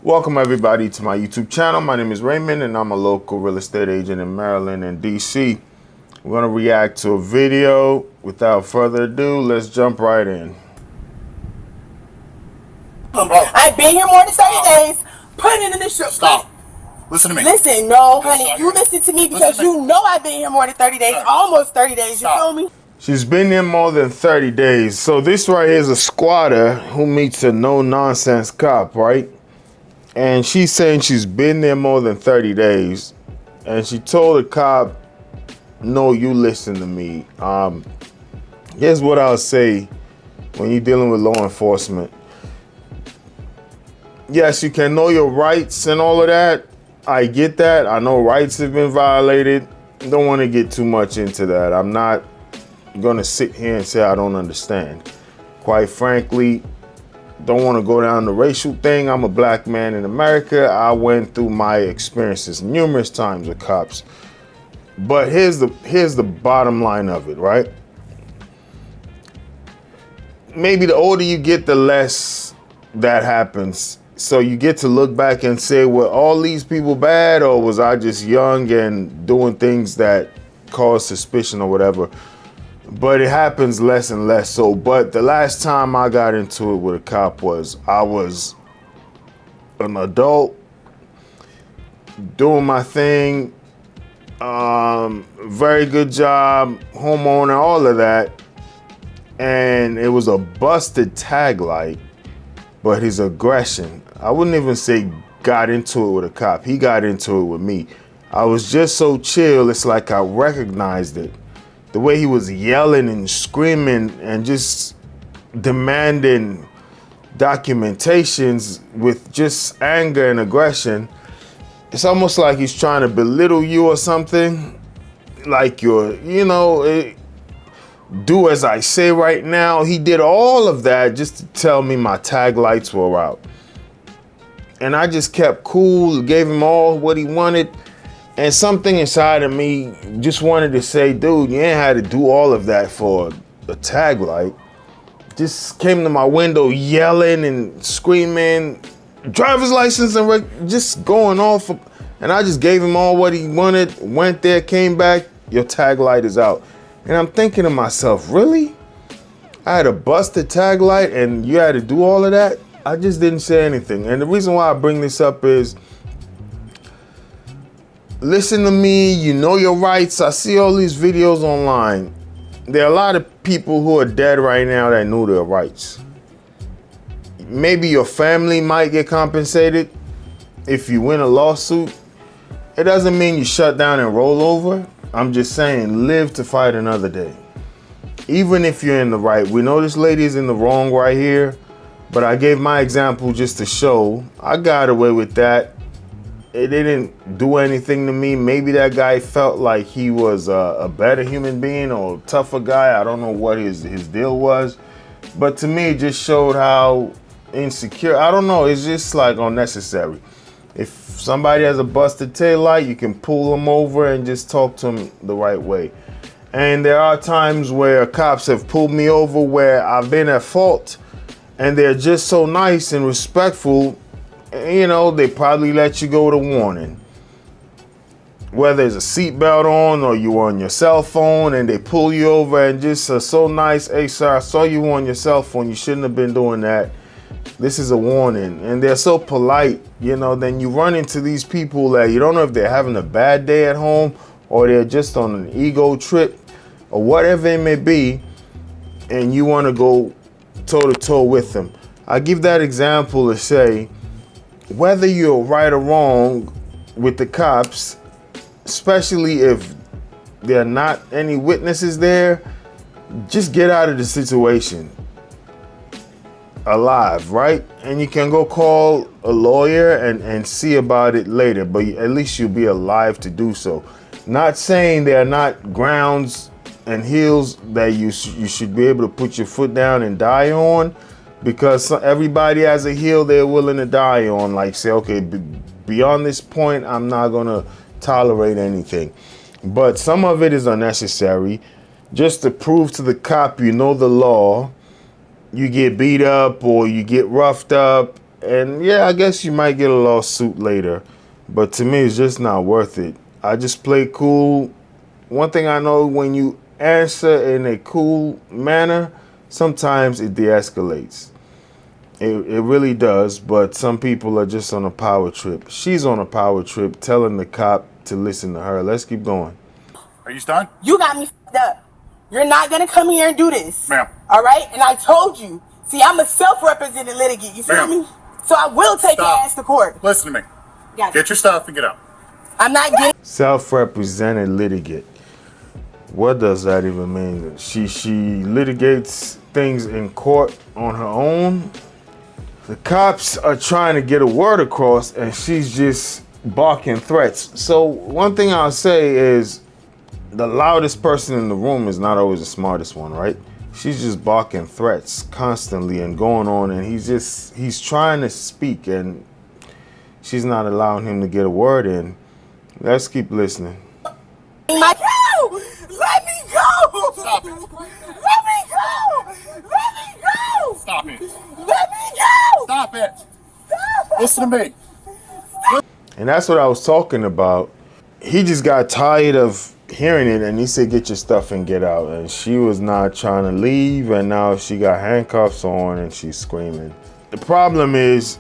Welcome everybody to my YouTube channel. My name is Raymond and I'm a local real estate agent in Maryland and DC. We're going to react to a video. Without further ado, let's jump right in. I've been here more than 30 days. Put it in the show. Stop. Listen to me. Listen, no, honey. You listen to me because you know I've been here more than 30 days. Almost 30 days. You feel me? She's been here more than 30 days. So this right here is a squatter who meets a no-nonsense cop, right? And she's saying she's been there more than 30 days. And she told the cop, no, you listen to me. Here's what I'll say when you're dealing with law enforcement. Yes, you can know your rights and all of that. I get that. I know rights have been violated. Don't want to get too much into that. I'm not going to sit here and say I don't understand. Quite frankly, don't want to go down the racial thing. I'm a black man in America. I went through my experiences numerous times with cops. But here's the bottom line of it, right? Maybe the older you get, the less that happens. So you get to look back and say, were all these people bad, or was I just young and doing things that cause suspicion or whatever? But it happens less and less so. But the last time I got into it with a cop I was an adult, doing my thing, very good job, homeowner, all of that. And it was a busted tag light, but his aggression, I wouldn't even say got into it with a cop. He got into it with me. I was just so chill, it's like I recognized it. The way he was yelling and screaming and just demanding documentations with just anger and aggression. It's almost like he's trying to belittle you or something. Like you're, do as I say right now. He did all of that just to tell me my tag lights were out. And I just kept cool, gave him all what he wanted. And something inside of me just wanted to say, dude, you ain't had to do all of that for a tag light. Just came to my window yelling and screaming, driver's license, and just going off. And I just gave him all what he wanted, went there, came back, your tag light is out. And I'm thinking to myself, really? I had a busted tag light and you had to do all of that? I just didn't say anything. And the reason why I bring this up is, listen to me, you know your rights. I see all these videos online. There are a lot of people who are dead right now that know their rights. Maybe your family might get compensated if you win a lawsuit. It doesn't mean you shut down and roll over. I'm just saying, live to fight another day. Even if you're in the right. We know this lady is in the wrong right here, but I gave my example just to show I got away with that. It didn't do anything to me. Maybe that guy felt like he was a better human being or a tougher guy. I don't know what his deal was. But to me, it just showed how insecure. I don't know. It's just like unnecessary. If somebody has a busted taillight, you can pull them over and just talk to them the right way. And there are times where cops have pulled me over where I've been at fault and they're just so nice and respectful. They probably let you go with a warning. Whether it's a seatbelt on or you on your cell phone and they pull you over and just are so nice. Hey, sir, I saw you on your cell phone. You shouldn't have been doing that. This is a warning. And they're so polite, then you run into these people that you don't know if they're having a bad day at home or they're just on an ego trip or whatever it may be. And you want to go toe to toe with them. I give that example to say, whether you're right or wrong with the cops, especially if there are not any witnesses there, just get out of the situation alive, right? And you can go call a lawyer and see about it later, but at least you'll be alive to do so. Not saying there are not grounds and hills that you should be able to put your foot down and die on, because everybody has a hill they're willing to die on. Like say, okay, beyond this point, I'm not gonna tolerate anything. But some of it is unnecessary, just to prove to the cop you know the law. You get beat up or you get roughed up And yeah, I guess you might get a lawsuit later, but to me, it's just not worth it. I just play cool. One thing I know, when you answer in a cool manner, sometimes it de-escalates. It really does, but some people are just on a power trip. She's on a power trip, telling the cop to listen to her. Let's keep going. Are you stunned? You got me f***ed up. You're not gonna come here and do this. Ma'am. All right? And I told you. See, I'm a self-represented litigant. You feel me? So I will take your ass to court. Listen to me. Got Get your stuff and get out. I'm not getting... Self-represented litigant. What does that even mean? She litigates things in court on her own. The cops are trying to get a word across, and she's just barking threats. So one thing I'll say is, the loudest person in the room is not always the smartest one, right? She's just barking threats constantly and going on, and he's trying to speak, and she's not allowing him to get a word in. Let's keep listening. Let me go! Let me go! Stop it. Let me go! Let me go! Stop it. Let me go! Stop it. Listen to me. And that's what I was talking about. He just got tired of hearing it, and he said, get your stuff and get out. And she was not trying to leave, and now she got handcuffs on and she's screaming. The problem is,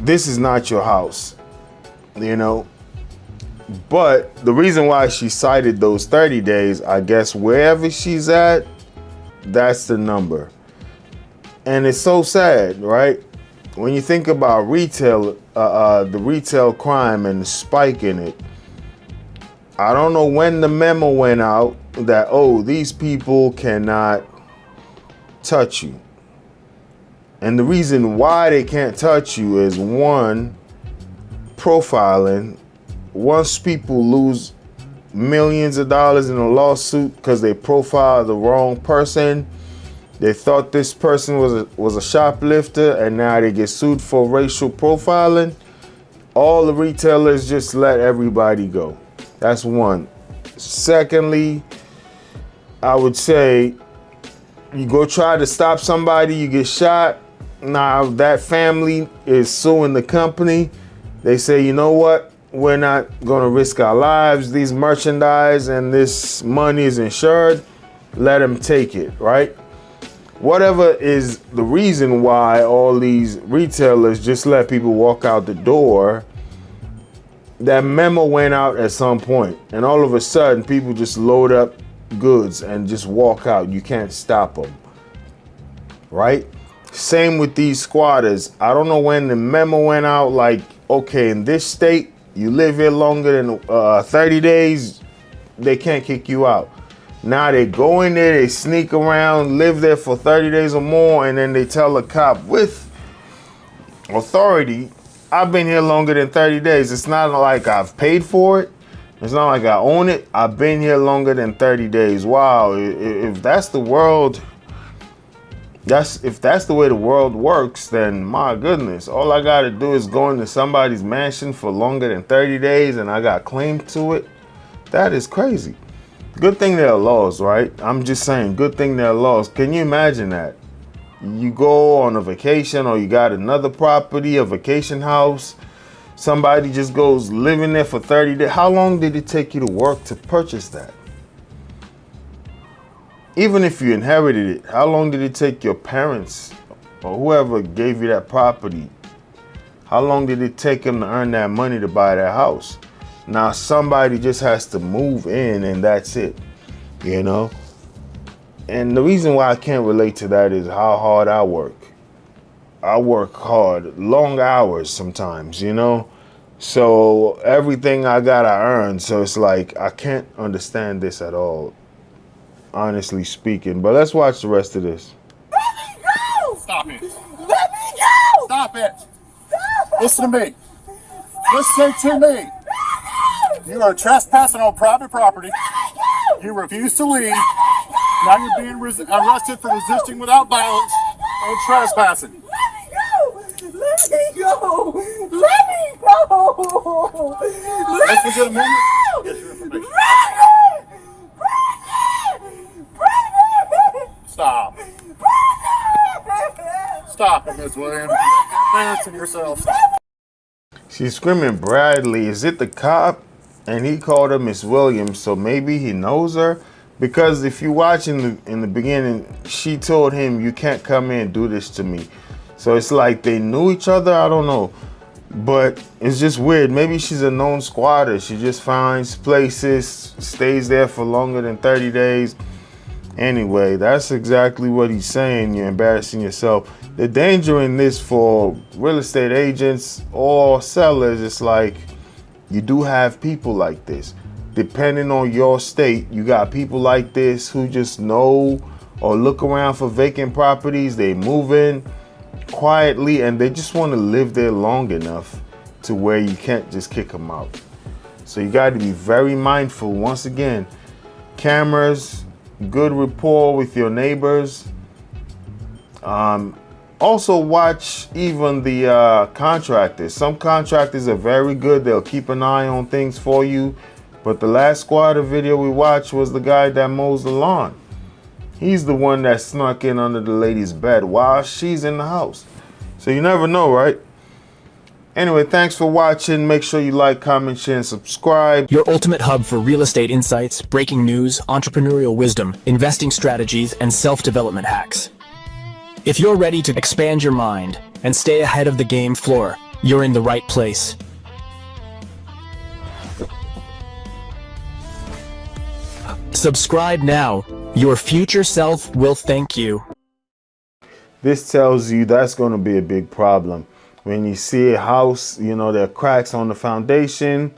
this is not your house, you know? But the reason why she cited those 30 days, I guess wherever she's at, that's the number. And it's so sad, right? When you think about retail, the retail crime and the spike in it, I don't know when the memo went out that, oh, these people cannot touch you. And the reason why they can't touch you is, one, profiling. Once people lose millions of dollars in a lawsuit because they profiled the wrong person, they thought this person was a shoplifter, and now they get sued for racial profiling. All the retailers just let everybody go. That's one. Secondly, I would say you go try to stop somebody, you get shot. Now that family is suing the company. They say, you know what? We're not going to risk our lives. These merchandise and this money is insured. Let them take it, right? Whatever is the reason why all these retailers just let people walk out the door, that memo went out at some point, and all of a sudden people just load up goods and just walk out. You can't stop them, right? Same with these squatters. I don't know when the memo went out, like, okay, in this state, you live here longer than 30 days, they can't kick you out. Now they go in there, they sneak around, live there for 30 days or more, and then they tell the cop with authority, I've been here longer than 30 days. It's not like I've paid for it. It's not like I own it. I've been here longer than 30 days. Wow, if that's the world, if that's the way the world works, then my goodness, all I gotta do is go into somebody's mansion for longer than 30 days and I got claim to it. That is crazy. Good thing there are laws, right? I'm just saying, good thing there are laws. Can you imagine that? You go on a vacation, or you got another property, a vacation house, somebody just goes living there for 30 days. How long did it take you to work to purchase that? Even if you inherited it, how long did it take your parents or whoever gave you that property? How long did it take them to earn that money to buy that house? Now somebody just has to move in and that's it, you know? And the reason why I can't relate to that is how hard I work. I work hard, long hours sometimes, you know? So everything I got, I earn. So it's like, I can't understand this at all, honestly speaking. But let's watch the rest of this. Let me go! Stop it. Let me go! Stop it. Stop! Listen to me. Listen to me. You are trespassing on private property. You refuse to leave. Now you're being arrested for resisting without violence and trespassing. Let me go! Let me go! Let's get a moment. Get your information. Stop. Stop it, Miss Williams. trespassing yourself. She's screaming, Bradley, is it the cop? And he called her Miss Williams, so maybe he knows her. Because if you watch in the beginning, she told him, you can't come in and do this to me. So it's like they knew each other, I don't know. But it's just weird. Maybe she's a known squatter. She just finds places, stays there for longer than 30 days. Anyway, that's exactly what he's saying. You're embarrassing yourself. The danger in this for real estate agents or sellers is like, you do have people like this. Depending on your state, you got people like this who just know or look around for vacant properties. They move in quietly and they just want to live there long enough to where you can't just kick them out. So you got to be very mindful. Once again, cameras, good rapport with your neighbors. Also watch even the contractors. Some contractors are very good. They'll keep an eye on things for you. But the last squatter video we watched was the guy that mows the lawn. He's the one that snuck in under the lady's bed while she's in the house. So you never know, right? Anyway, thanks for watching. Make sure you like, comment, share, and subscribe. Your ultimate hub for real estate insights, breaking news, entrepreneurial wisdom, investing strategies, and self-development hacks. If you're ready to expand your mind and stay ahead of the game floor, you're in the right place. Subscribe now. Your future self will thank you. This tells you that's going to be a big problem. When you see a house, you know, there are cracks on the foundation,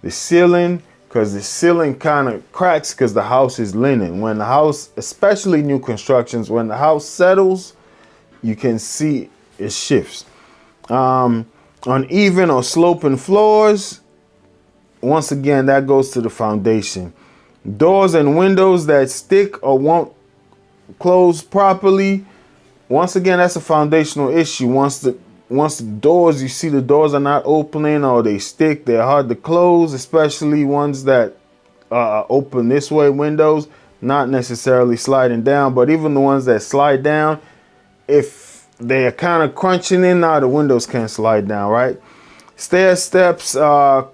the ceiling, because the ceiling kind of cracks because the house is linen. When the house, especially new constructions, when the house settles, you can see it shifts. Uneven or sloping floors, once again, that goes to the foundation. Doors and windows that stick or won't close properly, once again, that's a foundational issue. Once the doors, you see the doors are not opening or they stick, they're hard to close, especially ones that open this way, windows, not necessarily sliding down, but even the ones that slide down, if they're kind of crunching in, now the windows can't slide down, right? Stair steps,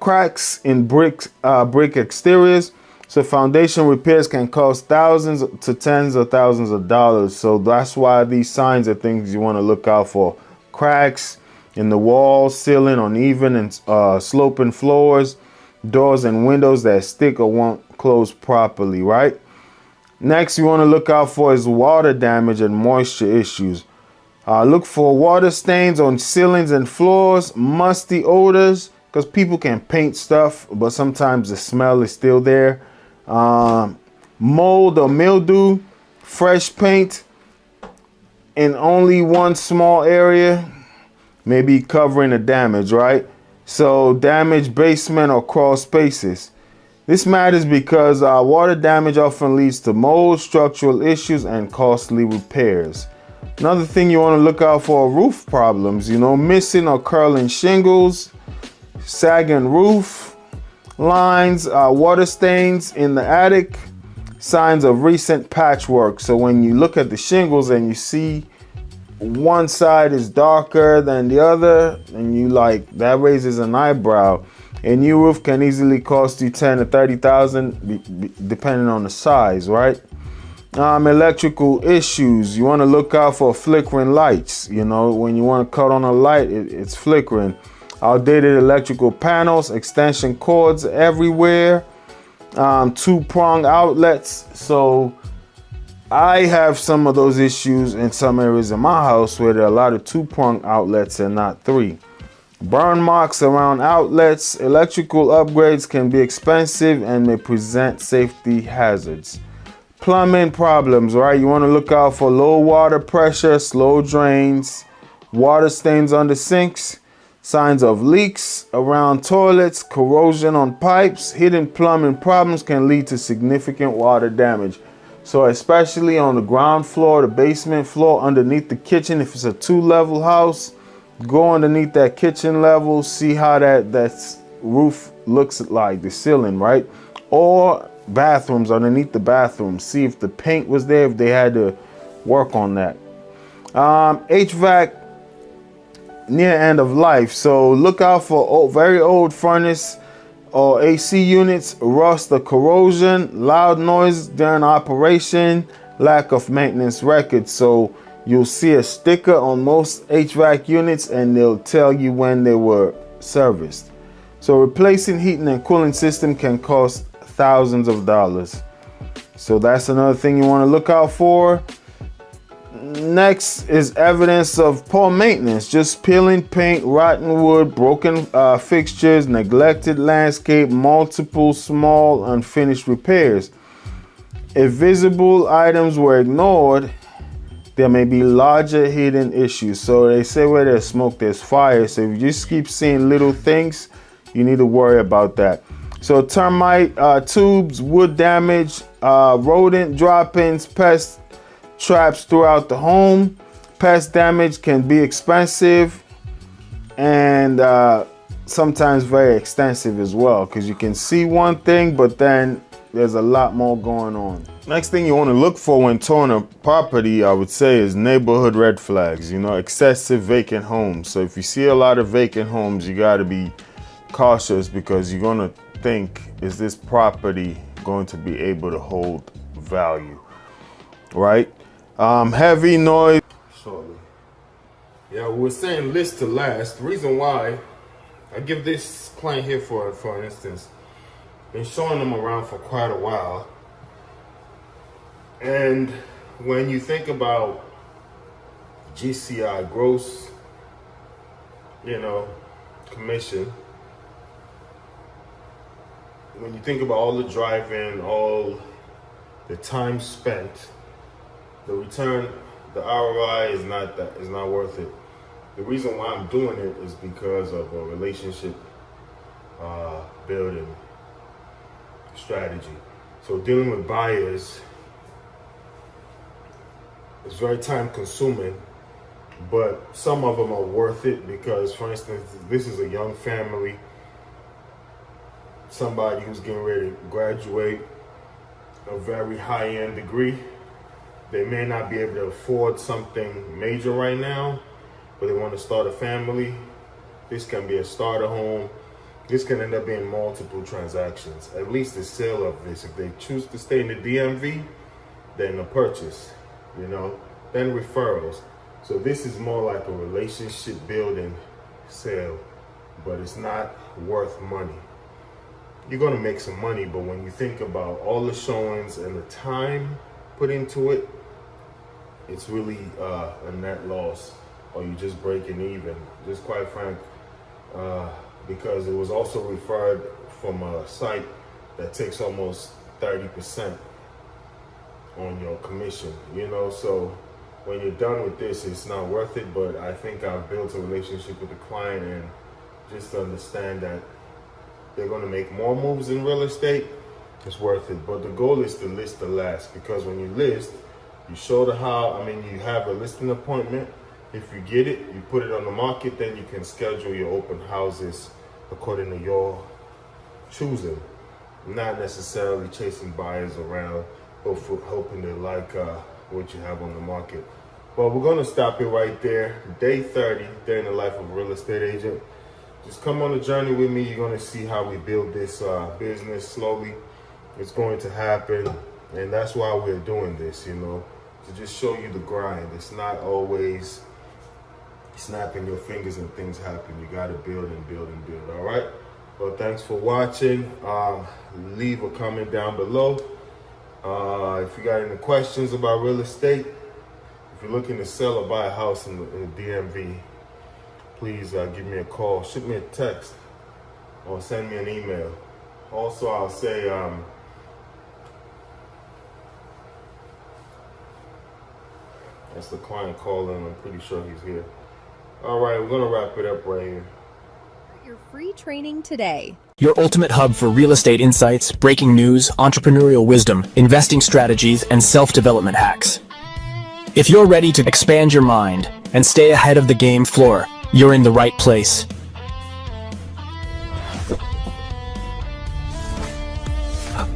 cracks in brick exteriors. So foundation repairs can cost thousands to tens of thousands of dollars. So that's why these signs are things you want to look out for. Cracks in the walls, ceiling, uneven and sloping floors, doors and windows that stick or won't close properly, right? Next, you want to look out for is water damage and moisture issues. Look for water stains on ceilings and floors, musty odors, because people can paint stuff, but sometimes the smell is still there. Mold or mildew, fresh paint in only one small area, maybe covering the damage, right? So damaged basement or crawl spaces. This matters because water damage often leads to mold, structural issues, and costly repairs. Another thing you want to look out for are roof problems, you know, missing or curling shingles, sagging roof lines, water stains in the attic, signs of recent patchwork. So when you look at the shingles and you see one side is darker than the other, and you like, that raises an eyebrow. A new roof can easily cost you 10 to 30,000 depending on the size, right? Electrical issues, you want to look out for flickering lights. You know, when you want to cut on a light, it's flickering. Outdated electrical panels, extension cords everywhere, two-prong outlets. So I have some of those issues in some areas of my house where there are a lot of two-prong outlets and not three. Burn marks around outlets. Electrical upgrades can be expensive and may present safety hazards. Plumbing problems, right? You want to look out for low water pressure, slow drains, water stains on the sinks, signs of leaks around toilets, corrosion on pipes. Hidden plumbing problems can lead to significant water damage. So especially on the ground floor, the basement floor, underneath the kitchen, if it's a 2-level house, go underneath that kitchen level, see how that roof looks like, the ceiling, right? Or bathrooms, underneath the bathrooms, see if the paint was there, if they had to work on that. HVAC near end of life. So look out for very old furnace or AC units, rust or corrosion, loud noise during operation, lack of maintenance records. So you'll see a sticker on most HVAC units and they'll tell you when they were serviced. So replacing heating and cooling system can cost thousands of dollars. So that's another thing you want to look out for. Next is evidence of poor maintenance, just peeling paint, rotten wood, broken fixtures, neglected landscape, multiple small unfinished repairs. If visible items were ignored, there may be larger hidden issues. So they say where there's smoke, there's fire. So if you just keep seeing little things, you need to worry about that. So termite tubes, wood damage, rodent droppings, pest traps throughout the home. Pest damage can be expensive and sometimes very extensive as well, because you can see one thing, but then there's a lot more going on. Next thing you want to look for when touring a property, I would say, is neighborhood red flags. You know, excessive vacant homes. So if you see a lot of vacant homes, you got to be cautious, because you're going to think, is this property going to be able to hold value, right? Heavy noise. Shortly. Yeah, we were saying list to last. The reason why I give this client here, for instance, been showing them around for quite a while. And when you think about GCI, gross, commission, when you think about all the driving, all the time spent, the return, the ROI is not worth it. The reason why I'm doing it is because of a relationship building strategy. So dealing with buyers is very time consuming, but some of them are worth it because, for instance, this is a young family, somebody who's getting ready to graduate a very high-end degree. They may not be able to afford something major right now, but they want to start a family. This can be a starter home. This can end up being multiple transactions, at least the sale of this. If they choose to stay in the DMV, then the purchase, then referrals. So this is more like a relationship building sale, but it's not worth money. You're gonna make some money, but when you think about all the showings and the time put into it, it's really a net loss, or you just breaking even. Just quite frank, because it was also referred from a site that takes almost 30% on your commission, so when you're done with this, it's not worth it. But I think I've built a relationship with the client, and just to understand that they're going to make more moves in real estate, it's worth it. But the goal is to list the last, because when you list, you show you have a listing appointment. If you get it, you put it on the market, then you can schedule your open houses according to your choosing, not necessarily chasing buyers around, hoping they like what you have on the market. But we're going to stop it right there. Day 30, day in the life of a real estate agent. Just come on the journey with me. You're going to see how we build this business slowly. It's going to happen, and that's why we're doing this, to just show you the grind. It's not always snapping your fingers and things happen. You got to build and build and build. All right. Well, thanks for watching. Leave a comment down below. If you got any questions about real estate, if you're looking to sell or buy a house in the DMV, please give me a call, shoot me a text, or send me an email. Also, I'll say, that's the client calling. I'm pretty sure he's here. All right, we're going to wrap it up right here. Your free training today. Your ultimate hub for real estate insights, breaking news, entrepreneurial wisdom, investing strategies, and self-development hacks. If you're ready to expand your mind and stay ahead of the game floor, you're in the right place.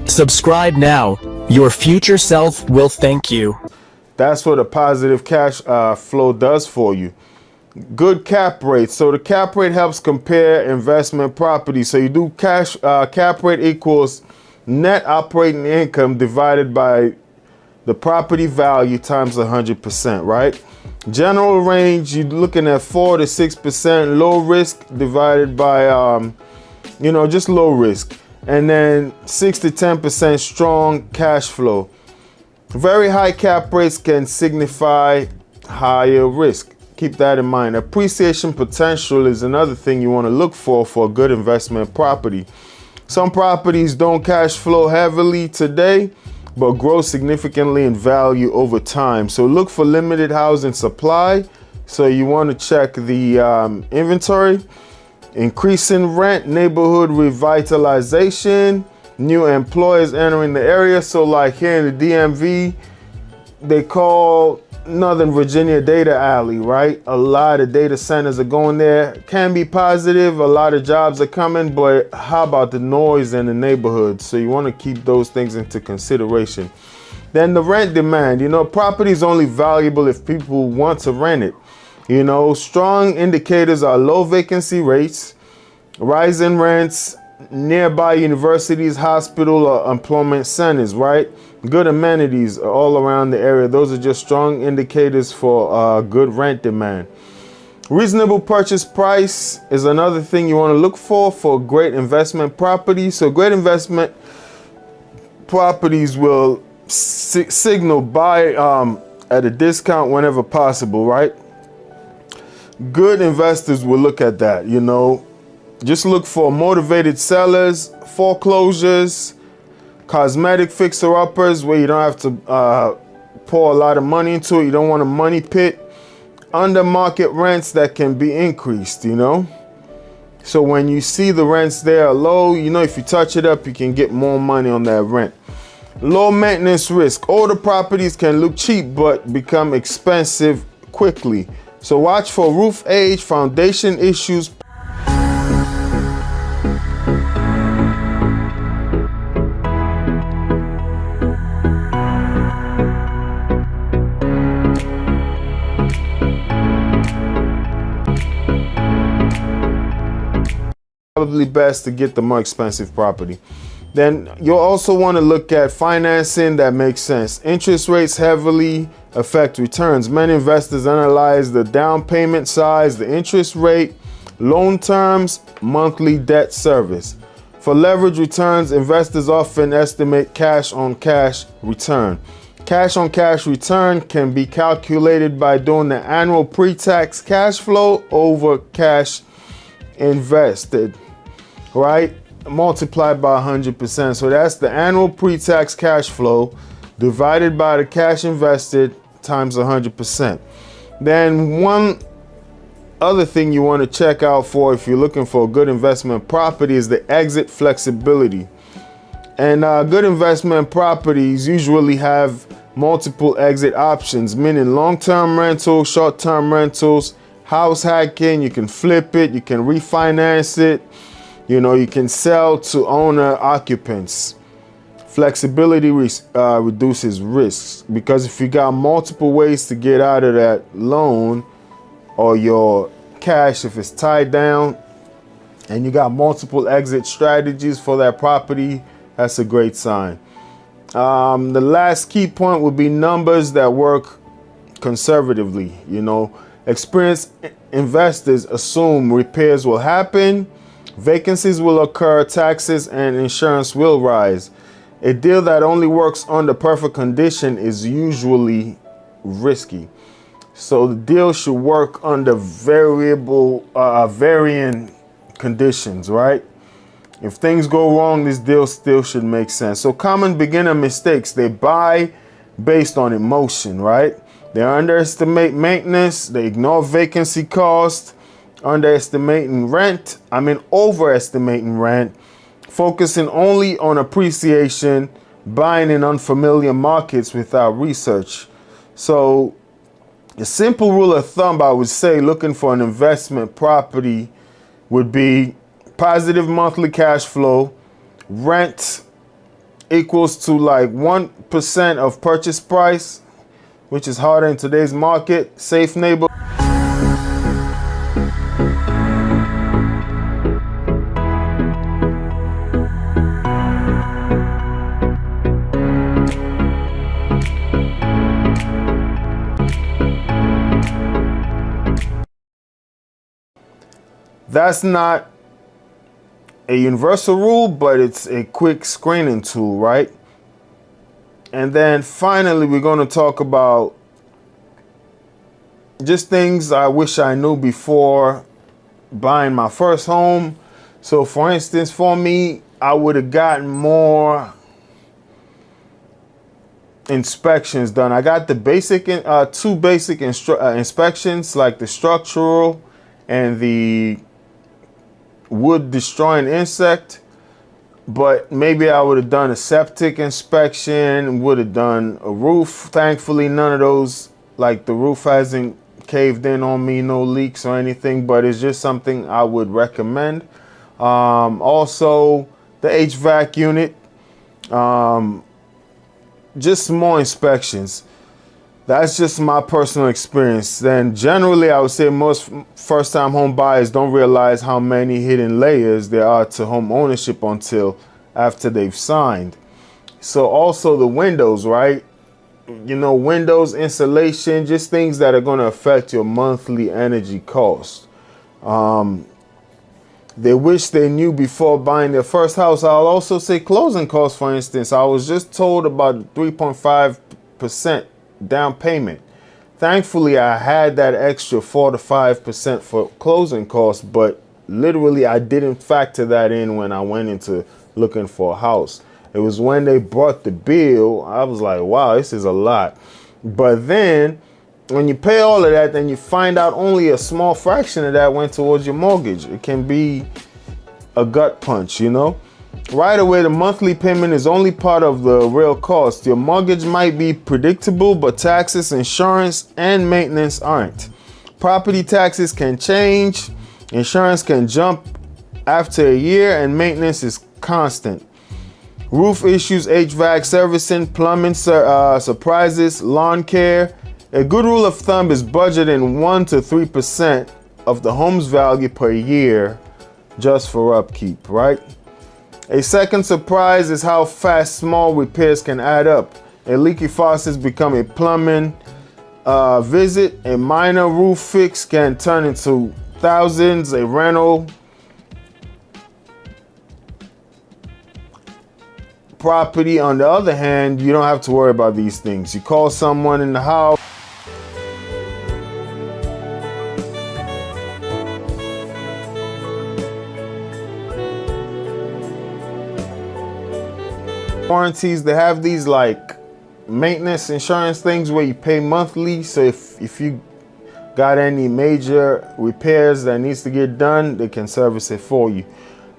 Subscribe now. Your future self will thank you. That's what a positive cash flow does for you. Good cap rate. So the cap rate helps compare investment property. So you do cap rate equals net operating income divided by the property value times 100%, right? General range, you're looking at 4 to 6%. Low risk divided by, just low risk. And then 6 to 10% strong cash flow. Very high cap rates can signify higher risk. Keep that in mind. Appreciation potential is another thing you want to look for a good investment property. Some properties don't cash flow heavily today, but grow significantly in value over time. So look for limited housing supply. So you want to check the inventory, increasing rent, neighborhood revitalization, new employers entering the area. So like here in the DMV, they call Northern Virginia Data Alley, right? A lot of data centers are going there. Can be positive, a lot of jobs are coming, but how about the noise in the neighborhood? So you want to keep those things into consideration. Then the rent demand, property is only valuable if people want to rent it. Strong indicators are low vacancy rates, rising rents, nearby universities, hospital, or employment centers, right? Good amenities all around the area. Those are just strong indicators for good rent demand. Reasonable purchase price is another thing you want to look for great investment property. So great investment properties will signal buy at a discount whenever possible, right? Good investors will look at that, Just look for motivated sellers, foreclosures, cosmetic fixer-uppers where you don't have to pour a lot of money into it. You don't want a money pit. Under market rents that can be increased, So when you see the rents there are low, if you touch it up, you can get more money on that rent. Low maintenance risk. Older properties can look cheap but become expensive quickly. So watch for roof age, foundation issues. Probably best to get the more expensive property. Then you'll also want to look at financing that makes sense. Interest rates heavily affect returns. Many investors analyze the down payment size, the interest rate, loan terms, monthly debt service. For leverage returns, investors often estimate cash on cash return. Cash on cash return can be calculated by doing the annual pre-tax cash flow over cash invested, right? Multiplied by 100%. So that's the annual pre-tax cash flow divided by the cash invested times 100%. Then one other thing you want to check out for if you're looking for a good investment property is the exit flexibility. And good investment properties usually have multiple exit options, meaning long-term rentals, short-term rentals, house hacking. You can flip it, you can refinance it. You can sell to owner occupants. Flexibility reduces risks, because if you got multiple ways to get out of that loan or your cash, if it's tied down and you got multiple exit strategies for that property, that's a great sign. The last key point would be numbers that work conservatively. Experienced investors assume repairs will happen, vacancies will occur, taxes and insurance will rise. A deal that only works under perfect condition is usually risky. So the deal should work under varying conditions, right? If things go wrong, this deal still should make sense. So common beginner mistakes: they buy based on emotion, right? They underestimate maintenance, they ignore vacancy cost, overestimating rent, focusing only on appreciation, buying in unfamiliar markets without research. So a simple rule of thumb, I would say, looking for an investment property would be positive monthly cash flow, rent equals to like 1% of purchase price, which is harder in today's market, safe neighbor. That's not a universal rule, but it's a quick screening tool, right? And then finally, we're going to talk about just things I wish I knew before buying my first home. So for instance, for me, I would have gotten more inspections done. I got the basic, two basic inspections, like the structural and the wood destroying insect. But maybe I would have done a septic inspection, would have done a roof. Thankfully, none of those, like the roof hasn't caved in on me, no leaks or anything, but it's just something I would recommend. Also, the HVAC unit, just some more inspections. That's just my personal experience. Then generally, I would say most first-time home buyers don't realize how many hidden layers there are to home ownership until after they've signed. So also the windows, right? You know, windows, insulation, just things that are going to affect your monthly energy cost. They wish they knew before buying their first house. I'll also say closing costs, for instance. I was just told about 3.5% down payment. Thankfully, I had that extra 4 to 5% for closing costs, but literally I didn't factor that in when I went into looking for a house. It was when they brought the bill, I was like, wow, this is a lot. But then when you pay all of that, then you find out only a small fraction of that went towards your mortgage. It can be a gut punch, you know? Right away, the monthly payment is only part of the real cost. Your mortgage might be predictable, but taxes, insurance, and maintenance aren't. Property taxes can change, insurance can jump after a year, and maintenance is constant. Roof issues, HVAC servicing, plumbing surprises, lawn care. A good rule of thumb is budgeting 1 to 3% of the home's value per year just for upkeep, right? A second surprise is how fast small repairs can add up. A leaky faucet become a plumbing visit. A minor roof fix can turn into thousands. A rental property, on the other hand, you don't have to worry about these things. You call someone in the house. Warranties, they have these like maintenance insurance things where you pay monthly. So if you got any major repairs that needs to get done, they can service it for you.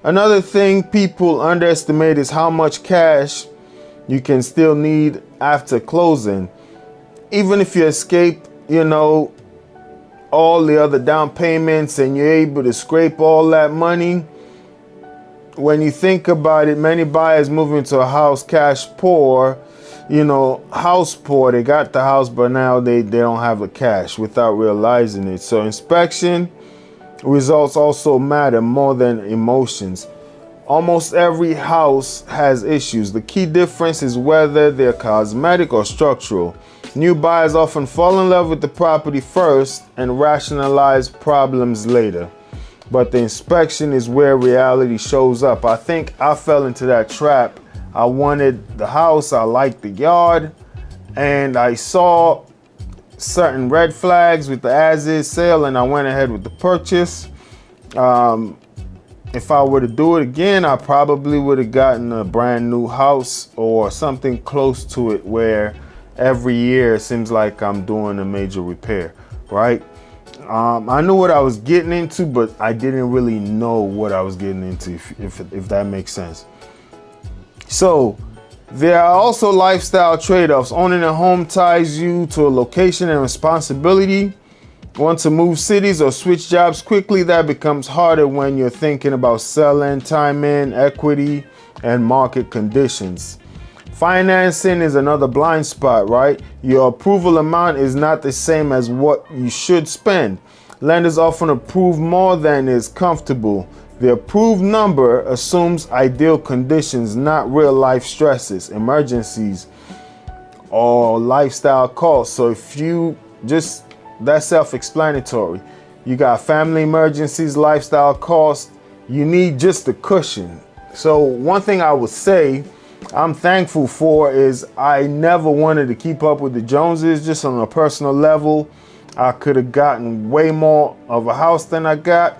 Another thing people underestimate is how much cash you can still need after closing. Even if you escape, you know, all the other down payments and you're able to scrape all that money, when you think about it, many buyers move into a house cash poor, you know, house poor. They got the house, but now they don't have the cash without realizing it. So inspection results also matter more than emotions. Almost every house has issues. The key difference is whether they're cosmetic or structural. New buyers often fall in love with the property first and rationalize problems later. But the inspection is where reality shows up. I think I fell into that trap. I wanted the house, I liked the yard, and I saw certain red flags with the as-is sale, and I went ahead with the purchase. If I were to do it again, I probably would have gotten a brand new house or something close to it where every year it seems like I'm doing a major repair, right? I knew what I was getting into, but I didn't really know what I was getting into, if that makes sense. So there are also lifestyle trade-offs. Owning a home ties you to a location and responsibility. Want to move cities or switch jobs quickly? That becomes harder when you're thinking about selling, time in, equity, and market conditions. Financing is another blind spot, right? Your approval amount is not the same as what you should spend. Lenders often approve more than is comfortable. The approved number assumes ideal conditions, not real life stresses, emergencies, or lifestyle costs. So if you just, that's self-explanatory. You got family emergencies, lifestyle costs. You need just a cushion. So one thing I would say I'm thankful for is I never wanted to keep up with the Joneses. Just on a personal level, I could have gotten way more of a house than I got,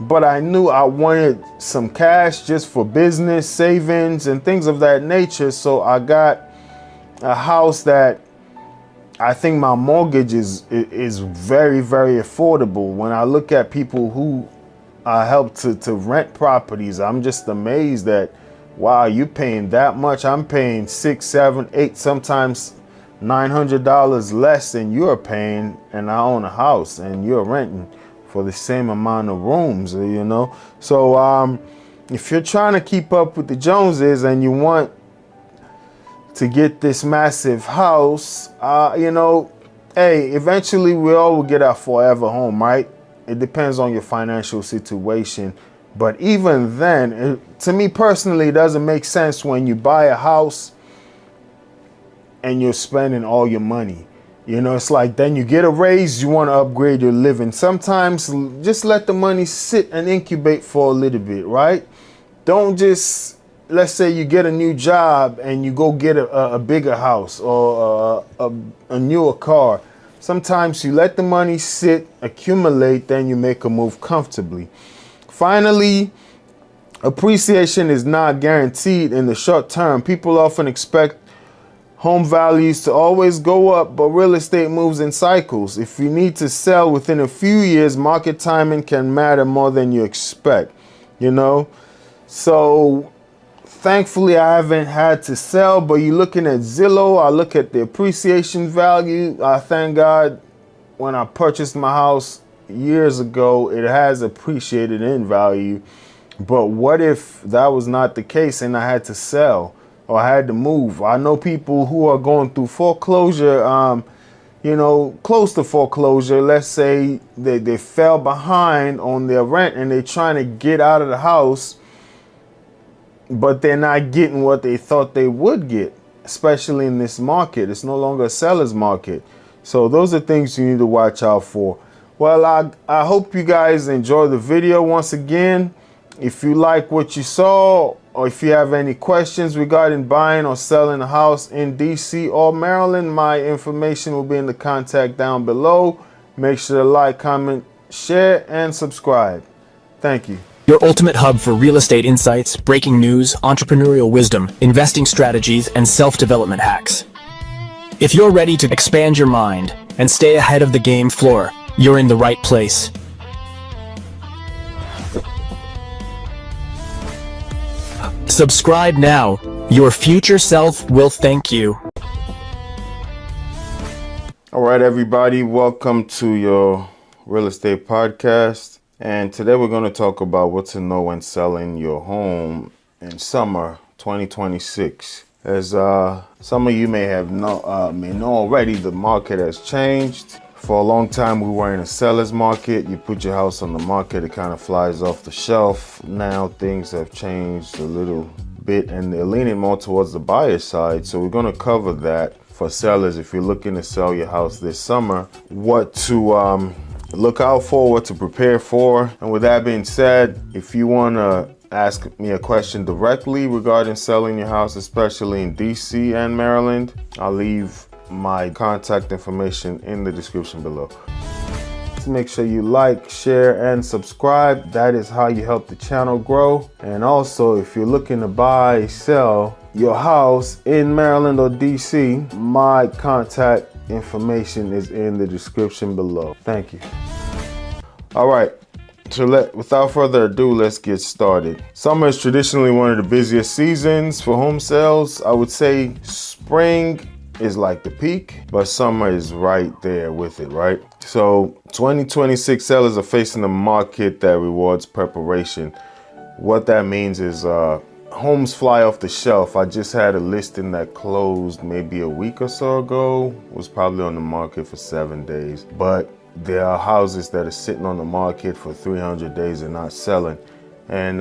but I knew I wanted some cash just for business, savings, and things of that nature. So I got a house that I think my mortgage is very, very affordable. When I look at people who I help to rent properties, I'm just amazed that, wow, you're paying that much. I'm paying $6, $7, $8, sometimes $900 less than you're paying, and I own a house and you're renting for the same amount of rooms, you know? So if you're trying to keep up with the Joneses and you want to get this massive house, you know, hey, eventually we all will get our forever home, right? It depends on your financial situation. But even then, to me personally, it doesn't make sense when you buy a house and you're spending all your money. You know, it's like then you get a raise, you want to upgrade your living. Sometimes just let the money sit and incubate for a little bit, right? Don't just, let's say you get a new job and you go get a bigger house or a newer car. Sometimes you let the money sit, accumulate, then you make a move comfortably. Finally, appreciation is not guaranteed in the short term. People often expect home values to always go up, but real estate moves in cycles. If you need to sell within a few years, market timing can matter more than you expect, you know? So thankfully, I haven't had to sell, but you're looking at Zillow. I look at the appreciation value. I thank God when I purchased my house years ago, it has appreciated in value. But what if that was not the case and I had to sell or I had to move? I know people who are going through foreclosure, you know, close to foreclosure. Let's say they fell behind on their rent and they're trying to get out of the house, but they're not getting what they thought they would get, especially in this market. It's no longer a seller's market. So those are things you need to watch out for. Well, I hope you guys enjoy the video. Once again, if you like what you saw, or if you have any questions regarding buying or selling a house in DC or Maryland, my information will be in the contact down below. Make sure to like, comment, share, and subscribe. Thank you. Your ultimate hub for real estate insights, breaking news, entrepreneurial wisdom, investing strategies, and self-development hacks. If you're ready to expand your mind and stay ahead of the game floor, you're in the right place. Subscribe now. Your future self will thank you. All right, everybody, welcome to your real estate podcast. And today we're going to talk about what to know when selling your home in summer 2026. As some of you may know already, the market has changed. For a long time, we were in a seller's market. You put your house on the market, it kind of flies off the shelf. Now things have changed a little bit and they're leaning more towards the buyer's side. So we're going to cover that for sellers. If you're looking to sell your house this summer, what to look out for, what to prepare for. And with that being said, if you want to ask me a question directly regarding selling your house, especially in DC and Maryland, I'll leave my contact information in the description below. So make sure you like, share, and subscribe. That is how you help the channel grow. And also, if you're looking to buy, sell your house in Maryland or DC, my contact information is in the description below. Thank you. All right. So without further ado, let's get started. Summer is traditionally one of the busiest seasons for home sales. I would say spring is like the peak, but summer is right there with it, right? So 2026 sellers are facing a market that rewards preparation. What that means is homes fly off the shelf. I just had a listing that closed maybe a week or so ago, was probably on the market for 7 days, but there are houses that are sitting on the market for 300 days and not selling. And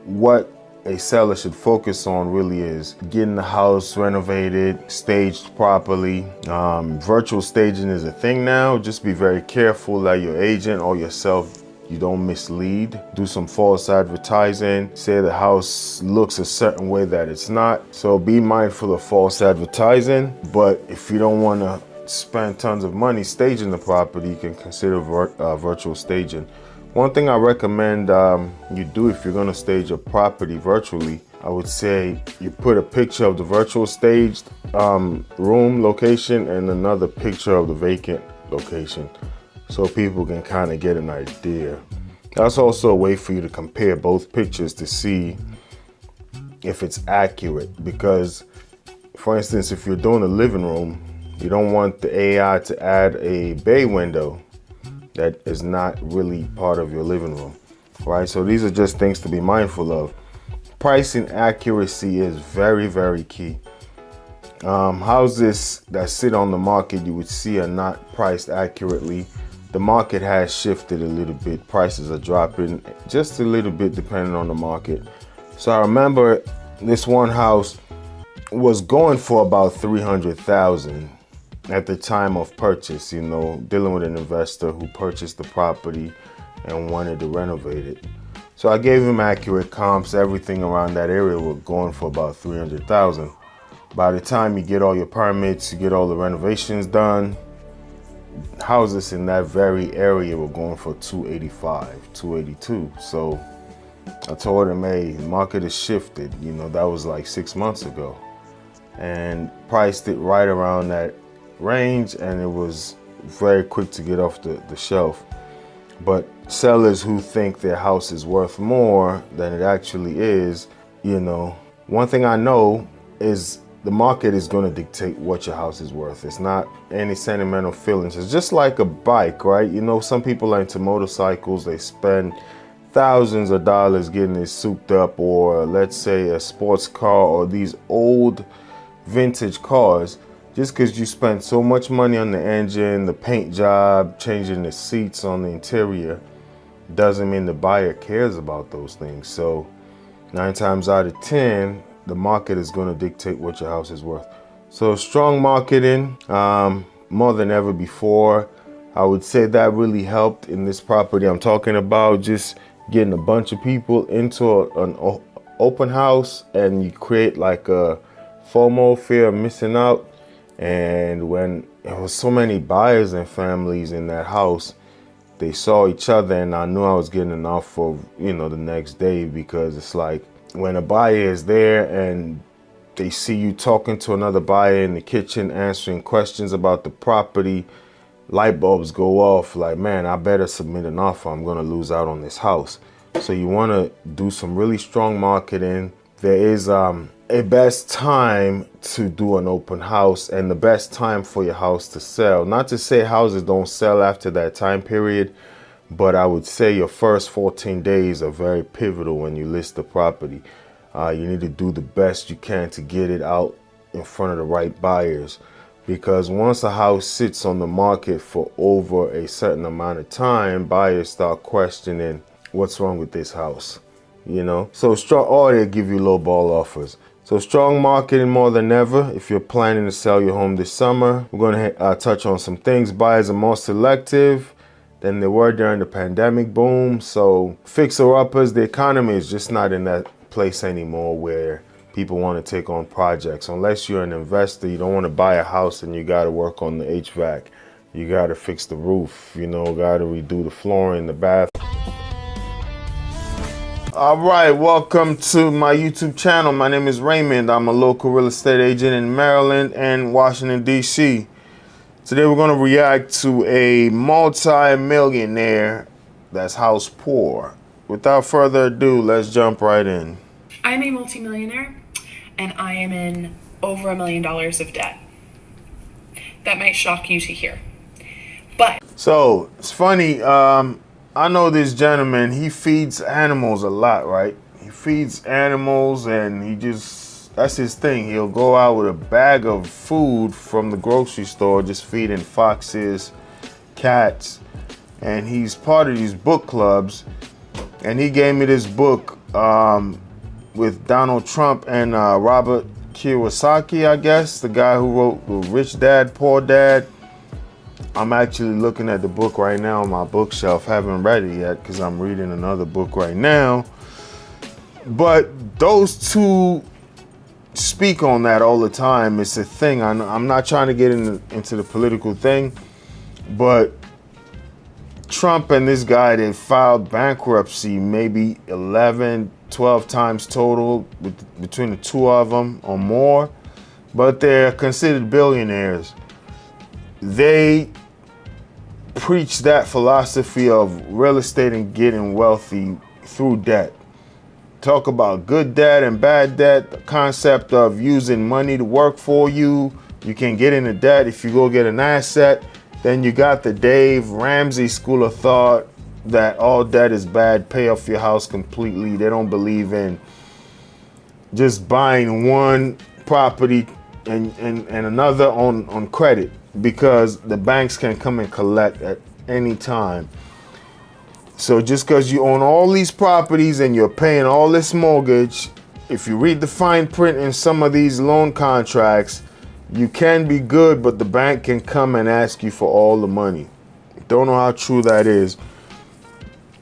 what a seller should focus on really is getting the house renovated, staged properly. Virtual staging is a thing now. Just be very careful that your agent or yourself, you don't mislead. Do some false advertising. Say the house looks a certain way that it's not. So be mindful of false advertising. But if you don't want to spend tons of money staging the property, you can consider virtual staging. One thing I recommend you do if you're going to stage a property virtually, I would say you put a picture of the virtual staged room location and another picture of the vacant location, so people can kind of get an idea. That's also a way for you to compare both pictures to see if it's accurate, because for instance, if you're doing a living room, you don't want the AI to add a bay window that is not really part of your living room, right? So these are just things to be mindful of. Pricing accuracy is very, very key. Houses that sit on the market, you would see, are not priced accurately. The market has shifted a little bit. Prices are dropping just a little bit depending on the market. So I remember this one house was going for about $300,000 at the time of purchase, you know, dealing with an investor who purchased the property and wanted to renovate it. So I gave him accurate comps. Everything around that area were going for about $300,000. By the time you get all your permits, you get all the renovations done, houses in that very area were going for $285, $282. So I told him, hey, the market has shifted. You know, that was like 6 months ago, and priced it right around that range, and it was very quick to get off the shelf. But sellers who think their house is worth more than it actually is, you know, one thing I know is the market is going to dictate what your house is worth. It's not any sentimental feelings. It's just like a bike, right? You know, some people are into motorcycles. They spend thousands of dollars getting it souped up, or let's say a sports car or these old vintage cars. Just because you spend so much money on the engine, the paint job, changing the seats on the interior, doesn't mean the buyer cares about those things. So 9 times out of 10, the market is going to dictate what your house is worth. So strong marketing, more than ever before. I would say that really helped in this property I'm talking about. Just getting a bunch of people into an open house, and you create like a FOMO, fear of missing out. And when there was so many buyers and families in that house, they saw each other, and I knew I was getting an offer, you know, the next day, because it's like when a buyer is there and they see you talking to another buyer in the kitchen, answering questions about the property, light bulbs go off like, man, I better submit an offer. I'm going to lose out on this house. So you want to do some really strong marketing. There is a best time to do an open house, and the best time for your house to sell. Not to say houses don't sell after that time period, but I would say your first 14 days are very pivotal when you list the property. You need to do the best you can to get it out in front of the right buyers, because once a house sits on the market for over a certain amount of time, buyers start questioning what's wrong with this house, you know. So strong, or they give you low ball offers. So strong marketing more than ever. If you're planning to sell your home this summer, we're going to touch on some things. Buyers are more selective than they were during the pandemic boom. So fixer-uppers, the economy is just not in that place anymore where people want to take on projects. Unless you're an investor, you don't want to buy a house and you got to work on the HVAC. You got to fix the roof, you know, got to redo the flooring, the bath. All right, welcome to my YouTube channel. My name is Raymond. I'm a local real estate agent in Maryland and Washington, D.C. Today we're going to react to a multi-millionaire that's house poor. Without further ado, let's jump right in. I'm a multimillionaire, and I am in over $1 million of debt. That might shock you to hear, but... So, it's funny, I know this gentleman, he feeds animals a lot, right? He feeds animals, and he just, that's his thing. He'll go out with a bag of food from the grocery store, just feeding foxes, cats, and he's part of these book clubs. And he gave me this book, with Donald Trump and Robert Kiyosaki, I guess, the guy who wrote The Rich Dad, Poor Dad. I'm actually looking at the book right now on my bookshelf. Haven't read it yet because I'm reading another book right now. But those two speak on that all the time. It's a thing. I'm not trying to get into the political thing, but Trump and this guy, they filed bankruptcy maybe 11, 12 times total between the two of them or more, but they're considered billionaires. They preach that philosophy of real estate and getting wealthy through debt. Talk about good debt and bad debt, the concept of using money to work for you. You can get into debt if you go get an asset. Then you got the Dave Ramsey school of thought that all debt is bad, pay off your house completely. They don't believe in just buying one property and another on credit, because the banks can come and collect at any time. So just because you own all these properties and you're paying all this mortgage, if you read the fine print in some of these loan contracts, you can be good, but the bank can come and ask you for all the money. Don't know how true that is,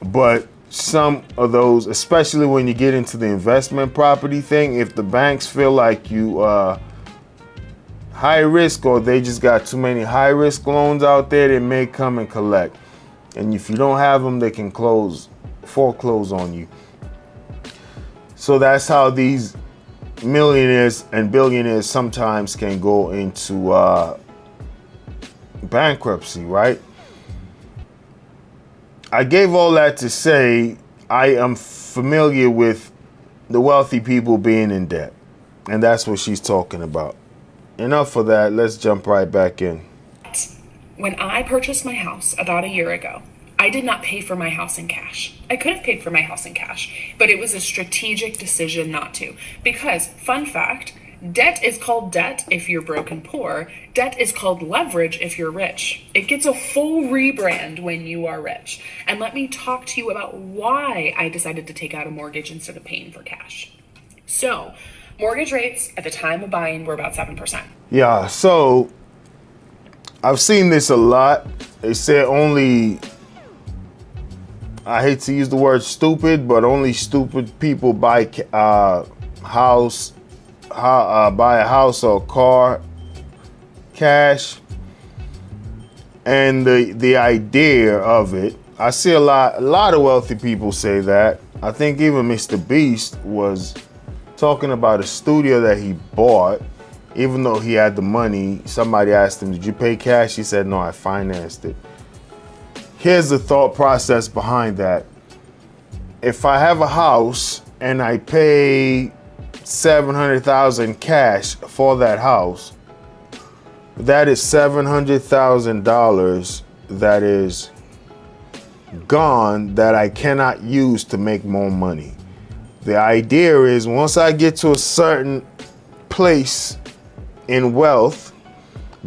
but some of those, especially when you get into the investment property thing, if the banks feel like you high risk, or they just got too many high risk loans out there, they may come and collect. And if you don't have them, they can foreclose on you. So that's how these millionaires and billionaires sometimes can go into bankruptcy, right? I gave all that to say I am familiar with the wealthy people being in debt. And that's what she's talking about. Enough of that. Let's jump right back in. When I purchased my house about a year ago, I did not pay for my house in cash. I could have paid for my house in cash, but it was a strategic decision not to. Because, fun fact, debt is called debt if you're broke and poor. Debt is called leverage if you're rich. It gets a full rebrand when you are rich. And let me talk to you about why I decided to take out a mortgage instead of paying for cash. So, mortgage rates at the time of buying were about 7%. Yeah, so I've seen this a lot. They say only, I hate to use the word stupid, but only stupid people buy buy a house or a car cash. And the idea of it, I see a lot of wealthy people say that. I think even Mr. Beast was talking about a studio that he bought, even though he had the money. Somebody asked him, did you pay cash? He said, no, I financed it. Here's the thought process behind that. If I have a house and I pay $700,000 cash for that house, that is $700,000 that is gone that I cannot use to make more money. The idea is once I get to a certain place in wealth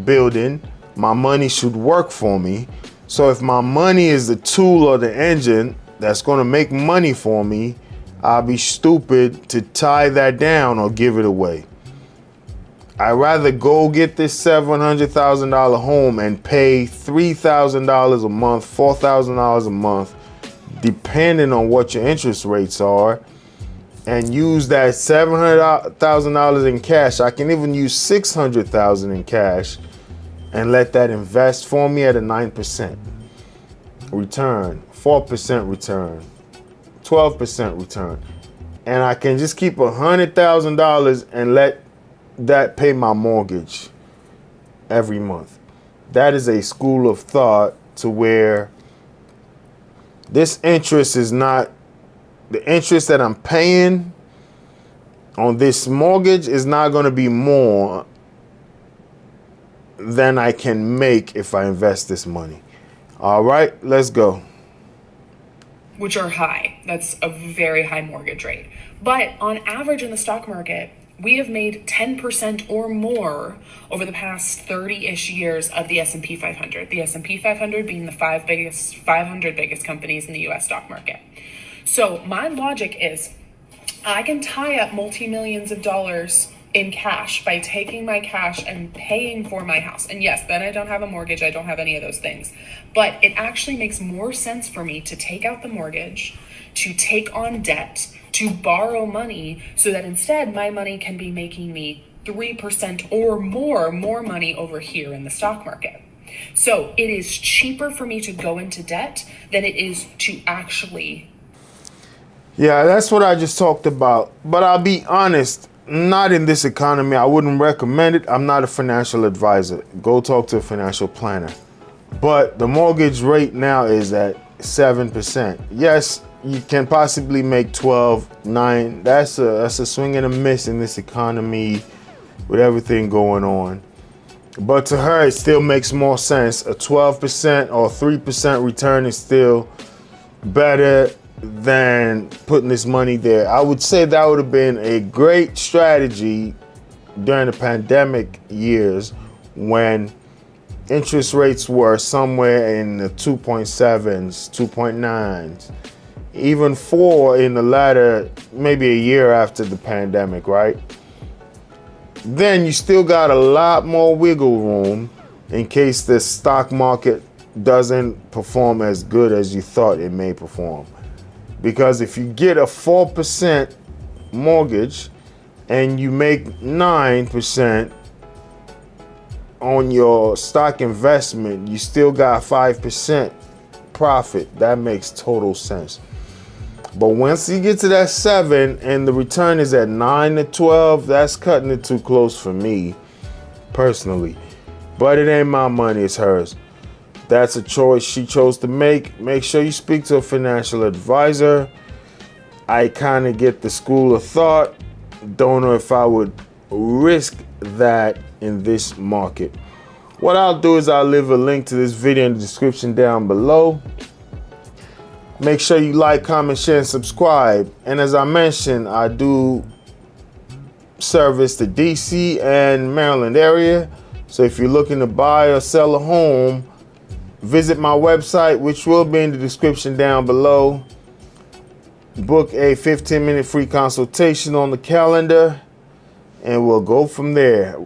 building, my money should work for me. So if my money is the tool or the engine that's going to make money for me, I'll be stupid to tie that down or give it away. I'd rather go get this $700,000 home and pay $3,000 a month, $4,000 a month, depending on what your interest rates are, and use that $700,000 in cash. I can even use $600,000 in cash and let that invest for me at a 9% return, 4% return, 12% return. And I can just keep $100,000 and let that pay my mortgage every month. That is a school of thought to where this interest is not, the interest that I'm paying on this mortgage is not going to be more than I can make if I invest this money. All right, let's go. Which are high. That's a very high mortgage rate. But on average in the stock market, we have made 10% or more over the past 30-ish years of the S&P 500. The S&P 500 being the 500 biggest companies in the U.S. stock market. So my logic is, I can tie up multi-millions of dollars in cash by taking my cash and paying for my house. And yes, then I don't have a mortgage. I don't have any of those things. But it actually makes more sense for me to take out the mortgage, to take on debt, to borrow money, so that instead my money can be making me 3% or more money over here in the stock market. So it is cheaper for me to go into debt than it is to actually. Yeah, that's what I just talked about. But I'll be honest, not in this economy. I wouldn't recommend it. I'm not a financial advisor. Go talk to a financial planner. But the mortgage rate now is at 7%. Yes, you can possibly make 12, 9. That's a swing and a miss in this economy with everything going on. But to her, it still makes more sense. A 12% or 3% return is still better than putting this money there. I would say that would have been a great strategy during the pandemic years when interest rates were somewhere in the 2.7s, 2.9s, even 4 in the latter, maybe a year after the pandemic, right? Then you still got a lot more wiggle room in case the stock market doesn't perform as good as you thought it may perform. Because if you get a 4% mortgage and you make 9% on your stock investment, you still got 5% profit. That makes total sense. But once you get to that 7 and the return is at 9 to 12, that's cutting it too close for me personally. But it ain't my money, it's hers. That's a choice she chose to make. Make sure you speak to a financial advisor. I kind of get the school of thought. Don't know if I would risk that in this market. What I'll do is I'll leave a link to this video in the description down below. Make sure you like, comment, share, and subscribe. And as I mentioned, I do service the DC and Maryland area. So if you're looking to buy or sell a home, visit my website, which will be in the description down below. Book a 15-minute free consultation on the calendar, and we'll go from there.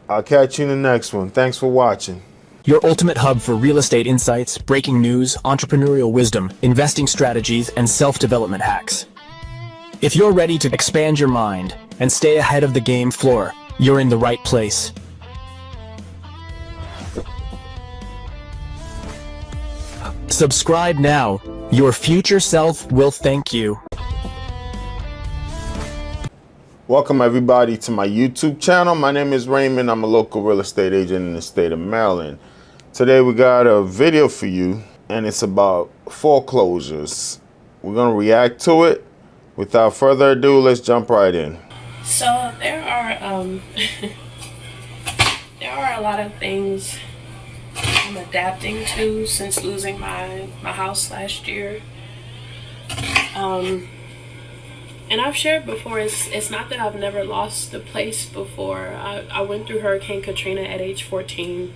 I'll catch you in the next one. Thanks for watching. Your ultimate hub for real estate insights, breaking news, entrepreneurial wisdom, investing strategies, and self-development hacks. If you're ready to expand your mind and stay ahead of the game floor, you're in the right place. Subscribe now. Your future self will thank you. Welcome everybody to my YouTube channel. My name is Raymond. I'm a local real estate agent in the state of Maryland. Today we got a video for you, and it's about foreclosures. We're gonna react to it. Without further ado, let's jump right in. So there are there are a lot of things I'm adapting to since losing my house last year. And I've shared before, it's not that I've never lost the place before. I went through Hurricane Katrina at age 14,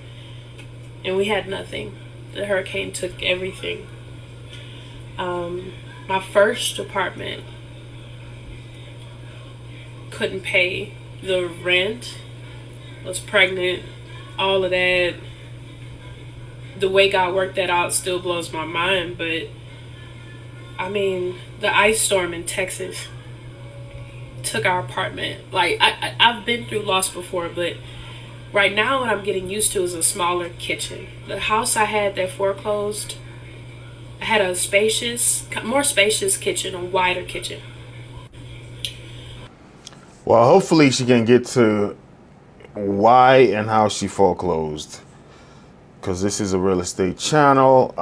and we had nothing. The hurricane took everything. My first apartment, couldn't pay the rent, was pregnant, all of that. The way God worked that out still blows my mind, but I mean, the ice storm in Texas took our apartment. Like, I've been through loss before, but right now what I'm getting used to is a smaller kitchen. The house I had that foreclosed, I had a more spacious kitchen, a wider kitchen. Well, hopefully she can get to why and how she foreclosed, because this is a real estate channel.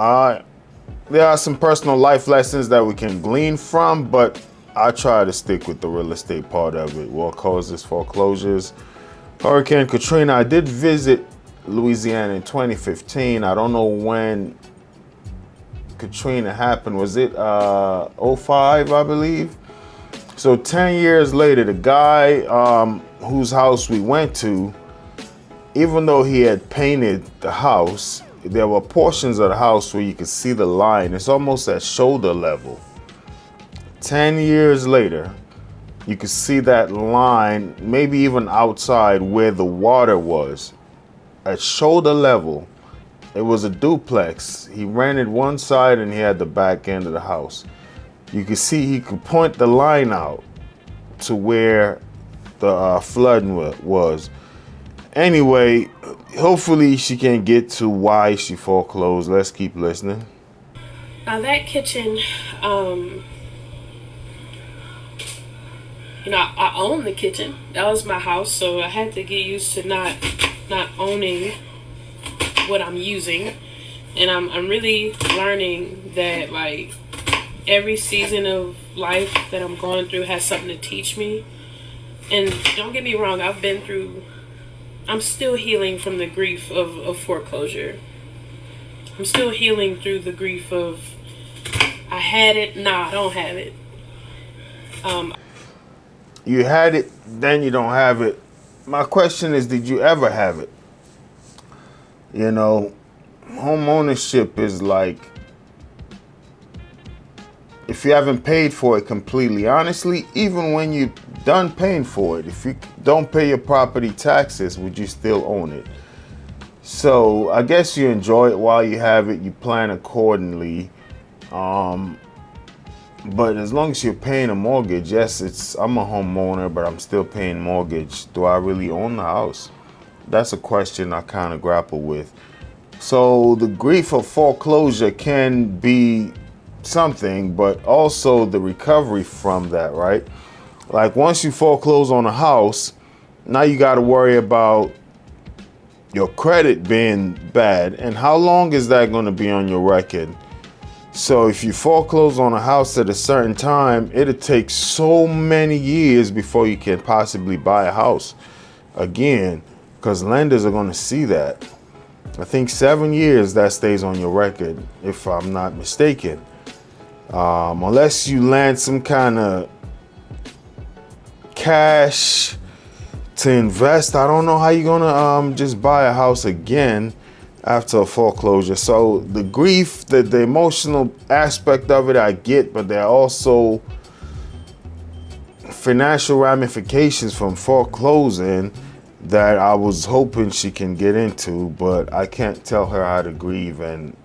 There are some personal life lessons that we can glean from, but I try to stick with the real estate part of it. What causes foreclosures? Hurricane Katrina. I did visit Louisiana in 2015. I don't know when Katrina happened. Was it 05, I believe? So 10 years later, the guy whose house we went to, even though he had painted the house, there were portions of the house where you could see the line. It's almost at shoulder level. 10 years later, you could see that line, maybe even outside where the water was, at shoulder level. It was a duplex. He rented one side and he had the back end of the house. You could see he could point the line out to where the flooding was. Anyway, hopefully she can get to why she foreclosed. Let's keep listening. Now that kitchen, I own the kitchen. That was my house, so I had to get used to not owning what I'm using. And I'm really learning that, like, every season of life that I'm going through has something to teach me. And don't get me wrong, I'm still healing from the grief of foreclosure. I'm still healing through the grief of, I had it, nah, I don't have it. You had it, then you don't have it. My question is, did you ever have it? You know, home ownership is like, if you haven't paid for it completely, honestly, even when you're done paying for it, if you don't pay your property taxes, would you still own it? So I guess you enjoy it while you have it, you plan accordingly. But as long as you're paying a mortgage, yes, I'm a homeowner, but I'm still paying mortgage. Do I really own the house? That's a question I kind of grapple with. So the grief of foreclosure can be something, but also the recovery from that, right? Like once you foreclose on a house, now you got to worry about your credit being bad. And how long is that going to be on your record? So if you foreclose on a house at a certain time, it'll take so many years before you can possibly buy a house again, because lenders are going to see that. I think 7 years that stays on your record, if I'm not mistaken. Unless you land some kind of cash to invest, I don't know how you're gonna just buy a house again after a foreclosure. So the grief, the emotional aspect of it, I get, but there are also financial ramifications from foreclosing that I was hoping she can get into, but I can't tell her how to grieve and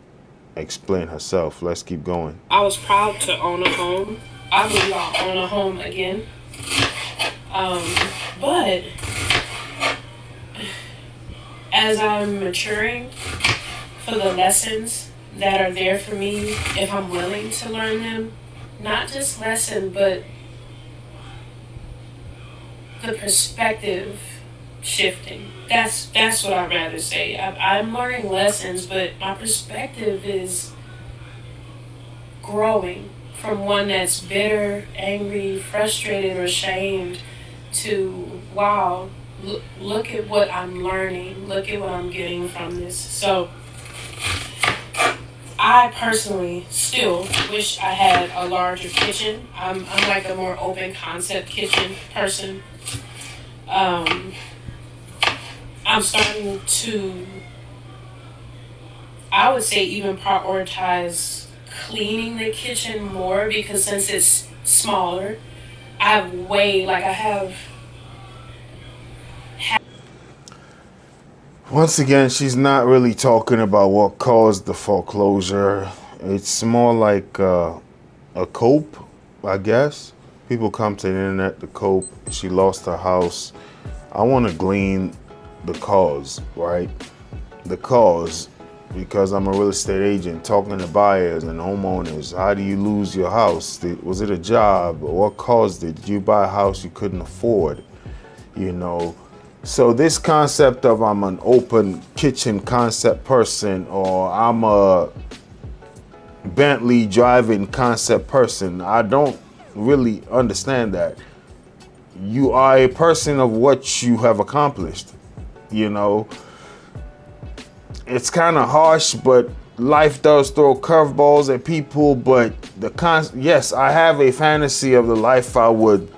explain herself. Let's keep going. I was proud to own a home. I believe I'll own a home again. But as I'm maturing for the lessons that are there for me, if I'm willing to learn them, not just lesson, but the perspective shifting. That's what I'd rather say. I'm learning lessons, but my perspective is growing from one that's bitter, angry, frustrated, or ashamed to, wow, look at what I'm learning. Look at what I'm getting from this. So I personally still wish I had a larger kitchen. I'm like a more open concept kitchen person. I'm starting to, I would say, even prioritize cleaning the kitchen more, because since it's smaller, I have Once again, she's not really talking about what caused the foreclosure. It's more like a cope, I guess. People come to the internet to cope. She lost her house. I want to glean the cause, right? The cause, because I'm a real estate agent talking to buyers and homeowners. How do you lose your house? Was it a job? What caused it? Did you buy a house you couldn't afford? You know, so this concept of I'm an open kitchen concept person, or I'm a Bentley driving concept person, I don't really understand that. You are a person of what you have accomplished. You know, it's kind of harsh, but life does throw curveballs at people. But yes, I have a fantasy of the life I would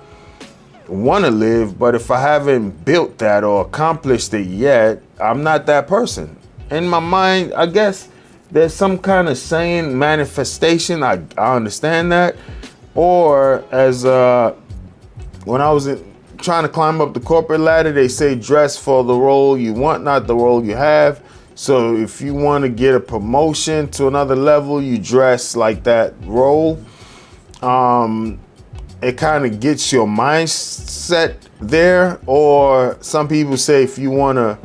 want to live, but if I haven't built that or accomplished it yet, I'm not that person. In my mind, I guess there's some kind of saying, manifestation. I understand that, Or as when I was trying to climb up the corporate ladder, they say dress for the role you want, not the role you have. So if you want to get a promotion to another level, you dress like that role. It kind of gets your mindset there. Or some people say if you want to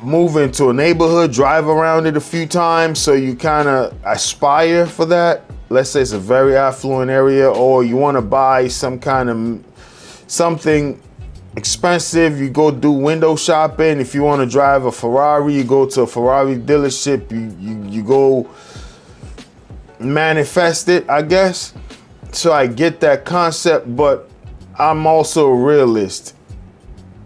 move into a neighborhood, drive around it a few times, so you kind of aspire for that. Let's say it's a very affluent area, or you want to buy some kind of something expensive, you go do window shopping. If you want to drive a Ferrari, you go to a Ferrari dealership, you go manifest it, I guess. So I get that concept, but I'm also a realist.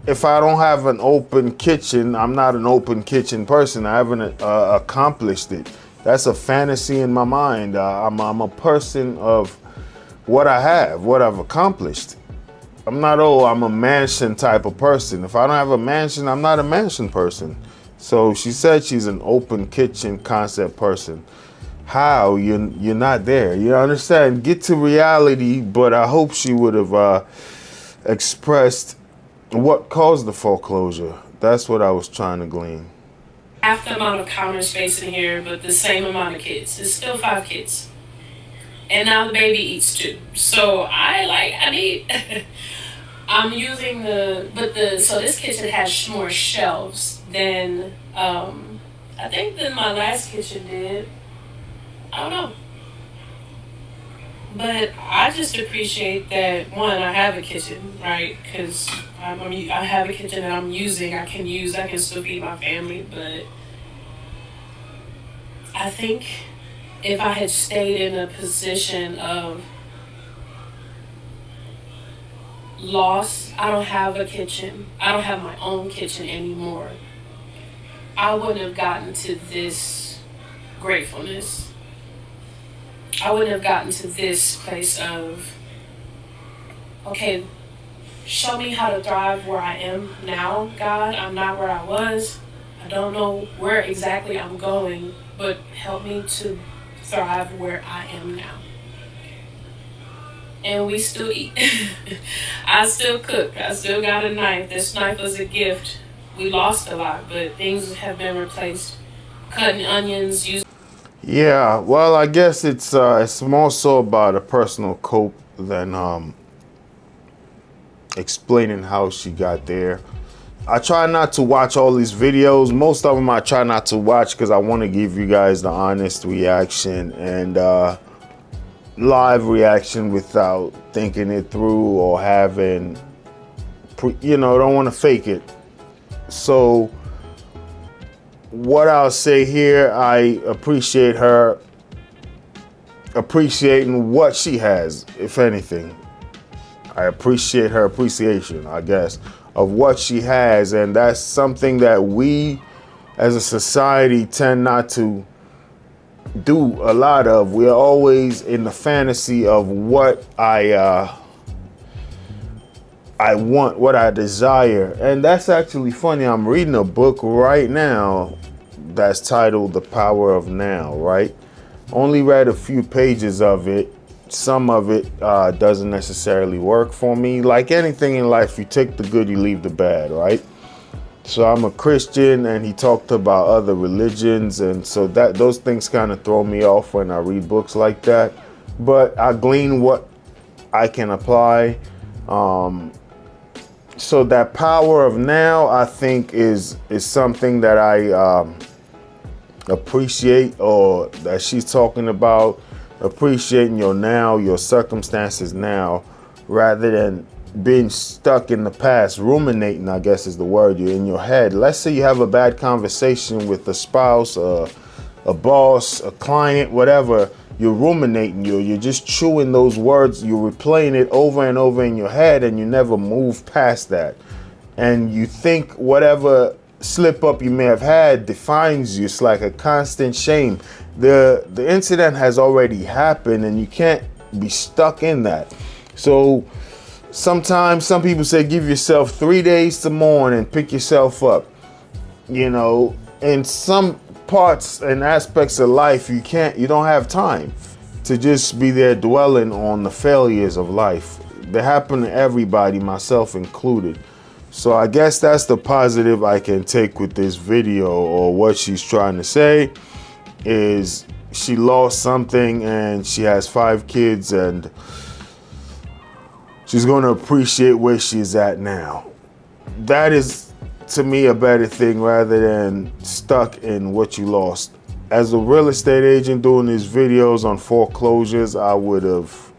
If I don't have an open kitchen, I'm not an open kitchen person. I haven't accomplished it. That's a fantasy in my mind. I'm a person of what I have, what I've accomplished. I'm not, I'm a mansion type of person. If I don't have a mansion, I'm not a mansion person. So she said she's an open kitchen concept person. How? You're not there. You understand? Get to reality, but I hope she would have expressed what caused the foreclosure. That's what I was trying to glean. Half the amount of counter space in here, but the same amount of kids. It's still 5 kids. And now the baby eats 2. So I need I'm using so this kitchen has more shelves than I think than my last kitchen did. I don't know. But I just appreciate that, one, I have a kitchen, right? Because I have a kitchen that I'm using. I can still feed my family. But I think if I had stayed in a position of loss, I don't have a kitchen. I don't have my own kitchen anymore. I wouldn't have gotten to this gratefulness. I wouldn't have gotten to this place of, okay, show me how to thrive where I am now, God. I'm not where I was. I don't know where exactly I'm going, but help me to thrive where I am now. And we still eat. I still cook. I still got a knife. This knife was a gift. We lost a lot, but things have been replaced. Cutting onions, using. Yeah, well, I guess it's more so about a personal cope than explaining how she got there. I try not to watch all these videos. Most of them I try not to watch because I want to give you guys the honest reaction and live reaction without thinking it through or having, don't want to fake it. So what I'll say here, I appreciate her appreciating what she has, if anything. I appreciate her appreciation, I guess, of what she has. And that's something that we as a society tend not to do a lot of. We're always in the fantasy of what I want, what I desire. And that's actually funny. I'm reading a book right now that's titled The Power of Now, right? Only read a few pages of it. Some of it doesn't necessarily work for me. Like anything in life, you take the good, you leave the bad, right? So I'm a Christian, and he talked about other religions, and so those things kind of throw me off when I read books like that. But I glean what I can apply. So that power of now, I think, is something that I appreciate, or that she's talking about, appreciating your now, your circumstances now, rather than being stuck in the past, ruminating, I guess is the word, you're in your head. Let's say you have a bad conversation with a spouse, a boss, a client, whatever. You're ruminating, you're just chewing those words, you're replaying it over and over in your head, and you never move past that. And you think whatever slip up you may have had defines you. It's like a constant shame. The incident has already happened, and you can't be stuck in that. So sometimes some people say give yourself 3 days to mourn and pick yourself up. In some parts and aspects of life, you don't have time to just be there dwelling on the failures of life. They happen to everybody, myself included. So I guess that's the positive I can take with this video, or what she's trying to say is she lost something and she has 5 kids and she's going to appreciate where she's at now. That is, to me, a better thing rather than stuck in what you lost. As a real estate agent doing these videos on foreclosures, I would have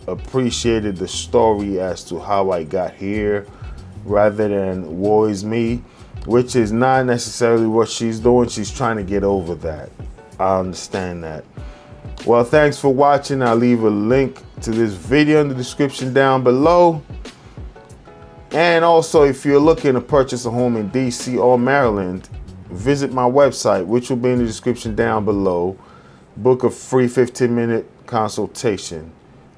appreciated the story as to how I got here rather than woe is me, which is not necessarily what she's doing. She's trying to get over that. I understand that. Well, thanks for watching. I'll leave a link to this video in the description down below. And also, if you're looking to purchase a home in DC or Maryland, visit my website, which will be in the description down below. Book a free 15-minute consultation.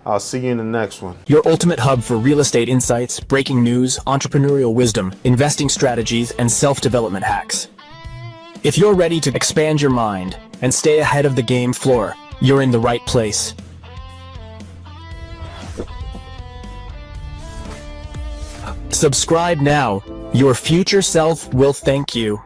I'll see you in the next one. Your ultimate hub for real estate insights, breaking news, entrepreneurial wisdom, investing strategies, and self-development hacks. If you're ready to expand your mind and stay ahead of the game floor, you're in the right place. Subscribe now. Your future self will thank you.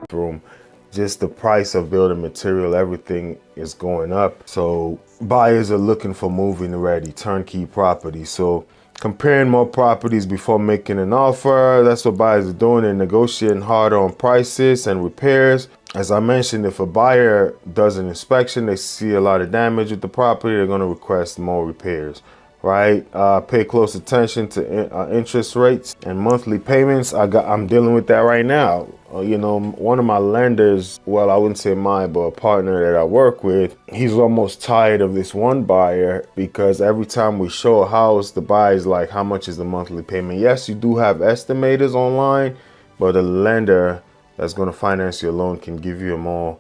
Just the price of building material, everything is going up. So buyers are looking for moving ready, turnkey properties. So comparing more properties before making an offer, that's what buyers are doing. They're negotiating harder on prices and repairs. As I mentioned, if a buyer does an inspection, they see a lot of damage with the property, they're going to request more repairs, right? Pay close attention to interest rates and monthly payments. I'm dealing with that right now. You know, one of my lenders, well, I wouldn't say mine, but a partner that I work with, he's almost tired of this one buyer because every time we show a house, the buyer's like, how much is the monthly payment? Yes, you do have estimators online, but a lender that's going to finance your loan can give you a more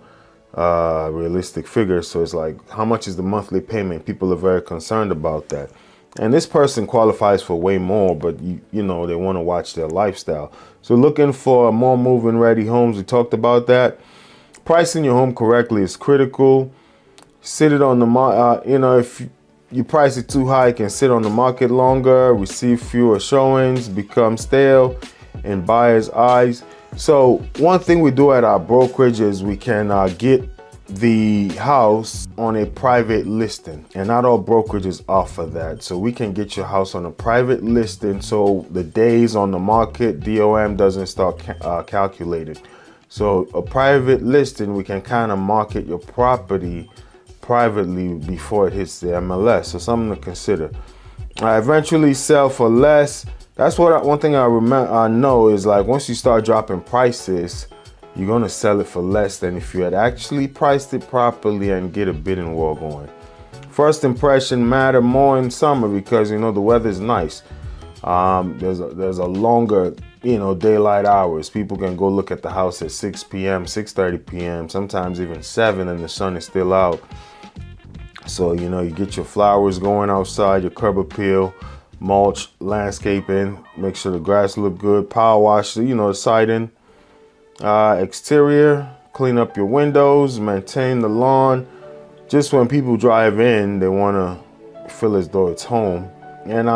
realistic figure. So it's like, how much is the monthly payment? People are very concerned about that. And this person qualifies for way more, but you know, they want to watch their lifestyle. So looking for more move-in ready homes, we talked about that. Pricing your home correctly is critical. Sit it on the market. You know, if you price it too high, it can sit on the market longer, receive fewer showings, become stale in buyers' eyes. So one thing we do at our brokerage is we can get the house on a private listing, and not all brokerages offer that. So we can get your house on a private listing so the days on the market, DOM, doesn't start calculating. So a private listing, we can kind of market your property privately before it hits the MLS. So something to consider. Eventually sell for less. That's what one thing I know is, like, once you start dropping prices, you're going to sell it for less than if you had actually priced it properly and get a bidding war going. First impression matter more in summer because, you know, the weather's nice. There's a longer, you know, daylight hours. People can go look at the house at 6 p.m., 6:30 p.m., sometimes even 7, and the sun is still out. So, you know, you get your flowers going outside, your curb appeal, mulch, landscaping, make sure the grass look good, power wash, you know, the siding. Exterior, clean up your windows, maintain the lawn. Just when people drive in, they want to feel as though it's home. And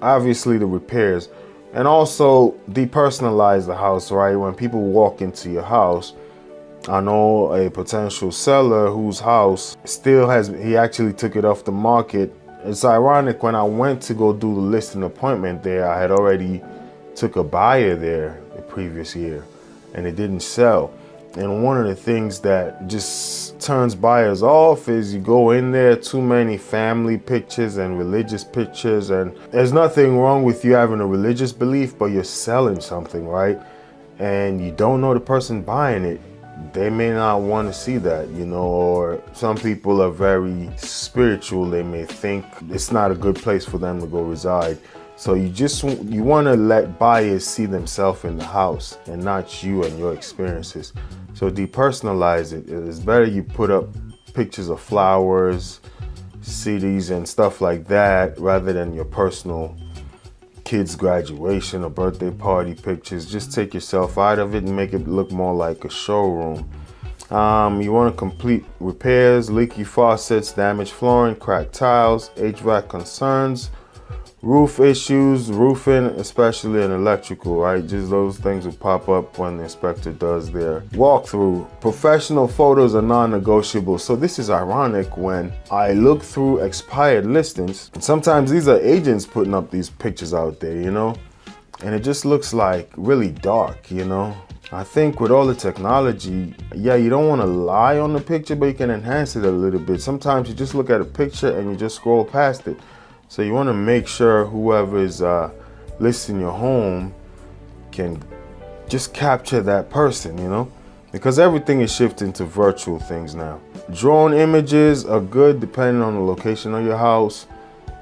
obviously the repairs. And also depersonalize the house, right? When people walk into your house, I know a potential seller whose house still he actually took it off the market. It's ironic, when I went to go do the listing appointment there, I had already took a buyer there the previous year, and it didn't sell. And one of the things that just turns buyers off is you go in there, too many family pictures and religious pictures. And there's nothing wrong with you having a religious belief, but you're selling something, right? And you don't know the person buying it. They may not want to see that, you know, or some people are very spiritual. They may think it's not a good place for them to go reside. So you want to let buyers see themselves in the house and not you and your experiences. So depersonalize it. It's better you put up pictures of flowers, CDs and stuff like that, rather than your personal kids' graduation or birthday party pictures. Just take yourself out of it and make it look more like a showroom. You want to complete repairs, leaky faucets, damaged flooring, cracked tiles, HVAC concerns, roof issues, roofing, especially in electrical, right? Just those things will pop up when the inspector does their walkthrough. Professional photos are non-negotiable. So this is ironic when I look through expired listings, and sometimes these are agents putting up these pictures out there, you know, and it just looks like really dark, you know. I think with all the technology, yeah, you don't want to lie on the picture, but you can enhance it a little bit. Sometimes you just look at a picture and you just scroll past it. So you want to make sure whoever is listing your home can just capture that person, you know, because everything is shifting to virtual things now. Drone images are good depending on the location of your house,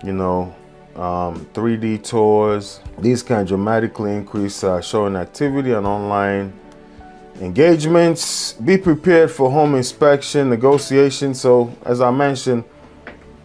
you know. 3D tours, these can dramatically increase showing activity on online engagements. Be prepared for home inspection, negotiation. So as I mentioned,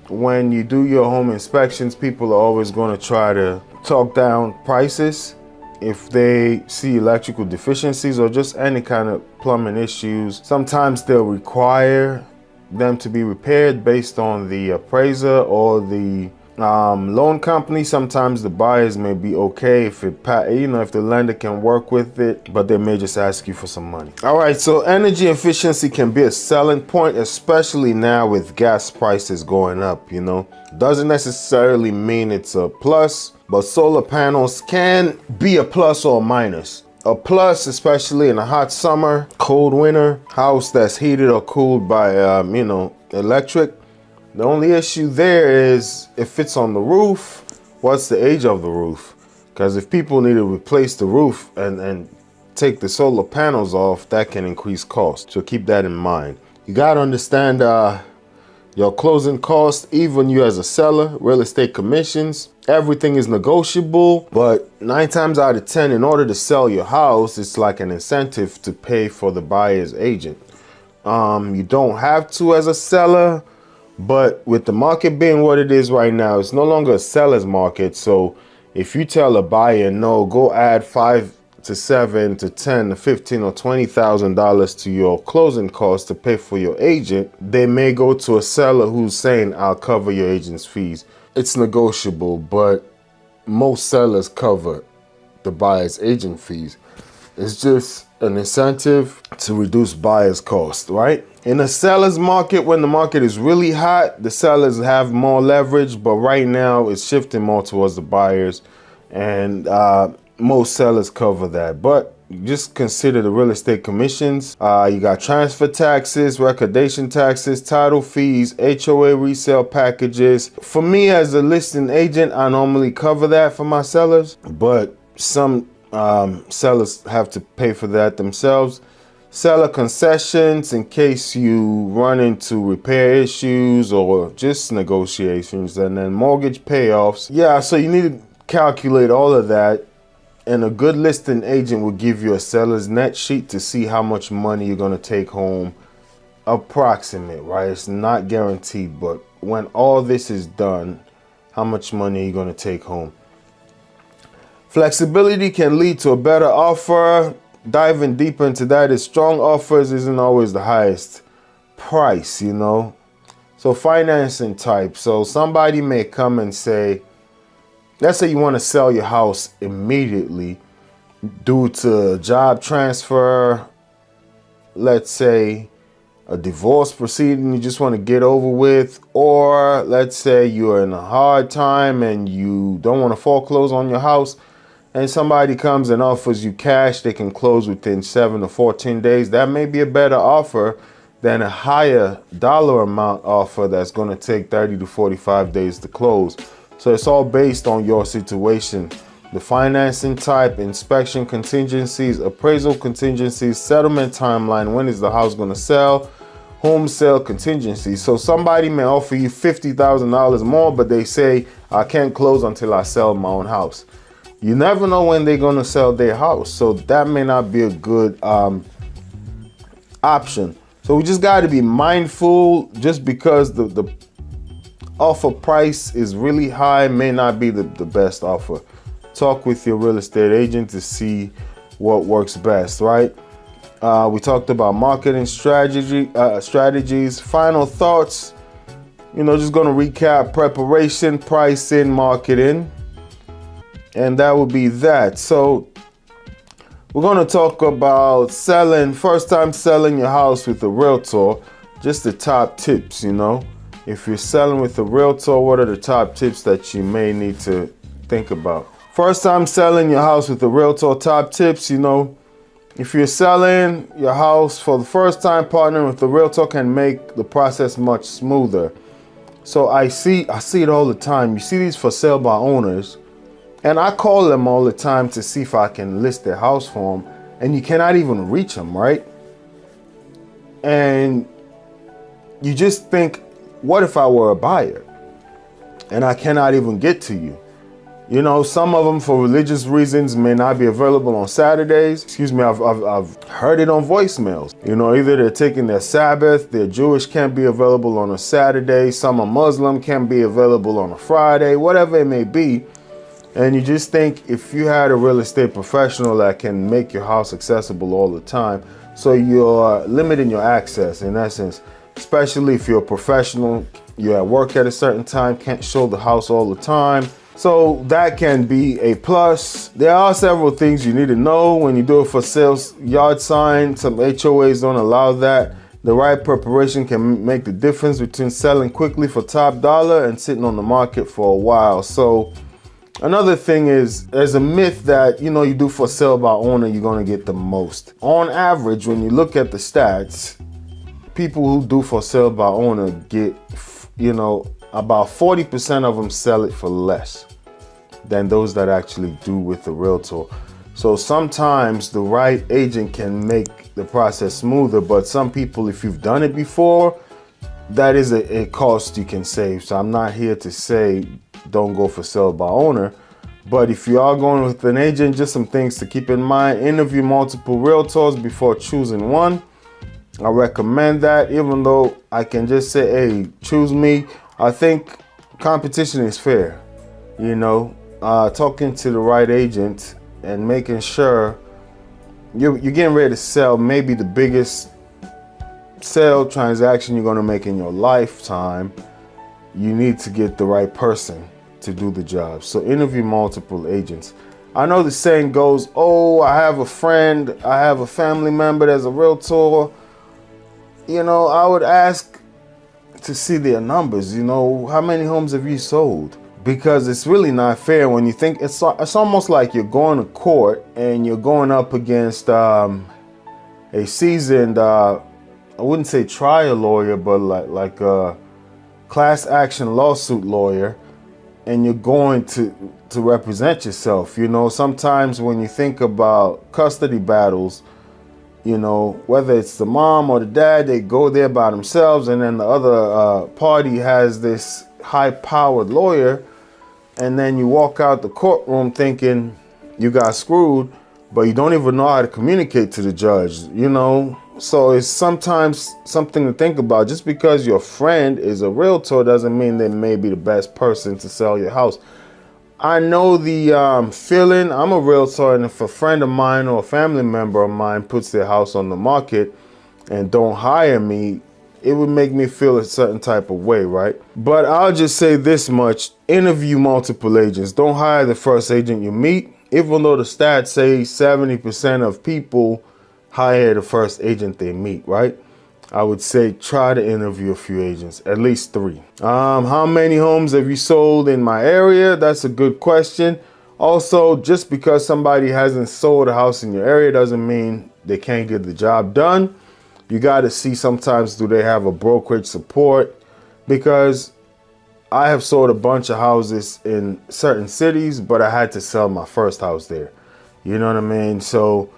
when you do your home inspections, people are always going to try to talk down prices if they see electrical deficiencies or just any kind of plumbing issues. Sometimes they'll require them to be repaired based on the appraiser or the loan company. Sometimes the buyers may be okay if it, if the lender can work with it, but they may just ask you for some money. All right, so energy efficiency can be a selling point, especially now with gas prices going up, you know. Doesn't necessarily mean it's a plus, but solar panels can be a plus or a minus. A plus, especially in a hot summer, cold winter, house that's heated or cooled by, you know, electric. The only issue there is if it's on the roof, what's the age of the roof? Because if people need to replace the roof and take the solar panels off, that can increase cost. So keep that in mind. You got to understand your closing costs, even you as a seller, real estate commissions, everything is negotiable. But 9 times out of 10, in order to sell your house, it's like an incentive to pay for the buyer's agent. You don't have to as a seller. But with the market being what it is right now, it's no longer a seller's market. So if you tell a buyer, no, go add $5 to $7 to $10 to $15 or $20,000 to your closing costs to pay for your agent, they may go to a seller who's saying, I'll cover your agent's fees. It's negotiable, but most sellers cover the buyer's agent fees. It's just an incentive to reduce buyer's cost, right? In a seller's market, when the market is really hot, the sellers have more leverage, but right now it's shifting more towards the buyers, and most sellers cover that. But just consider the real estate commissions. You got transfer taxes, recordation taxes, title fees, HOA resale packages. For me as a listing agent, I normally cover that for my sellers, but some sellers have to pay for that themselves. Seller concessions in case you run into repair issues or just negotiations, and then mortgage payoffs. Yeah, so you need to calculate all of that, and a good listing agent will give you a seller's net sheet to see how much money you're going to take home. Approximate, right? It's not guaranteed, but when all this is done, how much money are you going to take home? Flexibility can lead to a better offer. Diving deeper into that is strong offers isn't always the highest price, you know. So financing type. So somebody may come and say, let's say you want to sell your house immediately due to a job transfer, let's say a divorce proceeding you just want to get over with, or let's say you're in a hard time and you don't want to foreclose on your house, and somebody comes and offers you cash, they can close within 7 to 14 days. That may be a better offer than a higher dollar amount offer that's going to take 30 to 45 days to close. So it's all based on your situation. The financing type, inspection contingencies, appraisal contingencies, settlement timeline, when is the house going to sell, home sale contingencies. So somebody may offer you $50,000 more, but they say, I can't close until I sell my own house. You never know when they're going to sell their house. So that may not be a good option. So we just got to be mindful. Just because the offer price is really high may not be the best offer. Talk with your real estate agent to see what works best, right? We talked about marketing strategies. Final thoughts. Just going to recap: preparation, pricing, marketing, and that would be that. So we're going to talk about first time selling your house with a realtor. Just the top tips. If you're selling with a realtor, what are the top tips that you may need to think about? First time selling your house with a realtor, top tips. If you're selling your house for the first time, partnering with a realtor can make the process much smoother. So I see it all the time. You see these for sale by owners, and I call them all the time to see if I can list their house for them, and you cannot even reach them, right? And you just think, what if I were a buyer and I cannot even get to you? Some of them for religious reasons may not be available on Saturdays. Excuse me, I've heard it on voicemails. Either they're taking their Sabbath, they're Jewish, can't be available on a Saturday. Some are Muslim, can't be available on a Friday, whatever it may be. And you just think if you had a real estate professional that can make your house accessible all the time, so you're limiting your access in essence, especially if you're a professional, you're at work at a certain time, can't show the house all the time. So that can be a plus. There are several things you need to know when you do it for sales. Yard sign, some HOAs don't allow that. The right preparation can make the difference between selling quickly for top dollar and sitting on the market for a while. So another thing is, there's a myth that, you do for sale by owner, you're gonna get the most. On average, when you look at the stats, people who do for sale by owner get, about 40% of them sell it for less than those that actually do with the realtor. So sometimes the right agent can make the process smoother, but some people, if you've done it before, that is a cost you can save. So I'm not here to say don't go for sale by owner, but if you are going with an agent, just some things to keep in mind. Interview multiple realtors before choosing one. I recommend that, even though I can just say, hey, choose me. I think competition is fair, talking to the right agent and making sure you're getting ready to sell maybe the biggest sale transaction you're going to make in your lifetime. You need to get the right person to do the job. So interview multiple agents. I know the saying goes, oh, I have a friend, I have a family member that's a realtor. I would ask to see their numbers. How many homes have you sold? Because it's really not fair when you think it's almost like you're going to court and you're going up against a seasoned, I wouldn't say trial lawyer, but like a class action lawsuit lawyer, and you're going to represent yourself. Sometimes when you think about custody battles, whether it's the mom or the dad, they go there by themselves, and then the other party has this high-powered lawyer, and then you walk out the courtroom thinking you got screwed, but you don't even know how to communicate to the judge, So it's sometimes something to think about. Just because your friend is a realtor doesn't mean they may be the best person to sell your house. I know the feeling. I'm a realtor, and if a friend of mine or a family member of mine puts their house on the market and don't hire me, it would make me feel a certain type of way, right? But I'll just say this much: interview multiple agents. Don't hire the first agent you meet, even though the stats say 70% of people hire the first agent they meet, right? I would say try to interview a few agents, at least 3. How many homes have you sold in my area? That's a good question. Also, just because somebody hasn't sold a house in your area doesn't mean they can't get the job done. You got to see sometimes, do they have a brokerage support? Because I have sold a bunch of houses in certain cities, but I had to sell my first house there. You know what I mean? So,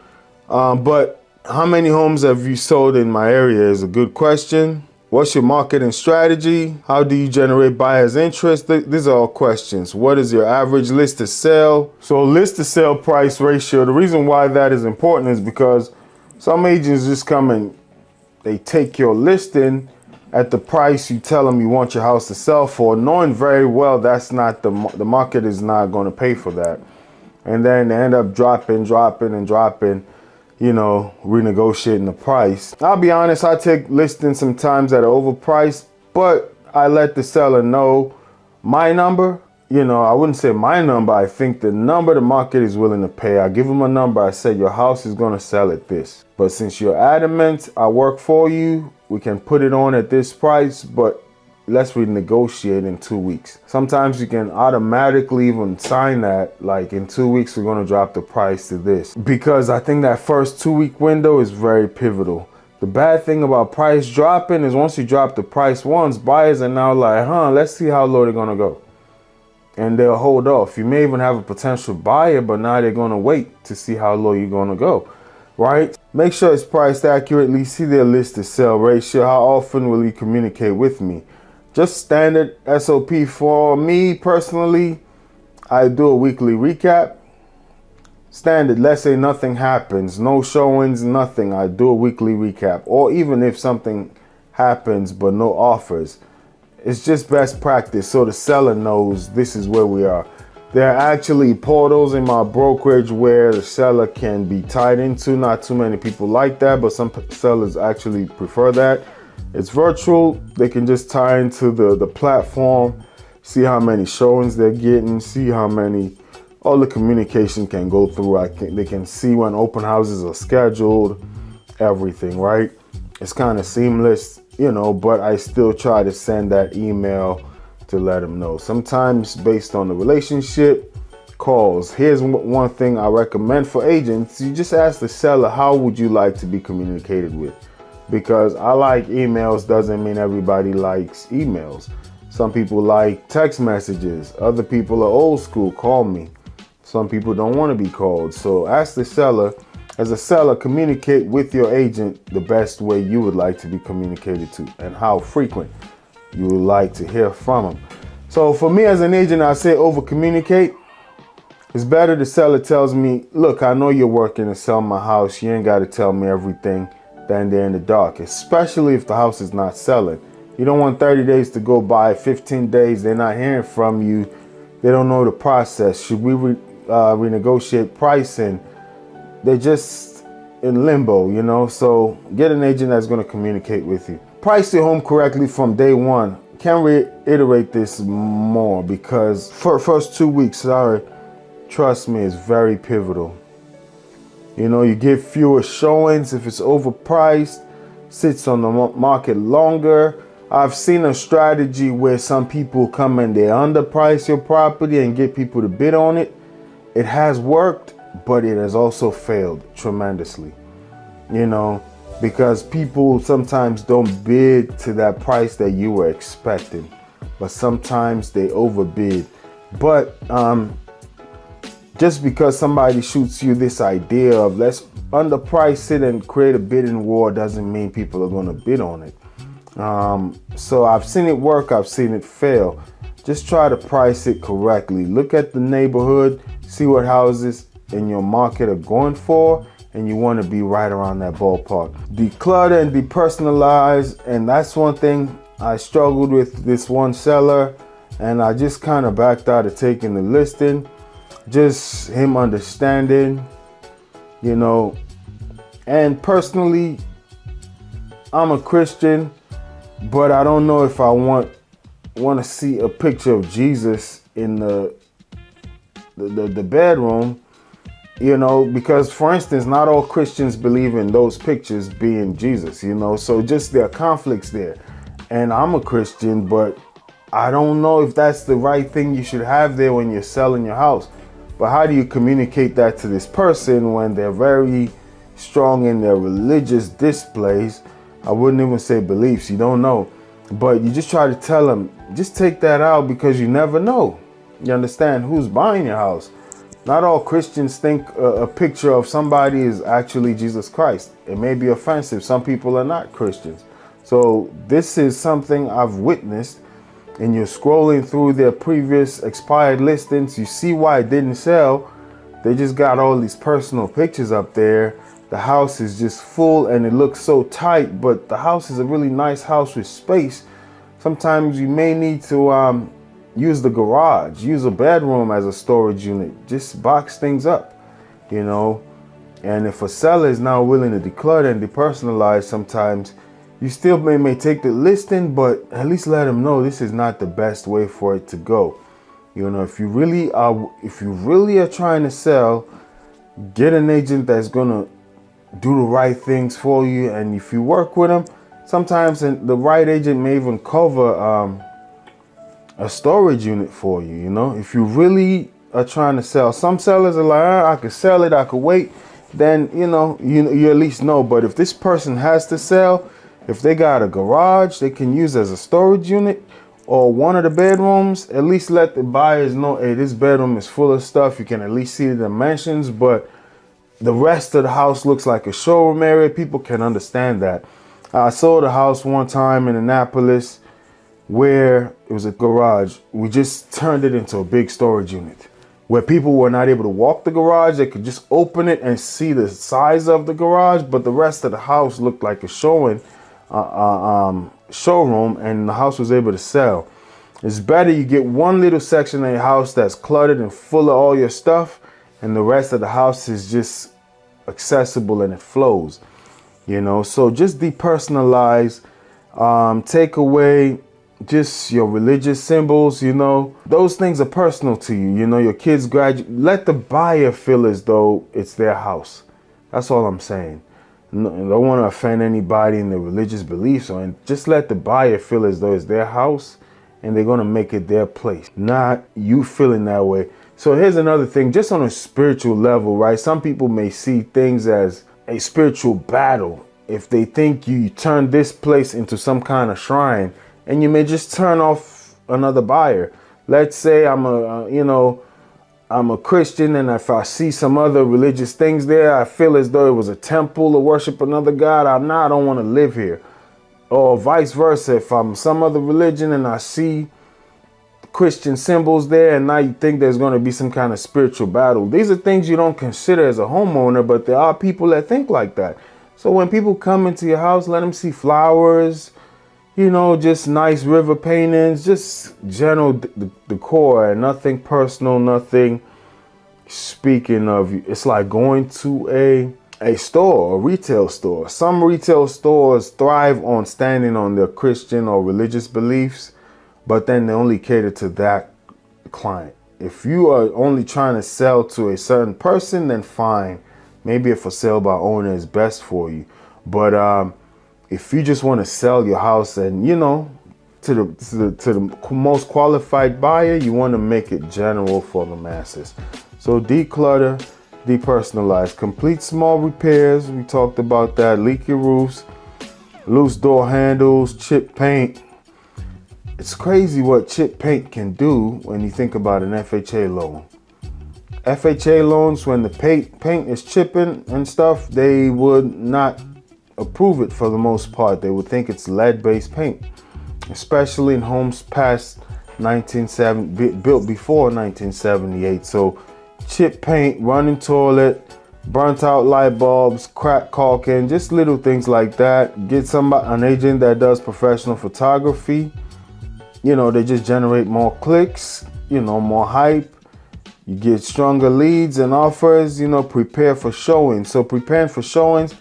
but how many homes have you sold in my area is a good question. What's your marketing strategy? How do you generate buyers' interest? These are all questions. What is your average list to sell? So list to sell price ratio. The reason why that is important is because some agents just come and they take your listing at the price you tell them you want your house to sell for, knowing very well that's not the market is not going to pay for that. And then they end up dropping. renegotiating the price. I'll be honest, I take listings sometimes that are overpriced, but I let the seller know my number. I wouldn't say my number. I think the number the market is willing to pay. I give them a number. I said, your house is going to sell at this. But since you're adamant, I work for you. We can put it on at this price, but let's renegotiate in 2 weeks. Sometimes you can automatically even sign that, like in 2 weeks, we're going to drop the price to this. Because I think that first 2 week window is very pivotal. The bad thing about price dropping is once you drop the price once, buyers are now like, let's see how low they're going to go. And they'll hold off. You may even have a potential buyer, but now they're going to wait to see how low you're going to go, right? Make sure it's priced accurately. See their list to sell ratio. How often will you communicate with me? Just standard SOP for me personally. I do a weekly recap. Standard, let's say nothing happens, no showings, nothing. I do a weekly recap. Or even if something happens but no offers, it's just best practice so the seller knows this is where we are. There are actually portals in my brokerage where the seller can be tied into. Not too many people like that, but some sellers actually prefer that. It's virtual. They can just tie into the platform, see how many showings they're getting, see how many, all the communication can go through. They can see when open houses are scheduled, everything, right? It's kind of seamless, but I still try to send that email to let them know. Sometimes based on the relationship, calls. Here's one thing I recommend for agents. You just ask the seller, how would you like to be communicated with? Because I like emails doesn't mean everybody likes emails. Some people like text messages. Other people are old school, call me. Some people don't want to be called. So ask the seller. As a seller, communicate with your agent the best way you would like to be communicated to and how frequent you would like to hear from them. So for me as an agent, I say over communicate. It's better the seller tells me, look, I know you're working to sell my house. You ain't got to tell me everything, than they're in the dark, especially if the house is not selling. You don't want 30 days to go by, 15 days, they're not hearing from you. They don't know the process. Should we renegotiate pricing? They're just in limbo, So get an agent that's going to communicate with you. Price your home correctly from day one. Can't reiterate this more because for first 2 weeks, trust me, it's very pivotal. You get fewer showings if it's overpriced, sits on the market longer. I've seen a strategy where some people come and they underprice your property and get people to bid on it. It has worked, but it has also failed tremendously, because people sometimes don't bid to that price that you were expecting, but sometimes they overbid. But just because somebody shoots you this idea of let's underprice it and create a bidding war doesn't mean people are going to bid on it. So I've seen it work, I've seen it fail. Just try to price it correctly. Look at the neighborhood, see what houses in your market are going for, and you want to be right around that ballpark. Declutter and depersonalize, and that's one thing I struggled with this one seller, and I just kind of backed out of taking the listing. Just him understanding, and personally, I'm a Christian, but I don't know if I want to see a picture of Jesus in the bedroom, because for instance, not all Christians believe in those pictures being Jesus, so just there are conflicts there. And I'm a Christian, but I don't know if that's the right thing you should have there when you're selling your house. But how do you communicate that to this person when they're very strong in their religious displays? I wouldn't even say beliefs, you don't know. But you just try to tell them, just take that out because you never know. You understand who's buying your house. Not all Christians think a picture of somebody is actually Jesus Christ. It may be offensive. Some people are not Christians. So this is something I've witnessed. And you're scrolling through their previous expired listings, you see why it didn't sell. They just got all these personal pictures up there. The house is just full and it looks so tight, but the house is a really nice house with space. Sometimes you may need to use the garage, use a bedroom as a storage unit. Just box things up, And if a seller is not willing to declutter and depersonalize, sometimes you still may take the listing, but at least let them know this is not the best way for it to go. You know, if you really are trying to sell, get an agent that's gonna do the right things for you. And if you work with them, sometimes the right agent may even cover a storage unit for you. You know, if you really are trying to sell, some sellers are like, I could sell it, I could wait. Then you at least know. But if this person has to sell, if they got a garage they can use as a storage unit, or one of the bedrooms, at least let the buyers know, hey, this bedroom is full of stuff. You can at least see the dimensions, but the rest of the house looks like a showroom area. People can understand that. I sold a house one time in Annapolis where it was a garage. We just turned it into a big storage unit where people were not able to walk the garage. They could just open it and see the size of the garage, but the rest of the house looked like a showroom, and the house was able to sell. It's better you get one little section of your house that's cluttered and full of all your stuff, and the rest of the house is just accessible and it flows, you know. So just depersonalize, take away just your religious symbols, you know. Those things are personal to you. You know, your kids graduate. Let the buyer feel as though it's their house. That's all I'm saying. No, I don't want to offend anybody in their religious beliefs, and just let the buyer feel as though it's their house and they're going to make it their place, not you feeling that way. So here's another thing, just on a spiritual level, right? Some people may see things as a spiritual battle. If they think you turn this place into some kind of shrine, and you may just turn off another buyer. Let's say I'm a Christian, and if I see some other religious things there, I feel as though it was a temple to worship another God. I don't want to live here. Or vice versa, if I'm some other religion and I see Christian symbols there, and now you think there's going to be some kind of spiritual battle. These are things you don't consider as a homeowner, but there are people that think like that. So when people come into your house, let them see flowers, you know, just nice river paintings, just general decor, and nothing personal, nothing. Speaking of, it's like going to a store, a retail store. Some retail stores thrive on standing on their Christian or religious beliefs, but then they only cater to that client. If you are only trying to sell to a certain person, then fine. Maybe a for sale by owner is best for you. But if you just want to sell your house and, you know, to the most qualified buyer, you want to make it general for the masses. So declutter, depersonalize, complete small repairs. We talked about that. Leaky roofs, loose door handles, chip paint. It's crazy what chip paint can do when you think about an FHA loan. FHA loans, when the paint is chipping and stuff, they would not approve it for the most part. They would think it's lead-based paint, especially in homes past 1970, built before 1978. So chip paint, running toilet, burnt out light bulbs, cracked caulking, just little things like that. Get an agent that does professional photography. You know, they just generate more clicks, you know, more hype. You get stronger leads and offers, you know, prepare for showings. So preparing for showings,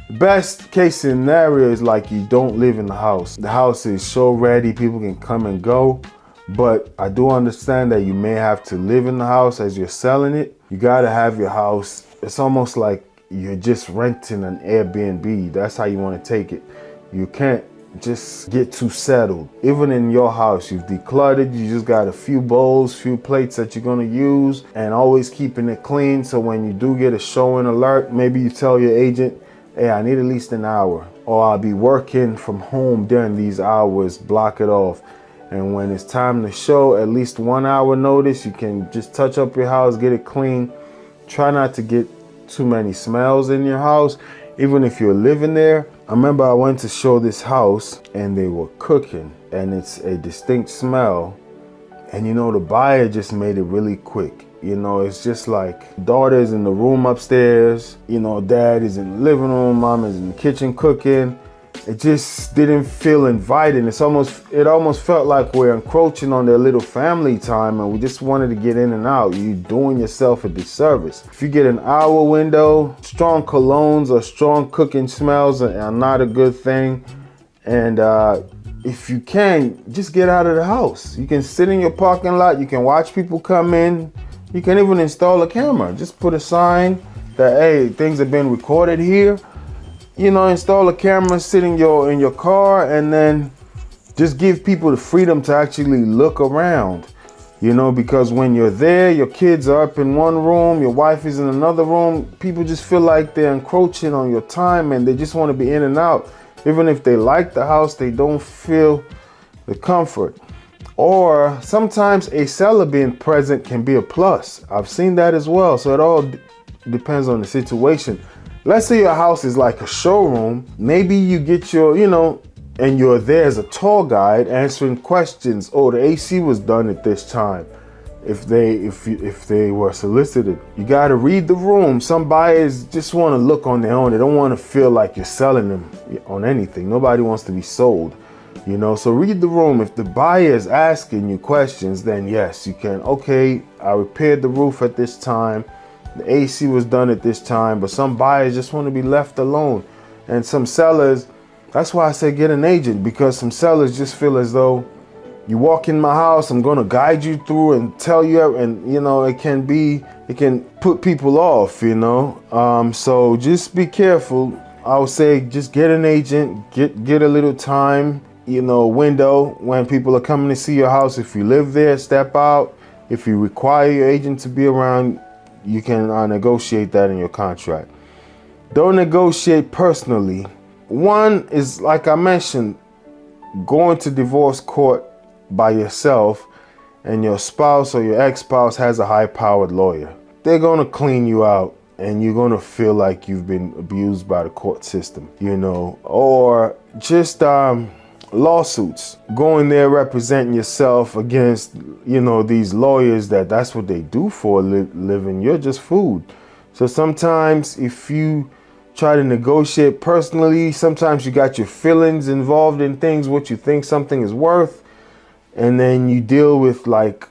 best case scenario is like you don't live in the house. The house is show ready, people can come and go. But I do understand that you may have to live in the house as you're selling it. You gotta have your house. It's almost like you're just renting an Airbnb. That's how you want to take it. You can't just get too settled. Even in your house, you've decluttered, you just got a few bowls, few plates that you're gonna use, and always keeping it clean. So when you do get a showing alert, maybe you tell your agent, hey, I need at least an hour, or I'll be working from home during these hours, block it off. And when it's time to show, at least 1 hour notice, you can just touch up your house, get it clean. Try not to get too many smells in your house, even if you're living there. I remember I went to show this house and they were cooking, and it's a distinct smell. And you know, the buyer just made it really quick. You know, it's just like daughter's in the room upstairs, you know, dad is in the living room, mom is in the kitchen cooking. it just didn't feel inviting. It almost felt like we're encroaching on their little family time, and we just wanted to get in and out. You're doing yourself a disservice. If you get an hour window, strong colognes or strong cooking smells are not a good thing. And if you can, just get out of the house. You can sit in your parking lot. You can watch people come in. You can even install a camera. Just put a sign that, hey, things have been recorded here. You know, install a camera, sit in your car, and then just give people the freedom to actually look around. You know, because when you're there, your kids are up in one room, your wife is in another room. People just feel like they're encroaching on your time, and they just want to be in and out. Even if they like the house, they don't feel the comfort. Or sometimes a seller being present can be a plus. I've seen that as well. So it all depends on the situation. Let's say your house is like a showroom. Maybe you get your, and you're there as a tour guide answering questions. Oh, the AC was done at this time. If they were solicited, you got to read the room. Some buyers just want to look on their own. They don't want to feel like you're selling them on anything. Nobody wants to be sold, so read the room. If the buyer is asking you questions, then yes, you can. Okay, I repaired the roof at this time. The AC was done at this time. But some buyers just want to be left alone. And some sellers, that's why I say get an agent, because some sellers just feel as though you walk in my house, I'm going to guide you through and tell you, and it can put people off, so just be careful. I would say just get an agent, get a little time, window when people are coming to see your house. If you live there, step out. If you require your agent to be around, you can negotiate that in your contract. Don't negotiate personally. One is, like I mentioned, going to divorce court by yourself, and your spouse or your ex-spouse has a high-powered lawyer. They're going to clean you out, and you're going to feel like you've been abused by the court system, or just lawsuits, going there representing yourself against, these lawyers that's what they do for a living. You're just food. So sometimes if you try to negotiate personally, sometimes you got your feelings involved in things, what you think something is worth. And then you deal with like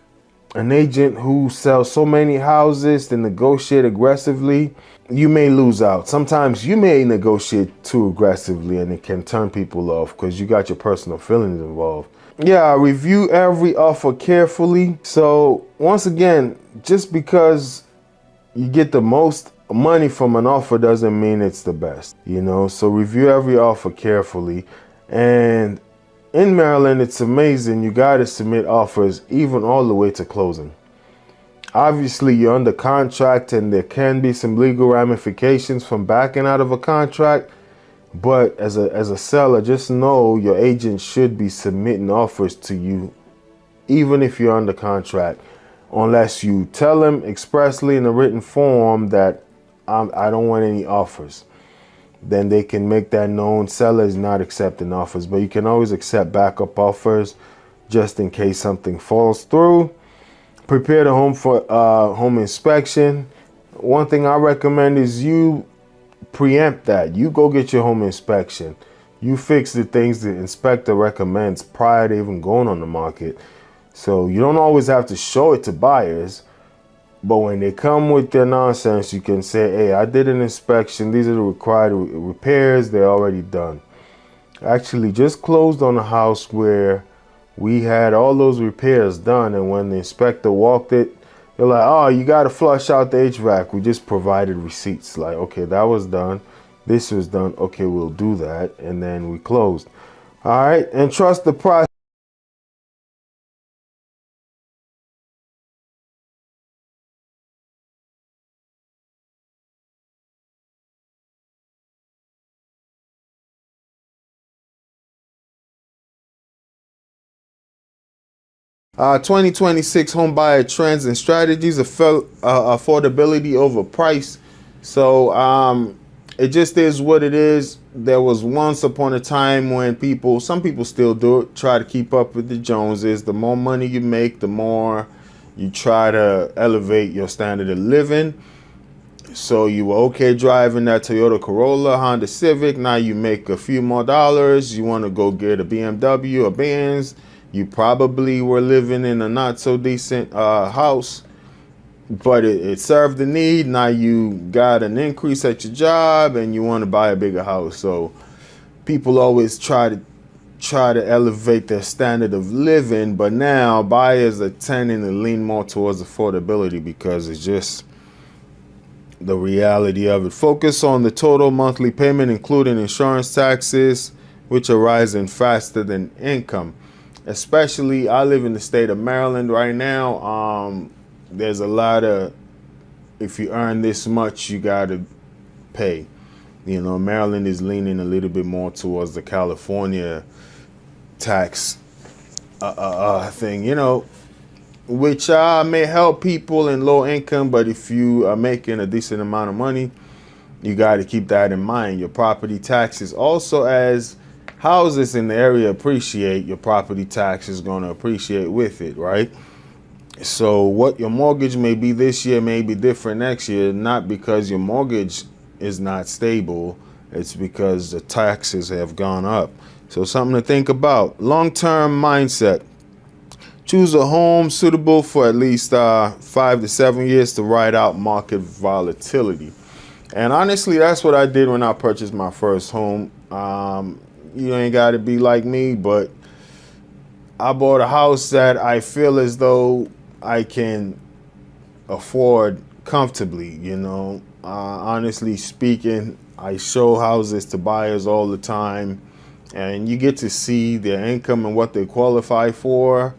an agent who sells so many houses to negotiate aggressively. You may lose out. Sometimes you may negotiate too aggressively, and it can turn people off because you got your personal feelings involved. Yeah, review every offer carefully. So once again, just because you get the most money from an offer doesn't mean it's the best, So review every offer carefully. And in Maryland, it's amazing. You got to submit offers even all the way to closing. Obviously, you're under contract, and there can be some legal ramifications from backing out of a contract. But as a seller, just know your agent should be submitting offers to you, even if you're under contract, unless you tell them expressly in a written form that I don't want any offers. Then they can make that known. Seller is not accepting offers, but you can always accept backup offers just in case something falls through. Prepare the home for home inspection. One thing I recommend is you preempt that. You go get your home inspection. You fix the things the inspector recommends prior to even going on the market. So you don't always have to show it to buyers. But when they come with their nonsense, you can say, hey, I did an inspection. These are the required repairs. They're already done. Actually, just closed on a house where we had all those repairs done. And when the inspector walked it, they're like, oh, you got to flush out the HVAC. We just provided receipts. Like, okay, that was done. This was done. Okay, we'll do that. And then we closed. All right. And trust the process. 2026 home buyer trends and strategies, affordability over price. So it just is what it is. There was once upon a time when some people still do it, try to keep up with the Joneses. The more money you make, the more you try to elevate your standard of living. So you were okay driving that Toyota Corolla, Honda Civic. Now you make a few more dollars. You want to go get a BMW, a Benz. You probably were living in a not so decent house, but it served the need. Now you got an increase at your job and you want to buy a bigger house. So people always try to elevate their standard of living, but now buyers are tending to lean more towards affordability because it's just the reality of it. Focus on the total monthly payment, including insurance taxes, which are rising faster than income. Especially, I live in the state of Maryland right now. There's a lot of, if you earn this much, you got to pay. You know, Maryland is leaning a little bit more towards the California tax thing, you know, which may help people in low income, but if you are making a decent amount of money, you got to keep that in mind. Your property taxes also, as houses in the area appreciate, your property tax is going to appreciate with it, right? So what your mortgage may be this year may be different next year, not because your mortgage is not stable, it's because the taxes have gone up. So something to think about. Long-term mindset. Choose a home suitable for at least 5 to 7 years to ride out market volatility. And honestly, that's what I did when I purchased my first home. You ain't got to be like me, but I bought a house that I feel as though I can afford comfortably, you know. Honestly speaking, I show houses to buyers all the time, and you get to see their income and what they qualify for.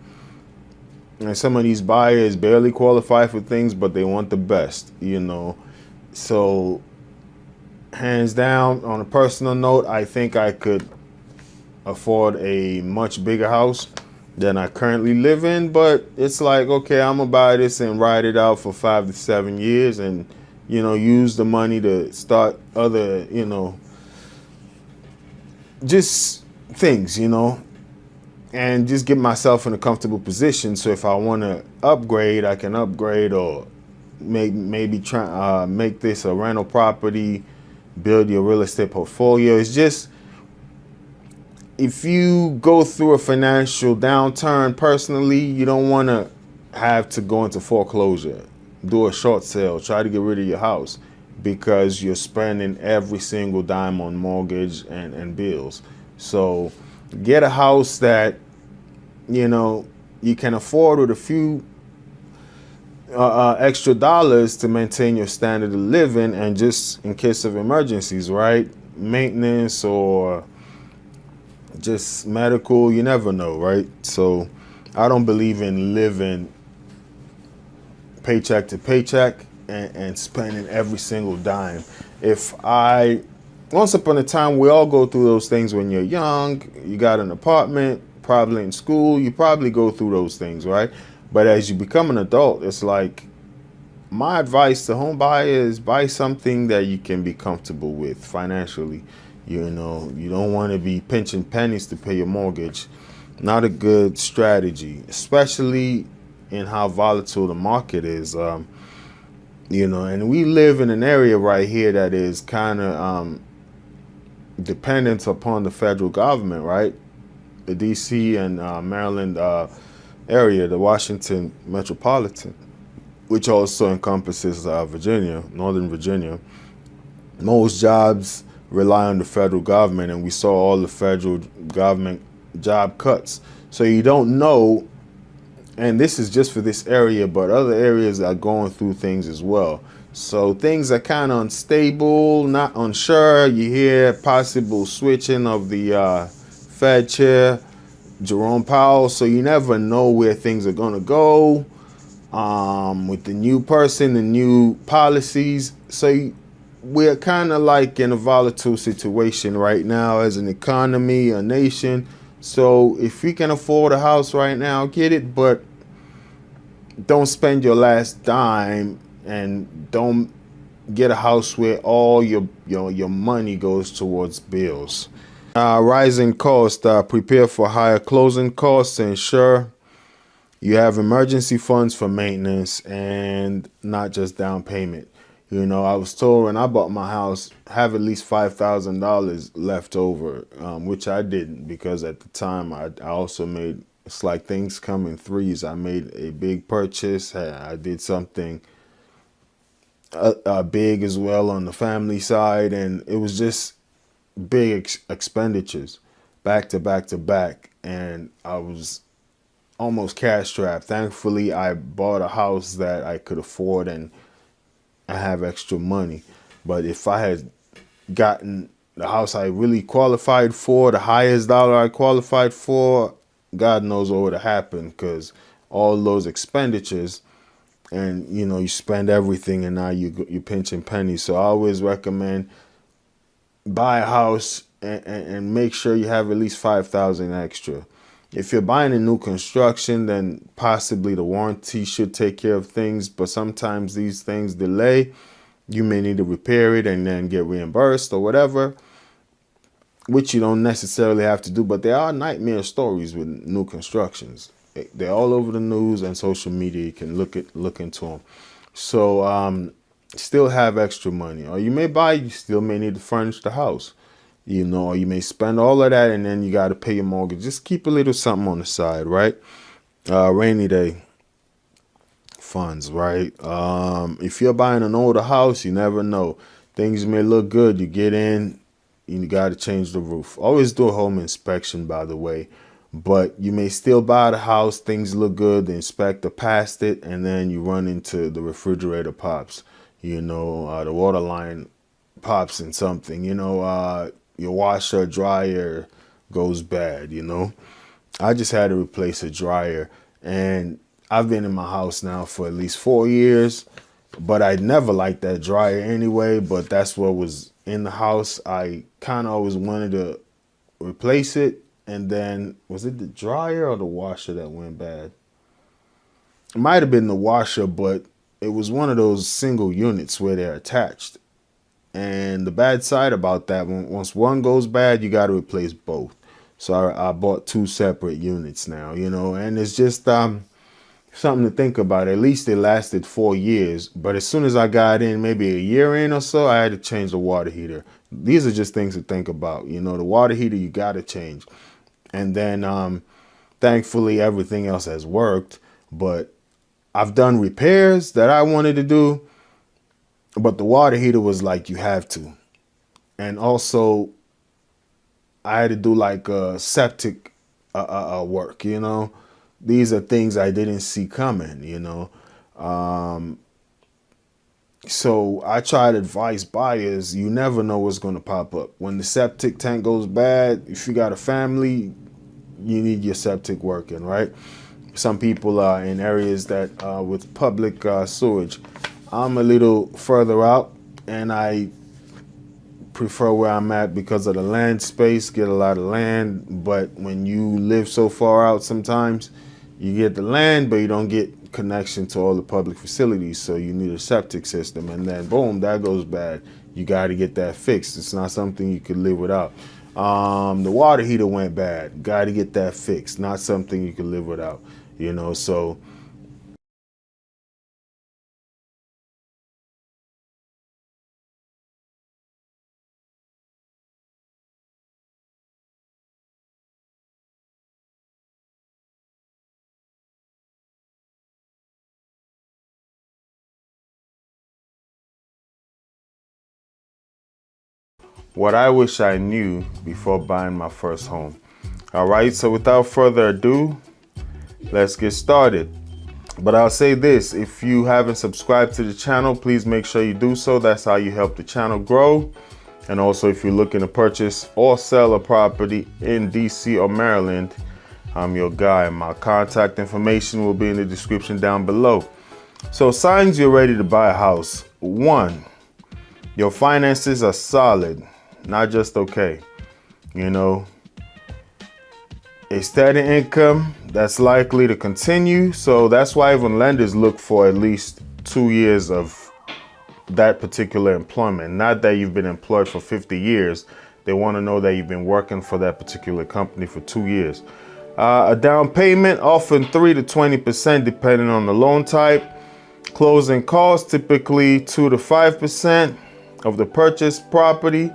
And some of these buyers barely qualify for things, but they want the best, you know. So hands down, on a personal note, I think I could afford a much bigger house than I currently live in. But it's like, okay, I'm gonna buy this and ride it out for 5 to 7 years and, you know, use the money to start other, you know, just things, you know, and just get myself in a comfortable position. So if I want to upgrade, I can upgrade, or maybe try make this a rental property, build your real estate portfolio. It's just, if you go through a financial downturn personally, you don't want to have to go into foreclosure, do a short sale, try to get rid of your house because you're spending every single dime on mortgage and bills. So get a house that, you know, you can afford with a few extra dollars to maintain your standard of living, and just in case of emergencies, right? Maintenance or just medical, you never know, right? So I don't believe in living paycheck to paycheck and spending every single dime. Once upon a time, we all go through those things when you're young. You got an apartment, probably in school, you probably go through those things, right? But as you become an adult, it's like, my advice to home buyers, buy something that you can be comfortable with financially. You know, you don't want to be pinching pennies to pay your mortgage. Not a good strategy, especially in how volatile the market is. You know, and we live in an area right here that is kind of dependent upon the federal government, right? The DC and Maryland area, the Washington metropolitan, which also encompasses Virginia, Northern Virginia. Most jobs rely on the federal government, and we saw all the federal government job cuts. So you don't know, and this is just for this area, but other areas are going through things as well. So things are kind of unstable, not unsure. You hear possible switching of the Fed chair, Jerome Powell. So you never know where things are going to go with the new person, the new policies. So we're kind of like in a volatile situation right now as an economy, a nation. So if you can afford a house right now, get it, but don't spend your last dime, and don't get a house where all your money goes towards bills. Rising costs. Prepare for higher closing costs. Ensure you have emergency funds for maintenance and not just down payment. You know, I was told when I bought my house, have at least $5,000 left over, which I didn't, because at the time I also made, it's like things come in threes. I made a big purchase. I did something big as well on the family side, and it was just big expenditures back to back to back, and I was almost cash strapped. Thankfully, I bought a house that I could afford and I have extra money. But if I had gotten the house I really qualified for, the highest dollar I qualified for, God knows what would have happened, because all those expenditures, and you know, you spend everything and now you're pinching pennies. So I always recommend buy a house and make sure you have at least 5,000 extra. If you're buying a new construction, then possibly the warranty should take care of things, but sometimes these things delay. You may need to repair it and then get reimbursed or whatever, which you don't necessarily have to do, but there are nightmare stories with new constructions. They're all over the news and social media. You can look into them. So still have extra money, or you still may need to furnish the house, you know, or you may spend all of that and then you got to pay your mortgage. Just keep a little something on the side, right? Rainy day funds, right? If you're buying an older house, you never know. Things may look good. You get in, you got to change the roof. Always do a home inspection, by the way. But you may still buy the house, things look good, the inspector passed it, and then you run into the refrigerator pops, you know, the water line pops in something, you know, your washer, dryer goes bad, you know. I just had to replace a dryer, and I've been in my house now for at least 4 years, but I never liked that dryer anyway, but that's what was in the house. I kind of always wanted to replace it. And then, was it the dryer or the washer that went bad? It might have been the washer, but it was one of those single units where they're attached. And the bad side about that, once one goes bad, you got to replace both. So I bought 2 separate units now, you know, and it's just something to think about. At least it lasted 4 years. But as soon as I got in, maybe a year in or so, I had to change the water heater. These are just things to think about. You know, the water heater, you got to change. And then thankfully everything else has worked, but I've done repairs that I wanted to do, but the water heater was like, you have to. And also I had to do like septic work, you know. These are things I didn't see coming, you know. So I try to advise buyers, you never know what's going to pop up. When the septic tank goes bad, if you got a family, you need your septic working, right? Some people are in areas that with public sewage. I'm a little further out, and I prefer where I'm at because of the land space, get a lot of land. But when you live so far out, sometimes you get the land, but you don't get connection to all the public facilities, so you need a septic system, and then boom, that goes bad. You got to get that fixed. It's not something you could live without. The water heater went bad, got to get that fixed. Not something you could live without, you know. So what I wish I knew before buying my first home. All right, so without further ado, let's get started. But I'll say this, if you haven't subscribed to the channel, please make sure you do so. That's how you help the channel grow. And also, if you're looking to purchase or sell a property in DC or Maryland, I'm your guy. My contact information will be in the description down below. So signs you're ready to buy a house. 1, your finances are solid. Not just okay, you know, a steady income that's likely to continue. So that's why even lenders look for at least 2 years of that particular employment. Not that you've been employed for 50 years. They want to know that you've been working for that particular company for 2 years. A down payment, often 3 to 20%, depending on the loan type. Closing costs, typically 2 to 5% of the purchased property.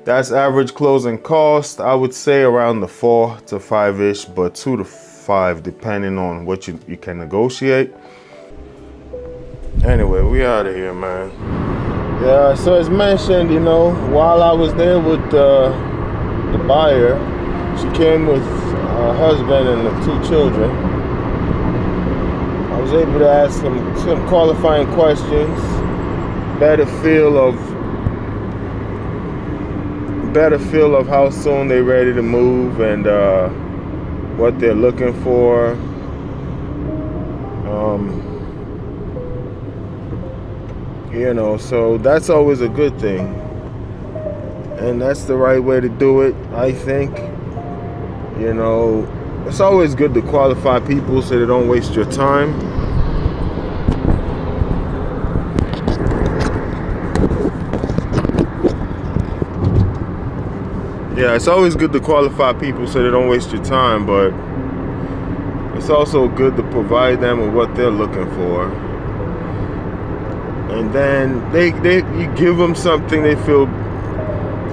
That's average closing cost. I would say around the 4 to 5-ish, but 2 to 5 depending on what you can negotiate. Anyway, we out of here, man. Yeah, so as mentioned, you know, while I was there with the buyer, she came with her husband and the 2 children. I was able to ask some qualifying questions, better feel of how soon they're ready to move and what they're looking for. You know, so that's always a good thing, and that's the right way to do it, I think. You know, it's always good to qualify people so they don't waste your time. Yeah, it's always good to qualify people so they don't waste your time, but it's also good to provide them with what they're looking for. And then you give them something they feel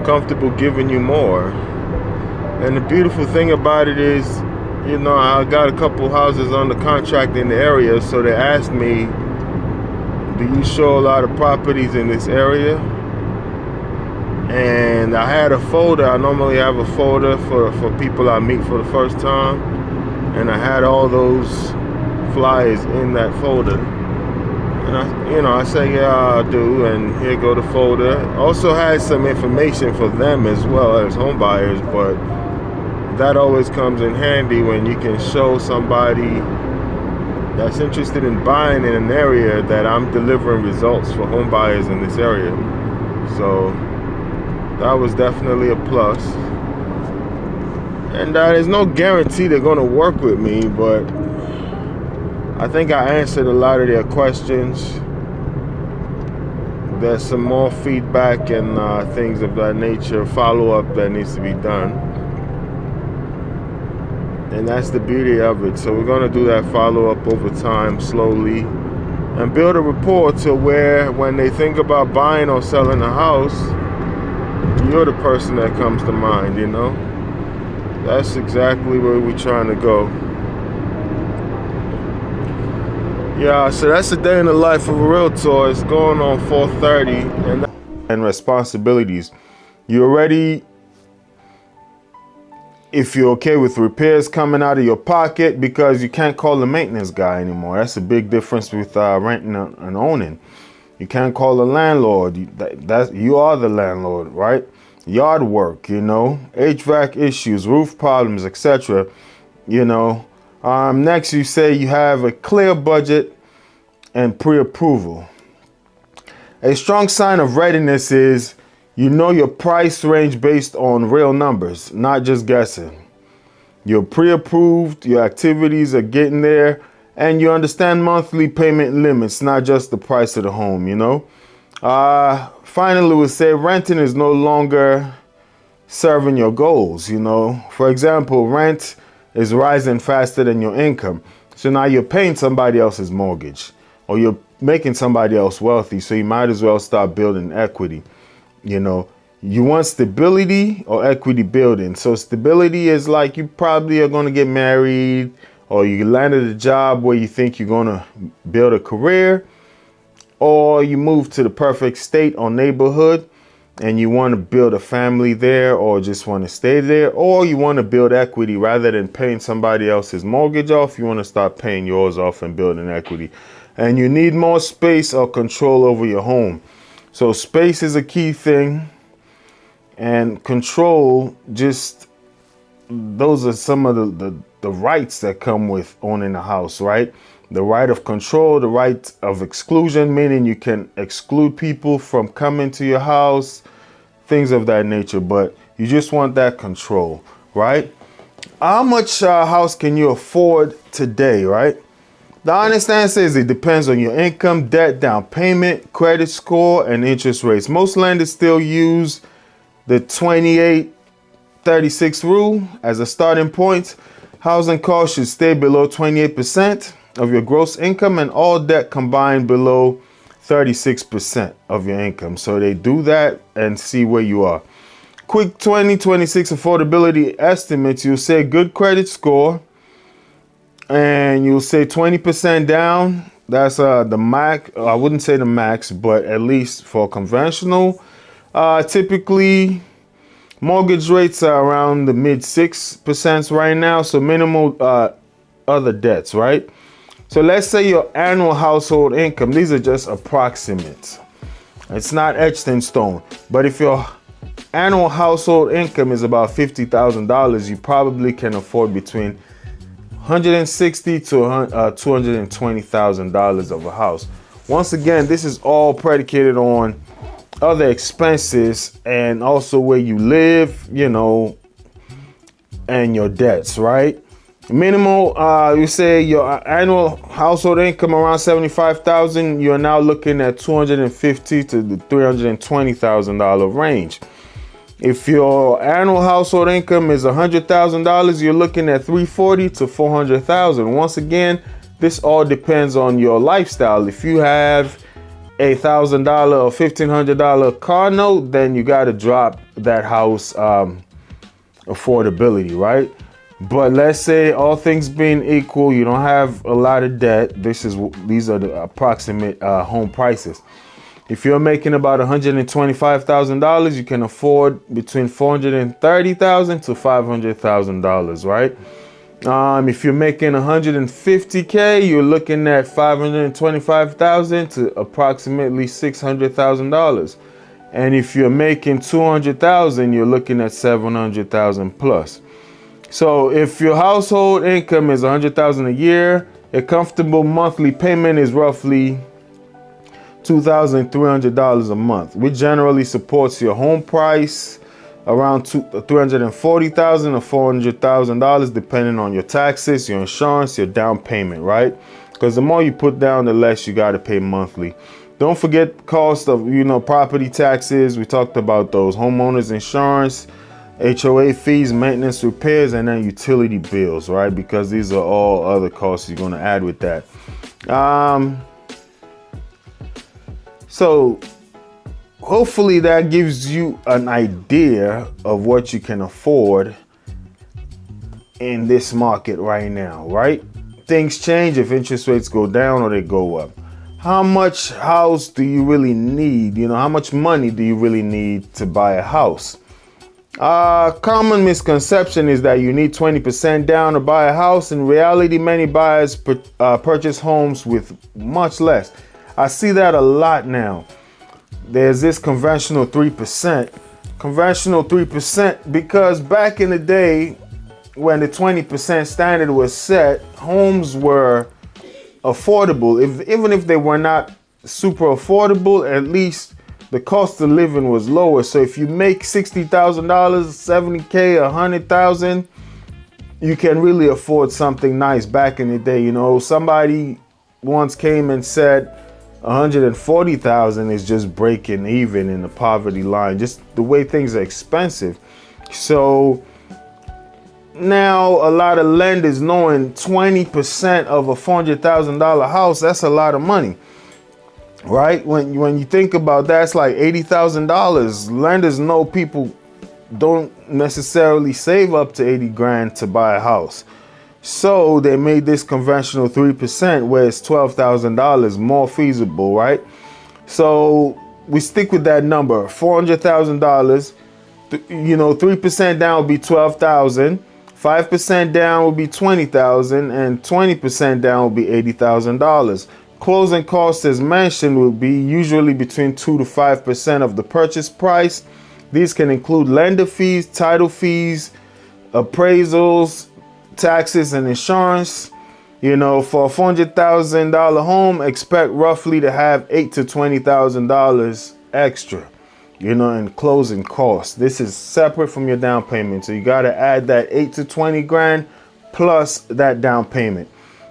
comfortable giving you more. And the beautiful thing about it is, you know, I got a couple houses under contract in the area, so they asked me, do you show a lot of properties in this area? And I had a folder. I normally have a folder for people I meet for the first time, and I had all those flyers in that folder. And I say, yeah, I do, and here go the folder. Also had some information for them as well as home buyers, but that always comes in handy when you can show somebody that's interested in buying in an area that I'm delivering results for home buyers in this area. So that was definitely a plus. And there's no guarantee they're going to work with me, but I think I answered a lot of their questions. There's some more feedback and things of that nature, follow-up that needs to be done. And that's the beauty of it. So we're going to do that follow-up over time, slowly, and build a rapport to where when they think about buying or selling a house, you're the person that comes to mind, you know? That's exactly where we're trying to go. Yeah, so that's the day in the life of a realtor. It's going on 4:30, and responsibilities. You already, if you're okay with repairs coming out of your pocket, because you can't call the maintenance guy anymore. That's a big difference with renting and owning. You can't call the landlord. You are the landlord, right? Yard work, you know, HVAC issues, roof problems, etc. You know. Next, you say you have a clear budget and pre-approval. A strong sign of readiness is you know your price range based on real numbers, not just guessing. You're pre-approved, your activities are getting there, and you understand monthly payment limits, not just the price of the home, you know. Finally, we'll say renting is no longer serving your goals, you know. For example, rent is rising faster than your income. So now you're paying somebody else's mortgage, or you're making somebody else wealthy. So you might as well start building equity. You know, you want stability or equity building. So stability is like you probably are going to get married, or you landed a job where you think you're going to build a career, or you move to the perfect state or neighborhood and you want to build a family there, or just want to stay there, or you want to build equity rather than paying somebody else's mortgage off. You want to start paying yours off and building equity. And you need more space or control over your home. So space is a key thing, and control, just those are some of the rights that come with owning a house, right? The right of control, the right of exclusion, meaning you can exclude people from coming to your house, things of that nature, but you just want that control, right? How much house can you afford today, right? The honest answer is it depends on your income, debt, down payment, credit score, and interest rates. Most lenders still use the 28-36 rule as a starting point. Housing costs should stay below 28%. of your gross income, and all debt combined below 36% of your income. So they do that and see where you are. Quick 2026 affordability estimates. You'll say good credit score, and you'll say 20% down. That's the max. I wouldn't say the max, but at least for conventional. Typically, mortgage rates are around the mid 6% right now. So minimal other debts, right? So let's say your annual household income. These are just approximates. It's not etched in stone. But if your annual household income is about $50,000, you probably can afford between $160,000 to $220,000 of a house. Once again, this is all predicated on other expenses and also where you live, you know, and your debts, right? Minimal, you say your annual household income around $75,000, you're now looking at $250,000 to the $320,000 range. If your annual household income is $100,000, you're looking at $340,000 to $400,000. Once again, this all depends on your lifestyle. If you have a $1,000 or $1,500 car note, then you got to drop that house affordability, right? But let's say all things being equal, you don't have a lot of debt. These are the approximate home prices. If you're making about $125,000, you can afford between $430,000 to $500,000, right? If you're making $150K, you're looking at $525,000 to approximately $600,000. And if you're making $200,000, you're looking at $700,000 plus. So if your household income is $100,000 a year, a comfortable monthly payment is roughly $2,300 a month, which generally supports your home price around $340,000 or $400,000, depending on your taxes, your insurance, your down payment, right? Because the more you put down, the less you got to pay monthly. Don't forget cost of, property taxes. We talked about those. Homeowners insurance, HOA fees, maintenance, repairs, and then utility bills, right? Because these are all other costs you're going to add with that. So hopefully that gives you an idea of what you can afford in this market right now, right? Things change if interest rates go down or they go up. How much house do you really need? How much money do you really need to buy a house? Common misconception is that you need 20% down to buy a house. In reality, many buyers purchase homes with much less. I see that a lot now. There's this conventional 3%. Conventional 3% because back in the day when the 20% standard was set, homes were affordable. Even if they were not super affordable, at least the cost of living was lower. So if you make $60,000, $70K, $100,000, you can really afford something nice. Back in the day, somebody once came and said $140,000 is just breaking even in the poverty line, just the way things are expensive. So now a lot of lenders knowing 20% of a $400,000 house, that's a lot of money. Right? When you think about that, it's like $80,000. Lenders know people don't necessarily save up to 80 grand to buy a house. So they made this conventional 3% where it's $12,000 more feasible, right? So we stick with that number, $400,000. 3% down would be $12,000. 5% down would be $20,000, and 20% down would be $80,000. Closing costs, as mentioned, will be usually between 2 to 5% of the purchase price. These can include lender fees, title fees, appraisals, taxes, and insurance. For a $400,000 home, expect roughly to have $8,000 to $20,000 extra, in closing costs. This is separate from your down payment. So you got to add that 8 to 20 grand plus that down payment,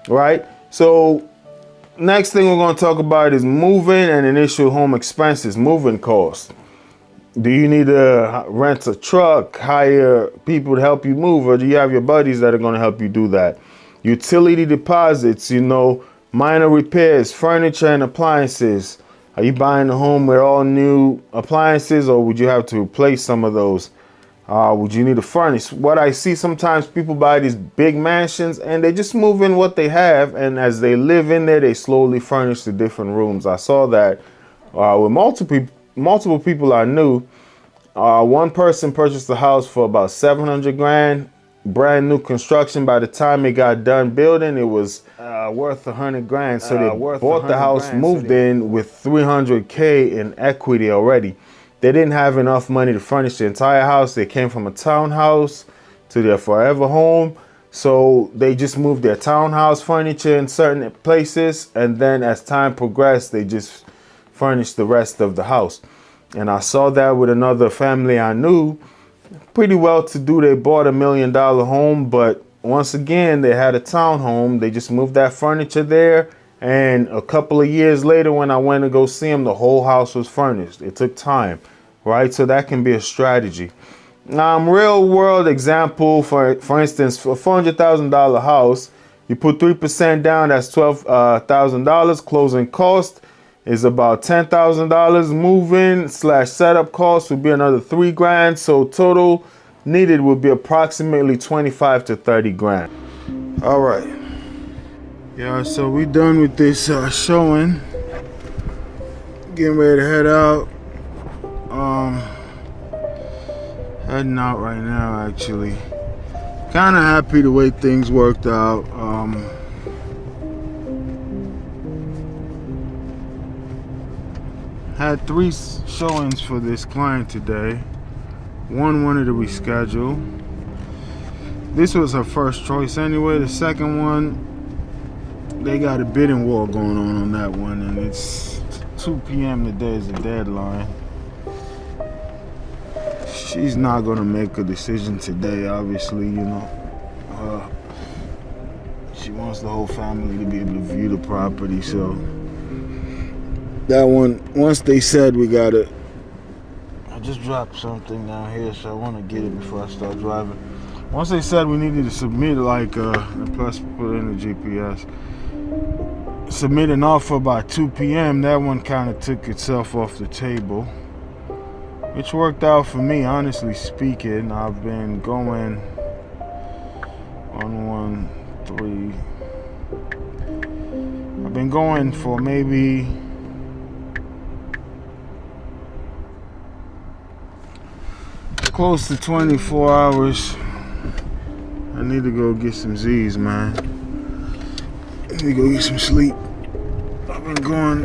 right? So next thing we're going to talk about is moving and initial home expenses, moving costs. Do you need to rent a truck, hire people to help you move, or do you have your buddies that are going to help you do that? utility deposits, you know, minor repairs, furniture and appliances. Are you buying a home with all new appliances, or would you have to replace some of those? Would you need to furnish? What I see sometimes, people buy these big mansions and they just move in what they have, and as they live in there, they slowly furnish the different rooms. I saw that with multiple people I knew. One person purchased the house for about 700 grand, brand new construction. By the time it got done building, it was worth 100 grand. So they bought the house, moved in with 300K in equity already. They didn't have enough money to furnish the entire house. They came from a townhouse to their forever home. So they just moved their townhouse furniture in certain places. And then as time progressed, they just furnished the rest of the house. And I saw that with another family I knew, pretty well to do. They bought $1 million home, but once again, they had a townhome. They just moved that furniture there. And a couple of years later, when I went to go see them, the whole house was furnished. It took time, right? So that can be a strategy. Real world example, for instance, for a $400,000 house, you put 3% down, that's $12,000. Closing cost is about $10,000. Move-in / setup cost would be another 3 grand. So total needed would be approximately 25 to 30 grand. All right. Yeah, so we done with this showing. Getting ready to head out. Heading out right now, actually. Kind of happy the way things worked out. Had 3 showings for this client today. One wanted to reschedule. This was her first choice anyway. The second one, they got a bidding war going on that one, and it's 2 p.m. today is the deadline. She's not gonna make a decision today, obviously, you know. She wants the whole family to be able to view the property, so that one, once they said we gotta, I just dropped something down here, so I want to get it before I start driving. Once they said we needed to submit, like, and plus put in the GPS, submit an offer by 2 p.m., that one kind of took itself off the table, which worked out for me, honestly speaking. I've been going on 1, 3. I've been going for maybe close to 24 hours. I need to go get some Z's, man. I need to go get some sleep. I've been going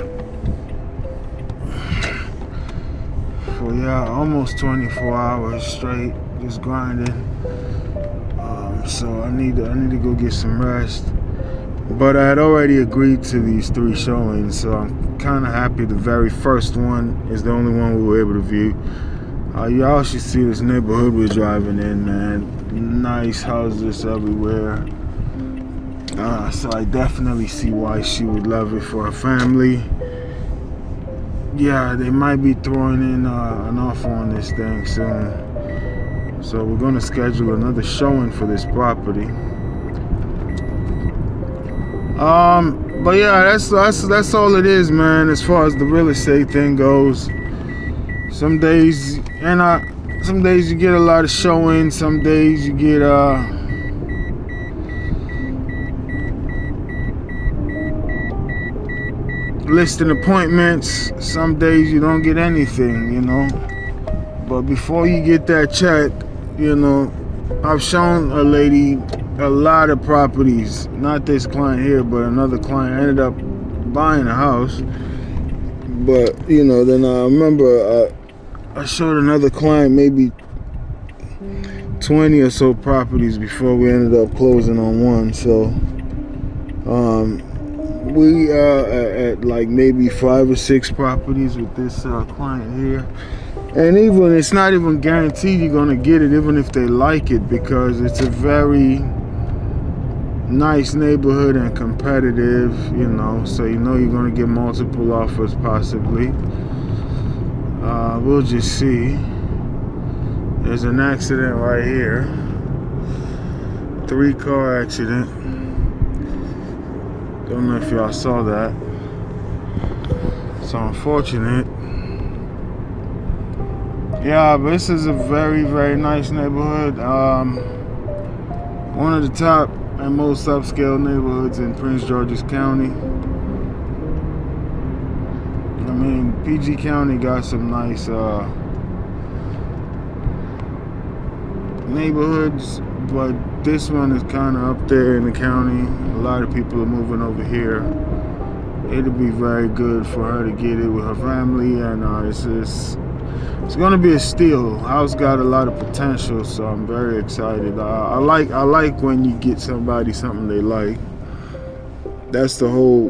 for, yeah, almost 24 hours straight, just grinding. So I need to go get some rest. But I had already agreed to these 3 showings, so I'm kind of happy the very first one is the only one we were able to view. Y'all should see this neighborhood we're driving in, man. Nice houses everywhere. So I definitely see why she would love it for her family. Yeah, they might be throwing in an offer on this thing soon. So we're gonna schedule another showing for this property. But yeah, that's all it is, man, as far as the real estate thing goes. Some days you get a lot of showings, some days you get listing appointments, some days you don't get anything, you know. But before you get that check, you know, I've shown a lady a lot of properties, not this client here, but another client ended up buying a house. But, you know, then I remember I showed another client maybe 20 or so properties before we ended up closing on one. So we are at like maybe 5 or 6 properties with this client here. And even, it's not even guaranteed you're gonna get it, even if they like it, because it's a very nice neighborhood and competitive, you know, so you know you're gonna get multiple offers possibly. We'll just see. There's an accident right here, 3-car accident. Don't know if y'all saw that. So unfortunate. Yeah, but this is a very, very nice neighborhood. One of the top and most upscale neighborhoods in Prince George's County. I mean, PG County got some nice neighborhoods, but this one is kind of up there in the county. A lot of people are moving over here. It'll be very good for her to get it with her family, and it's gonna be a steal. House got a lot of potential, so I'm very excited. I like when you get somebody something they like. That's the whole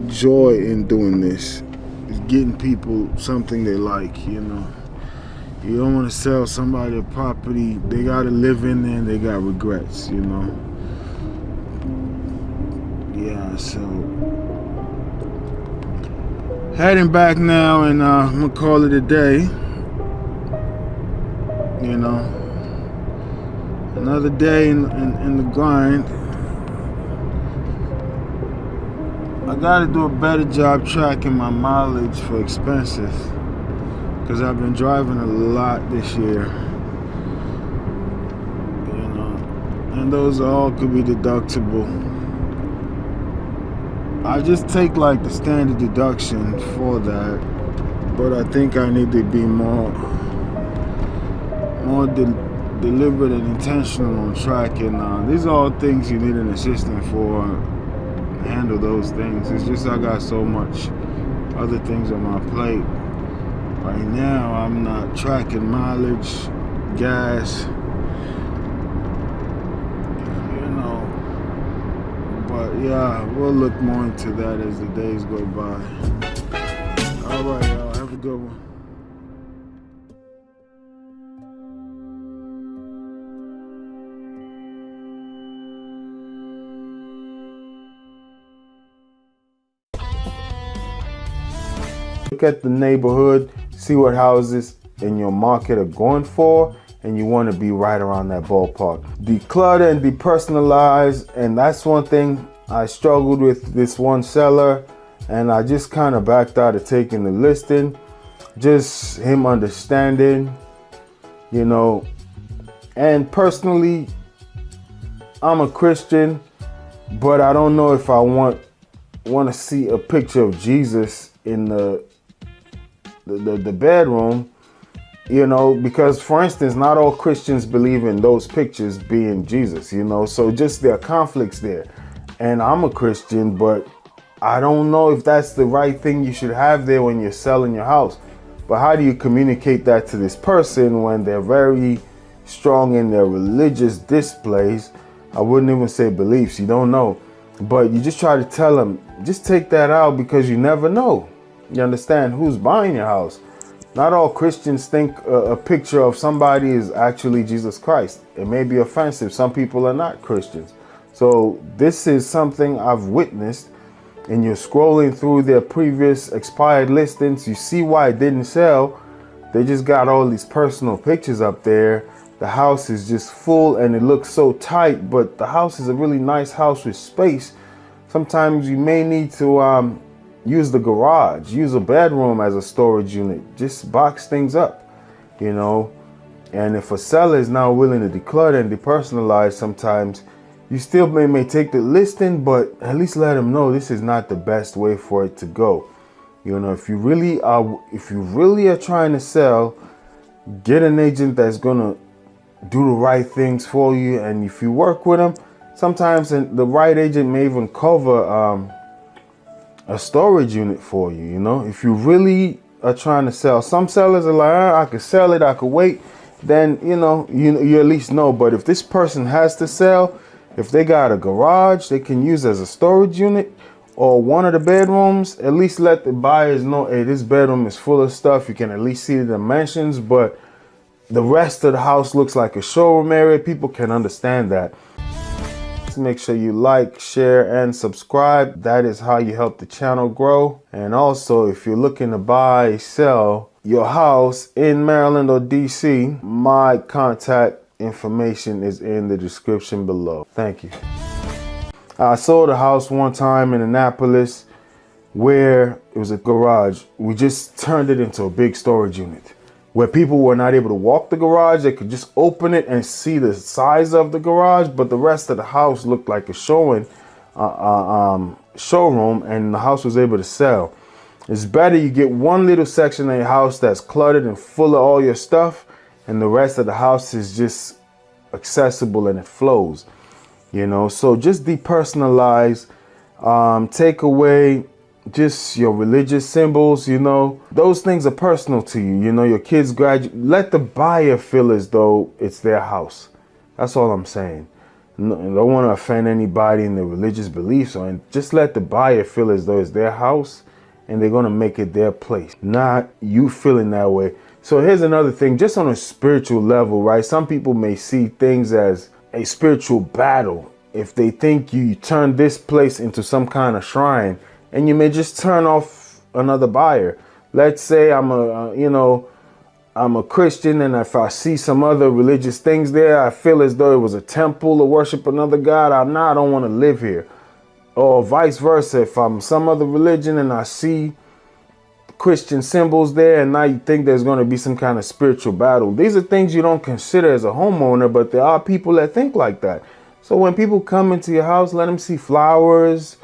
joy in doing this, is getting people something they like, you know. You don't want to sell somebody a property they gotta live in there and they got regrets, you know. Yeah, so heading back now, and I'm gonna call it a day. You know, another day in the grind. I gotta do a better job tracking my mileage for expenses, because I've been driving a lot this year. You know, and those all could be deductible. I just take like the standard deduction for that, but I think I need to be more deliberate and intentional on tracking. These are all things you need an assistant for, to handle those things. It's just I got so much other things on my plate right now. I'm not tracking mileage, gas, you know. But yeah, we'll look more into that as the days go by. All right, y'all, have a good one. Look at the neighborhood, see what houses in your market are going for, and you want to be right around that ballpark. Declutter and depersonalize, and that's one thing I struggled with this one seller, and I just kind of backed out of taking the listing. Just him understanding, you know. And personally, I'm a Christian, but I don't know if I want to see a picture of Jesus in the bedroom, you know, because for instance, not all Christians believe in those pictures being Jesus, you know, so just there are conflicts there. And I'm a Christian, but I don't know if that's the right thing you should have there when you're selling your house. But how do you communicate that to this person when they're very strong in their religious displays? I wouldn't even say beliefs, you don't know, but you just try to tell them, just take that out, because you never know. You understand who's buying your house. Not all Christians think a picture of somebody is actually Jesus Christ. It may be offensive. Some people are not Christians. So this is something I've witnessed, and you're scrolling through their previous expired listings. You see why it didn't sell. They just got all these personal pictures up there. The house is just full and it looks so tight, but the house is a really nice house with space. Sometimes you may need to use the garage, use a bedroom as a storage unit, just box things up, you know. And if a seller is not willing to declutter and depersonalize, sometimes you still may take the listing, but at least let them know this is not the best way for it to go. You know, if you really are trying to sell, get an agent that's gonna do the right things for you. And if you work with them, sometimes the right agent may even cover a storage unit for you, you know. If you really are trying to sell, some sellers are like, I could sell it, I could wait. Then, you know, you at least know. But if this person has to sell, if they got a garage they can use as a storage unit, or one of the bedrooms, at least let the buyers know, hey, this bedroom is full of stuff. You can at least see the dimensions, but the rest of the house looks like a showroom area. People can understand that. Make sure you like, share, and subscribe. That is how you help the channel grow. And also, if you're looking to buy, sell your house in Maryland or DC, my contact information is in the description below. Thank you. I sold a house one time in Annapolis where it was a garage. We just turned it into a big storage unit where people were not able to walk the garage. They could just open it and see the size of the garage, but the rest of the house looked like a showroom, and the house was able to sell. It's better you get one little section of your house that's cluttered and full of all your stuff, and the rest of the house is just accessible and it flows, you know. So just depersonalize, take away just your religious symbols, you know. Those things are personal to you, you know. Your kids graduate, let the buyer feel as though it's their house. That's all I'm saying. No, I don't want to offend anybody in their religious beliefs, or just let the buyer feel as though it's their house and they're going to make it their place, not you feeling that way. So here's another thing, just on a spiritual level, right? Some people may see things as a spiritual battle if they think you turn this place into some kind of shrine, and you may just turn off another buyer. Let's say I'm a Christian, and if I see some other religious things there, I feel as though it was a temple to worship another God. I don't want to live here. Or vice versa, if I'm some other religion and I see Christian symbols there, and now you think there's going to be some kind of spiritual battle. These are things you don't consider as a homeowner, but there are people that think like that. So when people come into your house, let them see flowers,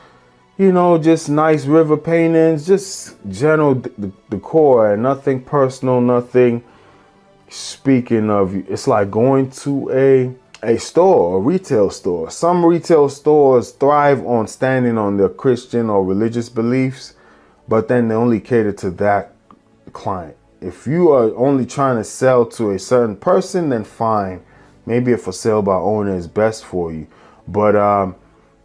you know, just nice river paintings, just general decor, and nothing personal, nothing speaking of you. It's like going to a store, a retail store. Some retail stores thrive on standing on their Christian or religious beliefs, but then they only cater to that client. If you are only trying to sell to a certain person, then fine. Maybe a for sale by owner is best for you. But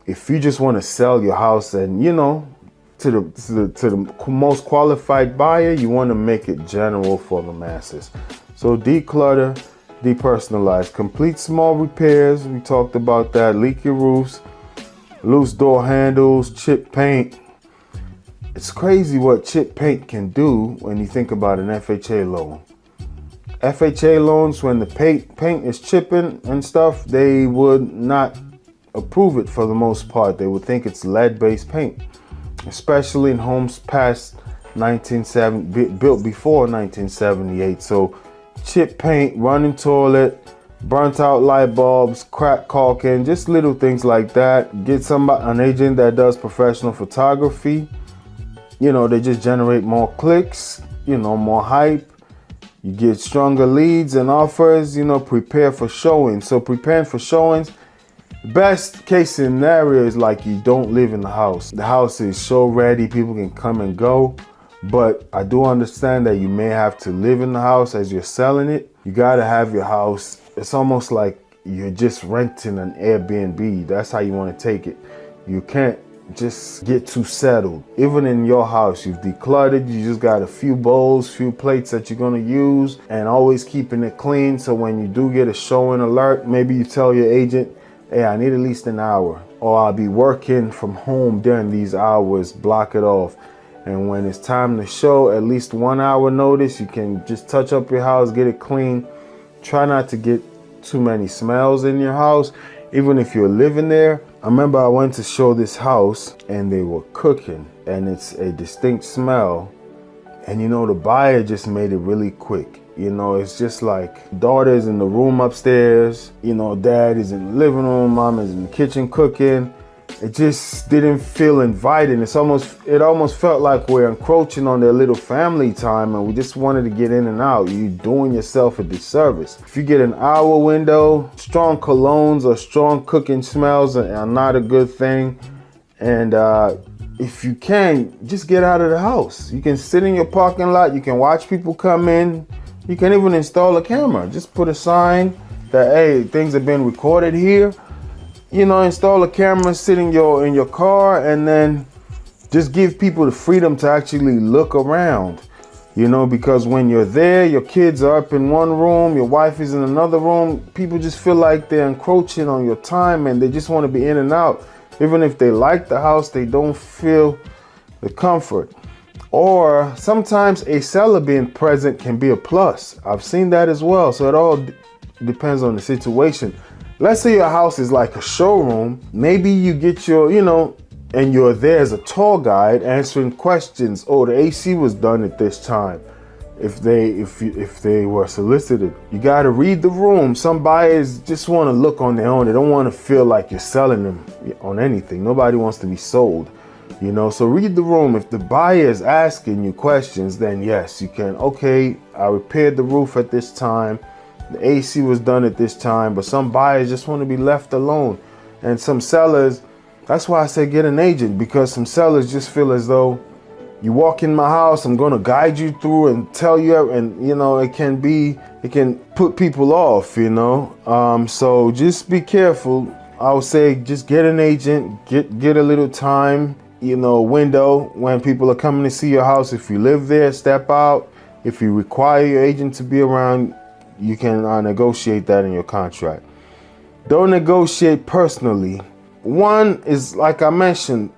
if you just want to sell your house and, you know, to the most qualified buyer, you want to make it general for the masses. So declutter, depersonalize, complete small repairs. We talked about that. Leaky roofs, loose door handles, chip paint. It's crazy what chip paint can do when you think about an FHA loan. FHA loans, when the paint is chipping and stuff, they would not approve it for the most part. They would think it's lead-based paint, especially in homes past 1970, built before 1978. So chip paint, running toilet, burnt out light bulbs, cracked caulking, just little things like that. Get an agent that does professional photography. You know, they just generate more clicks, you know, more hype. You get stronger leads and offers, you know, prepare for showings. So preparing for showings, best case scenario is like you don't live in the house. The house is show ready, people can come and go. But I do understand that you may have to live in the house as you're selling it. You gotta have your house. It's almost like you're just renting an Airbnb. That's how you wanna take it. You can't just get too settled. Even in your house, you've decluttered, you just got a few bowls, few plates that you're gonna use, and always keeping it clean. So when you do get a showing alert, maybe you tell your agent, hey, I need at least an hour, or I'll be working from home during these hours, block it off. And when it's time to show, at least 1 hour notice, you can just touch up your house, get it clean. Try not to get too many smells in your house, even if you're living there. I remember I went to show this house and they were cooking, and it's a distinct smell. And you know, the buyer just made it really quick. You know, it's just like daughter's in the room upstairs, you know, dad is in the living room, mom is in the kitchen cooking. It just didn't feel inviting. It almost felt like we're encroaching on their little family time, and we just wanted to get in and out. You're doing yourself a disservice. If you get an hour window, strong colognes or strong cooking smells are not a good thing. And if you can, just get out of the house. You can sit in your parking lot. You can watch people come in. You can even install a camera. Just put a sign that, hey, things have been recorded here. You know, install a camera, sit in your car, and then just give people the freedom to actually look around. You know, because when you're there, your kids are up in one room, your wife is in another room. People just feel like they're encroaching on your time, and they just want to be in and out. Even if they like the house, they don't feel the comfort. Or sometimes a seller being present can be a plus. I've seen that as well. So it all depends on the situation. Let's say your house is like a showroom. Maybe you get your, and you're there as a tour guide answering questions. Oh, the AC was done at this time. If they were solicited, you got to read the room. Some buyers just want to look on their own. They don't want to feel like you're selling them on anything. Nobody wants to be sold, so read the room. If the buyer is asking you questions, then yes, you can. Okay, I repaired the roof at this time. The AC was done at this time. But some buyers just want to be left alone. And some sellers, that's why I say get an agent, because some sellers just feel as though you walk in my house, I'm going to guide you through and tell you, and it can put people off, so just be careful. I would say just get an agent, get a little time, window when people are coming to see your house. If you live there, step out. If you require your agent to be around, you can negotiate that in your contract. Don't negotiate personally. One is, like I mentioned,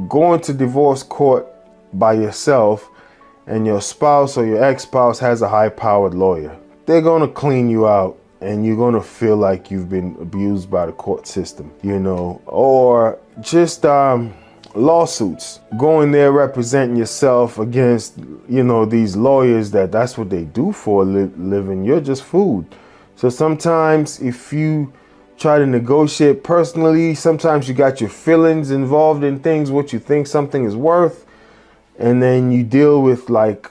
going to divorce court by yourself, and your spouse or your ex-spouse has a high-powered lawyer. They're going to clean you out, and you're going to feel like you've been abused by the court system, or just lawsuits, going there representing yourself against, these lawyers that's what they do for a living. You're just food. So sometimes if you try to negotiate personally, sometimes you got your feelings involved in things, what you think something is worth. And then you deal with like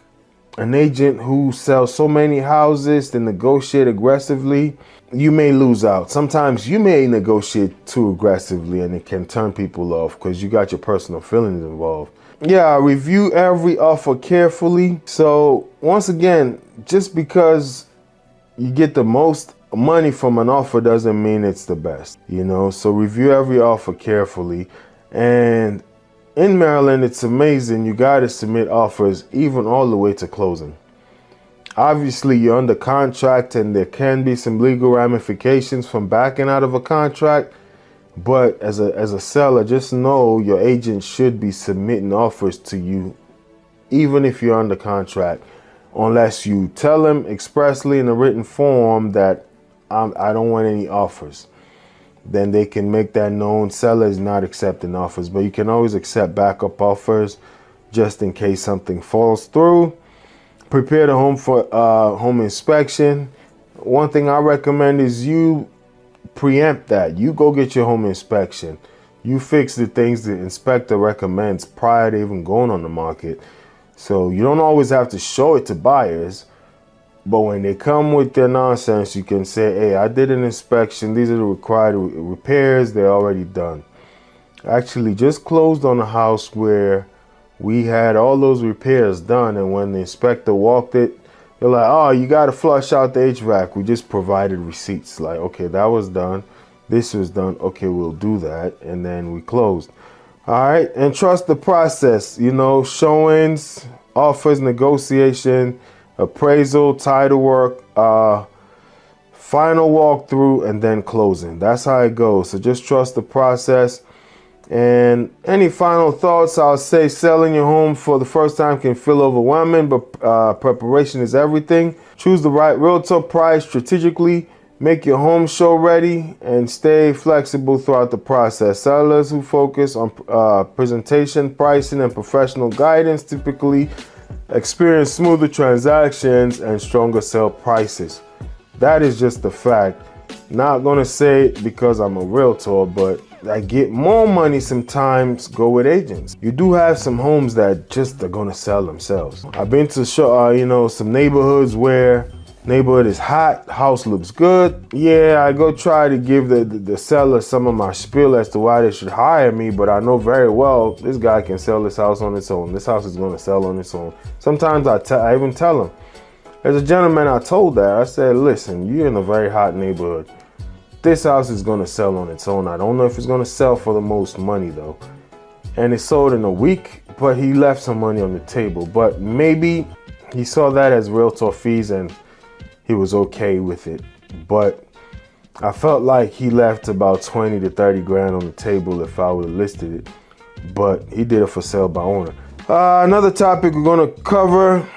an agent who sells so many houses to negotiate aggressively. You may lose out. Sometimes you may negotiate too aggressively, and it can turn people off because you got your personal feelings involved. Yeah, review every offer carefully. So once again, just because you get the most money from an offer doesn't mean it's the best, So review every offer carefully. And in Maryland, it's amazing. You got to submit offers even all the way to closing. Obviously, you're under contract and there can be some legal ramifications from backing out of a contract. But as a seller, just know your agent should be submitting offers to you, even if you're under contract, unless you tell them expressly in a written form that I don't want any offers. Then they can make that known. Seller is not accepting offers, but you can always accept backup offers just in case something falls through. Prepare the home for home inspection. One thing I recommend is you preempt that. You go get your home inspection. You fix the things the inspector recommends prior to even going on the market. So you don't always have to show it to buyers. But when they come with their nonsense, you can say, hey, I did an inspection. These are the required repairs. They're already done. I actually just closed on a house where we had all those repairs done. And when the inspector walked it, they're like, oh, you got to flush out the HVAC. We just provided receipts. Like, okay, that was done. This was done. Okay, we'll do that. And then we closed. All right. And trust the process, showings, offers, negotiation, appraisal, title work, final walkthrough, and then closing. That's how it goes. So just trust the process. And any final thoughts? I'll say selling your home for the first time can feel overwhelming, but preparation is everything. Choose the right realtor, price strategically, make your home show ready, and stay flexible throughout the process. Sellers who focus on presentation, pricing, and professional guidance typically experience smoother transactions and stronger sale prices. That is just the fact. Not gonna say it because I'm a realtor, but I get more money sometimes go with agents. You do have some homes that just are gonna sell themselves. I've been to some neighborhoods where neighborhood is hot, house looks good. Yeah, I go try to give the seller some of my spiel as to why they should hire me, but I know very well this guy can sell this house on its own. This house is going to sell on its own. Sometimes I even tell him. As a gentleman, I told that. I said, listen, you're in a very hot neighborhood. This house is going to sell on its own. I don't know if it's going to sell for the most money, though. And it sold in a week, but he left some money on the table. But maybe he saw that as realtor fees and he was okay with it. But I felt like he left about 20 to 30 grand on the table if I would have listed it. But he did it for sale by owner. Another topic we're going to cover,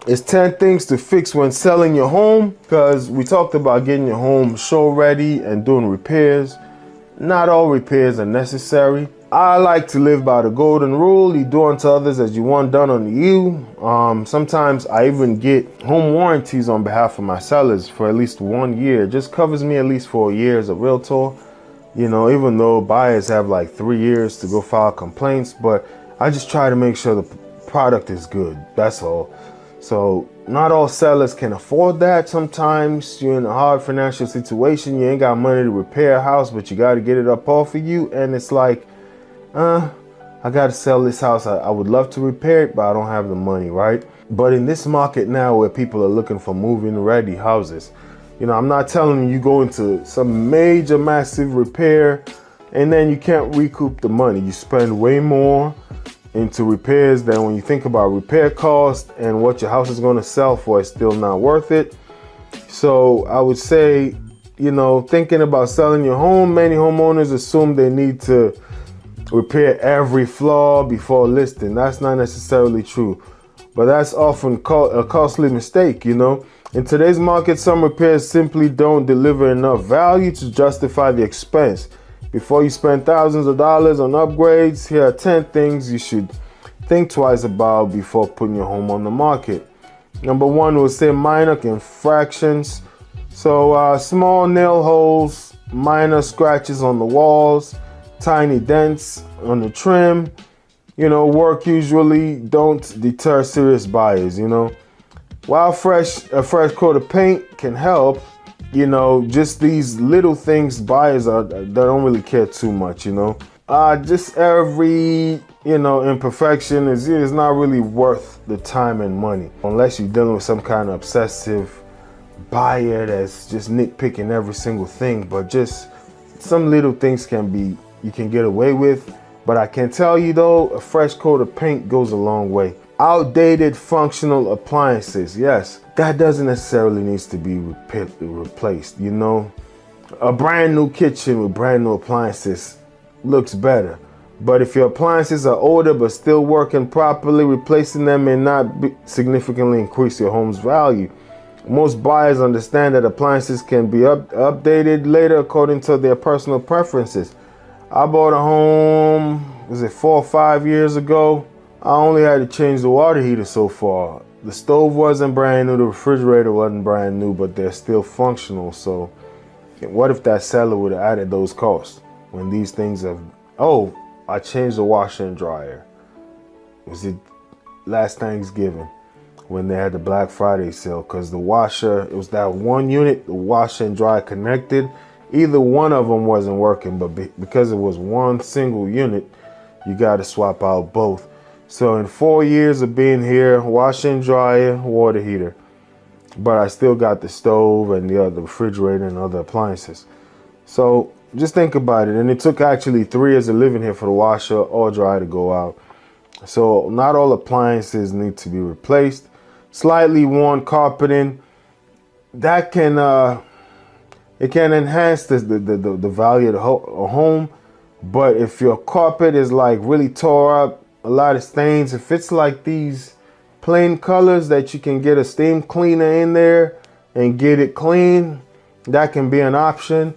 It's 10 things to fix when selling your home, because we talked about getting your home show ready and doing repairs. Not all repairs are necessary. I like to live by the golden rule: you do unto others as you want done unto you. Sometimes I even get home warranties on behalf of my sellers for at least 1 year. It just covers me at least for a year as a realtor. You know, even though buyers have like 3 years to go file complaints, but I just try to make sure the product is good. That's all. So not all sellers can afford that. Sometimes you're in a hard financial situation. You ain't got money to repair a house, but you got to get it up off of you. And it's like, I got to sell this house. I would love to repair it, but I don't have the money, right? But in this market now where people are looking for move-in ready houses, you know, I'm not telling you go into some major massive repair and then you can't recoup the money. You spend way more into repairs than when you think about repair costs, and what your house is going to sell for is still not worth it. So I would say, you know, thinking about selling your home, many homeowners assume they need to repair every flaw before listing. That's not necessarily true, but that's often a costly mistake. You know, in today's market, some repairs simply don't deliver enough value to justify the expense. Before you spend thousands of dollars on upgrades, here are 10 things you should think twice about before putting your home on the market. Number one, we'll say minor infractions. So small nail holes, minor scratches on the walls, tiny dents on the trim. You know, work usually don't deter serious buyers, you know. While a fresh coat of paint can help, you know, just these little things buyers they don't really care too much, you know. Just every, you know, imperfection is not really worth the time and money, unless you're dealing with some kind of obsessive buyer that's just nitpicking every single thing. But just some little things you can get away with. But I can tell you though, a fresh coat of paint goes a long way. Outdated functional appliances, yes, that doesn't necessarily need to be replaced. You know, a brand new kitchen with brand new appliances looks better. But if your appliances are older but still working properly, replacing them may not significantly increase your home's value. Most buyers understand that appliances can be updated later according to their personal preferences. I bought a home, was it 4 or 5 years ago? I only had to change the water heater so far. The stove wasn't brand new, the refrigerator wasn't brand new, but they're still functional. So what if that seller would have added those costs when these things have, oh, I changed the washer and dryer. Was it last Thanksgiving when they had the Black Friday sale? Because the washer, it was that one unit, the washer and dryer connected. Either one of them wasn't working, but because it was one single unit, you got to swap out both. So in 4 years of being here, washer and dryer, water heater, but I still got the stove and the other refrigerator and other appliances. So just think about it. And it took actually 3 years of living here for the washer or dryer to go out. So not all appliances need to be replaced. Slightly worn carpeting, that can it can enhance the value of the home. But if your carpet is like really tore up, a lot of stains, if it's like these plain colors that you can get a steam cleaner in there and get it clean, that can be an option.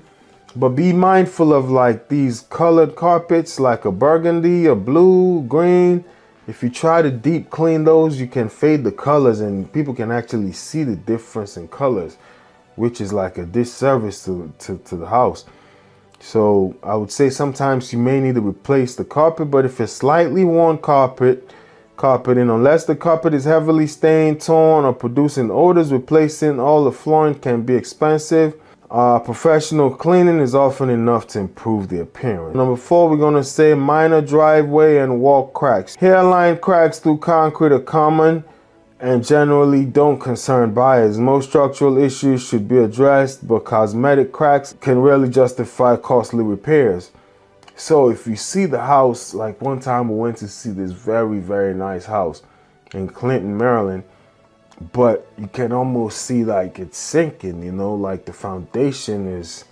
But be mindful of like these colored carpets, like a burgundy, a blue, green. If you try to deep clean those, you can fade the colors and people can actually see the difference in colors, which is like a disservice to the house. So I would say sometimes you may need to replace the carpet, but if it's slightly worn carpeting, unless the carpet is heavily stained, torn, or producing odors, replacing all the flooring can be expensive. Professional cleaning is often enough to improve the appearance. Number 4, we're going to say minor driveway and wall cracks. Hairline cracks through concrete are common and generally don't concern buyers. Most structural issues should be addressed, but cosmetic cracks can rarely justify costly repairs. So if you see the house, like one time we went to see this very, very nice house in Clinton, Maryland, but you can almost see like it's sinking, you know, like the foundation is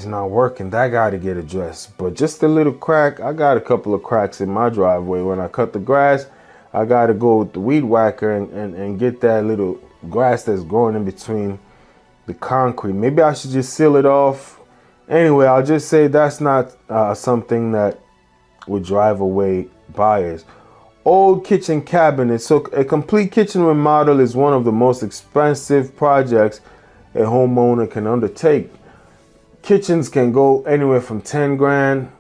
not working. That got to get addressed. But just a little crack, I got a couple of cracks in my driveway when I cut the grass. I got to go with the weed whacker and get that little grass that's growing in between the concrete. Maybe I should just seal it off. Anyway, I'll just say that's not something that would drive away buyers. Old kitchen cabinets. So a complete kitchen remodel is one of the most expensive projects a homeowner can undertake. Kitchens can go anywhere from 10 grand,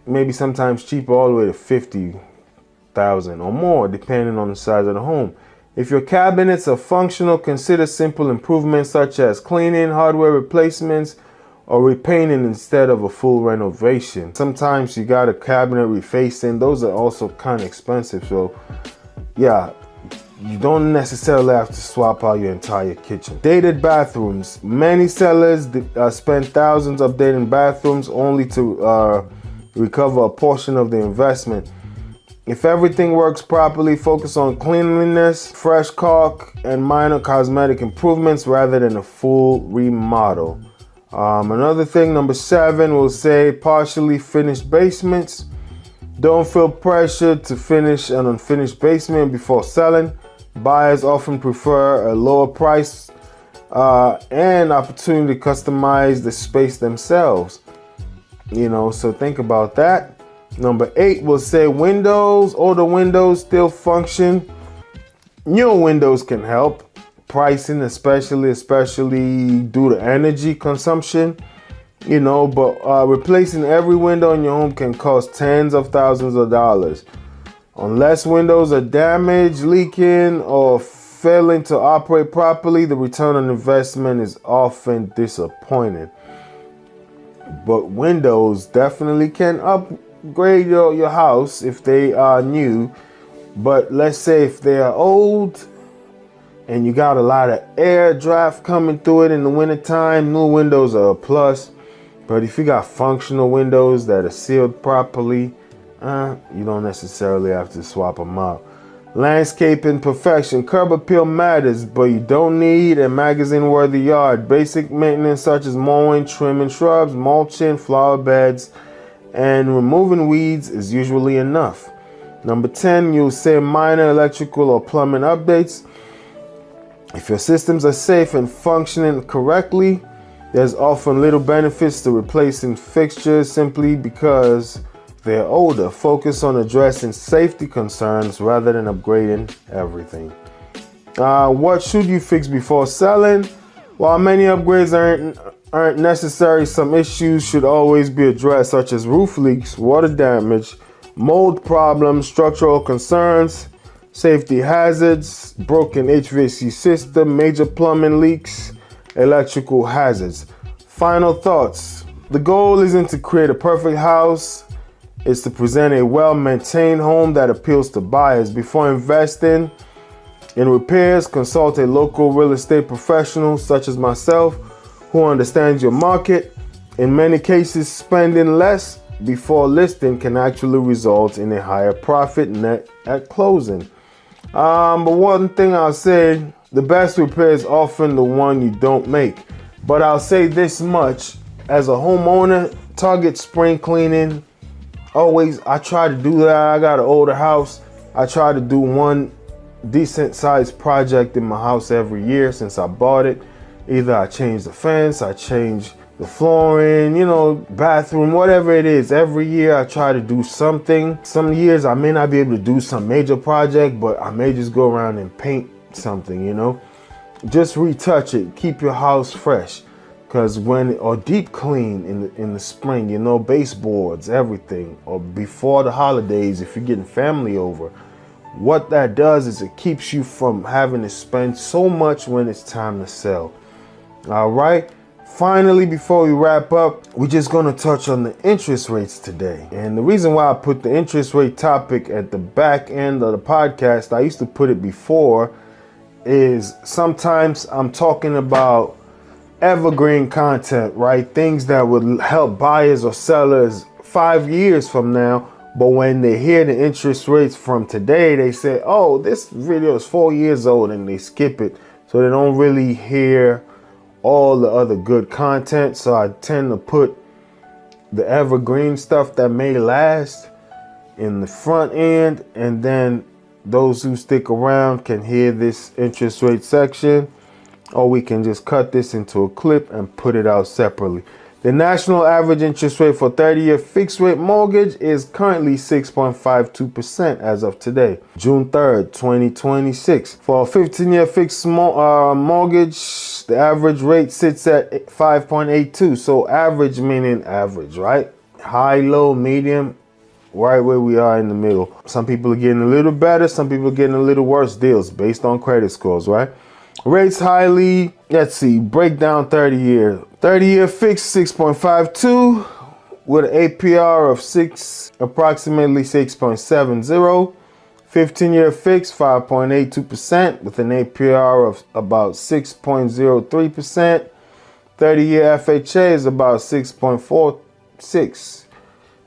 maybe sometimes cheaper, all the way to 50,000 or more, depending on the size of the home. If your cabinets are functional, consider simple improvements such as cleaning, hardware replacements, or repainting instead of a full renovation. Sometimes you got a cabinet refacing. Those are also kind of expensive. So yeah, you don't necessarily have to swap out your entire kitchen. Dated bathrooms. Many sellers spend thousands updating bathrooms only to recover a portion of the investment. If everything works properly, focus on cleanliness, fresh caulk, and minor cosmetic improvements rather than a full remodel. Another thing, number 7, will say partially finished basements. Don't feel pressure to finish an unfinished basement before selling. Buyers often prefer a lower price and opportunity to customize the space themselves. So think about that. Number 8 will say windows. Older windows still function. Newer windows can help. Pricing, especially due to energy consumption, but replacing every window in your home can cost tens of thousands of dollars. Unless windows are damaged, leaking, or failing to operate properly, the return on investment is often disappointing. But windows definitely can upgrade your house if they are new. But let's say if they are old and you got a lot of air draft coming through it in the wintertime, new windows are a plus. But if you got functional windows that are sealed properly, you don't necessarily have to swap them out. Landscaping perfection. Curb appeal matters, but you don't need a magazine-worthy yard. Basic maintenance such as mowing, trimming shrubs, mulching, flower beds, and removing weeds is usually enough. Number 10, you'll say minor electrical or plumbing updates. If your systems are safe and functioning correctly, there's often little benefits to replacing fixtures simply because they're older. Focus on addressing safety concerns rather than upgrading everything. What should you fix before selling? While many upgrades aren't necessary, some issues should always be addressed, such as roof leaks, water damage, mold problems, structural concerns, safety hazards, broken HVAC system, major plumbing leaks, electrical hazards. Final thoughts. The goal isn't to create a perfect house. It's to present a well-maintained home that appeals to buyers. Before investing in repairs, consult a local real estate professional such as myself who understands your market. In many cases, spending less before listing can actually result in a higher profit net at closing. But one thing I'll say, the best repair is often the one you don't make. But I'll say this much, as a homeowner, target spring cleaning. Always, I try to do that. I got an older house. I try to do one decent sized project in my house every year since I bought it. Either I change the fence, I change the flooring, bathroom, whatever it is. Every year I try to do something. Some years I may not be able to do some major project, but I may just go around and paint something, Just retouch it. Keep your house fresh. Or deep clean in the spring, baseboards, everything, or before the holidays if you're getting family over. What that does is it keeps you from having to spend so much when it's time to sell. All right. Finally, before we wrap up, we're just going to touch on the interest rates today. And the reason why I put the interest rate topic at the back end of the podcast, I used to put it before, is sometimes I'm talking about evergreen content, right? Things that would help buyers or sellers 5 years from now. But when they hear the interest rates from today, they say, oh, this video is 4 years old, and they skip it. So they don't really hear all the other good content. So I tend to put the evergreen stuff that may last in the front end, and then those who stick around can hear this interest rate section, or we can just cut this into a clip and put it out separately. The national average interest rate for 30-year fixed rate mortgage is currently 6.52% as of today, June 3rd, 2026. For a 15-year fixed mortgage, the average rate sits at 5.82. So average meaning average, right? High, low, medium, right where we are in the middle. Some people are getting a little better, some people are getting a little worse deals based on credit scores, right? Rates highly, let's see, break down 30-year. 30-year fixed 6.52 with an APR of approximately 6.70. 15-year fixed 5.82% with an APR of about 6.03%. 30-year FHA is about 6.46.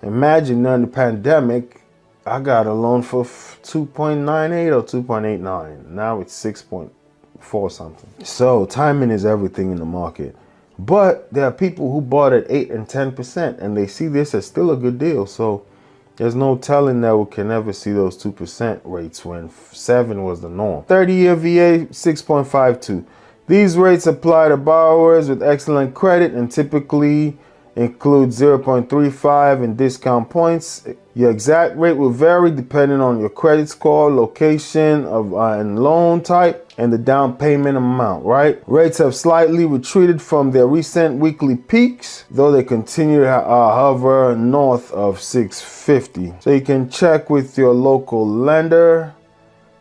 Imagine during the pandemic, I got a loan for 2.98 or 2.89. Now it's 6.4 something. So timing is everything in the market. But there are people who bought at 8 and 10% and they see this as still a good deal. So there's no telling that we can ever see those 2% rates when 7 was the norm. 30-year VA 6.52. These rates apply to borrowers with excellent credit and typically include 0.35 in discount points. Your exact rate will vary depending on your credit score, location and loan type, and the down payment amount, right? Rates have slightly retreated from their recent weekly peaks, though they continue to hover north of 650. So you can check with your local lender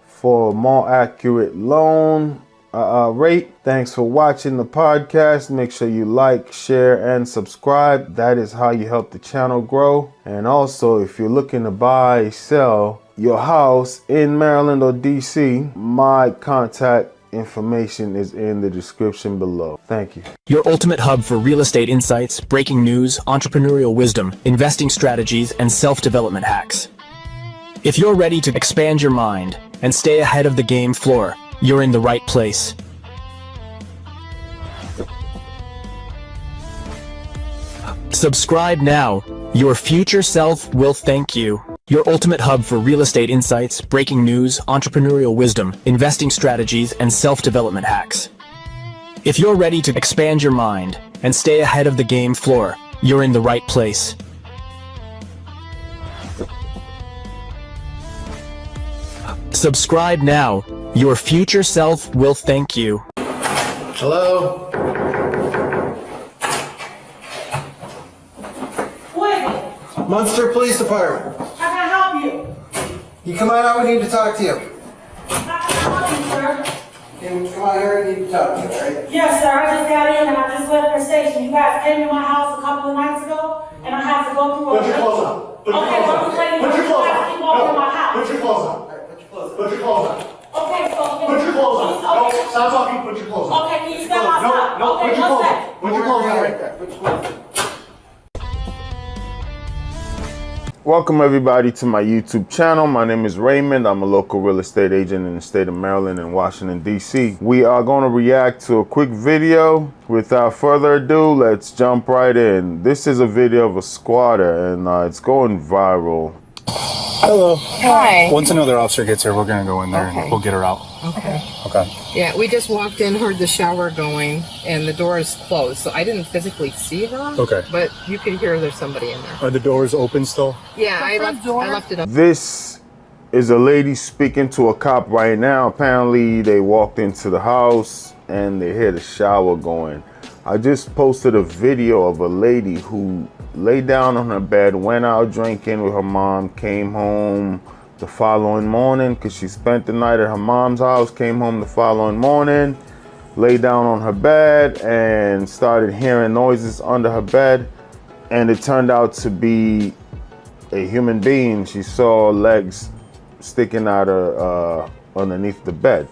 for a more accurate loan rate. Thanks for watching the podcast. Make sure you like, share, and subscribe. That is how you help the channel grow. And also, if you're looking to buy, sell your house in Maryland or DC, my contact information is in the description below. Thank you. Your ultimate hub for real estate insights, breaking news, entrepreneurial wisdom, investing strategies, and self-development hacks. If you're ready to expand your mind and stay ahead of the game floor, you're in the right place. Subscribe now. Your future self will thank you. Your ultimate hub for real estate insights, breaking news, entrepreneurial wisdom, investing strategies, and self-development hacks. If you're ready to expand your mind and stay ahead of the game floor, you're in the right place. Subscribe now. Your future self will thank you. Hello? What? Munster Police Department. How can I help you? You come on out, we need to talk to you. How can I help you, sir? You come on here, we need to talk to you, right? Yes, sir. I just got in and I just left the station. You guys came to my house a couple of nights ago and I had to go through a... Put your clothes on. Put your Okay, clothes on. but you Put your clothes on. keep walking in my house. Put your clothes on. Put your clothes on. Okay, so... Put your clothes on. No, Okay. stop talking, put your clothes on. Okay, can you step outside? No, Okay, put your one clothes on. second. Put your clothes on right there. Put your clothes on. Welcome everybody to my YouTube channel. My name is Raymond. I'm a local real estate agent in the state of Maryland and Washington, DC. We are going to react to a quick video. Without further ado, let's jump right in. This is a video of a squatter and it's going viral. Hello. Hi. Once another officer gets here, we're going to go in there and we'll get her out. Okay. Okay. Yeah, we just walked in, heard the shower going, and the door is closed. So I didn't physically see her. Okay. But you could hear there's somebody in there. Are the doors open still? Yeah, I left it up. This is a lady speaking to a cop right now. Apparently they walked into the house and they hear the shower going. I just posted a video of a lady who laid down on her bed, went out drinking with her mom, came home the following morning because she spent the night at her mom's house, came home the following morning, lay down on her bed and started hearing noises under her bed, and it turned out to be a human being. She saw legs sticking out of underneath the bed.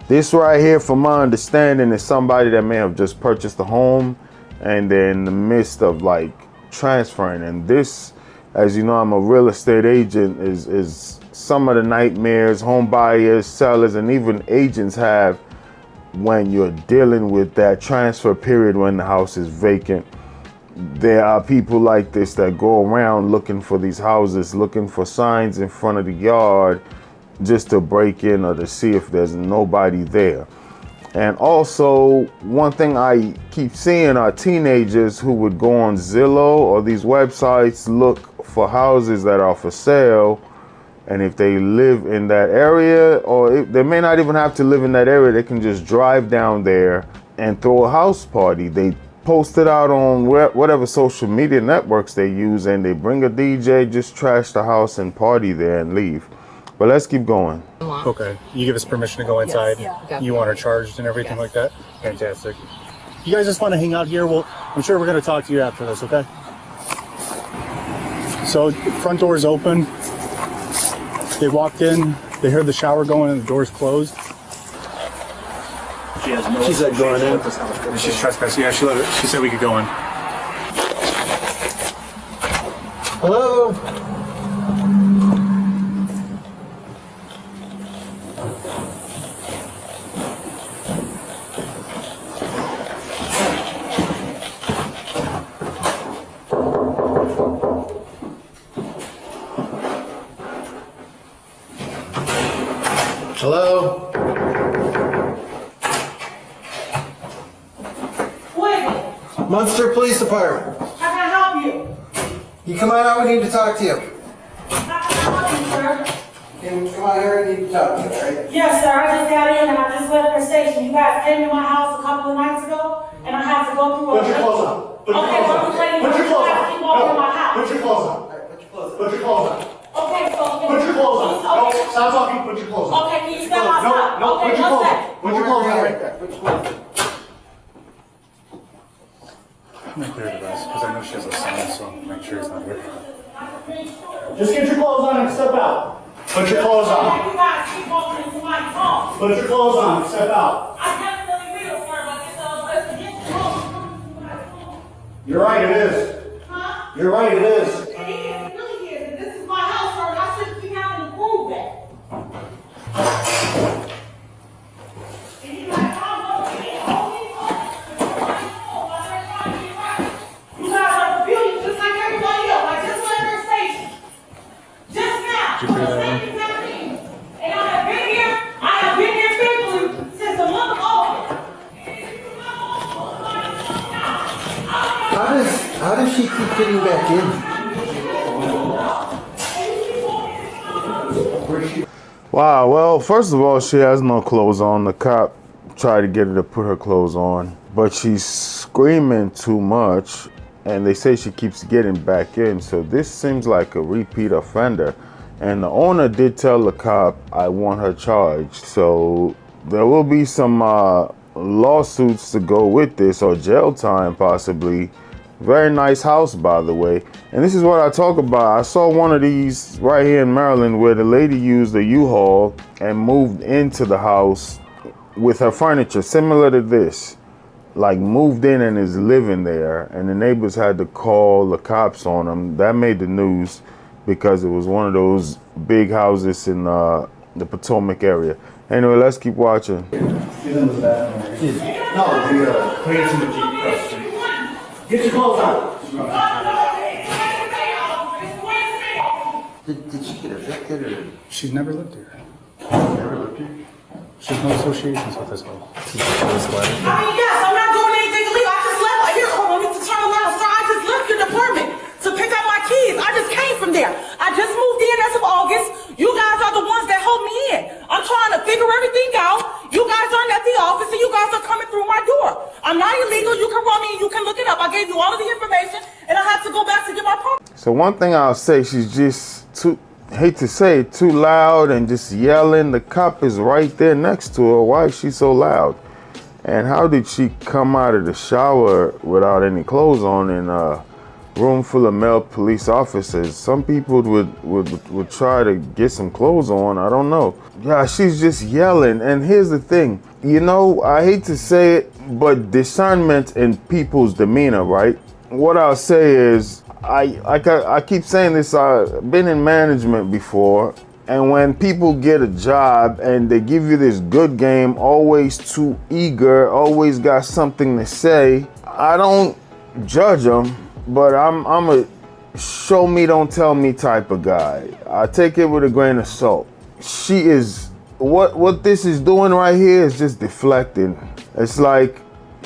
This right here, from my understanding, is somebody that may have just purchased a home and they're in the midst of like transferring. And this, as you know, I'm a real estate agent, is some of the nightmares home buyers, sellers, and even agents have when you're dealing with that transfer period when the house is vacant. There are people like this that go around looking for these houses, looking for signs in front of the yard just to break in or to see if there's nobody there. And also, one thing I keep seeing are teenagers who would go on Zillow or these websites, look for houses that are for sale. And if they live in that area, or they may not even have to live in that area, they can just drive down there and throw a house party. They post it out on whatever social media networks they use, and they bring a DJ, just trash the house and party there and leave. But let's keep going. Okay. You give us permission to go inside? Yes. Yeah. You want her charged and everything Yes. like that? Fantastic. You guys just want to hang out here? Well, I'm sure we're going to talk to you after this, okay? So, front door is open. They walked in, they heard the shower going and the door's closed. She has no. She said going in. She's trespassing. Yeah, she said we could go in. Hello? Hello? Wait, Munster Police Department. how can I help you? You come on out, we need to talk to you. How can I help you, sir? Come on here, we need to talk to you, right? Yes, sir. I just got in and I just left the station. You guys came to my house a couple of nights ago, and I had to go through a... Put your clothes on. Put your Okay, clothes but on. I'm telling you, Put your you clothes guys on. keep walking in my house. Put your clothes on. Put your clothes on. Put your clothes on. Okay, so... Put your clothes on. No, Okay. stop talking. Put your clothes on. Okay, can you step outside? No, Okay, put your one clothes on. second. Put your clothes on right there. Put your clothes on. I'm going to clear the rest because I know she has a son, so make sure he's not here. Just get your clothes on and step out. Put your clothes on. You guys keep walking into my home. Put your clothes on and step out. I definitely will, sir, but it's against the rules. You're right, it is. Huh? You're right, it is. It is, it really is. And this is my house, sir, and I shouldn't be having to prove that. And you guys, you guys are confused just like everybody else. I just left their station. Just now. Did you figure that out? And I have been here faithfully since the month of August. How does she keep getting back in? Wow, well, first of all, she has no clothes on. The cop tried to get her to put her clothes on, but she's screaming too much, and they say she keeps getting back in. So this seems like a repeat offender. And the owner did tell the cop, I want her charged. So there will be some lawsuits to go with this, or jail time possibly. Very nice house, by the way. And this is what I talk about. I saw one of these right here in Maryland where the lady used a U-Haul and moved into the house with her furniture, similar to this. Like moved in and is living there. And the neighbors had to call the cops on them. That made the news because it was one of those big houses in the Potomac area. Anyway, let's keep watching. Get your clothes on. Did she get evicted or? She's never lived here. Never lived here? She has no associations with this house. I mean, yes, I'm not doing anything illegal. I just left. Here, hold on, I need to turn around. Sir, I just left your department to pick up my keys. I just came from there. I just moved in as of August. You guys are the ones that hold me in. I'm trying to figure everything out. You guys aren't at the office and you guys are coming through my door. I'm not illegal. You can run me and you can look it up. I gave you all of the information and I had to go back to get my property. So one thing I'll say, she's just too, hate to say it, too loud and just yelling. The cop is right there next to her. Why is she so loud? And how did she come out of the shower without any clothes on in a room full of male police officers? Some people would try to get some clothes on. I don't know. Yeah, she's just yelling. And here's the thing. You know, I hate to say it, but discernment in people's demeanor, right? What I'll say is, I keep saying this, I've been in management before, and when people get a job and they give you this good game, always too eager, always got something to say, I don't judge them, but I'm a show me, don't tell me type of guy. I take it with a grain of salt. she is, what this is doing right here is just deflecting. It's like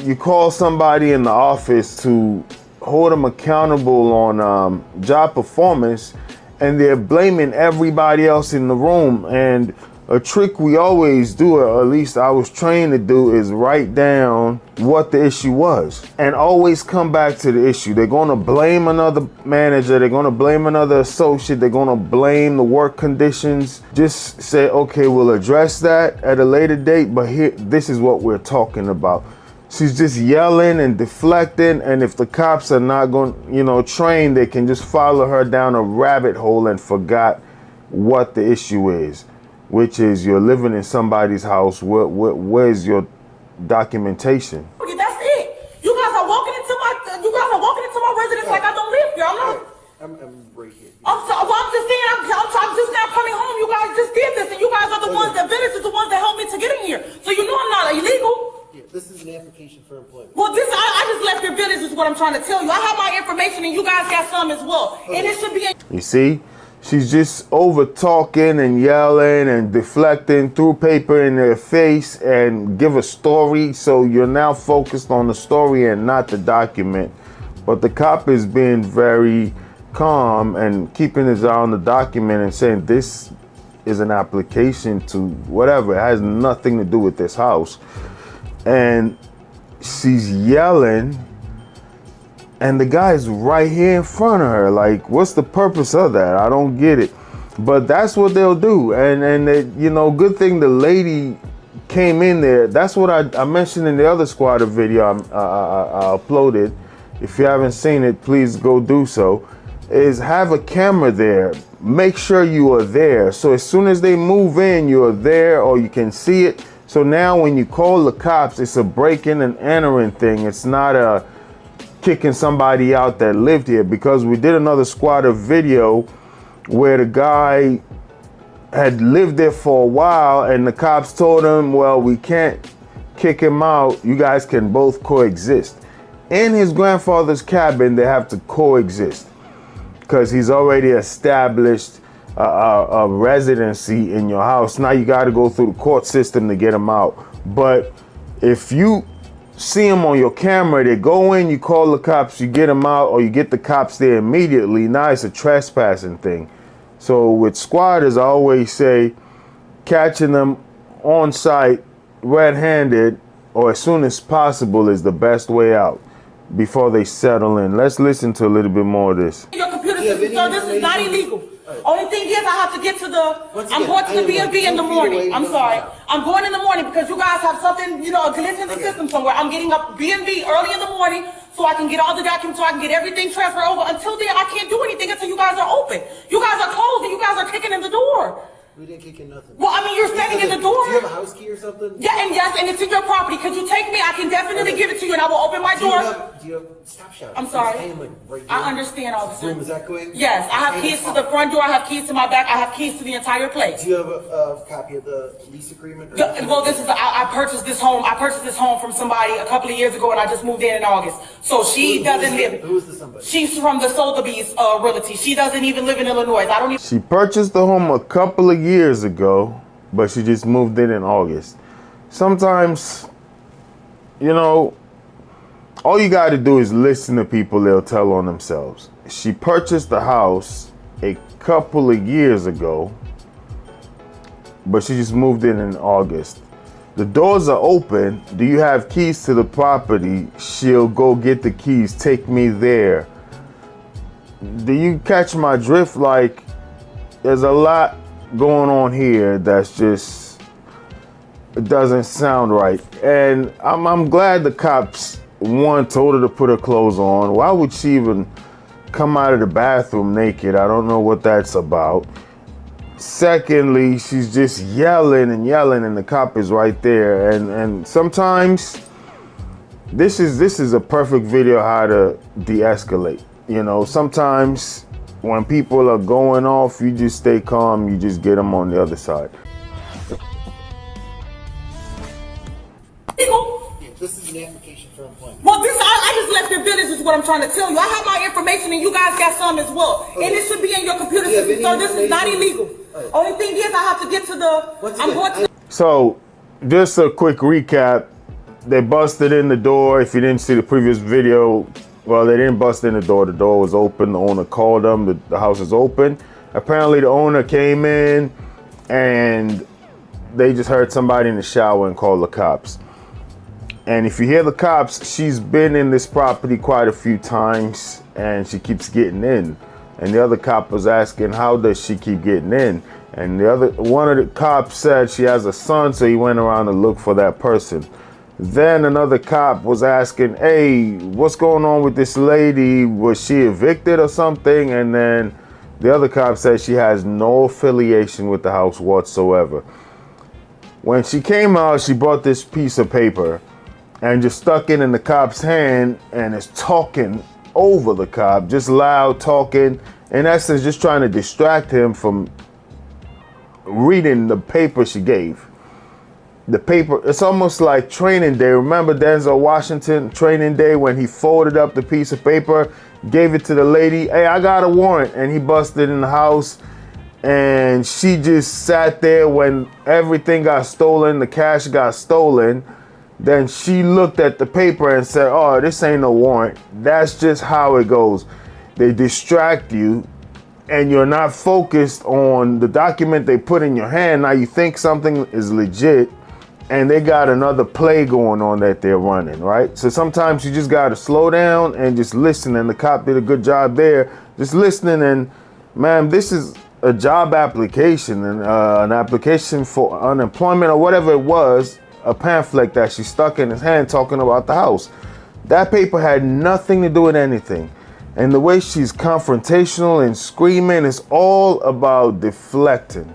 you call somebody in the office to hold them accountable on job performance, and they're blaming everybody else in the room. And a trick we always do, or at least I was trained to do, is write down what the issue was and always come back to the issue. They're going to blame another manager, they're going to blame another associate, they're going to blame the work conditions. Just say, okay, we'll address that at a later date, but here, this is what we're talking about. She's just yelling and deflecting, and if the cops are not going, trained, they can just follow her down a rabbit hole and forgot what the issue is, which is you're living in somebody's house. Where's your documentation? Okay, that's it. You guys are walking into my residence like I don't live here. I'm right here. I'm just saying, I'm just now coming home. You guys just did this, and you guys are the ones that is the ones that helped me to get in here. So you know I'm not illegal. Yeah, this is an application for employment. Well, I just left your village is what I'm trying to tell you. I have my information, and you guys got some as well. Okay. And it should be. You see, she's just over talking and yelling and deflecting, threw paper in their face and give a story. So you're now focused on the story and not the document. But the cop is being very calm and keeping his eye on the document and saying this is an application to whatever. It has nothing to do with this house. And she's yelling, and the guy's right here in front of her. Like, what's the purpose of that? I don't get it. But that's what they'll do. And they, good thing the lady came in there. That's what I mentioned in the other squatter video I uploaded. If you haven't seen it, please go do so. Is have a camera there. Make sure you are there. So as soon as they move in, you're there, or you can see it. So now when you call the cops, it's a break-in and entering thing. It's not a kicking somebody out that lived here, because we did another squatter video where the guy had lived there for a while and the cops told him, well, we can't kick him out. You guys can both coexist. In his grandfather's cabin, they have to coexist because he's already established a residency in your house. Now you got to go through the court system to get him out. But if you see him on your camera, they go in, you call the cops, you get him out, or you get the cops there immediately. Now it's a trespassing thing. So with squatters, I always say catching them on site red-handed or as soon as possible is the best way out before they settle in. Let's listen to a little bit more of this. Your computer system, sir, this is not illegal. Only thing is, I have to get to I'm going to the B&B in the morning. I'm sorry. I'm going in the morning because you guys have something, a glitch in the system somewhere. I'm getting up B&B early in the morning so I can get all the documents, so I can get everything transferred over. Until then, I can't do anything until you guys are open. You guys are closed and you guys are kicking in the door. We didn't kick in nothing. Well, I mean, you're standing in the door. Do you have a house key or something? Yeah, and yes, and it's in your property. Could you take me? I can definitely give it to you, and I will open my door. Do you have stop shouting. I'm sorry. Right, I understand, officer. Room is echoing? Yes, I have keys to the front door. I have keys to my back. I have keys to the entire place. Do you have a copy of the lease agreement? Well, I purchased this home. I purchased this home from somebody a couple of years ago, and I just moved in August. So she doesn't live. Who is the somebody? She's from the Sotheby's Realty. She doesn't even live in Illinois. I don't even. She purchased the home a couple of years ago, but she just moved in August. Sometimes, all you got to do is listen to people. They'll tell on themselves. She purchased the house a couple of years ago, but she just moved in August. The doors are open. Do you have keys to the property? She'll go get the keys. Take me there. Do you catch my drift? Like, there's a lot going on here that's just, it doesn't sound right. And I'm glad the cops, one, told her to put her clothes on. Why would she even come out of the bathroom naked? I don't know what that's about. Secondly, she's just yelling and yelling, and the cop is right there. And sometimes this is a perfect video how to de-escalate. Sometimes when people are going off, you just stay calm, you just get them on the other side. This is an application for employment. Well, I just left your village is what I'm trying to tell you. I have my information and you guys got some as well. Okay. And it should be in your computer system, so this is not illegal. Right. Only thing is I have to get to the, So, just a quick recap. They busted in the door. If you didn't see the previous video, well, they didn't bust in the door. The door was open. The owner called them. The house is open. Apparently, the owner came in and they just heard somebody in the shower and called the cops. And if you hear the cops, she's been in this property quite a few times and she keeps getting in. And the other cop was asking, how does she keep getting in? And one of the cops said she has a son, so he went around to look for that person. Then another cop was asking, hey, what's going on with this lady? Was she evicted or something? And then the other cop said she has no affiliation with the house whatsoever. When she came out, she brought this piece of paper and just stuck it in the cop's hand and is talking over the cop, just loud talking, in essence, just trying to distract him from reading the paper she gave. The paper, it's almost like training day. Remember Denzel Washington, training day, when he folded up the piece of paper, gave it to the lady, hey, I got a warrant, and he busted in the house, and she just sat there when everything got stolen, the cash got stolen. Then she looked at the paper and said, oh, this ain't no warrant. That's just how it goes. They distract you and you're not focused on the document they put in your hand. Now you think something is legit and they got another play going on that they're running, right? So sometimes you just got to slow down and just listen. And the cop did a good job there, just listening. And ma'am, this is a job application and an application for unemployment or whatever it was. A pamphlet that she stuck in his hand talking about the house. That paper had nothing to do with anything. And the way she's confrontational and screaming is all about deflecting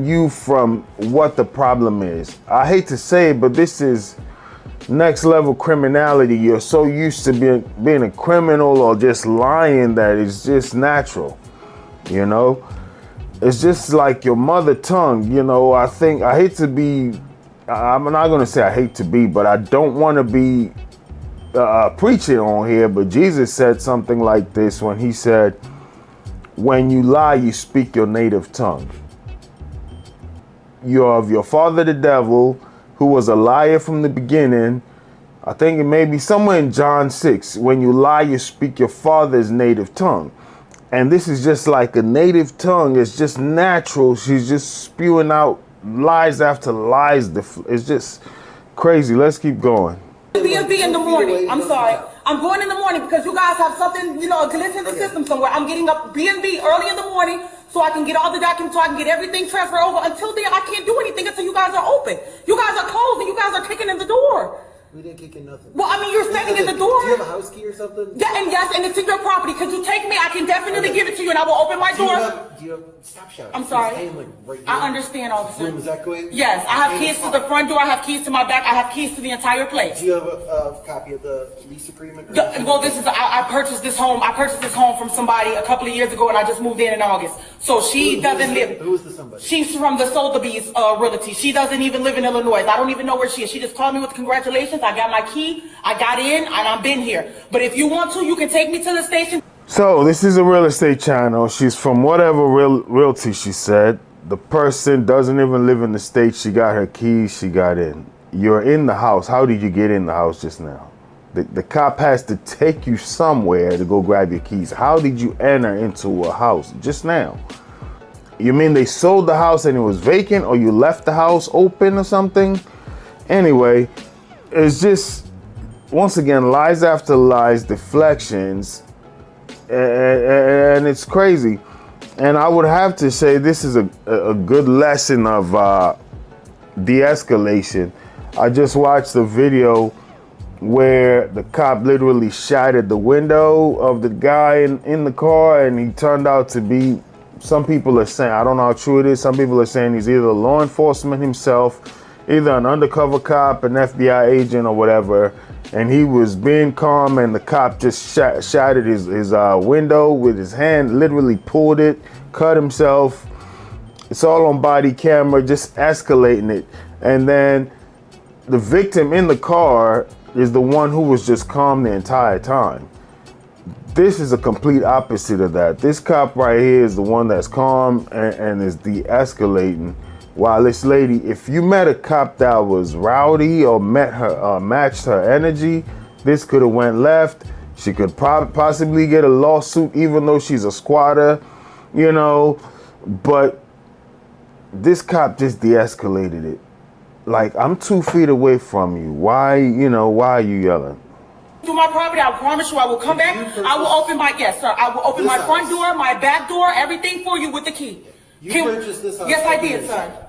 you from what the problem is. I hate to say it, but this is next level criminality. You're so used to being a criminal or just lying that it's just natural, you know? It's just like your mother tongue, you know. I hate to be, I'm not going to say I hate to be, but I don't want to be preaching on here. But Jesus said something like this when he said, when you lie, you speak your native tongue. You're of your father, the devil, who was a liar from the beginning. I think it may be somewhere in John 6. When you lie, you speak your father's native tongue. And this is just like a native tongue. It's just natural. She's just spewing out lies after lies. It's just crazy. Let's keep going. B&B in the morning. I'm sorry. I'm going in the morning because you guys have something, you know, a glitch in the system somewhere. I'm getting up B&B early in the morning so I can get all the documents, so I can get everything transferred over. Until then, I can't do anything until you guys are open. You guys are closed and you guys are kicking in the door. We didn't kick in nothing. Well, I mean, you're standing in the door. Do you have a house key or something? Yeah, and yes, and it's in your property. Could you take me? I can definitely give it to you, and I will open my door. Do you have, stop shouting. I'm sorry. Right, I understand, officer. Room is echoing? Yes, I have keys to the front door. I have keys to my back. I have keys to the entire place. Do you have a copy of the lease agreement? Well, this is I purchased this home. I purchased this home from somebody a couple of years ago, and I just moved in August. So she doesn't live. Who is the somebody? She's from the Sotheby's Realty. She doesn't even live in Illinois. I don't even know where she is. She just called me with congratulations. I got my key. I got in and I've been here. But if you want to, you can take me to the station. So this is a real estate channel. She's from whatever realty she said. The person doesn't even live in the state. She got her keys. She got in. You're in the house. How did you get in the house just now? The cop has to take you somewhere to go grab your keys. How did you enter into a house just now? You mean they sold the house and it was vacant, or you left the house open or something? Anyway, it's just, once again, lies after lies, deflections, and it's crazy. And I would have to say this is a good lesson of de-escalation. I just watched a video where the cop literally shattered the window of the guy in the car, and he turned out to be, some people are saying, I don't know how true it is, some people are saying he's either law enforcement himself, either an undercover cop, an FBI agent, or whatever. And he was being calm, and the cop just shattered his window with his hand, literally pulled it, cut himself. It's all on body camera, just escalating it. And then the victim in the car is the one who was just calm the entire time. This is a complete opposite of that. This cop right here is the one that's calm and is de-escalating. While this lady, if you met a cop that was rowdy or matched her energy, this could have went left. She could possibly get a lawsuit even though she's a squatter, you know, but this cop just de-escalated it. Like, I'm 2 feet away from you. Why are you yelling? To my property, I promise you I will come back. I will open my, yes sir, I will open my front door, my back door, everything for you with the key. You purchased this house? Yes, I did, sir.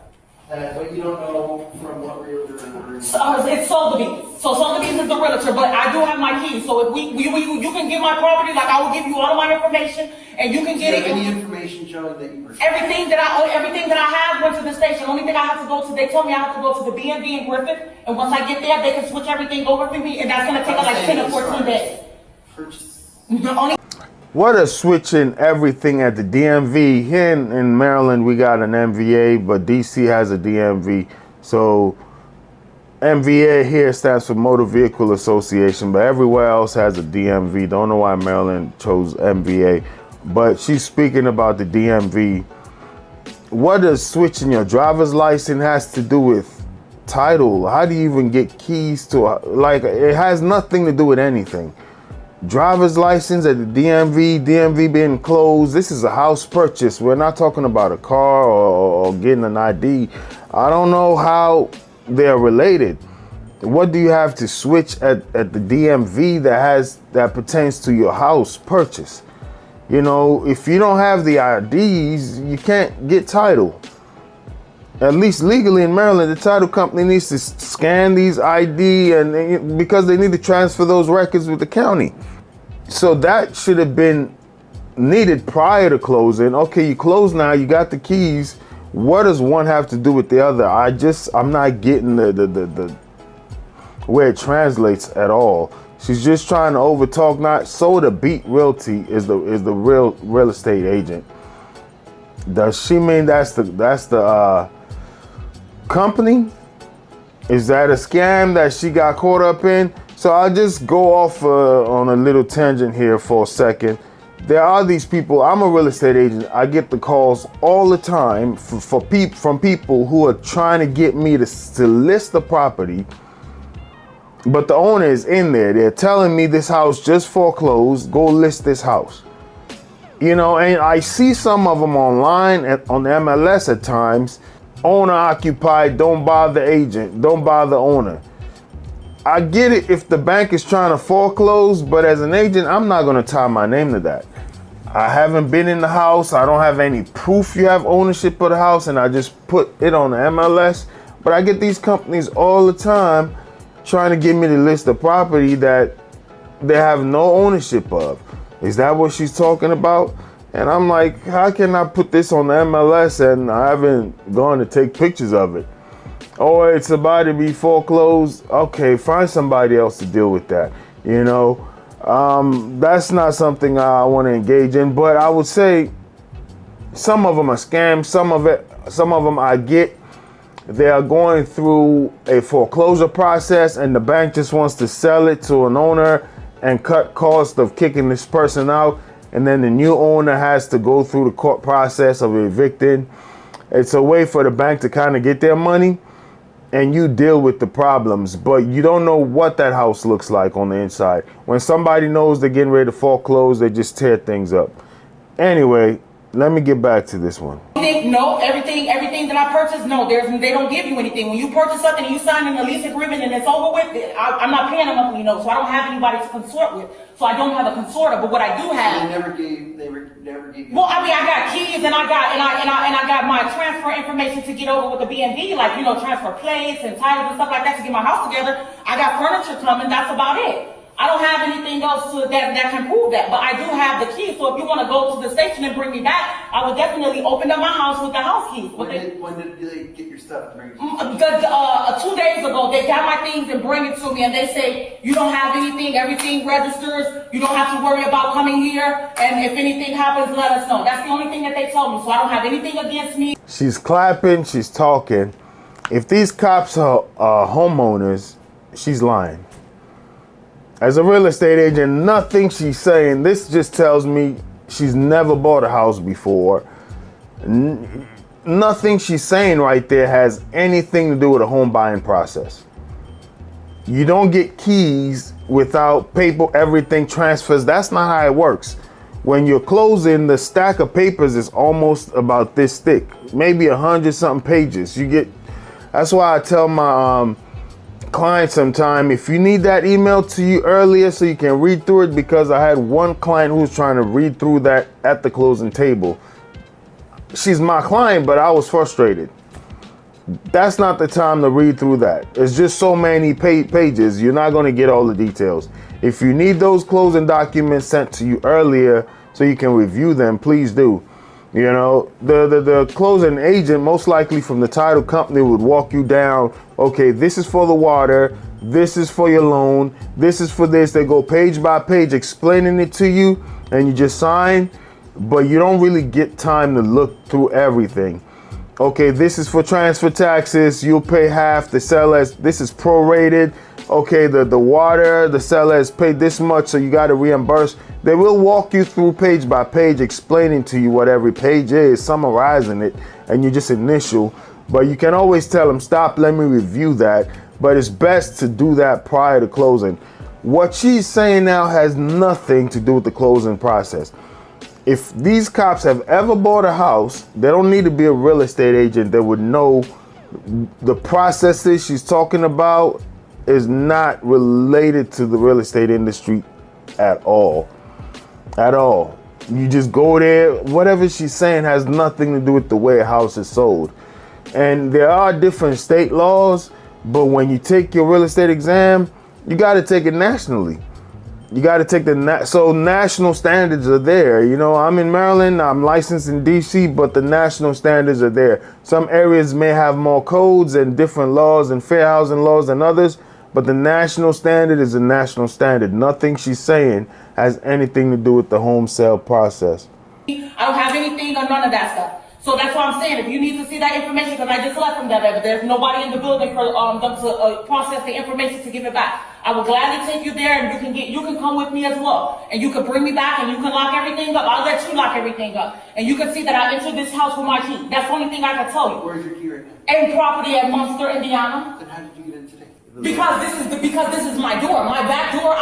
But you don't know from what realtor? It's Sotheby's. So Sotheby's is the realtor, but I do have my keys. So if you can get my property, like I will give you all of my information, and you can get it. Any information showing that you purchased? Everything that I have went to the station. Only thing I have to go to, they told me I have to go to the B&B in Griffith, and once I get there, they can switch everything over for me, and that's gonna take like 10 or 14 days. Purchase. What a switching everything at the DMV. Here in Maryland, we got an MVA, but DC has a DMV. So MVA here stands for Motor Vehicle Association, but everywhere else has a DMV. Don't know why Maryland chose MVA, but she's speaking about the DMV. What does switching your driver's license has to do with title? How do you even get keys to, like, it has nothing to do with anything. Driver's license at the DMV being closed. This is a house purchase. We're not talking about a car or getting an ID. I don't know how they're related. What do you have to switch at the DMV that pertains to your house purchase? You know, if you don't have the IDs, you can't get title. At least legally in Maryland, the title company needs to scan these ID and because they need to transfer those records with the county. So that should have been needed prior to closing. Okay, you close now, you got the keys. What does one have to do with the other? I'm not getting the where it translates at all. She's just trying to overtalk. Not so the Beat Realty is the real estate agent. Does she mean that's the company? Is that a scam that she got caught up in? So I'll just go off on a little tangent here for a second. There are these people. I'm a real estate agent. I get the calls all the time from people who are trying to get me to list the property, but the owner is in there. They're telling me this house just foreclosed. Go list this house. You know, and I see some of them online on the MLS at times. Owner occupied, don't bother agent, don't bother owner. I get it if the bank is trying to foreclose, but as an agent, I'm not going to tie my name to that. I haven't been in the house. I don't have any proof you have ownership of the house, and I just put it on the MLS. But I get these companies all the time trying to get me to list a property that they have no ownership of. Is that what she's talking about? And I'm like, how can I put this on the MLS and I haven't gone to take pictures of it? Oh, it's about to be foreclosed. Okay, find somebody else to deal with that. You know, that's not something I want to engage in. But I would say some of them are scams. Some of them I get. They are going through a foreclosure process, and the bank just wants to sell it to an owner and cut cost of kicking this person out. And then the new owner has to go through the court process of evicting. It's a way for the bank to kind of get their money, and you deal with the problems, but you don't know what that house looks like on the inside. When somebody knows they're getting ready to foreclose, they just tear things up. Anyway, let me get back to this one. No, everything that I purchased, no, they don't give you anything. When you purchase something and you sign a lease agreement and it's over with, I'm not paying a monthly note, so I don't have anybody to consort with. So I don't have a consorter, but what I do have. They never gave you. Well, I mean, I got keys and I got my transfer information to get over with the B&B, like, you know, transfer plates and titles and stuff like that to get my house together. I got furniture coming. That's about it. I don't have anything else that can prove that, but I do have the key. So if you want to go to the station and bring me back, I would definitely open up my house with the house keys. When did they get your stuff to bring it to you? 2 days ago, they got my things and bring it to me, and they say, you don't have anything, everything registers, you don't have to worry about coming here, and if anything happens, let us know. That's the only thing that they told me, so I don't have anything against me. She's clapping, she's talking. If these cops are homeowners, she's lying. As a real estate agent, nothing she's saying, this just tells me she's never bought a house before. Nothing she's saying right there has anything to do with a home buying process. You don't get keys without paper, everything transfers. That's not how it works. When you're closing, the stack of papers is almost about this thick, maybe 100-something pages. That's why I tell my clients sometime, if you need that email to you earlier so you can read through it, because I had one client who was trying to read through that at the closing table. She's my client, but I was frustrated. That's not the time to read through that. It's just so many pages. You're not going to get all the details. If you need those closing documents sent to you earlier so you can review them, please do. You know, the closing agent, most likely from the title company, would walk you down. Okay, this is for the water. This is for your loan. This is for this. They go page by page explaining it to you, and you just sign. But you don't really get time to look through everything. Okay, this is for transfer taxes. You'll pay half. The seller, this is prorated. Okay, the water, the seller has paid this much, so you got to reimburse. They will walk you through page by page, explaining to you what every page is, summarizing it, and you just initial. But you can always tell them, stop, let me review that. But it's best to do that prior to closing. What she's saying now has nothing to do with the closing process. If these cops have ever bought a house, they don't need to be a real estate agent. They would know the processes she's talking about is not related to the real estate industry at all. At all. You just go there. Whatever she's saying has nothing to do with the way a house is sold. And there are different state laws, but when you take your real estate exam, you got to take it nationally. You got to take so national standards are there. You know, I'm in Maryland, I'm licensed in DC, but the national standards are there. Some areas may have more codes and different laws and fair housing laws than others, but the national standard is a national standard. Nothing she's saying has anything to do with the home sale process. I don't have anything or none of that stuff. So that's what I'm saying. If you need to see that information, because I just left from that, but there's nobody in the building for them to process the information to give it back. I will gladly take you there, and you can come with me as well, and you can bring me back, and you can lock everything up. I'll let you lock everything up, and you can see that I entered this house with my key. That's the only thing I can tell you. Where's your key right now? And property at Munster, Indiana. Then how did you get in today? Because this is my door. My back door,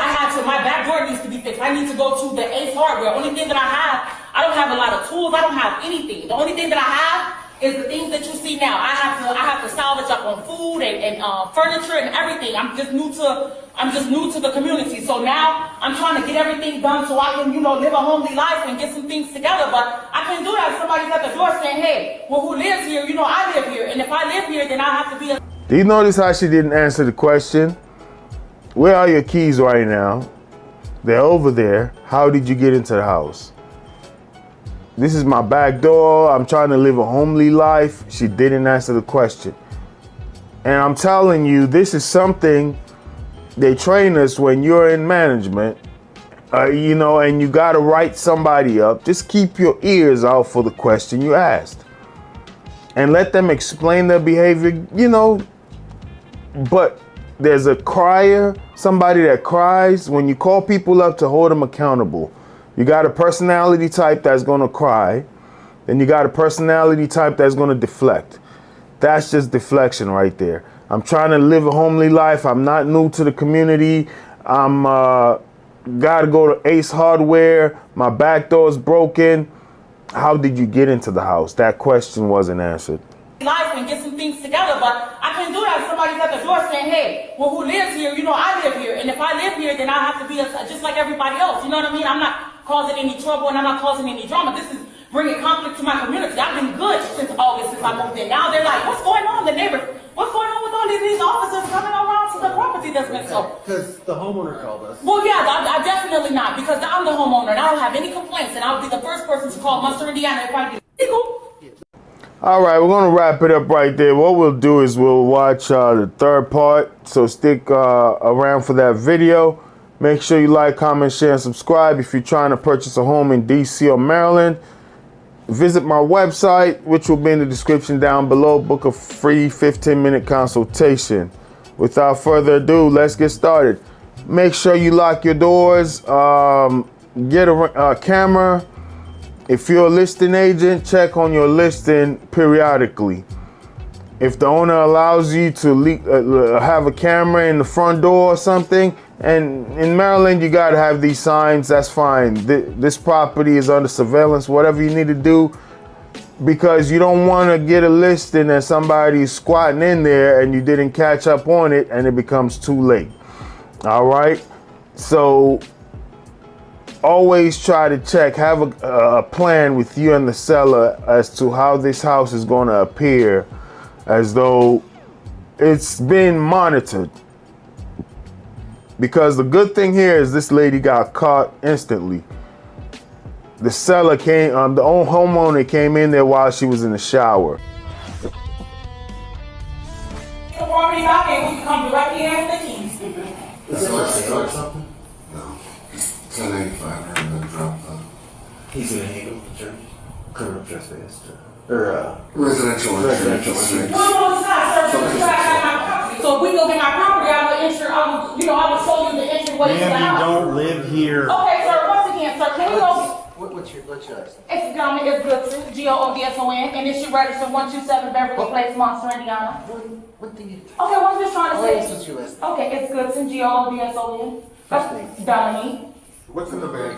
my back door needs to be fixed. I need to go to the Ace Hardware. Only thing that I don't have a lot of tools. I don't have anything. The only thing that I have is the things that you see now. I have to salvage up on food and furniture and everything. I'm just new to the community. So now I'm trying to get everything done so I can, live a homely life and get some things together. But I can't do that. Somebody's at the door saying, hey, well, who lives here? I live here. And if I live here, then I have to be Do you notice how she didn't answer the question? Where are your keys right now? They're over there. How did you get into the house? This is my back door. I'm trying to live a homely life. She didn't answer the question. And I'm telling you, this is something they train us when you're in management, and you got to write somebody up. Just keep your ears out for the question you asked. And let them explain their behavior, But there's a crier, somebody that cries. When you call people up to hold them accountable, you got a personality type that's going to cry. Then you got a personality type that's going to deflect. That's just deflection right there. I'm trying to live a homely life. I'm not new to the community. I'm got to go to Ace Hardware. My back door is broken. How did you get into the house? That question wasn't answered. Life and get some things together, but I can't do that. Somebody's at the door saying, hey, well, who lives here? I live here. And if I live here, then I have to be just like everybody else. You know what I mean? I'm not causing any trouble and I'm not causing any drama. This is bringing conflict to my community. I've been good since August, since I moved in. Now they're like, what's going on? The neighbors, what's going on with all these officers coming around to the property that's been sold? Because the homeowner called us. Well, yeah, I definitely not, because I'm the homeowner and I don't have any complaints, and I'll be the first person to call Munster, Indiana if I do. All right, we're going to wrap it up right there. What we'll do is we'll watch the third part, so stick around for that video. Make sure you like, comment, share, and subscribe if you're trying to purchase a home in DC or Maryland. Visit my website, which will be in the description down below. Book a free 15-minute consultation. Without further ado, let's get started. Make sure you lock your doors. Get a camera. If you're a listing agent, check on your listing periodically. If the owner allows you to have a camera in the front door or something, and in Maryland you gotta have these signs, that's fine. This property is under surveillance, whatever you need to do, because you don't want to get a listing and somebody's squatting in there and you didn't catch up on it and it becomes too late. All right, so always try to check, have a plan with you and the seller as to how this house is going to appear, as though it's been monitored. Because the good thing here is this lady got caught instantly. The seller came, the homeowner came in there while she was in the shower. The property out there, we can come directly after the keys. Is it for sale or something? No. It's an 85 and drop. He's gonna handle the charge. Criminal trespass. Or residential. No, it's not, sir. So if we go get my property, I will show you the entryway to the Ma'am, house. you don't live here. Okay, sir, once again, sir, can we go? What's your last name? It's Goodson, G-O-O-D-S-O-N, and it should register 127 Beverly Place, Monster, Indiana. What thing you Okay, well, I'm just trying to say. What's your last name? Okay, it's Goodson, G-O-O-D-S-O-N. First name? Dominique. What's in the bag?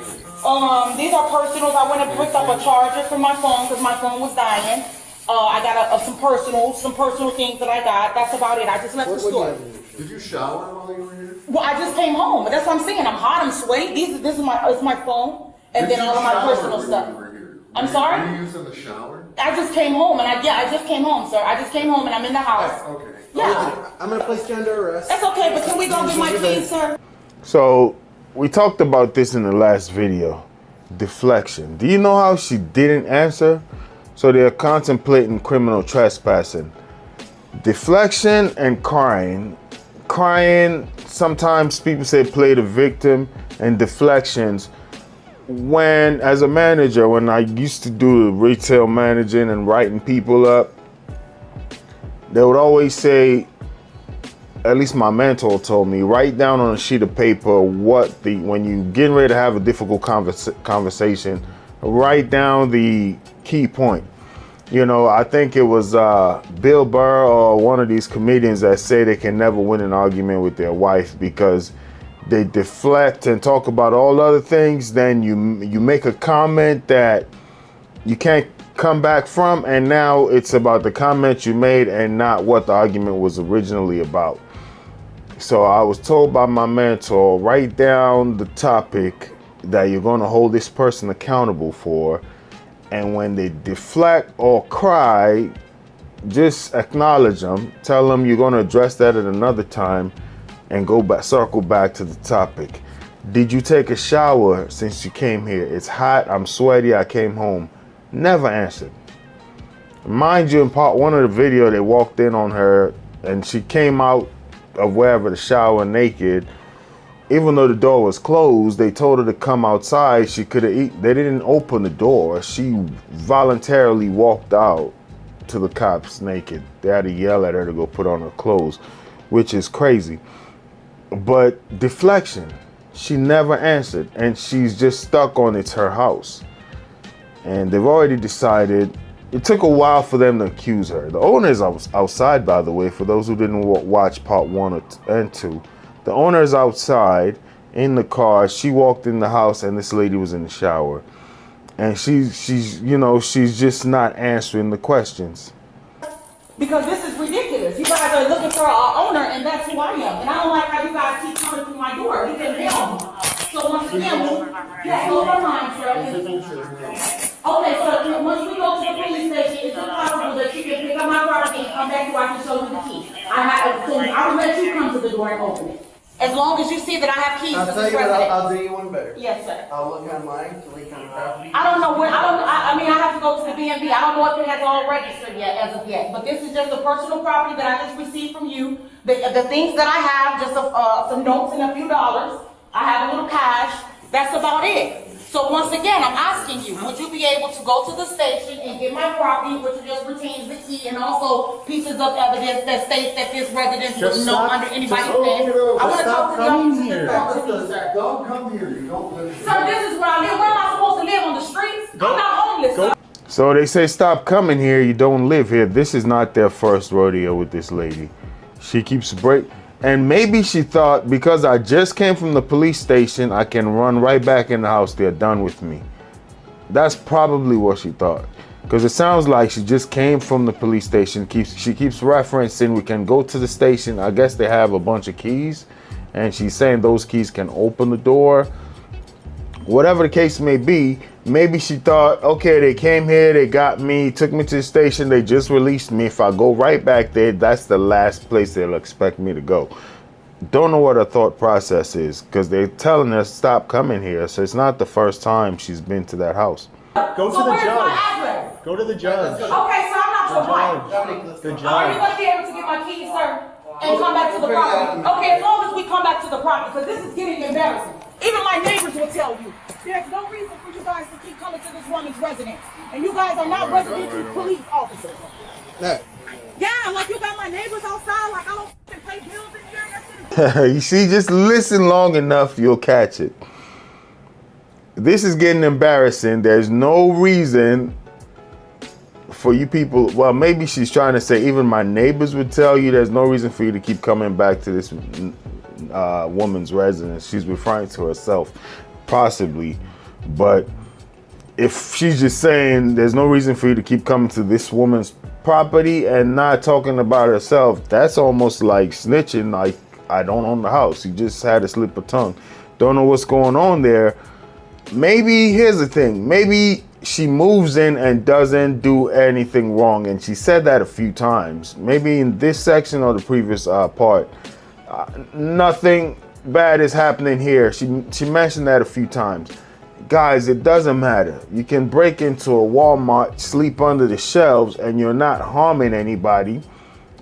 These are personals. I went and picked up a charger for my phone because my phone was dying. I got some personal things that I got. That's about it. I just left the store. Did you shower while you were here? Well, I just came home. That's what I'm saying. I'm hot. I'm sweaty. This is my phone, and then all of my personal stuff. I'm sorry? Were you using the shower? I just came home, and I just came home, sir. I just came home, and I'm in the house. Okay. Yeah. I'm gonna place you under arrest. That's okay, but can we go get my keys, sir? So we talked about this in the last video. Deflection. Do you know how she didn't answer? So they're contemplating criminal trespassing. Deflection and crying. Crying, sometimes people say play the victim, and deflections. When, as a manager, when I used to do retail managing and writing people up, they would always say, at least my mentor told me, write down on a sheet of paper when you getting ready to have a difficult conversation, write down the key point. You know, I think it was Bill Burr or one of these comedians that say they can never win an argument with their wife because they deflect and talk about all other things. Then you make a comment that you can't come back from, and now it's about the comment you made and not what the argument was originally about. So I was told by my mentor, write down the topic that you're going to hold this person accountable for, and when they deflect or cry, just acknowledge them, tell them you're going to address that at another time, and circle back to the topic. Did you take a shower since you came here? It's hot, I'm sweaty, I came home. Never answered. Mind you, in part one of the video, they walked in on her and she came out of wherever the shower naked. Even though the door was closed, they told her to come outside. She could have eaten. They didn't open the door. She voluntarily walked out to the cops naked. They had to yell at her to go put on her clothes, which is crazy. But deflection, she never answered, and she's just stuck on it's her house. And they've already decided. It took a while for them to accuse her. The owner is outside, by the way, for those who didn't watch part 1 and 2. The owner is outside in the car. She walked in the house and this lady was in the shower. And she's just not answering the questions. Because this is ridiculous. You guys are looking for an owner, and that's who I am. And I don't like how you guys keep coming through my door. You can tell me. So once again, hold on, sir. Okay, so once we go to the police station, it's impossible that you can pick up my property and come back here. I can show you the key. I will let you come to the door and open it. As long as you see that I have keys I'll to tell this you what, residence. I'll do you one better. Yes, sir. I'll look online to leak on the property. I don't know where, I mean, I have to go to the B&B. I don't know if it has all registered yet, as of yet. But this is just a personal property that I just received from you. The things that I have, just some notes and a few dollars. I have a little cash. That's about it. So once again, I'm asking you, would you be able to go to the station and get my property, which just retains the key and also pieces of evidence that states that this residence was no under anybody's name? I want to talk to the officer, sir. Don't come here. You don't live here. Sir, this is where I live. Where am I supposed to live, on the streets? I'm not homeless, sir. So they say, stop coming here, you don't live here. This is not their first rodeo with this lady. She keeps and maybe she thought, because I just came from the police station, I can run right back in the house, they're done with me. That's probably what she thought. Because it sounds like she just came from the police station. She keeps referencing, we can go to the station. I guess they have a bunch of keys. And she's saying those keys can open the door. Whatever the case may be, maybe she thought, okay, they came here, they got me, took me to the station, they just released me. If I go right back there, that's the last place they'll expect me to go. Don't know what her thought process is, because they're telling her stop coming here. So it's not the first time she's been to that house. Go to the judge. Go to the judge. Okay, so I'm not your wife. The judge. Are you going to be able to get my keys, sir, and come back to the property? Okay, as long as we come back to the property, because this is getting embarrassing. Even my neighbors will tell you. There's no reason for you guys to keep coming to this woman's residence. And you guys are not residential police officers. Yeah, like you got my neighbors outside, like I don't pay bills in here. You see, just listen long enough, you'll catch it. This is getting embarrassing. There's no reason for you people, well, maybe she's trying to say even my neighbors would tell you there's no reason for you to keep coming back to this woman's residence. She's referring to herself, possibly. But if she's just saying there's no reason for you to keep coming to this woman's property and not talking about herself, that's almost like snitching, like I don't own the house. You just had a slip of tongue. Don't know what's going on there. Maybe, here's the thing, maybe she moves in and doesn't do anything wrong, and she said that a few times. Maybe in this section or the previous part, nothing bad is happening here. She mentioned that a few times. Guys, it doesn't matter. You can break into a Walmart, sleep under the shelves, and you're not harming anybody,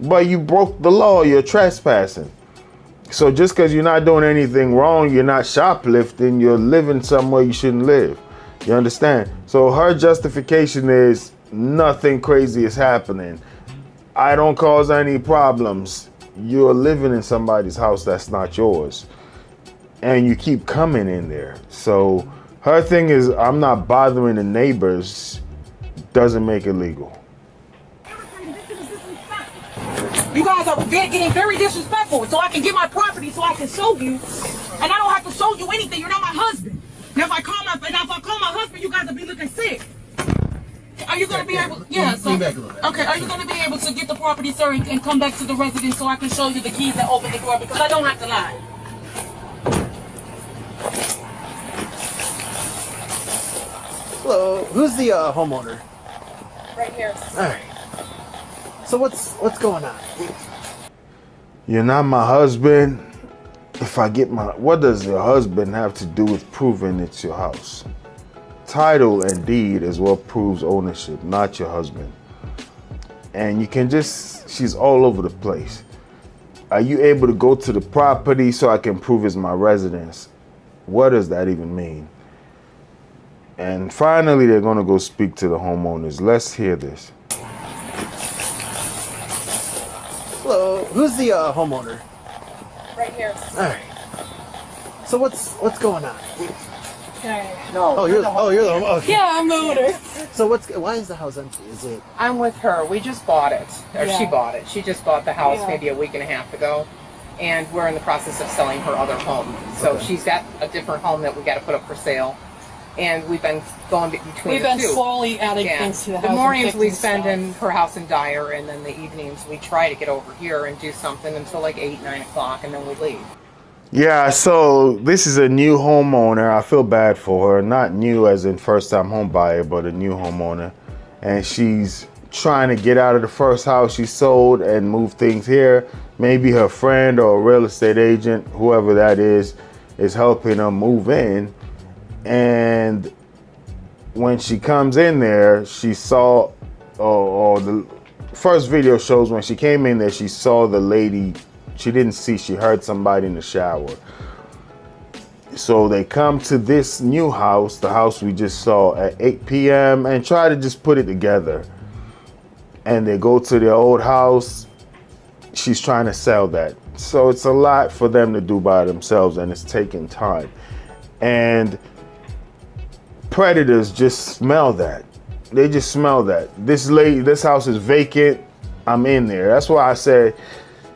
but you broke the law, you're trespassing. So just because you're not doing anything wrong, you're not shoplifting, you're living somewhere you shouldn't live. You understand? So her justification is nothing crazy is happening. I don't cause any problems. You're living in somebody's house that's not yours. And you keep coming in there. So her thing is, I'm not bothering the neighbors, doesn't make it legal. You guys are getting very disrespectful, so I can get my property, so I can show you, and I don't have to show you anything. You're not my husband. Now, if I call my husband, you guys will be looking sick. Are you going to be able? Yeah. So, okay. Are you going to be able to get the property, sir, and come back to the residence so I can show you the keys that open the door, because I don't have to lie. Hello. Who's the homeowner? Right here. All right. So what's going on? You're not my husband. If I get what does your husband have to do with proving it's your house? Title and deed is what proves ownership, not your husband. And you can she's all over the place. Are you able to go to the property so I can prove it's my residence? What does that even mean? And finally, they're gonna go speak to the homeowners. Let's hear this. Hello. Who's the homeowner? Right here. All right. So what's going on? No. You're the homeowner. Okay. Yeah, I'm the owner. So why is the house empty? Is it? I'm with her. We just bought it. Or Yeah. she bought it. She just bought the house Yeah. maybe a week and a half ago. And we're in the process of selling her other home. So Okay. she's got a different home that we got to put up for sale. And we've been going between We've the been two. slowly adding Yeah. things to the house. The and mornings we fixing spend stuff. in her house in Dyer, and then the evenings we try to get over here and do something until like 8, 9 o'clock, and then we leave. Yeah, so this is a new homeowner. I feel bad for her. Not new as in first-time home buyer, but a new homeowner. And she's trying to get out of the first house she sold and move things here. Maybe her friend or a real estate agent, whoever that is helping her move in. And when she comes in there, she saw, or the first video shows when she came in there, she saw the lady. She didn't see, she heard somebody in the shower. So they come to this new house, the house we just saw, at 8 p.m. and try to just put it together. And they go to their old house. She's trying to sell that. So it's a lot for them to do by themselves, and it's taking time. And predators just smell that. They just smell that. This house is vacant. I'm in there. That's why I said,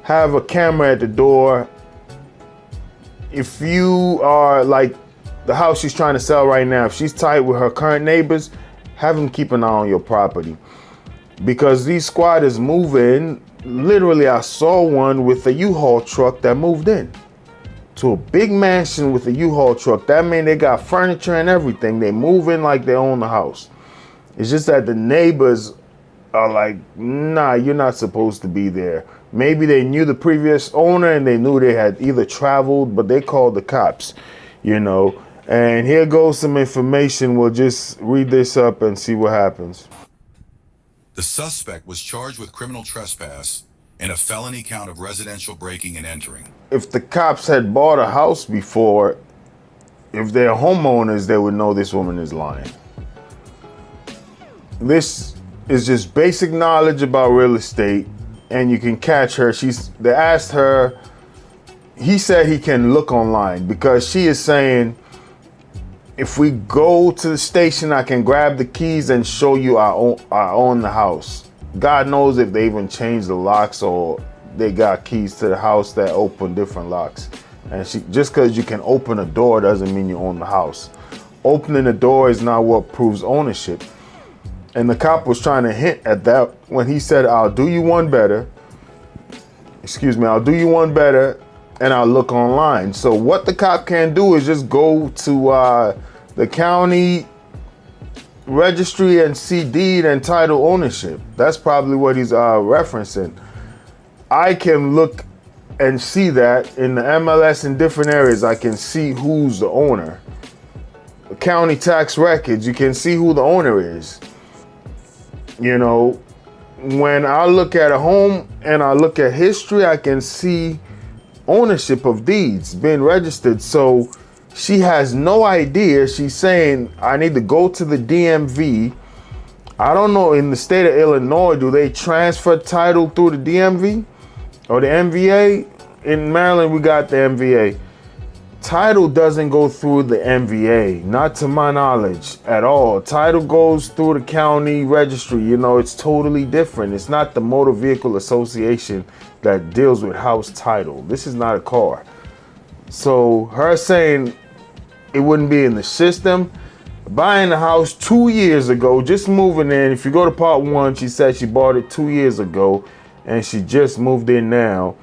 have a camera at the door. If you are like the house she's trying to sell right now, if she's tight with her current neighbors, have them keep an eye on your property. Because these squatters move in. Literally, I saw one with a U-Haul truck that moved in to a big mansion with a U-Haul truck. That means they got furniture and everything. They move in like they own the house. It's just that the neighbors are like, nah, you're not supposed to be there. Maybe they knew the previous owner and they knew they had either traveled, but they called the cops, you know. And here goes some information. We'll just read this up and see what happens. The suspect was charged with criminal trespass and a felony count of residential breaking and entering. If the cops had bought a house before, if they're homeowners, they would know this woman is lying. This is just basic knowledge about real estate, and you can catch her. They asked her, he said he can look online because she is saying, if we go to the station, I can grab the keys and show you I own the house. God knows if they even changed the locks or they got keys to the house that open different locks. And just because you can open a door doesn't mean you own the house. Opening a door is not what proves ownership. And the cop was trying to hint at that when he said, I'll do you one better. I'll do you one better and I'll look online. So what the cop can do is just go to the county registry and see deed and title ownership. That's probably what he's referencing. I can look and see that in the MLS in different areas. I can see who's the owner. The county tax records, you can see who the owner is. You know, when I look at a home and I look at history, I can see ownership of deeds being registered. So she has no idea. She's saying, I need to go to the DMV. I don't know, in the state of Illinois, do they transfer title through the DMV or the MVA? In Maryland, we got the MVA. Title doesn't go through the MVA, not to my knowledge at all. Title goes through the county registry. You know, it's totally different. It's not the Motor Vehicle Association that deals with house title. This is not a car. So her saying it wouldn't be in the system, buying the house 2 years ago, just moving in. If you go to part 1, she said she bought it 2 years ago and she just moved in now.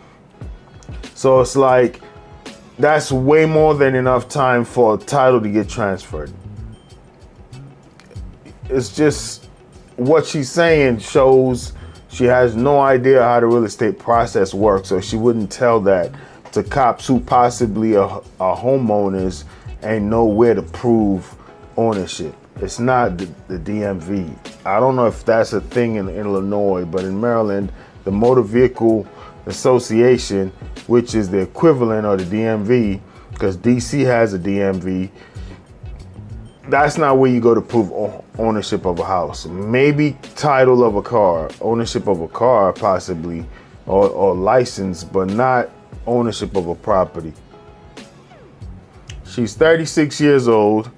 So it's like, that's way more than enough time for a title to get transferred. It's just what she's saying shows she has no idea how the real estate process works, so she wouldn't tell that to cops who possibly are homeowners and know where to prove ownership. It's not the DMV. I don't know if that's a thing in Illinois, but in Maryland, the Motor Vehicle Association, which is the equivalent of the DMV, because DC has a DMV, that's not where you go to prove ownership of a house. Maybe title of a car, ownership of a car possibly, or license, but not ownership of a property. She's 36 years old,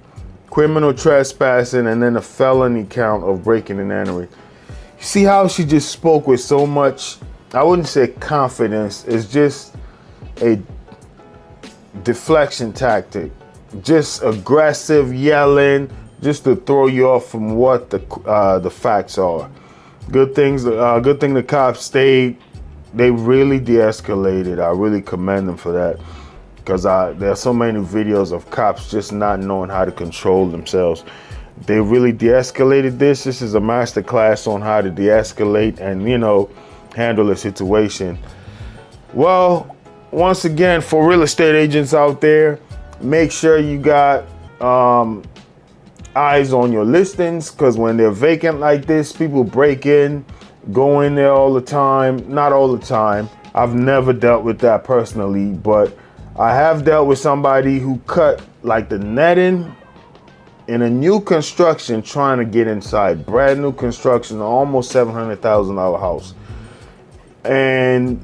criminal trespassing, and then a felony count of breaking and entering. You see how she just spoke with so much, I wouldn't say confidence, it's just a deflection tactic. Just aggressive yelling, just to throw you off from what the facts are. Good thing the cops stayed. They really de-escalated. I really commend them for that, because there are so many videos of cops just not knowing how to control themselves. They really de-escalated this. This is a master class on how to de-escalate and, you know, handle a situation. Well, once again, for real estate agents out there, make sure you got eyes on your listings, because when they're vacant like this, people break in, go in there all the time. Not all the time. I've never dealt with that personally, but I have dealt with somebody who cut like the netting in a new construction trying to get inside. Brand new construction, almost $700,000 house. And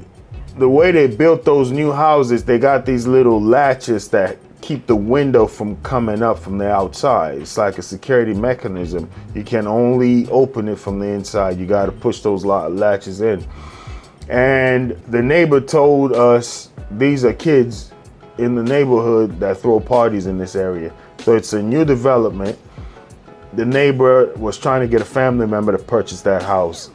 the way they built those new houses, they got these little latches that keep the window from coming up from the outside. It's like a security mechanism. You can only open it from the inside. You got to push those latches in. And the neighbor told us these are kids in the neighborhood that throw parties in this area. So it's a new development. The neighbor was trying to get a family member to purchase that house.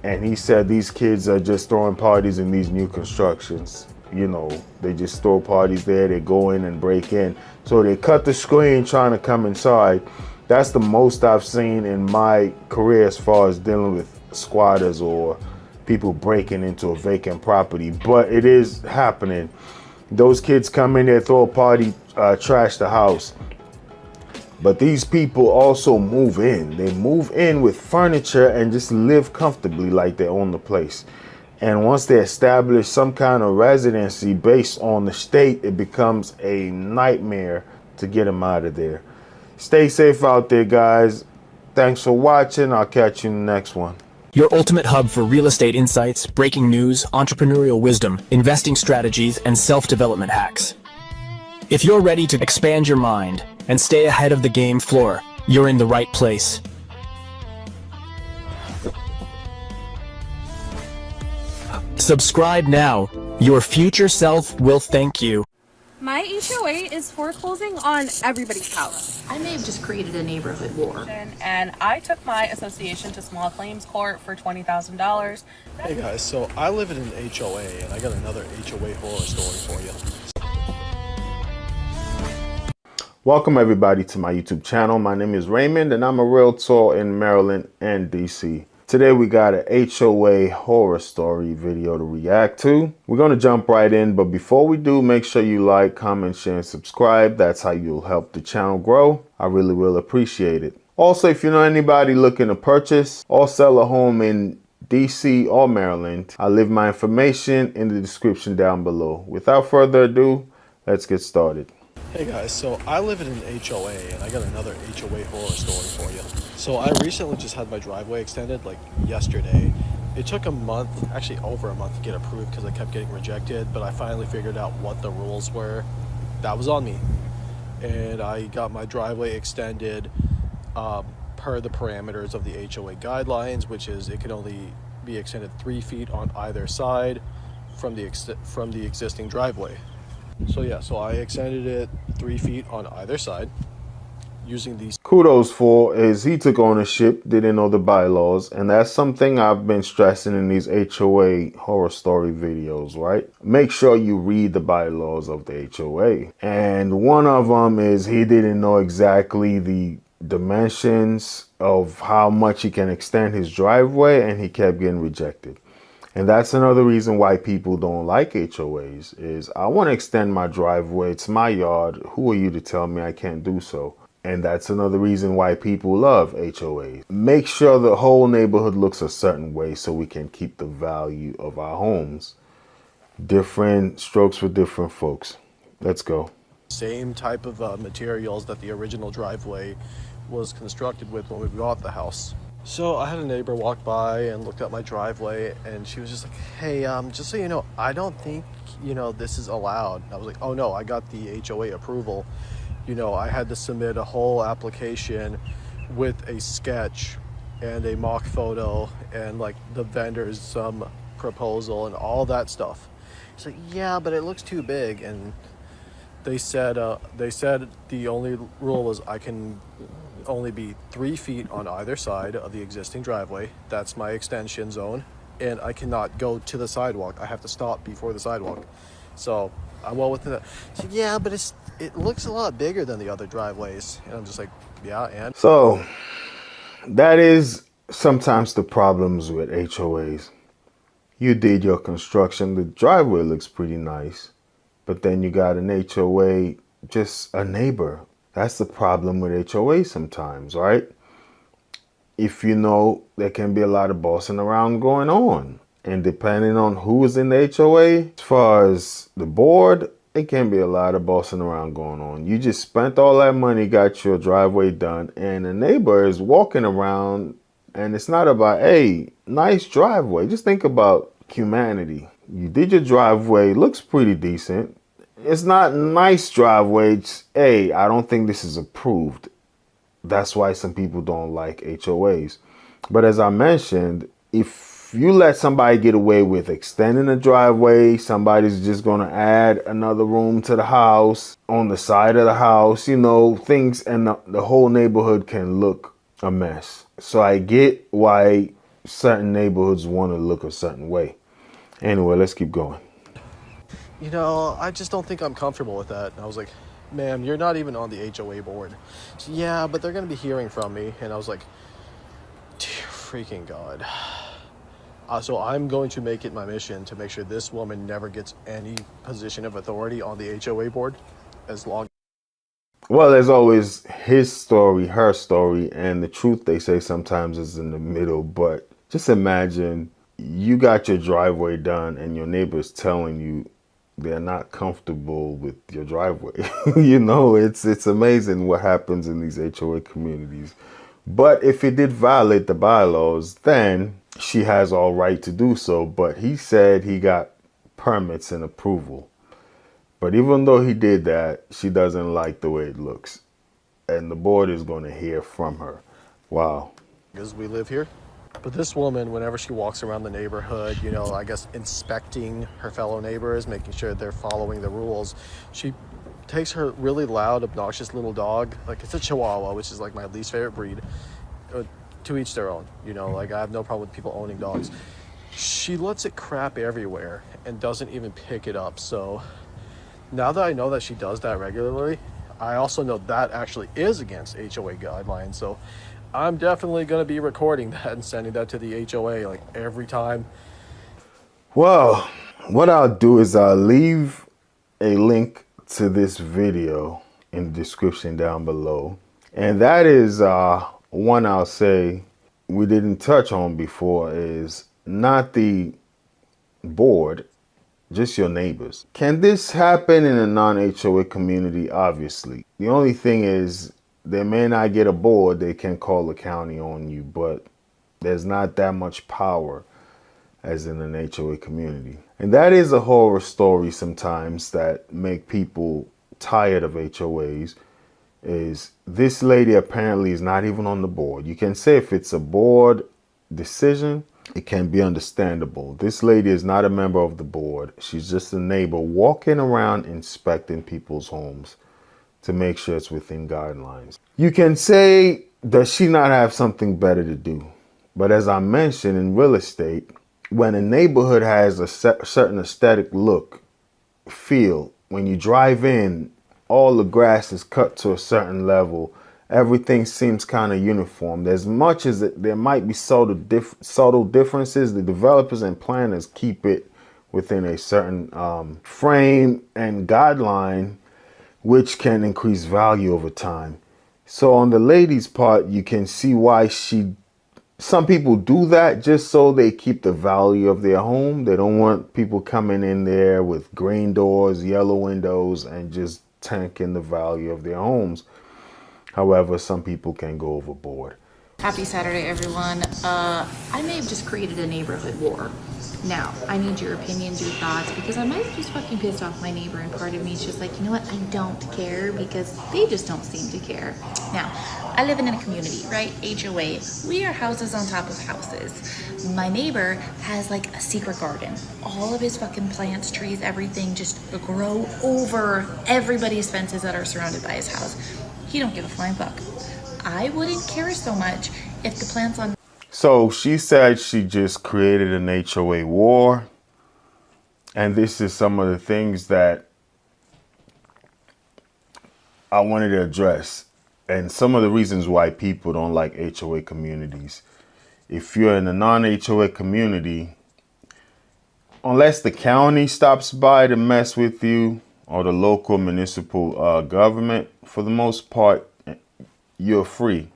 And he said these kids are just throwing parties in these new constructions. You know, they just throw parties there, they go in and break in. So they cut the screen trying to come inside. That's the most I've seen in my career as far as dealing with squatters or people breaking into a vacant property. But it is happening. Those kids come in there, throw a party, trash the house. But these people also move in. They move in with furniture and just live comfortably like they own the place. And once they establish some kind of residency based on the state, it becomes a nightmare to get them out of there. Stay safe out there, guys. Thanks for watching. I'll catch you in the next one. Your ultimate hub for real estate insights, breaking news, entrepreneurial wisdom, investing strategies, and self-development hacks. If you're ready to expand your mind and stay ahead of the game floor, you're in the right place. Subscribe now. Your future self will thank you. My HOA is foreclosing on everybody's house. I may have just created a neighborhood war. And I took my association to small claims court for $20,000. Hey guys, so I live in an HOA and I got another HOA horror story for you. Welcome everybody to my YouTube channel. My name is Raymond and I'm a realtor in Maryland and DC. Today we got an HOA horror story video to react to. We're going to jump right in, but before we do, make sure you like, comment, share, and subscribe. That's how you'll help the channel grow. I really will appreciate it. Also, if you know anybody looking to purchase or sell a home in DC or Maryland, I'll leave my information in the description down below. Without further ado, let's get started. Hey guys, so I live in an HOA and I got another HOA horror story for you. So I recently just had my driveway extended like yesterday. It took a month, actually over a month to get approved because I kept getting rejected, but I finally figured out what the rules were. That was on me. And I got my driveway extended per the parameters of the HOA guidelines, which is it can only be extended 3 feet on either side from the existing driveway. So yeah, so I extended it 3 feet on either side using these. Kudos for is he took ownership, didn't know the bylaws, and that's something I've been stressing in these HOA horror story videos, right? Make sure you read the bylaws of the HOA. And one of them is he didn't know exactly the dimensions of how much he can extend his driveway, and he kept getting rejected. And that's another reason why people don't like HOAs is I want to extend my driveway. It's my yard. Who are you to tell me I can't do so? And that's another reason why people love HOAs. Make sure the whole neighborhood looks a certain way so we can keep the value of our homes. Different strokes for different folks. Let's go. Same type of materials that the original driveway was constructed with when we bought the house. So I had a neighbor walk by and looked at my driveway and she was just like, hey, just so you know, I don't think, this is allowed. I was like, oh no, I got the HOA approval. I had to submit a whole application with a sketch and a mock photo and like the vendor's proposal and all that stuff. It's like, yeah, but it looks too big. And they said the only rule was I can only be 3 feet on either side of the existing driveway. That's my extension zone, and I cannot go to the sidewalk. I have to stop before the sidewalk. So I'm well within that. So yeah, but it looks a lot bigger than the other driveways. And I'm just like, yeah, and so that is sometimes the problems with HOAs. You did your construction, the driveway looks pretty nice, but then you got an HOA, just a neighbor. That's the problem with HOA sometimes, right? If you know, there can be a lot of bossing around going on. And depending on who is in the HOA, as far as the board, it can be a lot of bossing around going on. You just spent all that money, got your driveway done, and the neighbor is walking around, and it's not about, hey, nice driveway. Just think about humanity. You did your driveway, looks pretty decent. It's not nice driveway. It's, hey, I don't think this is approved. That's why some people don't like HOAs. But as I mentioned, if you let somebody get away with extending the driveway, somebody's just going to add another room to the house, on the side of the house, you know, things, and the whole neighborhood can look a mess. So I get why certain neighborhoods want to look a certain way. Anyway, let's keep going. You know, I just don't think I'm comfortable with that. And I was like, ma'am, you're not even on the HOA board. So, yeah, but they're going to be hearing from me. And I was like, dear freaking God. So I'm going to make it my mission to make sure this woman never gets any position of authority on the HOA board as long. Well, there's always his story, her story, and the truth, they say, sometimes is in the middle. But just imagine you got your driveway done and your neighbor's telling you they're not comfortable with your driveway. You know, it's amazing what happens in these HOA communities. But if it did violate the bylaws, then she has all right to do so. But he said he got permits and approval. But even though he did that, she doesn't like the way it looks. And the board is going to hear from her. Wow. Because we live here. But this woman, whenever she walks around the neighborhood, you know, I guess inspecting her fellow neighbors, making sure they're following the rules, she takes her really loud, obnoxious little dog, like it's a Chihuahua, which is like my least favorite breed, to each their own. You know, like I have no problem with people owning dogs. She lets it crap everywhere and doesn't even pick it up. So now that I know that she does that regularly, I also know that actually is against HOA guidelines. So I'm definitely going to be recording that and sending that to the HOA like every time. Well, what I'll do is I'll leave a link to this video in the description down below. And that is one I'll say we didn't touch on before, is not the board, just your neighbors. Can this happen in a non-HOA community? Obviously. The only thing is they may not get a board, they can call the county on you, but there's not that much power as in an HOA community. And that is a horror story sometimes that make people tired of HOAs. Is this lady apparently is not even on the board. You can say if it's a board decision, it can be understandable. This lady is not a member of the board. She's just a neighbor walking around inspecting people's homes to make sure it's within guidelines. You can say, does she not have something better to do? But as I mentioned, in real estate, when a neighborhood has a certain aesthetic look, feel, when you drive in, all the grass is cut to a certain level. Everything seems kind of uniform. As much as there might be subtle differences, the developers and planners keep it within a certain frame and guideline, which can increase value over time. So on the lady's part, you can see why some people do that just so they keep the value of their home. They don't want people coming in there with green doors, yellow windows, and just tanking the value of their homes. However, some people can go overboard. Happy Saturday, everyone. I may have just created a neighborhood war. Now, I need your opinions, your thoughts, because I might have just fucking pissed off my neighbor, and part of me is just like, you know what, I don't care, because they just don't seem to care. Now, I live in a community, right? HOA. We are houses on top of houses. My neighbor has like a secret garden. All of his fucking plants, trees, everything just grow over everybody's fences that are surrounded by his house. He don't give a flying fuck. I wouldn't care so much if the plants on... So she said she just created an HOA war. And this is some of the things that I wanted to address. And some of the reasons why people don't like HOA communities. If you're in a non-HOA community, unless the county stops by to mess with you, or the local municipal government, for the most part, you're free.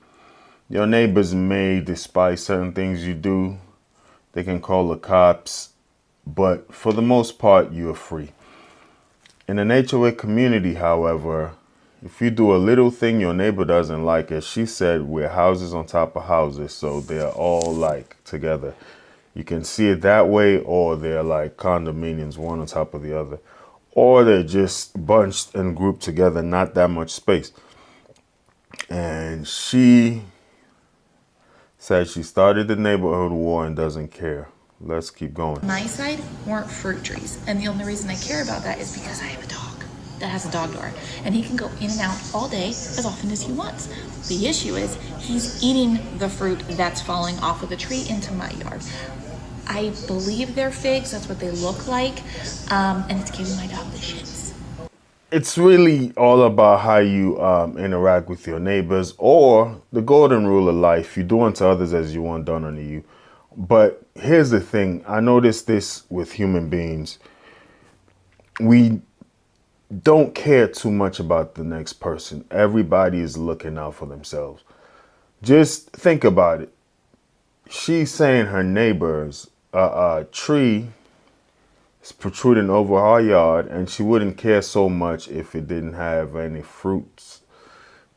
Your neighbors may despise certain things you do. They can call the cops. But for the most part, you're free. In an HOA community, however, if you do a little thing your neighbor doesn't like, as she said, we're houses on top of houses, so they're all like together. You can see it that way, or they're like condominiums, one on top of the other, or they're just bunched and grouped together, not that much space. And she said she started the neighborhood war and doesn't care. Let's keep going. My side weren't fruit trees, and the only reason I care about that is because I have a dog that has a dog door, and he can go in and out all day as often as he wants. The issue is he's eating the fruit that's falling off of the tree into my yard. I believe they're figs, that's what they look like, and it's giving my dog the shits. It's really all about how you interact with your neighbors, or the golden rule of life: you do unto others as you want done unto you. But here's the thing, I noticed this with human beings. We don't care too much about the next person. Everybody is looking out for themselves. Just think about it. She's saying her neighbor's tree is protruding over her yard, and she wouldn't care so much if it didn't have any fruits.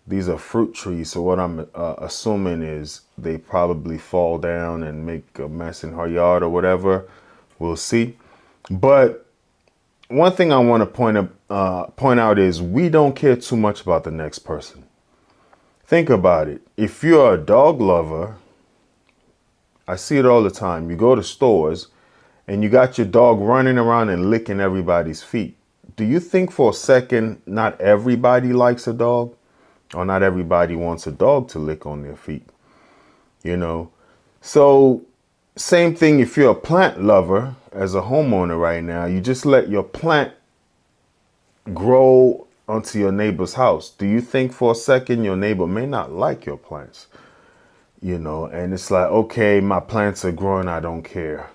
These are fruit trees, so what I'm assuming is they probably fall down and make a mess in her yard or whatever. We'll see. But one thing I want to point out is we don't care too much about the next person. Think about it. If you're a dog lover, I see it all the time. You go to stores and you got your dog running around and licking everybody's feet. Do you think for a second not everybody likes a dog? Or not everybody wants a dog to lick on their feet? You know? So same thing if you're a plant lover as a homeowner right now. You just let your plant grow onto your neighbor's house. Do you think for a second your neighbor may not like your plants? You know, and it's like, okay, my plants are growing, I don't care.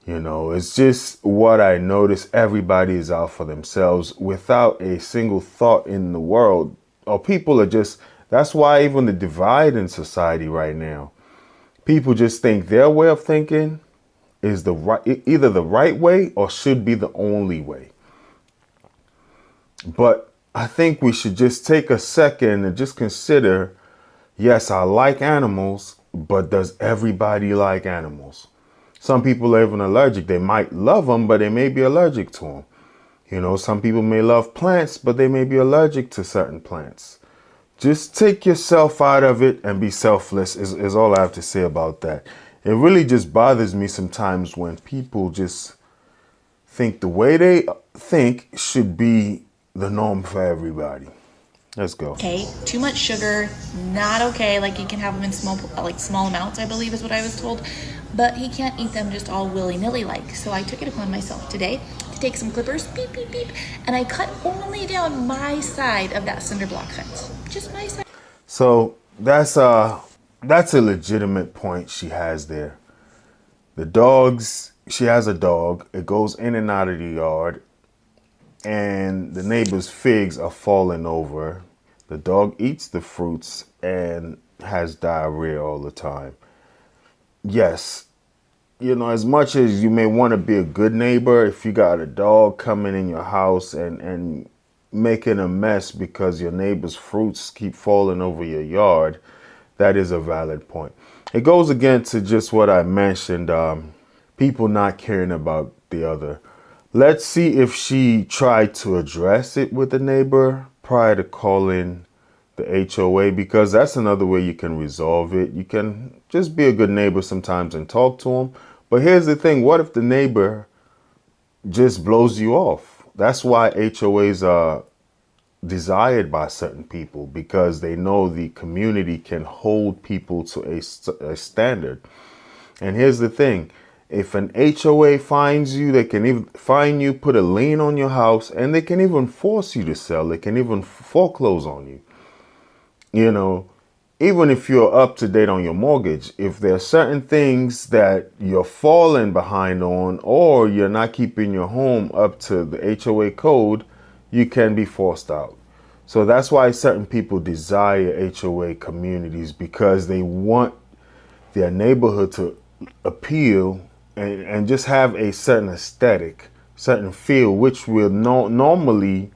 You know, it's just what I notice. Everybody is out for themselves without a single thought in the world. Or people are just, that's why even the divide in society right now, people just think their way of thinking is the right, either the right way or should be the only way. But I think we should just take a second and just consider, yes, I like animals, but does everybody like animals? Some people are even allergic. They might love them, but they may be allergic to them. You know, some people may love plants, but they may be allergic to certain plants. Just take yourself out of it and be selfless is all I have to say about that. It really just bothers me sometimes when people just think the way they think should be the norm for everybody. Let's go. Okay, too much sugar, not okay. Like you can have them in small amounts, I believe is what I was told. But he can't eat them just all willy-nilly like. So I took it upon myself today to take some clippers, beep, beep, beep, and I cut only down my side of that cinder block fence. Just my side. So that's a legitimate point she has there. The dogs, she has a dog. It goes in and out of the yard, and the neighbor's figs are falling over. The dog eats the fruits and has diarrhea all the time. Yes, you know, as much as you may want to be a good neighbor, if you got a dog coming in your house and making a mess because your neighbor's fruits keep falling over your yard, that is a valid point. It goes again to just what I mentioned, people not caring about the other. Let's see if she tried to address it with the neighbor prior to calling the HOA, because that's another way you can resolve it. You can just be a good neighbor sometimes and talk to them. But here's the thing. What if the neighbor just blows you off? That's why HOAs are desired by certain people, because they know the community can hold people to a standard. And here's the thing. If an HOA finds you, they can even fine you, put a lien on your house, and they can even force you to sell. They can even foreclose on you. You know, even if you're up to date on your mortgage, if there are certain things that you're falling behind on, or you're not keeping your home up to the HOA code, you can be forced out. So that's why certain people desire HOA communities, because they want their neighborhood to appeal and just have a certain aesthetic. certain field, which will normally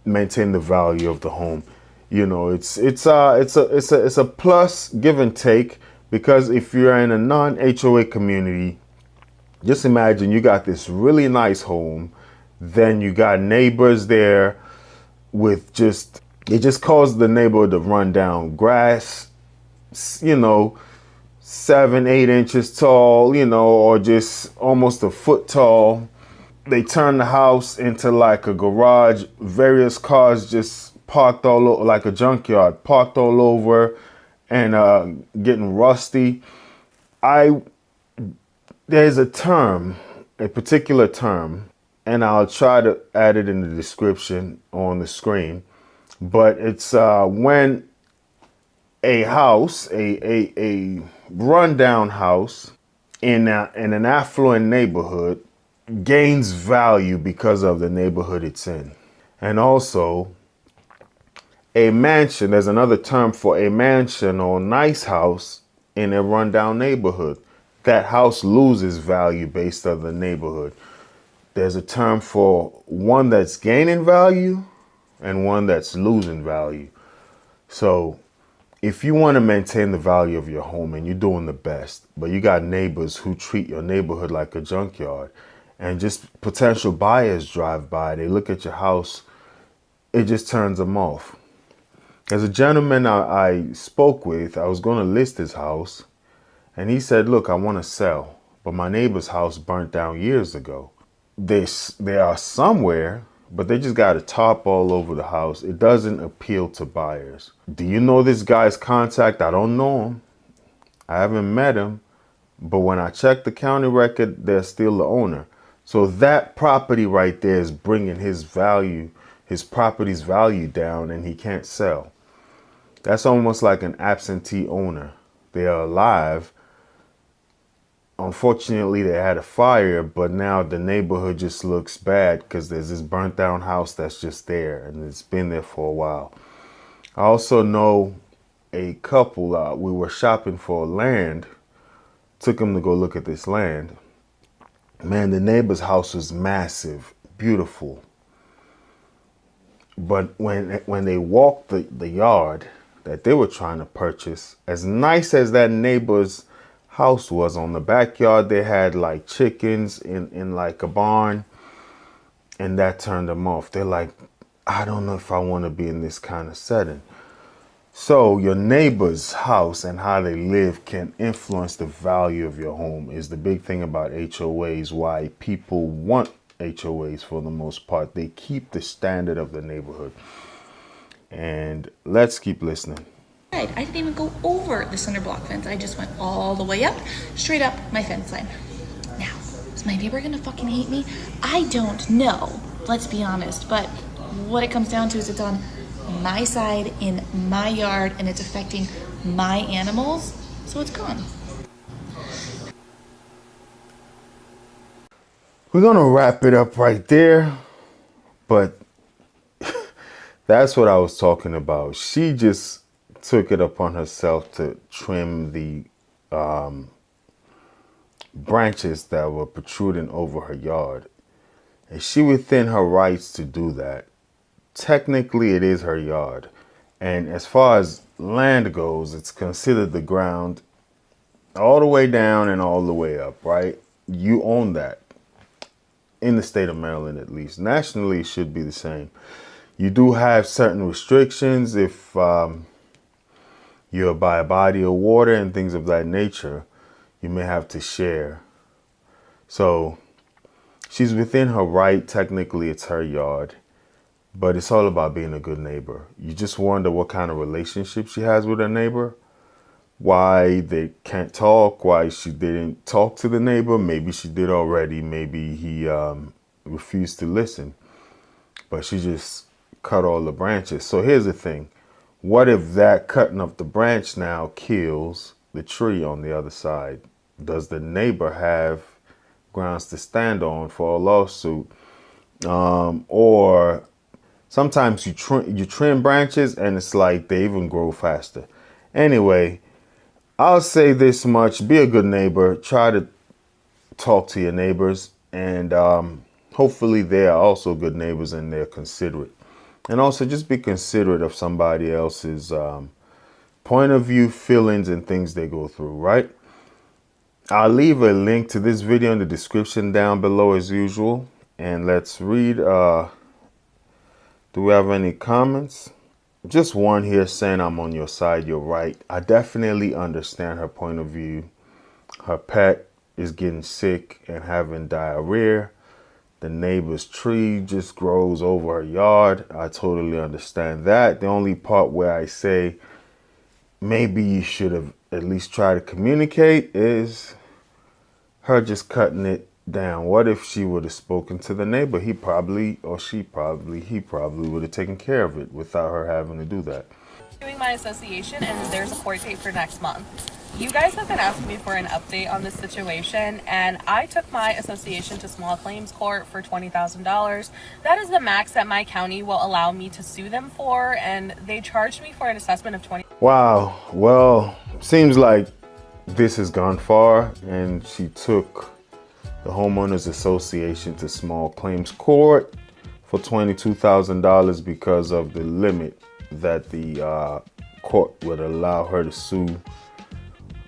maintain the value of the home. You know, it's a plus, give and take, because if you're in a non-HOA community, just imagine you got this really nice home, then you got neighbors there with it just caused the neighborhood to run down. Grass, you know, 7-8 inches tall, you know, or just almost a foot tall. They turned the house into like a garage, various cars just parked all over, like a junkyard, parked all over, and getting rusty. There's a term, a particular term, and I'll try to add it in the description on the screen, but it's when a house, a rundown house in an affluent neighborhood gains value because of the neighborhood it's in. And also a mansion, there's another term for a mansion or nice house in a rundown neighborhood. That house loses value based on the neighborhood. There's a term for one that's gaining value and one that's losing value. So if you want to maintain the value of your home and you're doing the best, but you got neighbors who treat your neighborhood like a junkyard, and just potential buyers drive by, they look at your house, it just turns them off. There's a gentleman I spoke with, I was going to list his house, and he said, look, I want to sell, but my neighbor's house burnt down years ago. They are somewhere, but they just got a tarp all over the house. It doesn't appeal to buyers. Do you know this guy's contact? I don't know him. I haven't met him, but when I checked the county record, they're still the owner. So that property right there is bringing his property's value down, and he can't sell. That's almost like an absentee owner. They are alive. Unfortunately, they had a fire, but now the neighborhood just looks bad because there's this burnt down house that's just there, and it's been there for a while. I also know a couple, we were shopping for land, took them to go look at this land. Man, the neighbor's house was massive, beautiful. But when they walked the yard that they were trying to purchase, as nice as that neighbor's house was, on the backyard they had like chickens in like a barn, and that turned them off. They're like, I don't know if I want to be in this kind of setting. So your neighbor's house and how they live can influence the value of your home, is the big thing about HOAs, why people want HOAs for the most part. They keep the standard of the neighborhood. And let's keep listening. I didn't even go over the center block fence. I just went all the way up, straight up my fence line. Now, is my neighbor gonna fucking hate me? I don't know, let's be honest, but what it comes down to is it's on my side in my yard and it's affecting my animals, so it's gone. We're gonna wrap it up right there, but that's what I was talking about. She just took it upon herself to trim the branches that were protruding over her yard. Is she within her rights to do that? Technically, it is her yard. And as far as land goes, it's considered the ground all the way down and all the way up, right? You own that. In the state of Maryland, at least. Nationally, it should be the same. You do have certain restrictions if you're by a body of water and things of that nature. You may have to share. So she's within her right. Technically, it's her yard. But it's all about being a good neighbor. You just wonder what kind of relationship she has with her neighbor. Why they can't talk. Why she didn't talk to the neighbor. Maybe she did already. Maybe he refused to listen. But she just cut all the branches. So here's the thing. What if that cutting of the branch now kills the tree on the other side? Does the neighbor have grounds to stand on for a lawsuit? Or sometimes you trim branches and it's like they even grow faster. Anyway, I'll say this much. Be a good neighbor. Try to talk to your neighbors. And hopefully they are also good neighbors and they're considerate. And also just be considerate of somebody else's point of view, feelings, and things they go through, right? I'll leave a link to this video in the description down below as usual. And let's read, do we have any comments? Just one here saying, I'm on your side, you're right. I definitely understand her point of view. Her pet is getting sick and having diarrhea. The neighbor's tree just grows over her yard. I totally understand that. The only part where I say maybe you should have at least tried to communicate is her just cutting it down. What if she would have spoken to the neighbor? He probably would have taken care of it without her having to do that. Doing my association, and there's a court date for next month. You guys have been asking me for an update on this situation, and I took my association to small claims court for $20,000. That is the max that my county will allow me to sue them for, and they charged me for an assessment of $20,000. Wow. Well, seems like this has gone far, and she took the homeowners association to small claims court for $22,000 because of the limit that the court would allow her to sue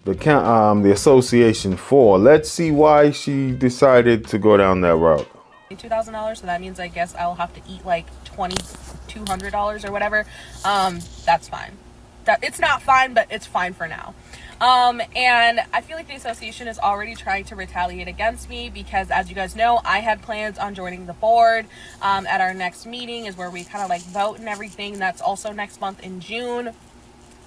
the association for. Let's see why she decided to go down that route. $2,000, so that means I guess I'll have to eat like $2,200 or whatever. That's fine. It's not fine, but it's fine for now. And I feel like the association is already trying to retaliate against me because, as you guys know, I had plans on joining the board. At our next meeting is where we kind of like vote and everything. That's also next month in June.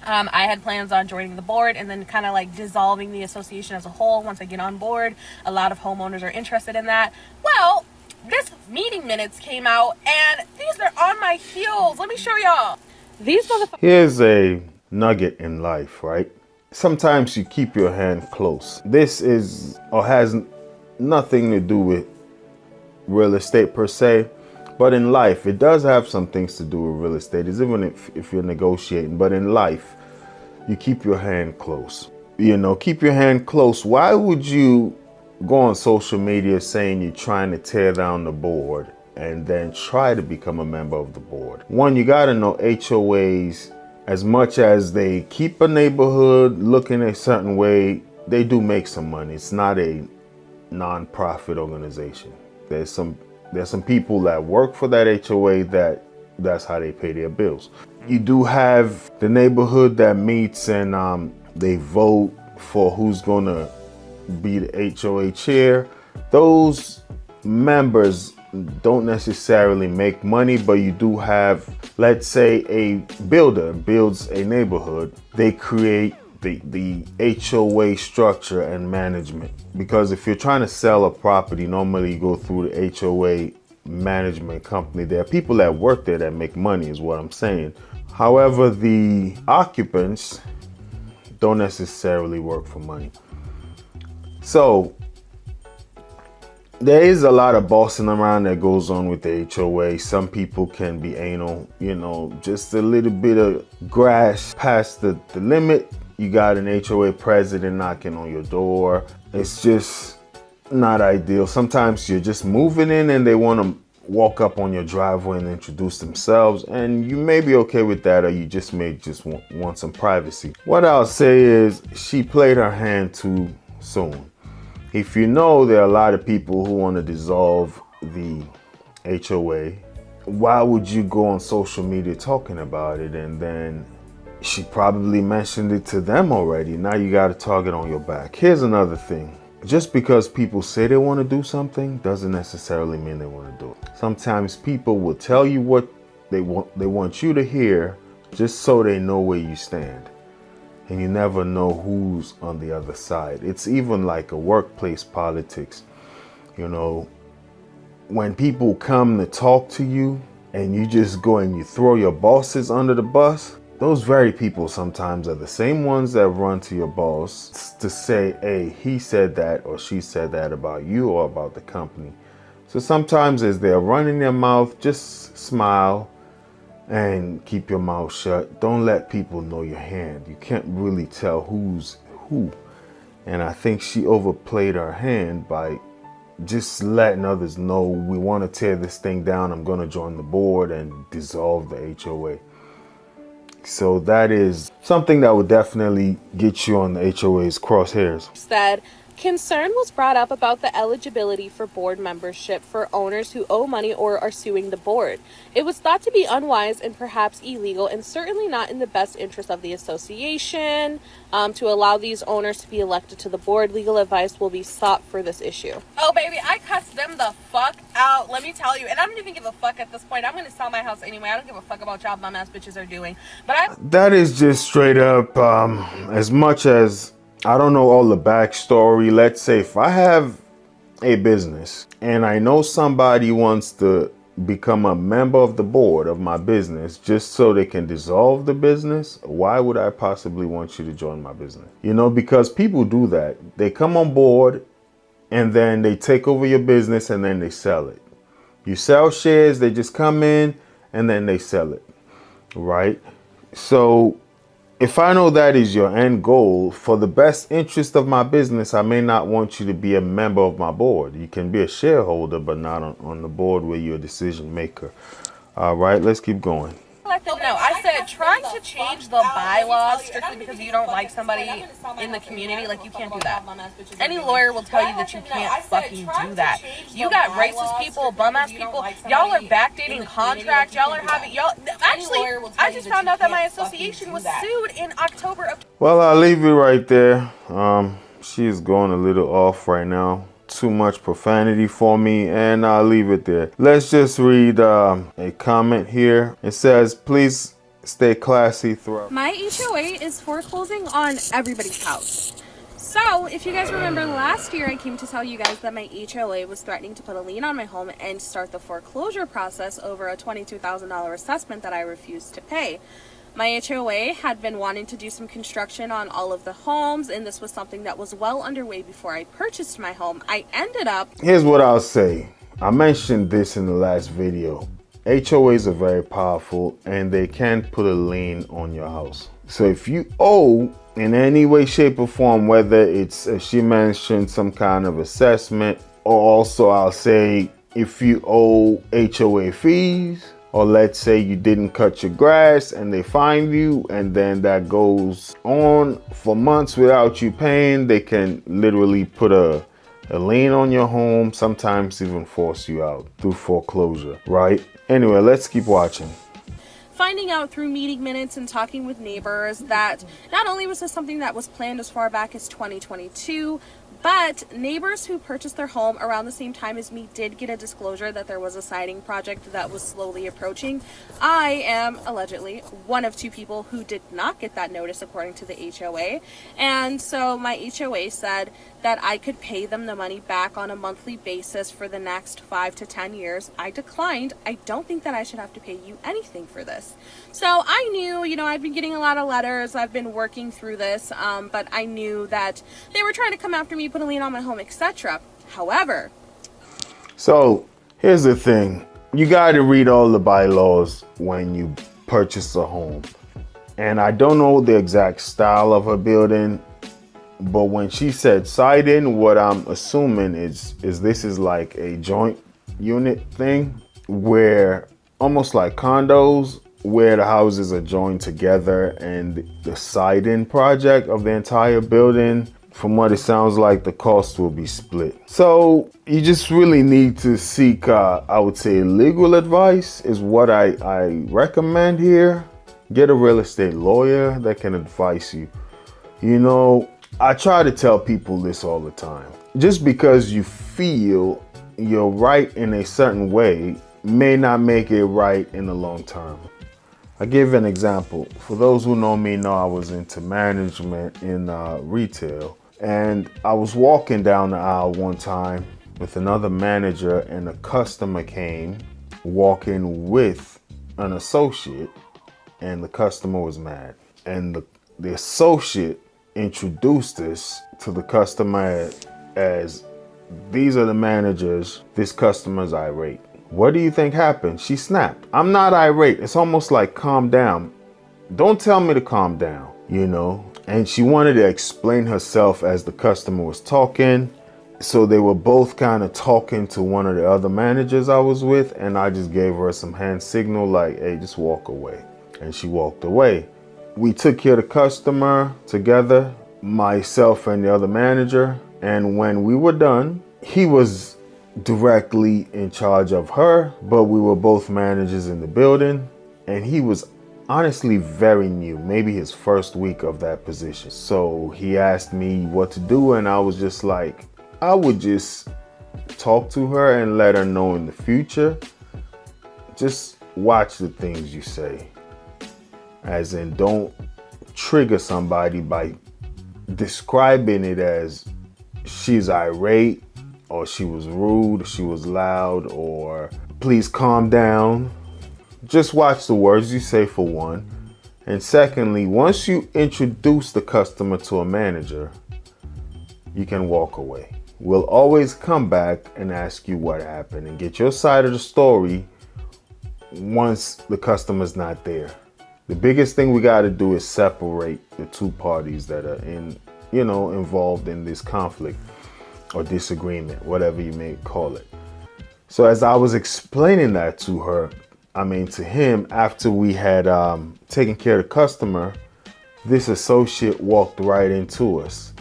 I had plans on joining the board and then kind of like dissolving the association as a whole once I get on board. A lot of homeowners are interested in that. Well, this meeting minutes came out and these are on my heels. Let me show y'all. These motherfuckers. Here's a nugget in life, right? Sometimes you keep your hand close. This is or has nothing to do with real estate per se, but in life it does have some things to do with real estate. It's even if you're negotiating, but in life you keep your hand close. You know, keep your hand close. Why would you go on social media saying you're trying to tear down the board and then try to become a member of the board? One, you got to know HOAs, as much as they keep a neighborhood looking a certain way, they do make some money. It's not a non-profit organization. There's some people that work for that HOA that's how they pay their bills. You do have the neighborhood that meets and they vote for who's gonna be the HOA chair. Those members don't necessarily make money, but you do have, let's say a builder builds a neighborhood, they create the HOA structure and management. Because if you're trying to sell a property, normally you go through the HOA management company. There are people that work there that make money is what I'm saying. However, the occupants don't necessarily work for money. So there is a lot of bossing around that goes on with the HOA. Some people can be anal, you know, just a little bit of grass past the limit. You got an HOA president knocking on your door. It's just not ideal. Sometimes you're just moving in and they want to walk up on your driveway and introduce themselves, and you may be okay with that, or you just may want some privacy. What I'll say is she played her hand too soon. If you know there are a lot of people who want to dissolve the HOA, why would you go on social media talking about it? And then she probably mentioned it to them already. Now you got a target on your back. Here's another thing. Just because people say they want to do something doesn't necessarily mean they want to do it. Sometimes people will tell you what they want you to hear just so they know where you stand. And you never know who's on the other side. It's even like a workplace politics. You know, when people come to talk to you and you just go and you throw your bosses under the bus, those very people sometimes are the same ones that run to your boss to say, hey, he said that or she said that about you or about the company. So sometimes as they're running their mouth, just smile and keep your mouth shut. Don't let people know your hand. You can't really tell who's who. And I think she overplayed her hand by just letting others know we want to tear this thing down. I'm going to join the board and dissolve the HOA. So that is something that would definitely get you on the HOA's crosshairs. Said concern was brought up about the eligibility for board membership for owners who owe money or are suing the board. It was thought to be unwise and perhaps illegal, and certainly not in the best interest of the association to allow these owners to be elected to the board. Legal advice will be sought for this issue. Oh baby, I cussed them the fuck out, let me tell you. And I don't even give a fuck at this point. I'm going to sell my house anyway. I don't give a fuck about job bum ass bitches are doing. But that is just straight up, as much as I don't know all the backstory. Let's say if I have a business and I know somebody wants to become a member of the board of my business just so they can dissolve the business, why would I possibly want you to join my business? You know, because people do that. They come on board and then they take over your business and then they sell it. You sell shares, they just come in and then they sell it, right? So if I know that is your end goal, for the best interest of my business, I may not want you to be a member of my board. You can be a shareholder, but not on the board where you're a decision maker. All right, let's keep going. No, I said trying to change the bylaws strictly because you don't like somebody in the community, like you can't do that. Any lawyer will tell you that you can't fucking do that. You got racist people, bum ass people. Y'all are backdating contracts. Y'all are having actually. I just found out that my association was sued in October of. Well, I'll leave it right there. She's going a little off right now. Too much profanity for me, and I'll leave it there. Let's just read a comment here. It says, please stay classy throughout. My HOA is foreclosing on everybody's house. So if you guys remember last year, I came to tell you guys that my HOA was threatening to put a lien on my home and start the foreclosure process over a $22,000 assessment that I refused to pay. My HOA had been wanting to do some construction on all of the homes, and this was something that was well underway before I purchased my home. I ended up... Here's what I'll say. I mentioned this in the last video. HOAs are very powerful, and they can put a lien on your house. So if you owe in any way, shape, or form, whether it's, as she mentioned, some kind of assessment, or also I'll say if you owe HOA fees, or let's say you didn't cut your grass and they find you, and then that goes on for months without you paying, they can literally put a lien on your home, sometimes even force you out through foreclosure, right? Anyway, let's keep watching. Finding out through meeting minutes and talking with neighbors that not only was this something that was planned as far back as 2022, but neighbors who purchased their home around the same time as me did get a disclosure that there was a siding project that was slowly approaching. I am allegedly one of two people who did not get that notice according to the HOA. And so my HOA said that I could pay them the money back on a monthly basis for the next 5 to 10 years. I declined. I don't think that I should have to pay you anything for this. So I knew, you know, I've been getting a lot of letters. I've been working through this, but I knew that they were trying to come after me, put a lien on my home, etc. However, so here's the thing. You got to read all the bylaws when you purchase a home. And I don't know the exact style of her building, but when she said siding, what I'm assuming is this is like a joint unit thing where almost like condos where the houses are joined together, and the siding project of the entire building, from what it sounds like, the cost will be split. So you just really need to seek, I would say, legal advice is what I recommend here. Get a real estate lawyer that can advise you. You know, I try to tell people this all the time. Just because you feel you're right in a certain way may not make it right in the long term. I'll give an example. For those who know me know I was into management in retail. And I was walking down the aisle one time with another manager, and a customer came walking with an associate, and the customer was mad. And the associate introduced us to the customer as, these are the managers, this customer's irate. What do you think happened? She snapped. I'm not irate. It's almost like, calm down. Don't tell me to calm down, you know? And she wanted to explain herself as the customer was talking. So they were both kind of talking to one of the other managers I was with, and I just gave her some hand signal like, hey, just walk away. And she walked away. We took care of the customer together, myself and the other manager. And when we were done, he was directly in charge of her, but we were both managers in the building. And he was honestly very new, maybe his first week of that position. So he asked me what to do, and I was just like, I would just talk to her and let her know in the future, just watch the things you say. As in, don't trigger somebody by describing it as she's irate, or she was rude, she was loud, or please calm down. Just watch the words you say, for one. And secondly, once you introduce the customer to a manager, you can walk away. We'll always come back and ask you what happened and get your side of the story once the customer's not there. The biggest thing we got to do is separate the two parties that are involved in this conflict or disagreement, whatever you may call it. So as I was explaining that to him, after we had taken care of the customer, this associate walked right into us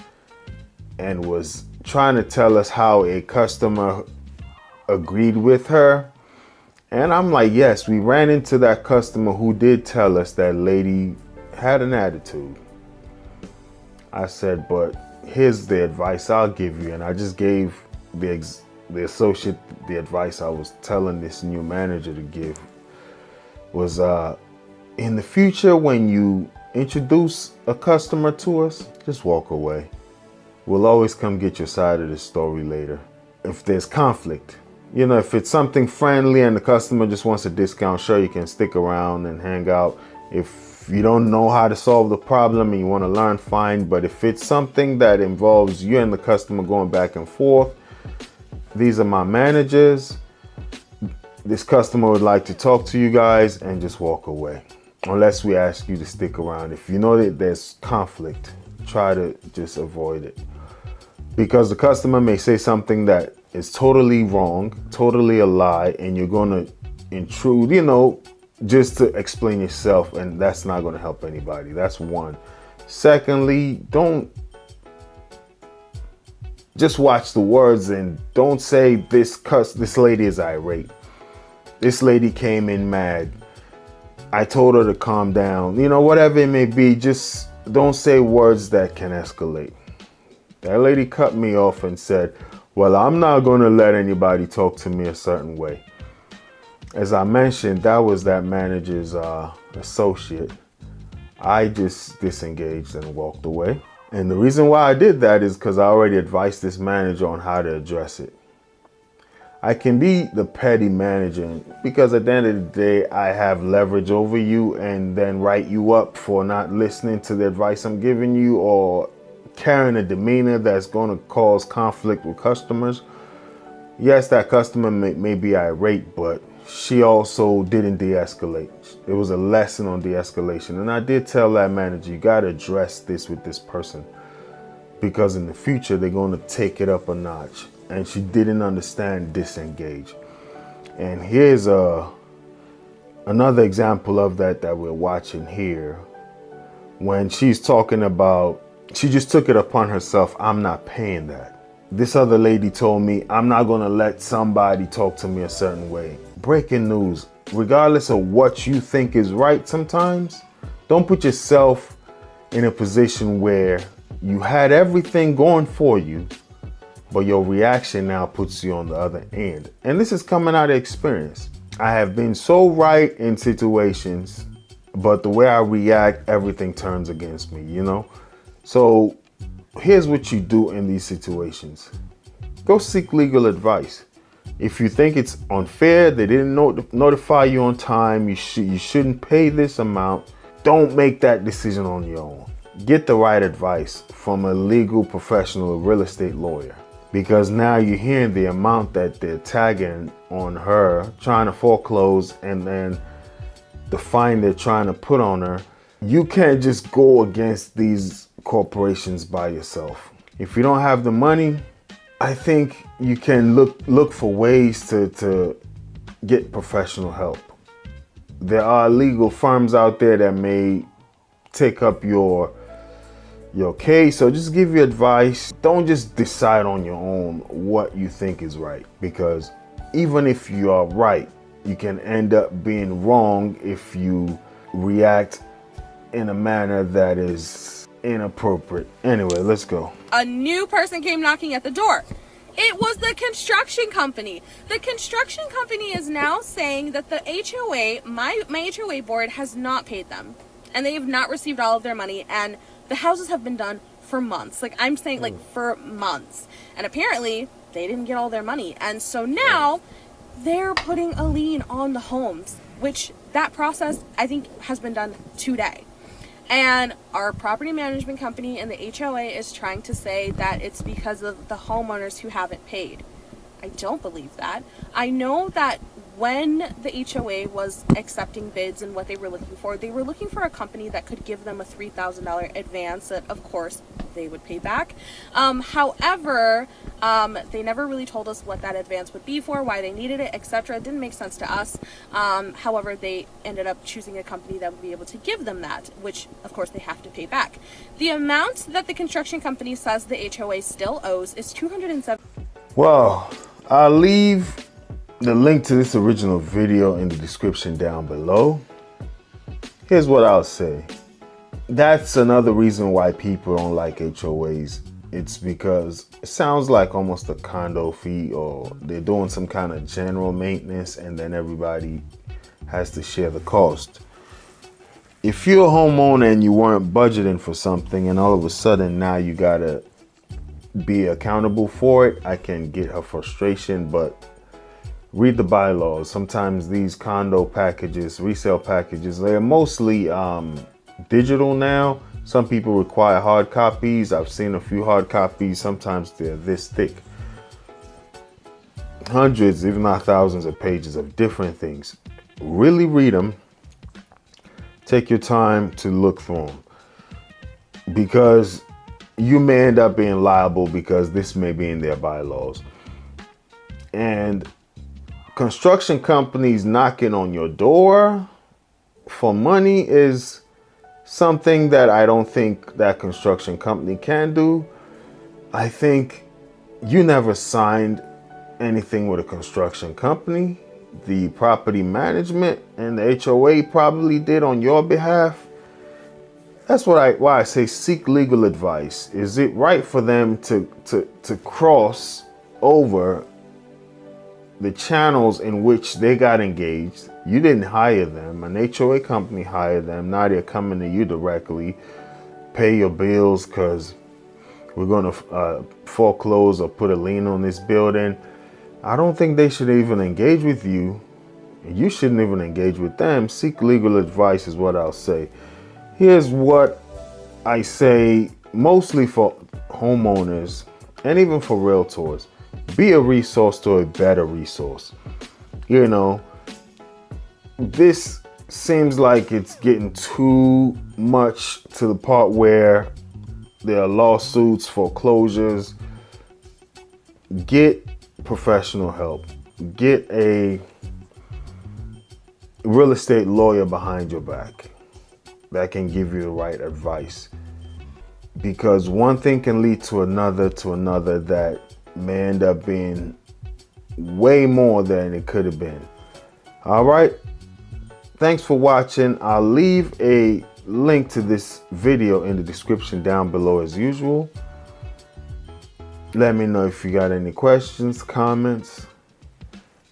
and was trying to tell us how a customer agreed with her. And I'm like, yes, we ran into that customer who did tell us that lady had an attitude. I said, but here's the advice I'll give you. And I just gave the associate the advice I was telling this new manager to give was, in the future, when you introduce a customer to us, just walk away. We'll always come get your side of the story later. If there's conflict, if it's something friendly and the customer just wants a discount, sure, you can stick around and hang out. If you don't know how to solve the problem and you want to learn, fine. But if it's something that involves you and the customer going back and forth, these are my managers. This customer would like to talk to you guys, and just walk away. Unless we ask you to stick around. If you know that there's conflict, try to just avoid it. Because the customer may say something that is totally wrong, totally a lie, and you're going to intrude, just to explain yourself, and that's not going to help anybody. That's one. Secondly, just watch the words and don't say this lady is irate. This lady came in mad. I told her to calm down. Whatever it may be, just don't say words that can escalate. That lady cut me off and said, well, I'm not going to let anybody talk to me a certain way. As I mentioned, that was that manager's associate. I just disengaged and walked away. And the reason why I did that is because I already advised this manager on how to address it. I can be the petty manager because at the end of the day, I have leverage over you and then write you up for not listening to the advice I'm giving you or carrying a demeanor that's going to cause conflict with customers. Yes, that customer may be irate, but she also didn't de-escalate. It was a lesson on de-escalation. And I did tell that manager, you got to address this with this person because in the future, they're going to take it up a notch. And she didn't understand disengage. And here's another example of that we're watching here. When she's talking about, she just took it upon herself, I'm not paying that. This other lady told me, I'm not going to let somebody talk to me a certain way. Breaking news, regardless of what you think is right sometimes, don't put yourself in a position where you had everything going for you, but your reaction now puts you on the other end. And this is coming out of experience. I have been so right in situations, but the way I react, everything turns against me, So here's what you do in these situations. Go seek legal advice. If you think it's unfair, they didn't notify you on time, you shouldn't pay this amount, don't make that decision on your own. Get the right advice from a legal professional, a real estate lawyer. Because now you're hearing the amount that they're tagging on her, trying to foreclose, and then the fine they're trying to put on her. You can't just go against these corporations by yourself. If you don't have the money, I think you can look for ways to get professional help. There are legal firms out there that may take up your case, so just give you advice. Don't just decide on your own what you think is right, because even if you are right, you can end up being wrong if you react in a manner that is inappropriate. Anyway, let's go. A new person came knocking at the door. It was the construction company. The construction company is now saying that the HOA, my HOA board, has not paid them. And they have not received all of their money. And the houses have been done for months. Like, I'm saying, like, for months. And apparently, they didn't get all their money. And so now, they're putting a lien on the homes, which that process, I think, has been done today. And our property management company and the HOA is trying to say that it's because of the homeowners who haven't paid. I don't believe that. I know that when the HOA was accepting bids and what they were looking for a company that could give them a $3,000 advance that, of course, they would pay back. However, they never really told us what that advance would be for, why they needed it, etc. It didn't make sense to us. However, they ended up choosing a company that would be able to give them that, which, of course, they have to pay back. The amount that the construction company says the HOA still owes is $207. Well, I'll leave the link to this original video in the description down below. Here's what I'll say. That's another reason why people don't like HOAs. It's because it sounds like almost a condo fee, or they're doing some kind of general maintenance and then everybody has to share the cost. If you're a homeowner and you weren't budgeting for something and all of a sudden now you gotta be accountable for it, I can get her frustration, but read the bylaws. Sometimes these condo packages, resale packages, they're mostly digital now. Some people require hard copies. I've seen a few hard copies. Sometimes they're this thick. Hundreds, if not thousands of pages of different things. Really read them. Take your time to look through them, because you may end up being liable because this may be in their bylaws. And construction companies knocking on your door for money is something that I don't think that construction company can do. I think you never signed anything with a construction company. The property management and the HOA probably did on your behalf. That's why I say seek legal advice. Is it right for them to cross over the channels in which they got engaged? You didn't hire them. An HOA company hired them. Now they're coming to you directly. Pay your bills because we're going to foreclose or put a lien on this building. I don't think they should even engage with you. You shouldn't even engage with them. Seek legal advice is what I'll say. Here's what I say mostly for homeowners and even for realtors. Be a resource to a better resource. You know, this seems like it's getting too much to the part where there are lawsuits, foreclosures. Get professional help. Get a real estate lawyer behind your back that can give you the right advice. Because one thing can lead to another that may end up being way more than it could have been. All right. Thanks for watching. I'll leave a link to this video in the description down below as usual. Let me know if you got any questions, comments,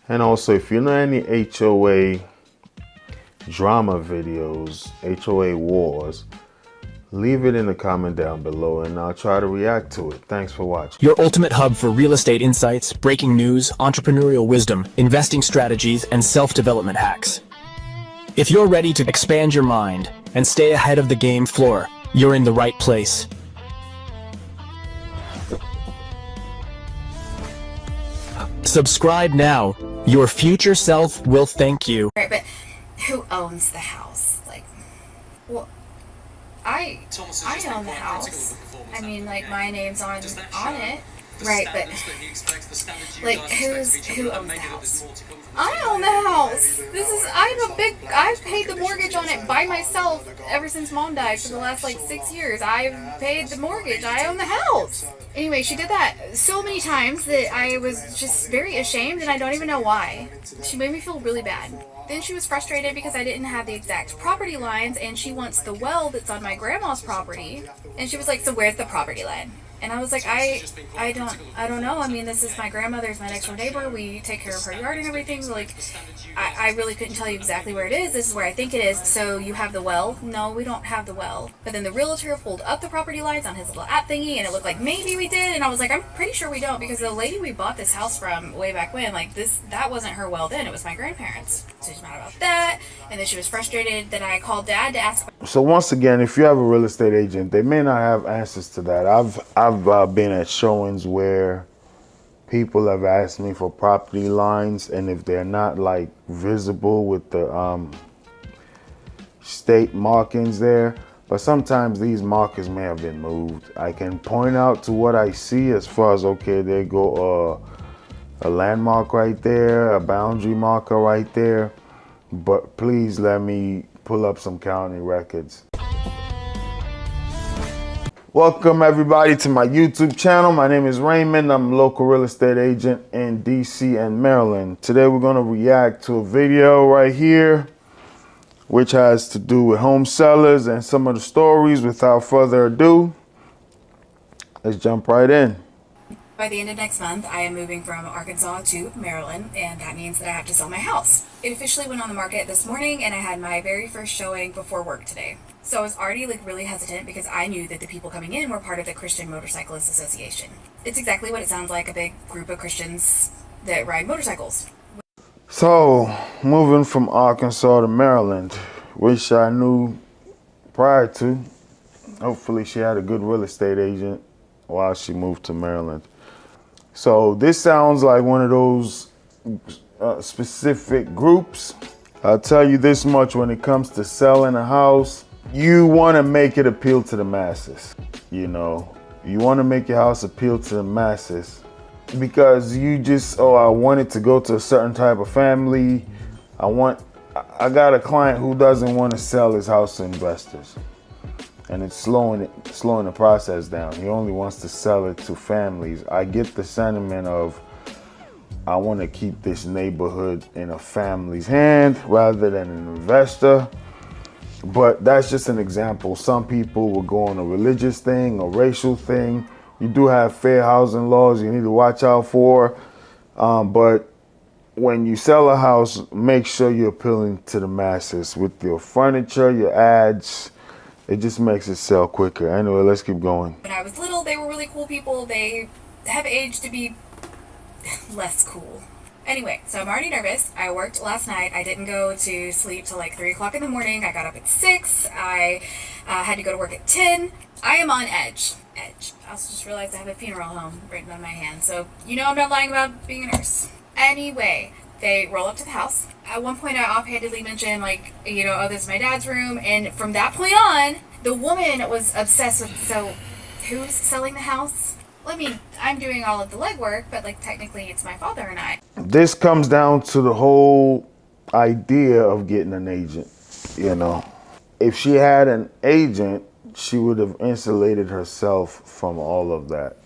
and also if you know any HOA drama videos, HOA wars, leave it in the comment down below and I'll try to react to it. Thanks for watching. Your ultimate hub for real estate insights, breaking news, entrepreneurial wisdom, investing strategies, and self-development hacks. If you're ready to expand your mind and stay ahead of the game floor, you're in the right place. Subscribe now. Your future self will thank you. Right, but who owns the house? Like, well, I own the house. I mean, like, my name's on it. Right, but like who owns the house? I own the house. I've paid the mortgage on it by myself ever since Mom died for the last like 6 years. I've paid the mortgage. I own the house. Anyway, she did that so many times that I was just very ashamed, and I don't even know why. She made me feel really bad. Then she was frustrated because I didn't have the exact property lines, and she wants the well that's on my grandma's property. And she was like, so where's the property line? And I was like, I don't know. I mean, this is my grandmother's my next door neighbor. We take care of her yard and everything. Like, I really couldn't tell you exactly where it is. This is where I think it is. So you have the well? No, we don't have the well. But then the realtor pulled up the property lines on his little app thingy, and it looked like maybe we did. And I was like, I'm pretty sure we don't, because the lady we bought this house from way back when, like that wasn't her well then. It was my grandparents. So she's mad about that. And then she was frustrated that I called Dad to ask. So once again, if you have a real estate agent, they may not have answers to that. I've been at showings where people have asked me for property lines, and if they're not like visible with the state markings there, but sometimes these markers may have been moved. I can point out to what I see as far as, okay, there go a landmark right there, a boundary marker right there, but please let me pull up some county records. Welcome everybody to my YouTube channel. My name is Raymond. I'm a local real estate agent in DC and Maryland. Today we're going to react to a video right here, which has to do with home sellers and some of the stories. Without further ado, let's jump right in. By the end of next month, I am moving from Arkansas to Maryland, and that means that I have to sell my house. It officially went on the market this morning, and I had my very first showing before work today. So I was already like really hesitant because I knew that the people coming in were part of the Christian Motorcyclist Association. It's exactly what it sounds like, a big group of Christians that ride motorcycles. So, moving from Arkansas to Maryland, which I knew prior to. Hopefully she had a good real estate agent while she moved to Maryland. So this sounds like one of those specific groups. I'll tell you this much: when it comes to selling a house, you want to make it appeal to the masses. You know, you want to make your house appeal to the masses because you just, I want it to go to a certain type of family. I got a client who doesn't want to sell his house to investors, and it's slowing the process down. He only wants to sell it to families. I get the sentiment of, I want to keep this neighborhood in a family's hand rather than an investor. But that's just an example. Some people will go on a religious thing, a racial thing. You do have fair housing laws you need to watch out for. But when you sell a house, make sure you're appealing to the masses with your furniture, your ads. It just makes it sell quicker. Anyway, let's keep going. When I was little, they were really cool people. They have aged to be less cool. Anyway, so I'm already nervous. I worked last night. I didn't go to sleep till like 3 o'clock in the morning. I got up at 6. I had to go to work at 10. I am on edge. I also just realized I have a funeral home written on my hand. So, you know I'm not lying about being a nurse. Anyway, they roll up to the house. At one point, I offhandedly mentioned, like, you know, oh, this is my dad's room. And from that point on, the woman was obsessed with, so who's selling the house? Well, I mean, I'm doing all of the legwork, but, like, technically it's my father and I. This comes down to the whole idea of getting an agent, you know. If she had an agent, she would have insulated herself from all of that.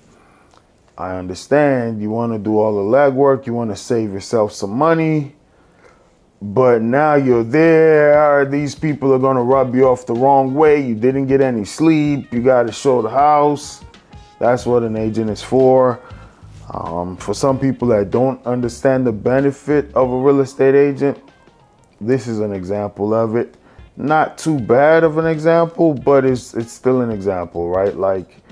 I understand you want to do all the legwork, you want to save yourself some money, but now you're there, these people are going to rub you off the wrong way, you didn't get any sleep, you got to show the house. That's what an agent is for. For some people that don't understand the benefit of a real estate agent, this is an example of it. Not too bad of an example, but it's still an example, right? Like,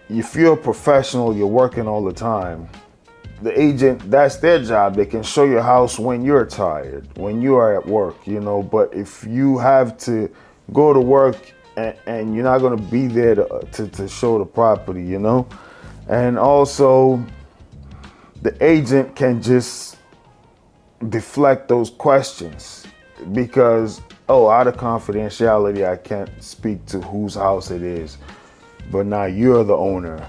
if you're a professional, you're working all the time. The agent, that's their job. They can show your house when you're tired, when you are at work, you know. But if you have to go to work and you're not going to be there to show the property, you know. And also, the agent can just deflect those questions because, out of confidentiality, I can't speak to whose house it is. But now you're the owner.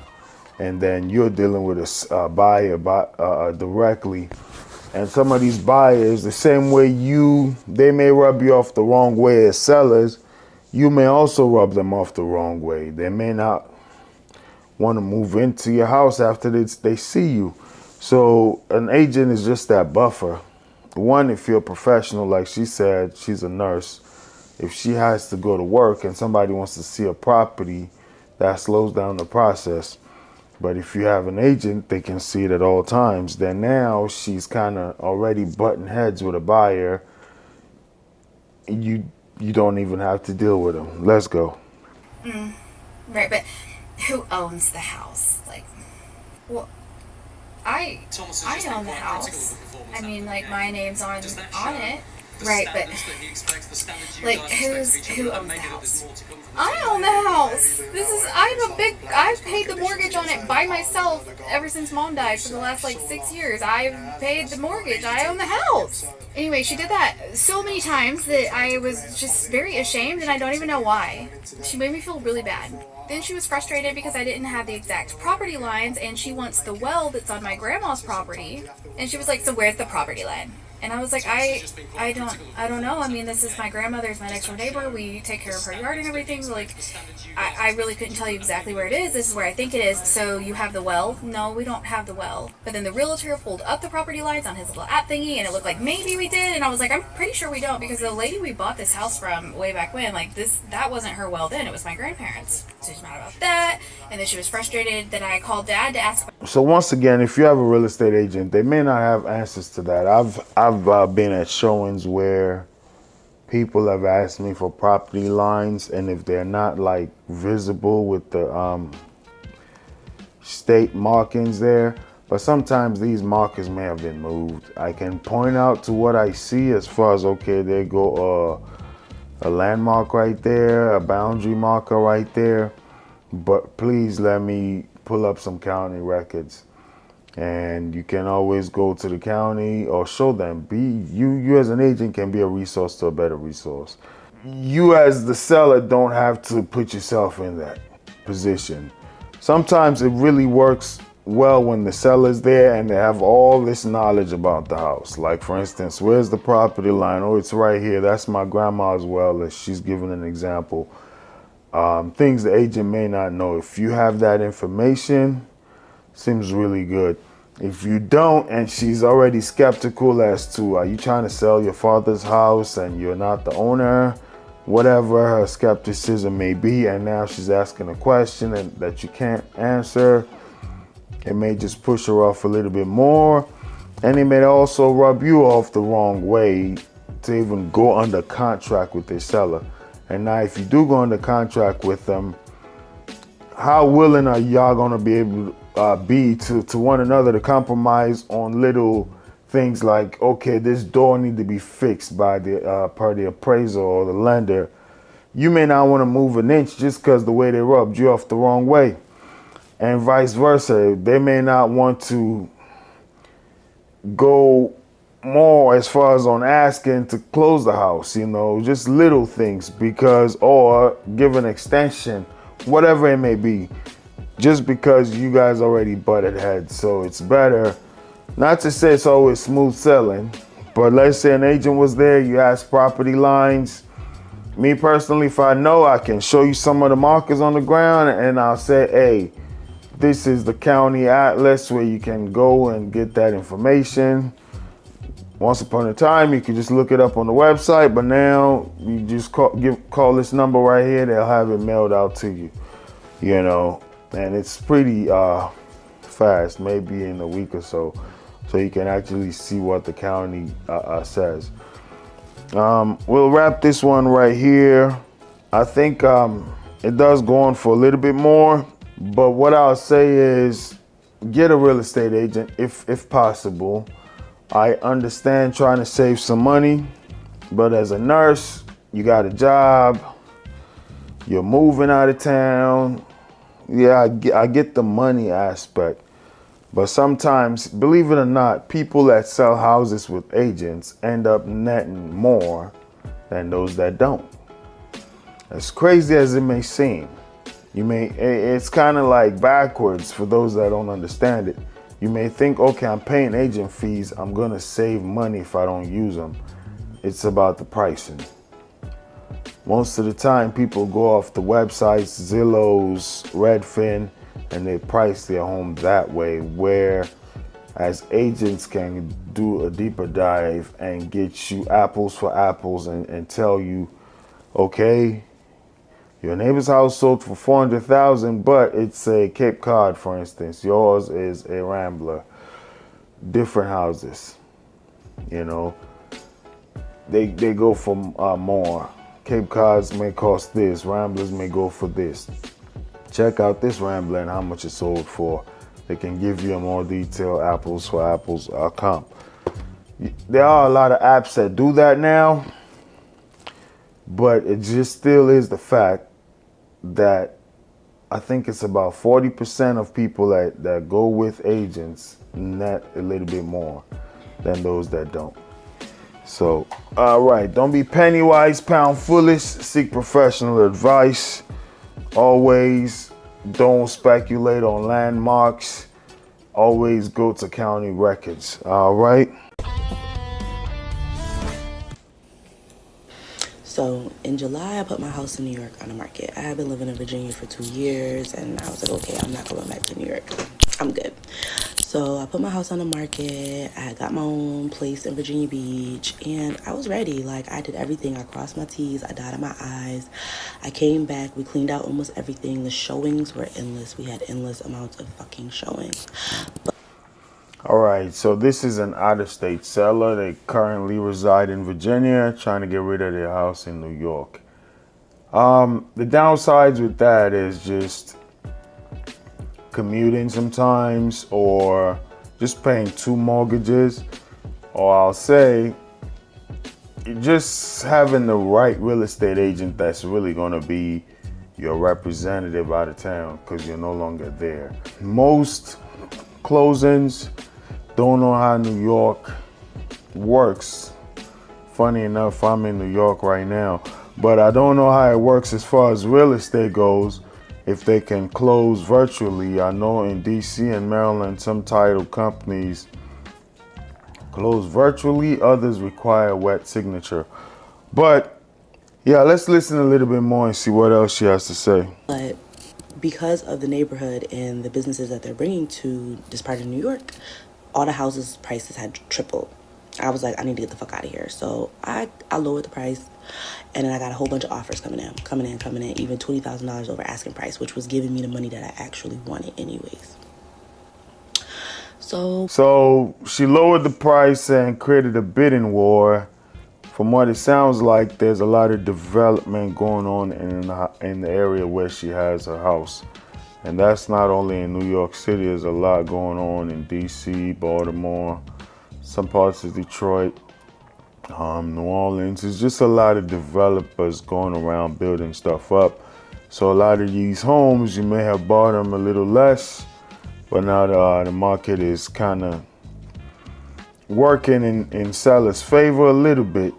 and then you're dealing with a buyer directly. And some of these buyers, the same way they may rub you off the wrong way as sellers, you may also rub them off the wrong way. They may not want to move into your house after they see you. So an agent is just that buffer. One, if you're a professional, like she said, she's a nurse. If she has to go to work and somebody wants to see a property, that slows down the process. But if you have an agent, they can see it at all times. Then now she's kind of already butting heads with a buyer. You don't even have to deal with them. Let's go. Right, but who owns the house? Like, well, I own the house. I mean, like, my name's on it. Right, but like, who owns the house? I own the house. I've paid the mortgage on it by myself ever since Mom died for the last like 6 years. I've paid the mortgage. I own the house. Anyway, she did that so many times that I was just very ashamed, and I don't even know why. She made me feel really bad. Then she was frustrated because I didn't have the exact property lines, and she wants the well that's on my grandma's property. And she was like, so where's the property line? And I was like, I don't know. I mean, this is my grandmother's, my next door neighbor. We take care of her yard and everything. Like, I really couldn't tell you exactly where it is. This is where I think it is. So you have the well? No, we don't have the well. But then the realtor pulled up the property lines on his little app thingy, and it looked like maybe we did. And I was like, I'm pretty sure we don't, because the lady we bought this house from way back when, like, that wasn't her well then. It was my grandparents. So she's mad about that. And then she was frustrated that I called Dad to ask. So once again, if you have a real estate agent, they may not have answers to that. I've been at showings where people have asked me for property lines, and if they're not like visible with the state markings there, but sometimes these markers may have been moved. I can point out to what I see as far as, okay, there go a landmark right there, a boundary marker right there, but please let me pull up some county records. And you can always go to the county or show them. You as an agent can be a resource to a better resource. You as the seller don't have to put yourself in that position. Sometimes it really works well when the seller's there and they have all this knowledge about the house. Like, for instance, where's the property line? Oh, it's right here. That's my grandma's well, as she's giving an example. Things the agent may not know. If you have that information, seems really good. If you don't, and she's already skeptical as to, are you trying to sell your father's house and you're not the owner? Whatever her skepticism may be, and now she's asking a question that you can't answer, it may just push her off a little bit more. And it may also rub you off the wrong way to even go under contract with this seller. And now if you do go under contract with them, how willing are y'all gonna be able to one another to compromise on little things like, okay, this door need to be fixed by the per the appraiser or the lender. You may not want to move an inch just because the way they rubbed you off the wrong way, and vice versa. They may not want to go more as far as on asking to close the house, just little things, or give an extension, whatever it may be, just because you guys already butted heads. So it's better, not to say it's always smooth selling, but let's say an agent was there, you ask property lines. Me personally, if I know, I can show you some of the markers on the ground, and I'll say, hey, this is the county atlas where you can go and get that information. Once upon a time, you could just look it up on the website, but now you just call this number right here, they'll have it mailed out to you, and it's pretty fast, maybe in a week or so you can actually see what the county says. We'll wrap this one right here. I think it does go on for a little bit more, but what I'll say is get a real estate agent if possible. I understand trying to save some money, but as a nurse, you got a job, you're moving out of town. Yeah, I get the money aspect, but sometimes, believe it or not, people that sell houses with agents end up netting more than those that don't. As crazy as it may seem, It's kind of like backwards for those that don't understand it. You may think, okay, I'm paying agent fees, I'm gonna save money if I don't use them. It's about the pricing. Most of the time, people go off the websites, Zillow's, Redfin, and they price their home that way, where as agents can do a deeper dive and get you apples for apples and tell you, okay, your neighbor's house sold for $400,000, but it's a Cape Cod, for instance. Yours is a Rambler. Different houses, you know. They go for more. Cape Cods may cost this. Ramblers may go for this. Check out this Rambler and how much it sold for. They can give you a more detailed apples for apples comp. There are a lot of apps that do that now, but it just still is the fact that I think it's about 40% of people that go with agents net a little bit more than those that don't. So, all right, don't be penny wise, pound foolish. Seek professional advice. Always don't speculate on landmarks. Always go to county records. All right. So in July, I put my house in New York on the market. I had been living in Virginia for 2 years, and I was like, okay, I'm not going back to New York. I'm good. So I put my house on the market. I had got my own place in Virginia Beach, and I was ready. Like, I did everything. I crossed my T's. I dotted my I's. I came back. We cleaned out almost everything. The showings were endless. We had endless amounts of fucking showings. All right, so this is an out-of-state seller. They currently reside in Virginia, trying to get rid of their house in New York. The downsides with that is just commuting sometimes, or just paying 2 mortgages, or I'll say just having the right real estate agent that's really going to be your representative out of town, because you're no longer there. Most closings don't know how New York works. Funny enough, I'm in New York right now, but I don't know how it works as far as real estate goes, if they can close virtually. I know in DC and Maryland, some title companies close virtually, others require a wet signature. But yeah, let's listen a little bit more and see what else she has to say. But because of the neighborhood and the businesses that they're bringing to this part of New York, all the houses' prices had tripled. I was like, I need to get the fuck out of here. So I lowered the price, and then I got a whole bunch of offers coming in, even $20,000 over asking price, which was giving me the money that I actually wanted anyways. So she lowered the price and created a bidding war. From what it sounds like, there's a lot of development going on in the area where she has her house. And that's not only in New York City, there's a lot going on in DC, Baltimore, some parts of Detroit, New Orleans. There's just a lot of developers going around building stuff up. So a lot of these homes, you may have bought them a little less, but now the market is kind of working in sellers' favor a little bit.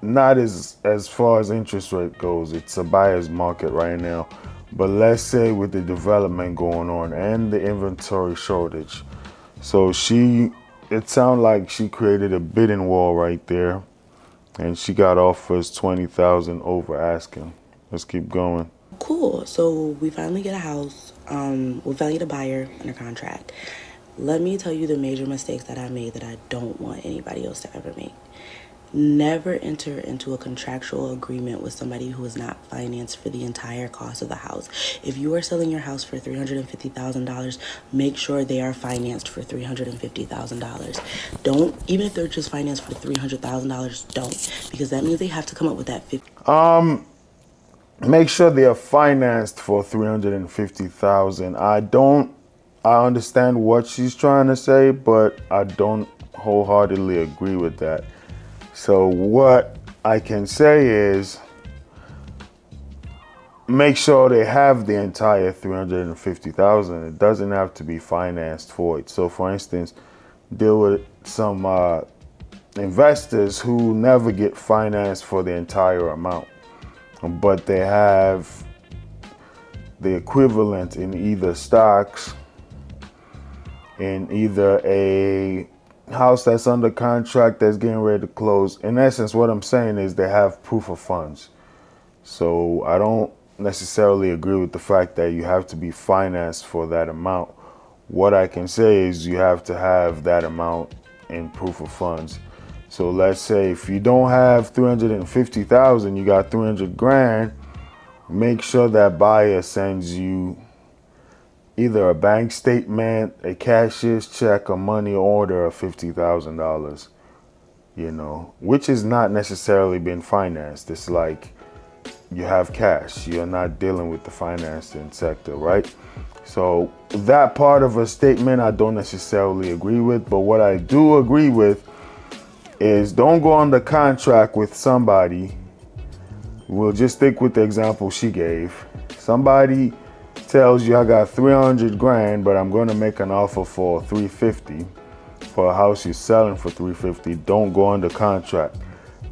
Not as far as interest rate goes. It's a buyer's market right now. But let's say with the development going on and the inventory shortage. So it sounded like she created a bidding war right there, and she got offers $20,000 over asking. Let's keep going. Cool. So we finally get a house. We finally get a buyer under contract. Let me tell you the major mistakes that I made that I don't want anybody else to ever make. Never enter into a contractual agreement with somebody who is not financed for the entire cost of the house. If you are selling your house for $350,000, make sure they are financed for $350,000. Don't, even if they're just financed for $300,000, don't, because that means they have to come up with that Make sure they are financed for $350,000. I understand what she's trying to say, but I don't wholeheartedly agree with that. So what I can say is make sure they have the entire $350,000. It doesn't have to be financed for it. So for instance, deal with some investors who never get financed for the entire amount, but they have the equivalent in either stocks, in either a house that's under contract that's getting ready to close. In essence, what I'm saying is they have proof of funds. So I don't necessarily agree with the fact that you have to be financed for that amount. What I can say is you have to have that amount in proof of funds. So let's say if you don't have 350,000, you got 300 grand, make sure that buyer sends you either a bank statement, a cashier's check, a money order of $50,000, you know, which is not necessarily been financed. It's like you have cash. You're not dealing with the financing sector, right? So that part of a statement I don't necessarily agree with, but what I do agree with is don't go under contract with somebody. We'll just stick with the example she gave. Somebody tells you I got 300 grand, but I'm going to make an offer for 350 for a house you're selling for 350. Don't go under contract,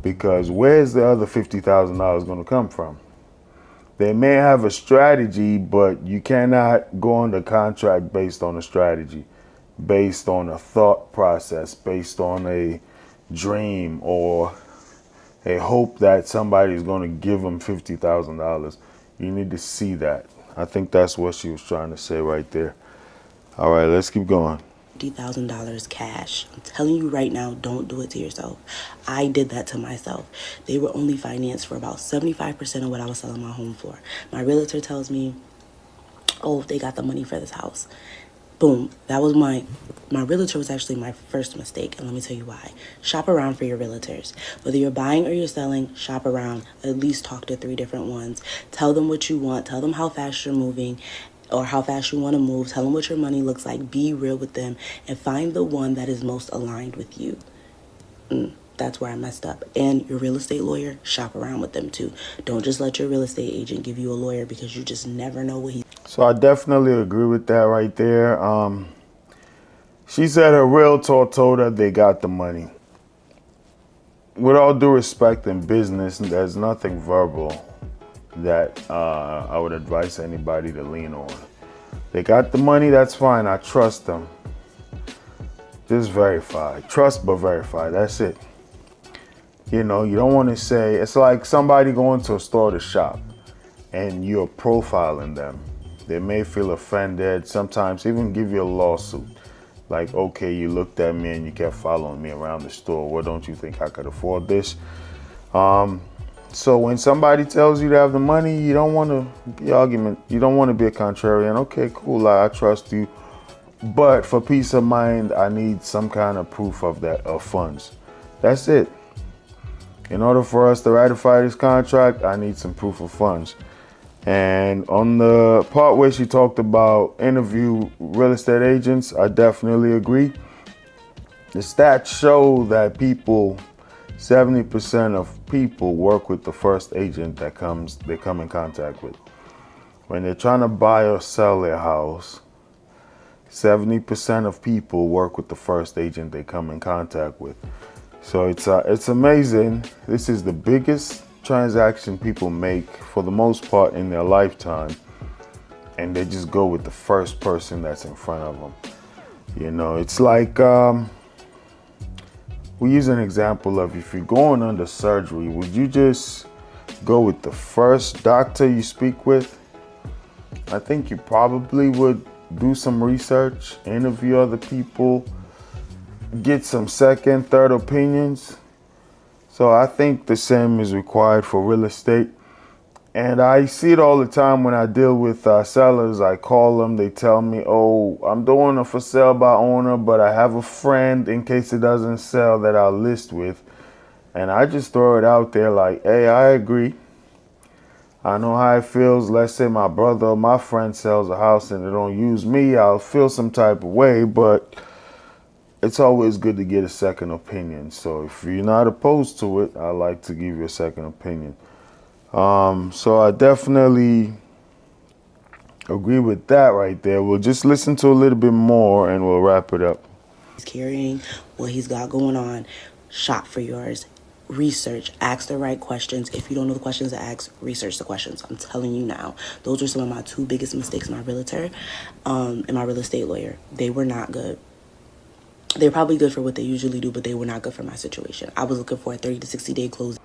because where's the other $50,000 going to come from? They may have a strategy, but you cannot go under contract based on a strategy, based on a thought process, based on a dream or a hope that somebody is going to give them $50,000. You need to see that. I think that's what she was trying to say right there. All right, let's keep going. $50,000 cash. I'm telling you right now, don't do it to yourself. I did that to myself. They were only financed for about 75% of what I was selling my home for. My realtor tells me, oh, they got the money for this house. Boom. That was my realtor was actually my first mistake, and let me tell you why. Shop around for your realtors. Whether you're buying or you're selling, shop around. At least talk to 3 different ones. Tell them what you want. Tell them how fast you're moving or how fast you want to move. Tell them what your money looks like. Be real with them and find the one that is most aligned with you. That's where I messed up. And your real estate lawyer, shop around with them too. Don't just let your real estate agent give you a lawyer, because you just never know what he... So I definitely agree with that right there. She said her realtor told her they got the money. With all due respect in business, there's nothing verbal that I would advise anybody to lean on. They got the money, that's fine. I trust them. Just verify. Trust but verify. That's it. You know, you don't want to say, it's like somebody going to a store to shop and you're profiling them. They may feel offended, sometimes even give you a lawsuit. Like, okay, you looked at me and you kept following me around the store. What, don't you think I could afford this? So when somebody tells you to have the money, you don't want to be argument. You don't want to be a contrarian. Okay, cool, I trust you. But for peace of mind, I need some kind of proof of that, of funds. That's it. In order for us to ratify this contract, I need some proof of funds. And on the part where she talked about interview real estate agents, I definitely agree. The stats show that 70% of people work with the first agent that they come in contact with. When they're trying to buy or sell their house, 70% of people work with the first agent they come in contact with. So it's amazing. This is the biggest transaction people make for the most part in their lifetime, and they just go with the first person that's in front of them. You know, it's like we use an example of, if you're going under surgery, would you just go with the first doctor you speak with? I think you probably would do some research, interview other people, get some second, third opinions. So I think the same is required for real estate. And I see it all the time when I deal with sellers. I call them, they tell me, oh, I'm doing a for sale by owner, but I have a friend in case it doesn't sell that I'll list with. And I just throw it out there like, hey, I agree. I know how it feels. Let's say my brother or my friend sells a house and they don't use me. I'll feel some type of way, but it's always good to get a second opinion. So if you're not opposed to it, I like to give you a second opinion. So I definitely agree with that right there. We'll just listen to a little bit more and we'll wrap it up. He's carrying what he's got going on. Shop for yours. research, ask the right questions. If you don't know the questions to ask, research the questions. I'm telling you now, those were some of my two biggest mistakes, my realtor and my real estate lawyer. They were not good. They're probably good for what they usually do, but they were not good for my situation. I was looking for a 30 to 60 day close.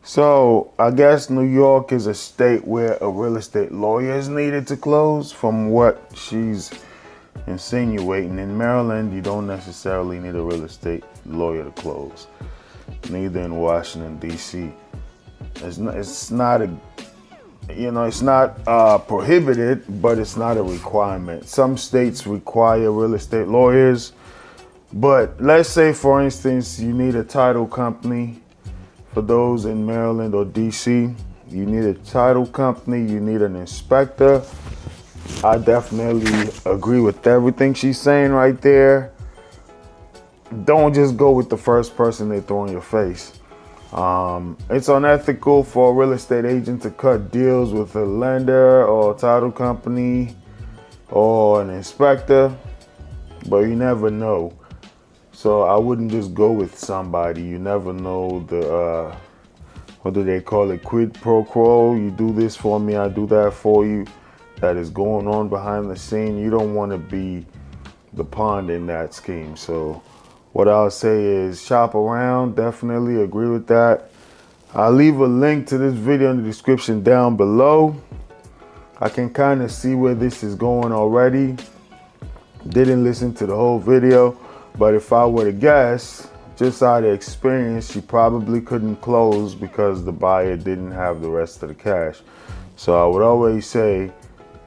So I guess New York is a state where a real estate lawyer is needed to close, from what she's insinuating. In Maryland, you don't necessarily need a real estate lawyer to close. Neither in Washington, D.C. It's not prohibited, but it's not a requirement. Some states require real estate lawyers, but let's say, for instance, you need a title company. For those in Maryland or DC, you need a title company, you need an inspector. I definitely agree with everything she's saying right there. Don't just go with the first person they throw in your face. It's unethical for a real estate agent to cut deals with a lender or a title company or an inspector, but you never know. So I wouldn't just go with somebody. You never know the, what do they call it, quid pro quo. You do this for me, I do that for you. That is going on behind the scene. You don't want to be the pawn in that scheme. So what I'll say is shop around, definitely agree with that. I'll leave a link to this video in the description down below. I can kind of see where this is going already. Didn't listen to the whole video. But if I were to guess, just out of experience, she probably couldn't close because the buyer didn't have the rest of the cash. So I would always say,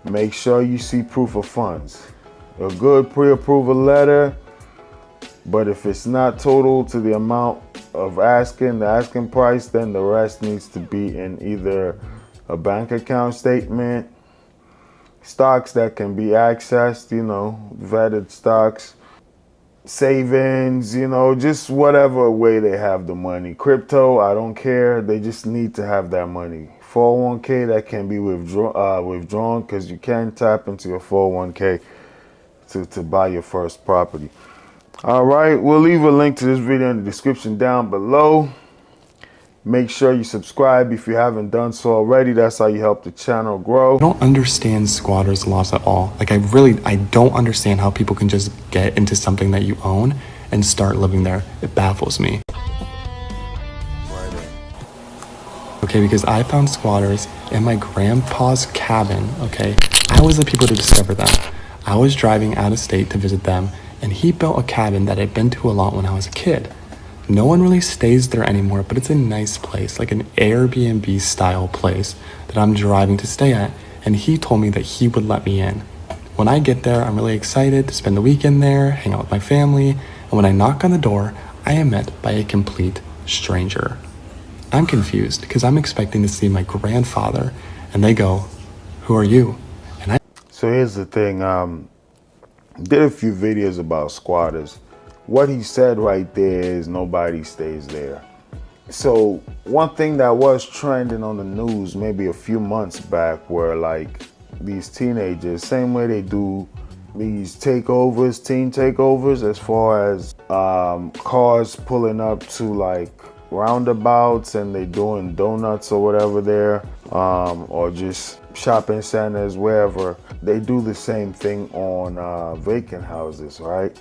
make sure you see proof of funds. A good pre-approval letter, but if it's not total to the amount of the asking price, then the rest needs to be in either a bank account statement, stocks that can be accessed, vetted stocks, savings, just whatever way they have the money. Crypto, I don't care. They just need to have that money. 401k that can be withdrawn, because you can tap into your 401k to buy your first property. All right, we'll leave a link to this video in the description down below. Make sure you subscribe if you haven't done so already. That's how you help the channel grow. I don't understand squatters' laws at all. Like, I don't understand how people can just get into something that you own and start living there. It baffles me. Okay, because I found squatters in my grandpa's cabin, okay? I was the people to discover them. I was driving out of state to visit them, and he built a cabin that I'd been to a lot when I was a kid. No one really stays there anymore, but it's a nice place, like an Airbnb style place that I'm driving to stay at, and he told me that he would let me in. When I get there, I'm really excited to spend the weekend there, hang out with my family, and when I knock on the door, I am met by a complete stranger. I'm confused because I'm expecting to see my grandfather, and they go, "Who are you?" So here's the thing, did a few videos about squatters. What he said right there is nobody stays there. So one thing that was trending on the news maybe a few months back were like these teenagers, same way they do these takeovers, teen takeovers, as far as cars pulling up to like roundabouts and they doing donuts or whatever there, or just shopping centers, wherever. They do the same thing on vacant houses, right?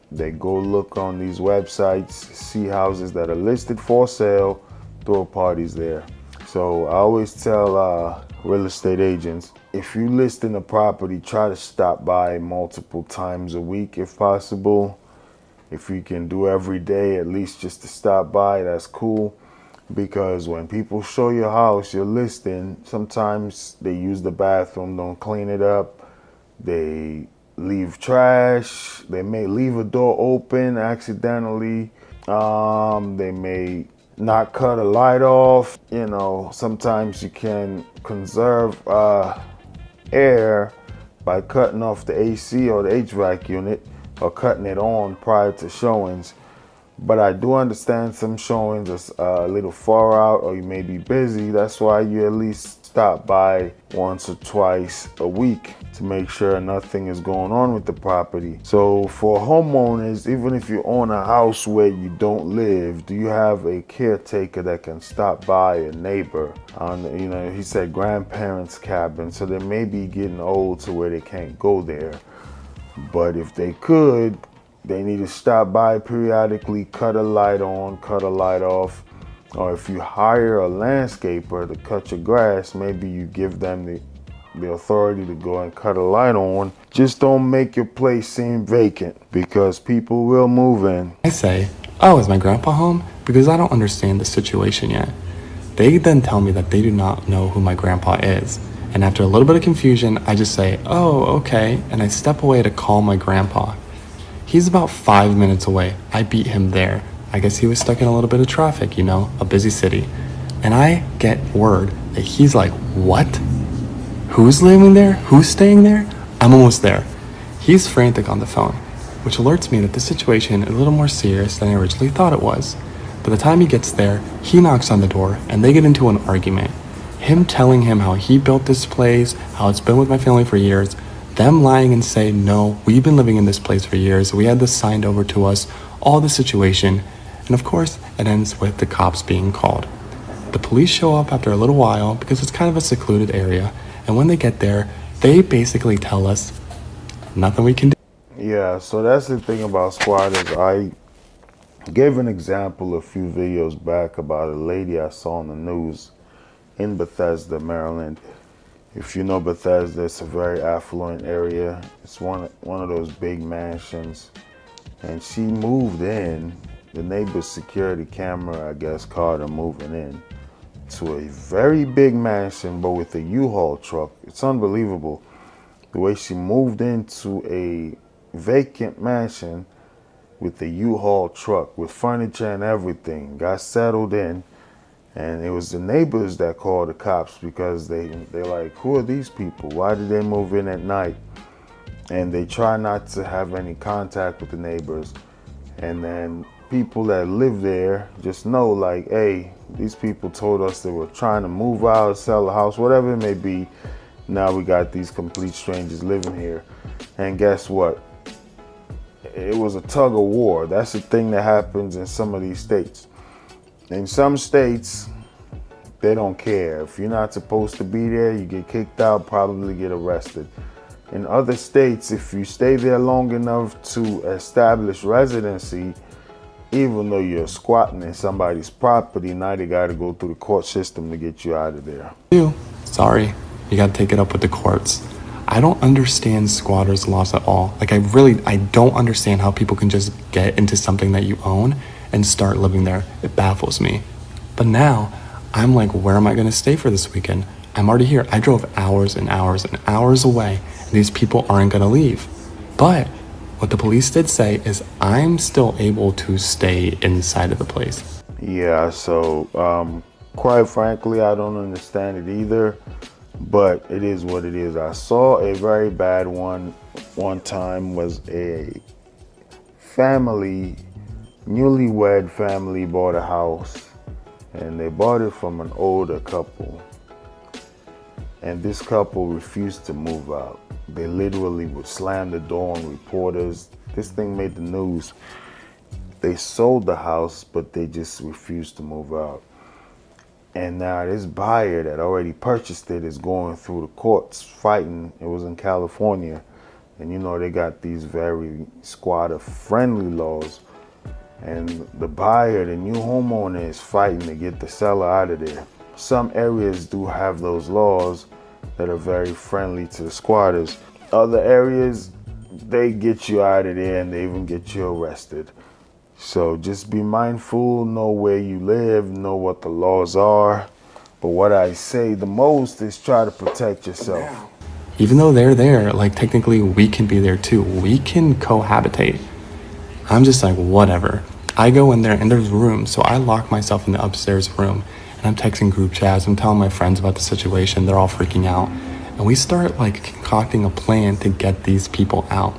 They go look on these websites, see houses that are listed for sale, throw parties there. So I always tell real estate agents, if you list in a property, try to stop by multiple times a week if possible. If you can do every day, at least just to stop by, that's cool. Because when people show your house, your listing, sometimes they use the bathroom, don't clean it up. They leave trash. They may leave a door open accidentally. They may not cut a light off. Sometimes you can conserve air by cutting off the AC or the HVAC unit or cutting it on prior to showings. But I do understand some showings are a little far out or you may be busy. That's why you at least stop by once or twice a week to make sure nothing is going on with the property. So for homeowners, even if you own a house where you don't live, do you have a caretaker that can stop by a neighbor on, you know, he said grandparents' cabin, so they may be getting old to where they can't go there. But if they could, they need to stop by periodically, cut a light on, cut a light off. Or if you hire a landscaper to cut your grass, maybe you give them the authority to go and cut a light on. Just don't make your place seem vacant, because people will move in. I say, oh, is my grandpa home? Because I don't understand the situation yet. They then tell me that they do not know who my grandpa is. And after a little bit of confusion, I just say, oh, okay. And I step away to call my grandpa. He's about 5 minutes away. I beat him there. I guess he was stuck in a little bit of traffic, you know, a busy city. And I get word that he's like, what? Who's living there? Who's staying there? I'm almost there. He's frantic on the phone, which alerts me that the situation is a little more serious than I originally thought it was. By the time he gets there, he knocks on the door and they get into an argument. Him telling him how he built this place, how it's been with my family for years, them lying and saying, no, we've been living in this place for years, we had this signed over to us, all the situation, and of course, it ends with the cops being called. The police show up after a little while because it's kind of a secluded area, and when they get there, they basically tell us nothing we can do. Yeah, so that's the thing about squatters. I gave an example a few videos back about a lady I saw on the news in Bethesda, Maryland. If you know Bethesda, it's a very affluent area. It's one of those big mansions. And she moved in. The neighbor's security camera, I guess, caught her moving in to a very big mansion, but with a U-Haul truck. It's unbelievable the way she moved into a vacant mansion with a U-Haul truck with furniture and everything. Got settled in. And it was the neighbors that called the cops because they're like, who are these people? Why did they move in at night? And they try not to have any contact with the neighbors. And then people that live there just know, like, hey, these people told us they were trying to move out, sell a house, whatever it may be. Now we got these complete strangers living here. And guess what? It was a tug of war. That's the thing that happens in some of these states. In some states, they don't care. If you're not supposed to be there, you get kicked out, probably get arrested. In other states, if you stay there long enough to establish residency, even though you're squatting in somebody's property, now they got to go through the court system to get you out of there. Sorry, you got to take it up with the courts. I don't understand squatters' laws at all. Like, I don't understand how people can just get into something that you own and start living there. It baffles me. But now, I'm like, where am I going to stay for this weekend? I'm already here. I drove hours and hours and hours away, and these people aren't going to leave. But what the police did say is I'm still able to stay inside of the place. Yeah, so quite frankly, I don't understand it either, but it is what it is. I saw a very bad one time. Was a family, newlywed family, bought a house, and they bought it from an older couple, and this couple refused to move out. They literally would slam the door on reporters. This thing made the news. They sold the house, but they just refused to move out. And now this buyer that already purchased it is going through the courts fighting. It was in California, and you know they got these very squatter-friendly laws. And the buyer, the new homeowner, is fighting to get the seller out of there. Some areas do have those laws that are very friendly to the squatters. Other areas, they get you out of there and they even get you arrested. So just be mindful, know where you live, know what the laws are. But what I say the most is try to protect yourself. Even though they're there, like, technically we can be there too. We can cohabitate. I'm just like, whatever. I go in there and there's rooms, so I lock myself in the upstairs room and I'm texting group chats. I'm telling my friends about the situation. They're all freaking out. And we start like concocting a plan to get these people out.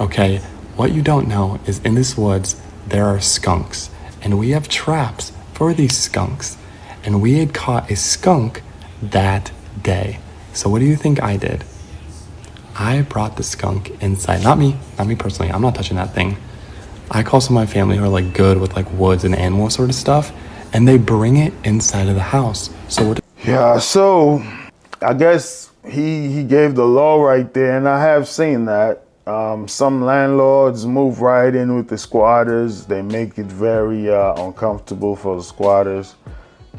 Okay, what you don't know is in this woods, there are skunks and we have traps for these skunks. And we had caught a skunk that day. So what do you think I did? I brought the skunk inside. Not me personally. I'm not touching that thing. I call some of my family who are like good with like woods and animal sort of stuff, and they bring it inside of the house. So what? Yeah, so I guess he gave the law right there, and I have seen that. Some landlords move right in with the squatters. They make it very uncomfortable for the squatters,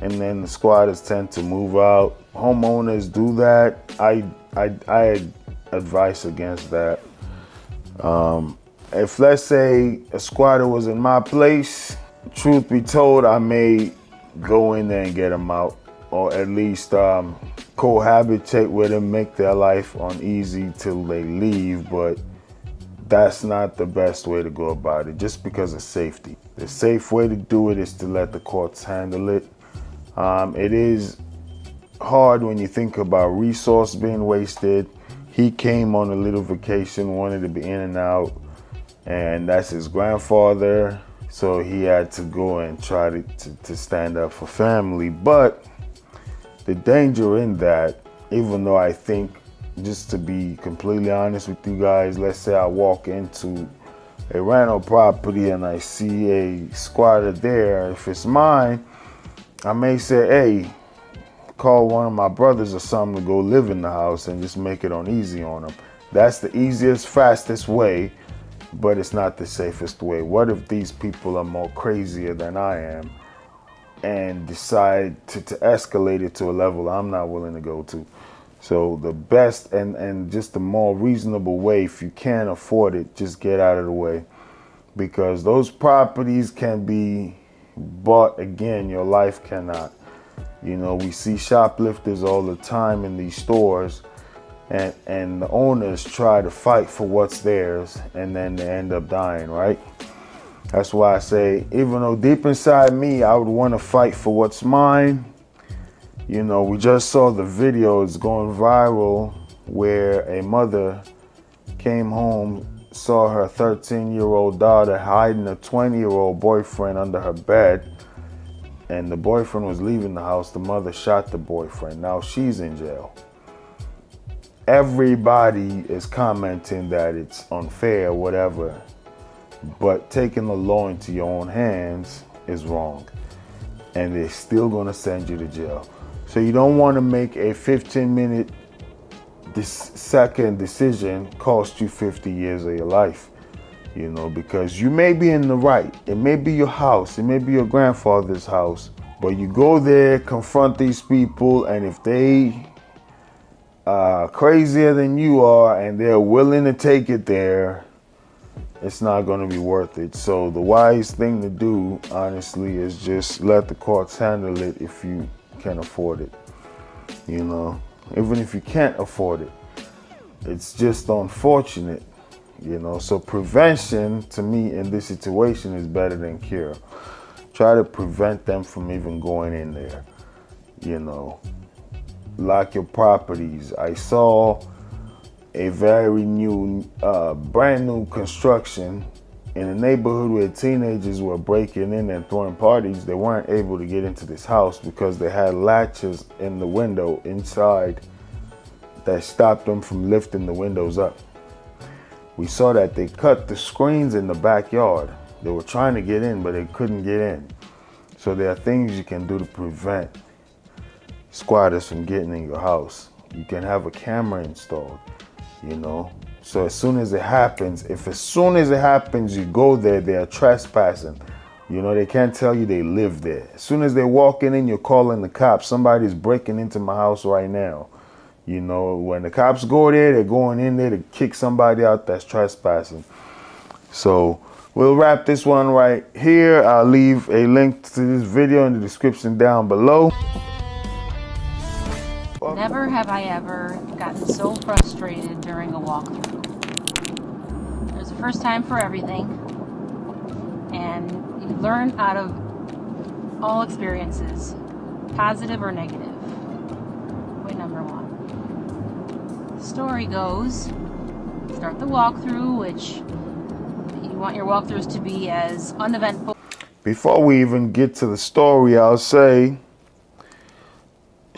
and then the squatters tend to move out. Homeowners do that. I advise against that. If let's say a squatter was in my place, truth be told, I may go in there and get them out, or at least cohabitate with them, make their life uneasy till they leave. But that's not the best way to go about it, just because of safety. The safe way to do it is to let the courts handle it. It is hard when you think about resource being wasted. He came on a little vacation, wanted to be in and out, and that's his grandfather, so he had to go and try to stand up for family. But the danger in that, even though I think, just to be completely honest with you guys, let's say I walk into a rental property and I see a squatter there. If it's mine, I may say, hey, call one of my brothers or something to go live in the house and just make it uneasy on them. That's the easiest, fastest way, but it's not the safest way. What if these people are more crazier than I am and decide to escalate it to a level I'm not willing to go to? So the best and just the more reasonable way, if you can't afford it, just get out of the way, because those properties can be bought again. Your life cannot. You know, we see shoplifters all the time in these stores, and the owners try to fight for what's theirs, and then they end up dying, right? That's why I say, even though deep inside me, I would want to fight for what's mine. You know, we just saw the video, it's going viral, where a mother came home, saw her 13-year-old daughter hiding a 20-year-old boyfriend under her bed, and the boyfriend was leaving the house. The mother shot the boyfriend. Now she's in jail. Everybody is commenting that it's unfair, whatever, but taking the law into your own hands is wrong, and they're still gonna send you to jail. So you don't want to make a 15-minute second decision cost you 50 years of your life, you know, because you may be in the right. It may be your house, it may be your grandfather's house, but you go there, confront these people, and if they are crazier than you are and they're willing to take it there, it's not going to be worth it. So the wise thing to do, honestly, is just let the courts handle it if you can afford it. You know, even if you can't afford it, it's just unfortunate, you know. So prevention, to me, in this situation is better than cure. Try to prevent them from even going in there, you know. Lock your properties. I saw a very new, brand new construction in a neighborhood where teenagers were breaking in and throwing parties. They weren't able to get into this house because they had latches in the window inside that stopped them from lifting the windows up. We saw that they cut the screens in the backyard. They were trying to get in, but they couldn't get in. So there are things you can do to prevent squatters from getting in your house. You can have a camera installed, you know. So as soon as it happens, as soon as it happens, you go there, they are trespassing. You know, they can't tell you they live there. As soon as they're walking in, you're calling the cops. Somebody's breaking into my house right now. You know, when the cops go there, they're going in there to kick somebody out that's trespassing. So we'll wrap this one right here. I'll leave a link to this video in the description down below. Never have I ever gotten so frustrated during a walkthrough. There's a first time for everything, and you learn out of all experiences, positive or negative. Point number one. The story goes, start the walkthrough, which you want your walkthroughs to be as uneventful. Before we even get to the story, I'll say,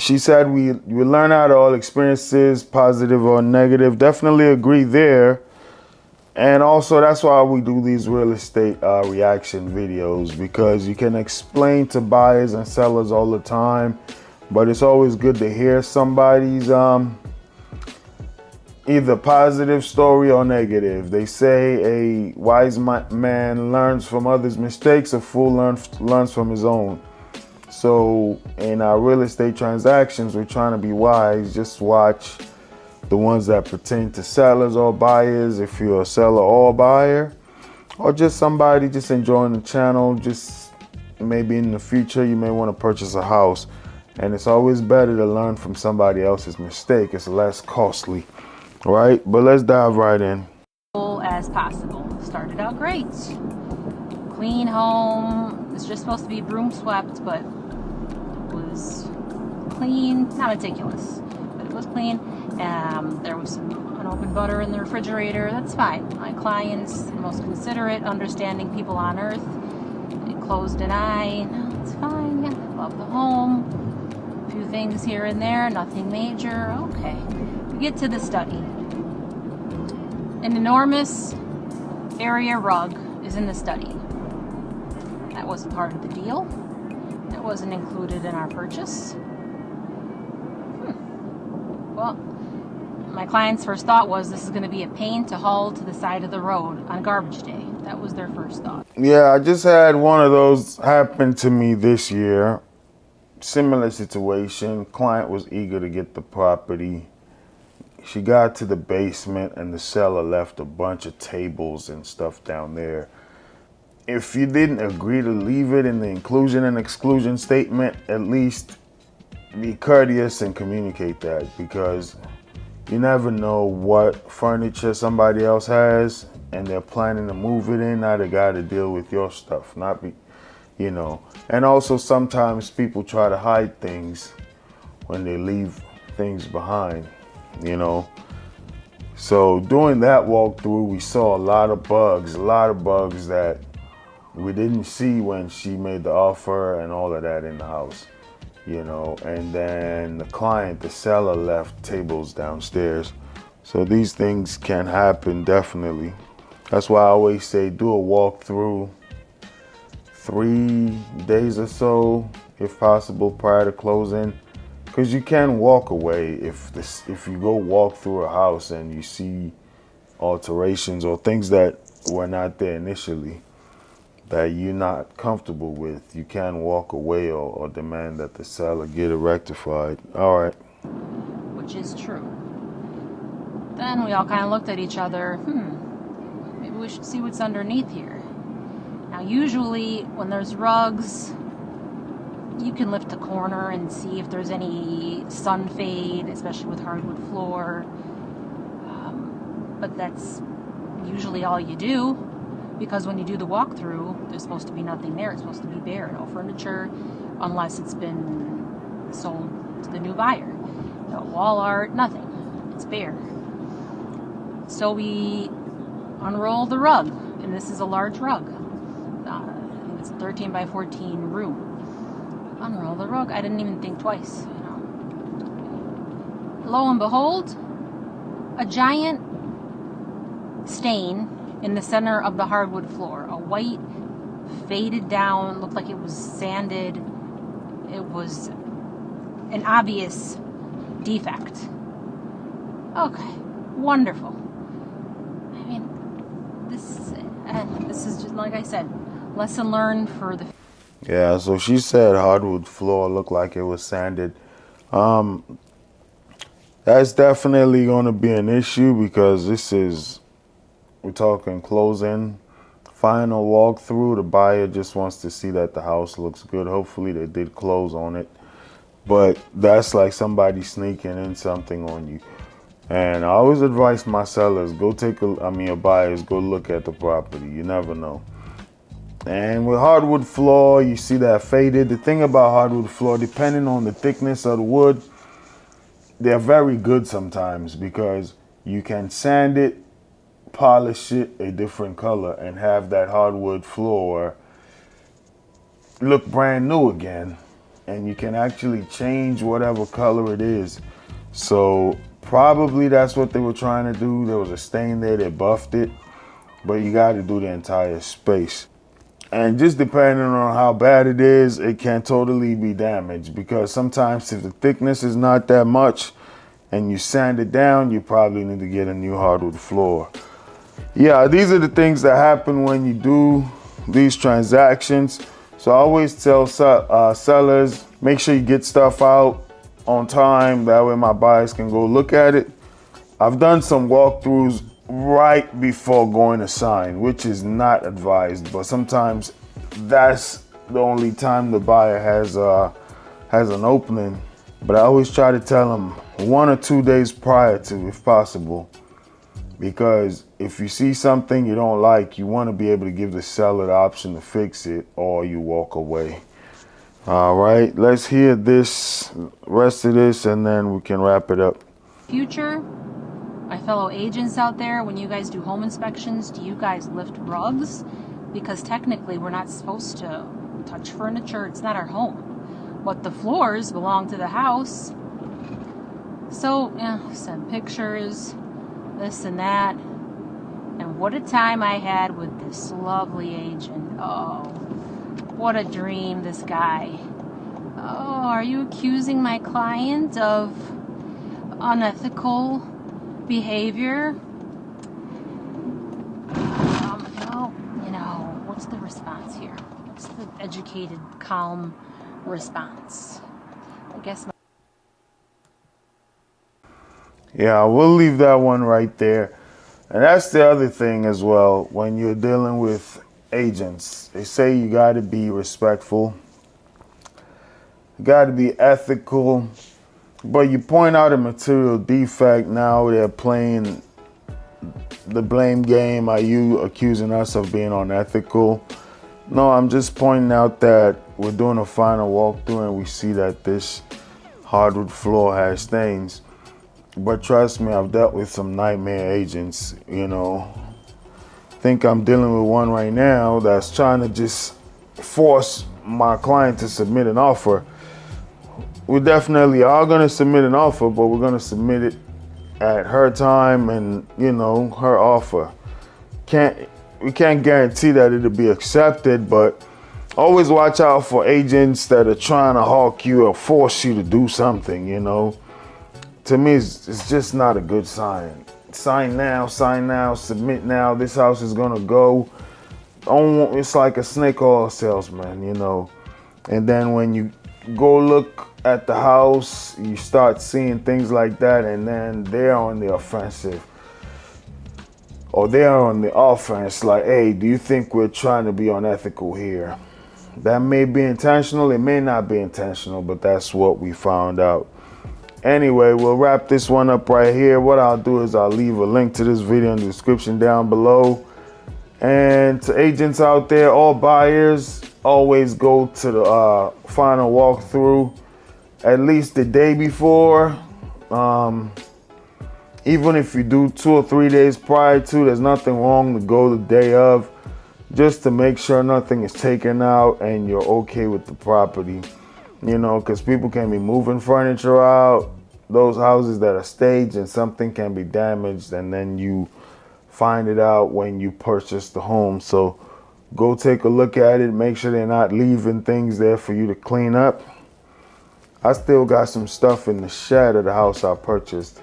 She said we learn out of all experiences, positive or negative. Definitely agree there. And also, that's why we do these real estate reaction videos, because you can explain to buyers and sellers all the time, but it's always good to hear somebody's either positive story or negative. They say a wise man learns from others' mistakes, a fool learns from his own. So in our real estate transactions, we're trying to be wise. Just watch the ones that pertain to sellers or buyers, if you're a seller or a buyer, or just somebody just enjoying the channel. Just maybe in the future you may want to purchase a house, and it's always better to learn from somebody else's mistake. It's less costly, right? But let's dive right in. As possible. Started out great. Clean home. It's just supposed to be broom swept, but it was clean, not meticulous, but it was clean. There was some unopened butter in the refrigerator. That's fine. My client's the most considerate, understanding people on earth. They closed an eye. No, it's fine. Love the home. A few things here and there, nothing major. Okay. We get to the study. An enormous area rug is in the study. That wasn't part of the deal. That wasn't included in our purchase. Well, my client's first thought was this is going to be a pain to haul to the side of the road on garbage day. That was their first thought. Yeah, I just had one of those happen to me this year. Similar situation. Client was eager to get the property. She got to the basement and the seller left a bunch of tables and stuff down there. If you didn't agree to leave it in the inclusion and exclusion statement, at least be courteous and communicate that, because you never know what furniture somebody else has and they're planning to move it in. Now they got to deal with your stuff, not be, you know. And also sometimes people try to hide things when they leave things behind, you know. So during that walkthrough, we saw a lot of bugs that we didn't see when she made the offer and all of that in the house, you know. And then the client, the seller, left tables downstairs. So these things can happen, definitely. That's why I always say do a walkthrough 3 days or so, if possible, prior to closing. Because you can walk away if you go walk through a house and you see alterations or things that were not there initially that you're not comfortable with. You can walk away or demand that the seller get it rectified. All right. Which is true. Then we all kind of looked at each other. Maybe we should see what's underneath here. Now, usually when there's rugs, you can lift a corner and see if there's any sun fade, especially with hardwood floor. But that's usually all you do, because when you do the walkthrough, there's supposed to be nothing there. It's supposed to be bare, no furniture, unless it's been sold to the new buyer. No wall art, nothing. It's bare. So we unroll the rug, and this is a large rug. I think it's a 13 by 14 room. Unroll the rug. I didn't even think twice. You know. Lo and behold, a giant stain in the center of the hardwood floor. A white, faded down, looked like it was sanded. It was an obvious defect. Okay, wonderful. I mean, this is just like I said, lesson learned for the. Yeah, so she said hardwood floor looked like it was sanded. That's definitely going to be an issue, because we're talking closing, final walkthrough. The buyer just wants to see that the house looks good. Hopefully they did close on it. But that's like somebody sneaking in something on you. And I always advise my sellers, your buyers, go look at the property. You never know. And with hardwood floor, you see that faded. The thing about hardwood floor, depending on the thickness of the wood, they're very good sometimes, because you can sand it, polish it a different color, and have that hardwood floor look brand new again. and you can actually change whatever color it is. So probably that's what they were trying to do. There was a stain there, they buffed it, but you got to do the entire space. And just depending on how bad it is, it can totally be damaged, because sometimes if the thickness is not that much and you sand it down, you probably need to get a new hardwood floor. Yeah, these are the things that happen when you do these transactions. So I always tell sellers, make sure you get stuff out on time. That way my buyers can go look at it. I've done some walkthroughs right before going to sign, which is not advised, but sometimes that's the only time the buyer has an opening. But I always try to tell them 1 or 2 days prior to, if possible, because if you see something you don't like, you want to be able to give the seller the option to fix it, or you walk away. All right, let's hear this rest of this and then we can wrap it up. Future, my fellow agents out there, when you guys do home inspections, do you guys lift rugs? Because technically we're not supposed to touch furniture. It's not our home. But the floors belong to the house. So, yeah, send pictures, this and that. And what a time I had with this lovely agent. Oh, what a dream, this guy. Oh, are you accusing my client of unethical behavior? No, what's the response here? What's the educated, calm response? I guess. Yeah, we'll leave that one right there. And that's the other thing as well, when you're dealing with agents. They say you got to be respectful, you got to be ethical, but you point out a material defect, now they're playing the blame game. Are you accusing us of being unethical? No, I'm just pointing out that we're doing a final walkthrough and we see that this hardwood floor has stains. But trust me, I've dealt with some nightmare agents, think I'm dealing with one right now that's trying to just force my client to submit an offer. We definitely are going to submit an offer, but we're going to submit it at her time and, her offer. We can't guarantee that it'll be accepted, but always watch out for agents that are trying to hawk you or force you to do something, To me, it's just not a good sign. Sign now, submit now, this house is gonna go. It's like a snake oil salesman, And then when you go look at the house, you start seeing things like that, and then they're on the offensive. Or they're on the offense, like, hey, do you think we're trying to be unethical here? That may be intentional, it may not be intentional, but that's what we found out. Anyway, we'll wrap this one up right here. What I'll do is I'll leave a link to this video in the description down below. And to agents out there, all buyers, always go to the final walkthrough at least the day before. Even if you do 2 or 3 days prior to, there's nothing wrong to go the day of, just to make sure nothing is taken out and you're okay with the property. Because people can be moving furniture out, those houses that are staged, and something can be damaged, and then you find it out when you purchase the home. So go take a look at it, make sure they're not leaving things there for you to clean up. I still got some stuff in the shed of the house I purchased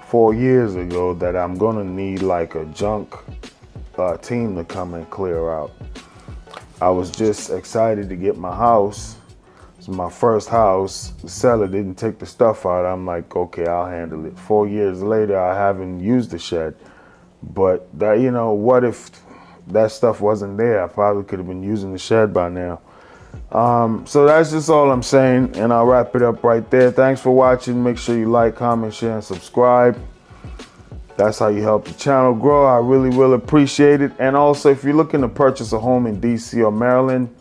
4 years ago that I'm gonna need like a junk team to come and clear out. I was just excited to get my house. It's my first house. The seller didn't take the stuff out. I'm like, okay, I'll handle it. 4 years later, I haven't used the shed. But that, what if that stuff wasn't there? I probably could have been using the shed by now. So that's just all I'm saying, and I'll wrap it up right there. Thanks for watching. Make sure you like, comment, share, and subscribe. That's how you help the channel grow. I really will appreciate it. And also, if you're looking to purchase a home in DC or Maryland,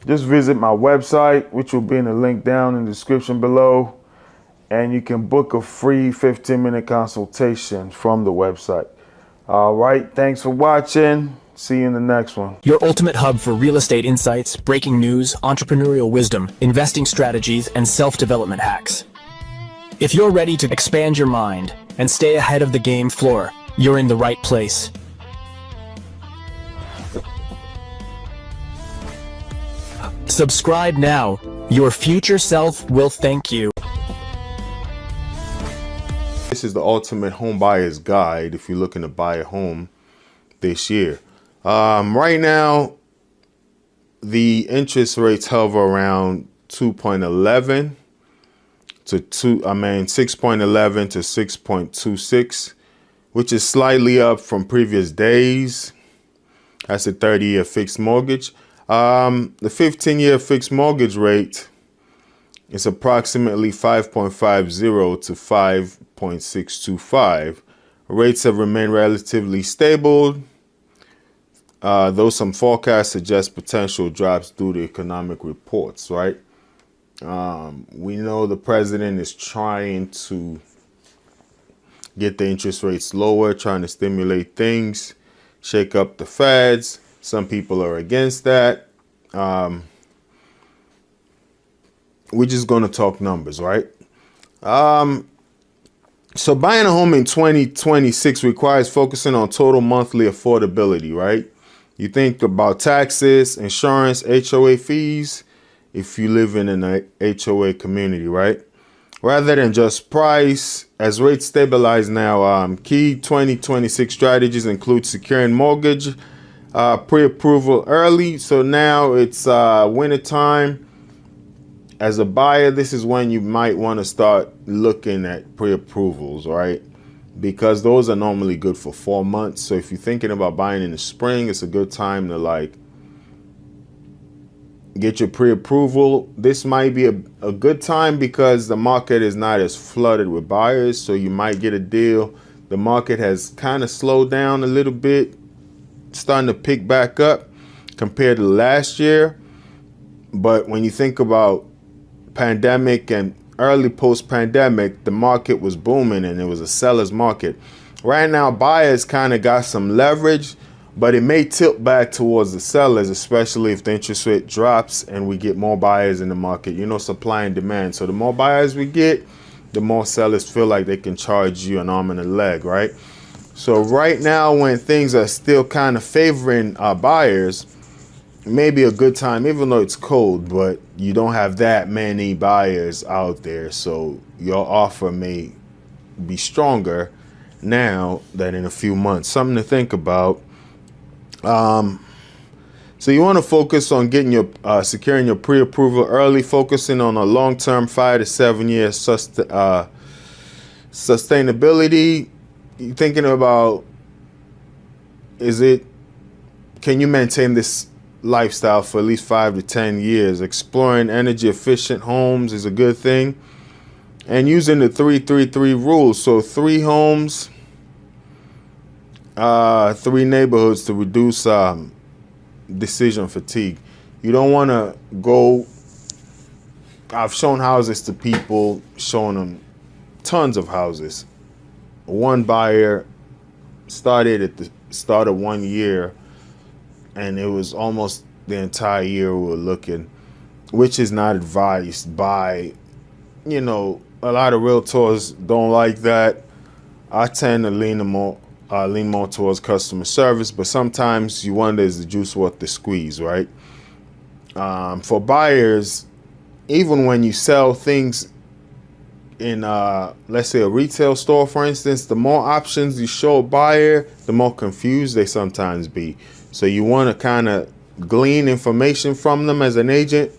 just visit my website, which will be in the link down in the description below, and you can book a free 15-minute consultation from the website. All right, thanks for watching. See you in the next one. Your ultimate hub for real estate insights, breaking news, entrepreneurial wisdom, investing strategies, and self-development hacks. If you're ready to expand your mind and stay ahead of the game floor, you're in the right place. Subscribe now. Your future self will thank you. This is the ultimate home buyer's guide if you're looking to buy a home this year. Right now, the interest rates hover around 6.11 to 6.26, which is slightly up from previous days. That's a 30-year fixed mortgage. The 15-year fixed mortgage rate is approximately 5.50 to 5.625. Rates have remained relatively stable, though some forecasts suggest potential drops due to economic reports, right? We know the president is trying to get the interest rates lower, trying to stimulate things, shake up the feds. Some people are against that. We're just going to talk numbers, right? So buying a home in 2026 requires focusing on total monthly affordability, right? You think about taxes, insurance, HOA fees, if you live in an HOA community, right? Rather than just price. As rates stabilize now, key 2026 strategies include securing mortgage pre-approval early. So now it's winter time. As a buyer, this is when you might want to start looking at pre-approvals, right? Because those are normally good for 4 months. So if you're thinking about buying in the spring, it's a good time to like get your pre-approval. This might be a good time because the market is not as flooded with buyers. So you might get a deal. The market has kind of slowed down a little bit, starting to pick back up compared to last year. But when you think about pandemic and early post-pandemic, the market was booming and it was a seller's market. Right now, buyers kind of got some leverage, but it may tilt back towards the sellers, especially if the interest rate drops and we get more buyers in the market. You know, supply and demand. So the more buyers we get, the more sellers feel like they can charge you an arm and a leg, right? So right now, when things are still kind of favoring buyers, maybe a good time, even though it's cold, but you don't have that many buyers out there. So your offer may be stronger now than in a few months. Something to think about. So you want to focus on getting your securing your pre-approval early, focusing on a long-term 5 to 7 year sustainability. You're thinking about, can you maintain this lifestyle for at least 5 to 10 years? Exploring energy efficient homes is a good thing. And using the 3-3-3 rule. So 3 homes, 3 neighborhoods to reduce decision fatigue. You don't want to go. I've shown houses to people, showing them tons of houses. One buyer started at the start of 1 year, and it was almost the entire year we were looking, which is not advised by, a lot of realtors don't like that. I tend to lean more towards customer service, but sometimes you wonder, is the juice worth the squeeze, right? For buyers, even when you sell things in, let's say a retail store, for instance, the more options you show a buyer, the more confused they sometimes be. So you want to kind of glean information from them as an agent,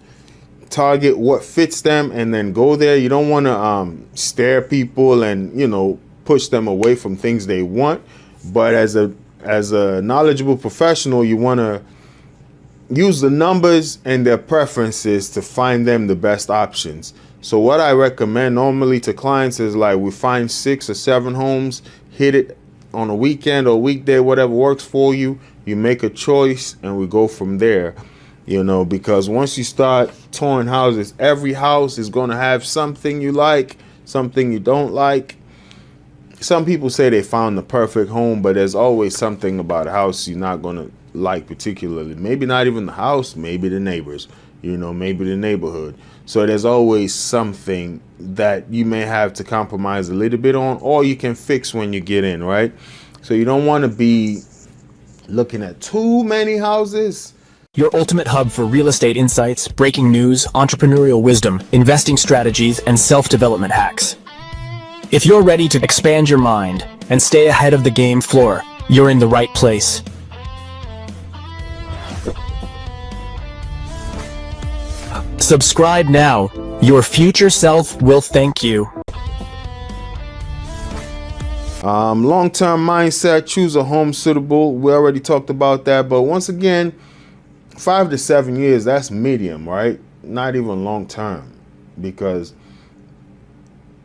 target what fits them, and then go there. You don't want to stare people and, push them away from things they want. But as a knowledgeable professional, you want to use the numbers and their preferences to find them the best options. So what I recommend normally to clients is like, we find 6 or 7 homes, hit it on a weekend or weekday, whatever works for you. You make a choice and we go from there, because once you start touring houses, every house is going to have something you like, something you don't like. some people say they found the perfect home, but there's always something about a house you're not going to like particularly. Maybe not even the house, maybe the neighbors, maybe the neighborhood. So there's always something that you may have to compromise a little bit on, or you can fix when you get in, right? So you don't want to be looking at too many houses. Your ultimate hub for real estate insights, breaking news, entrepreneurial wisdom, investing strategies, and self-development hacks. If you're ready to expand your mind and stay ahead of the game floor, you're in the right place. Subscribe now. Your future self will thank you. Long-term mindset, choose a home suitable. We already talked about that, but once again, 5 to 7 years, that's medium, right? Not even long-term, because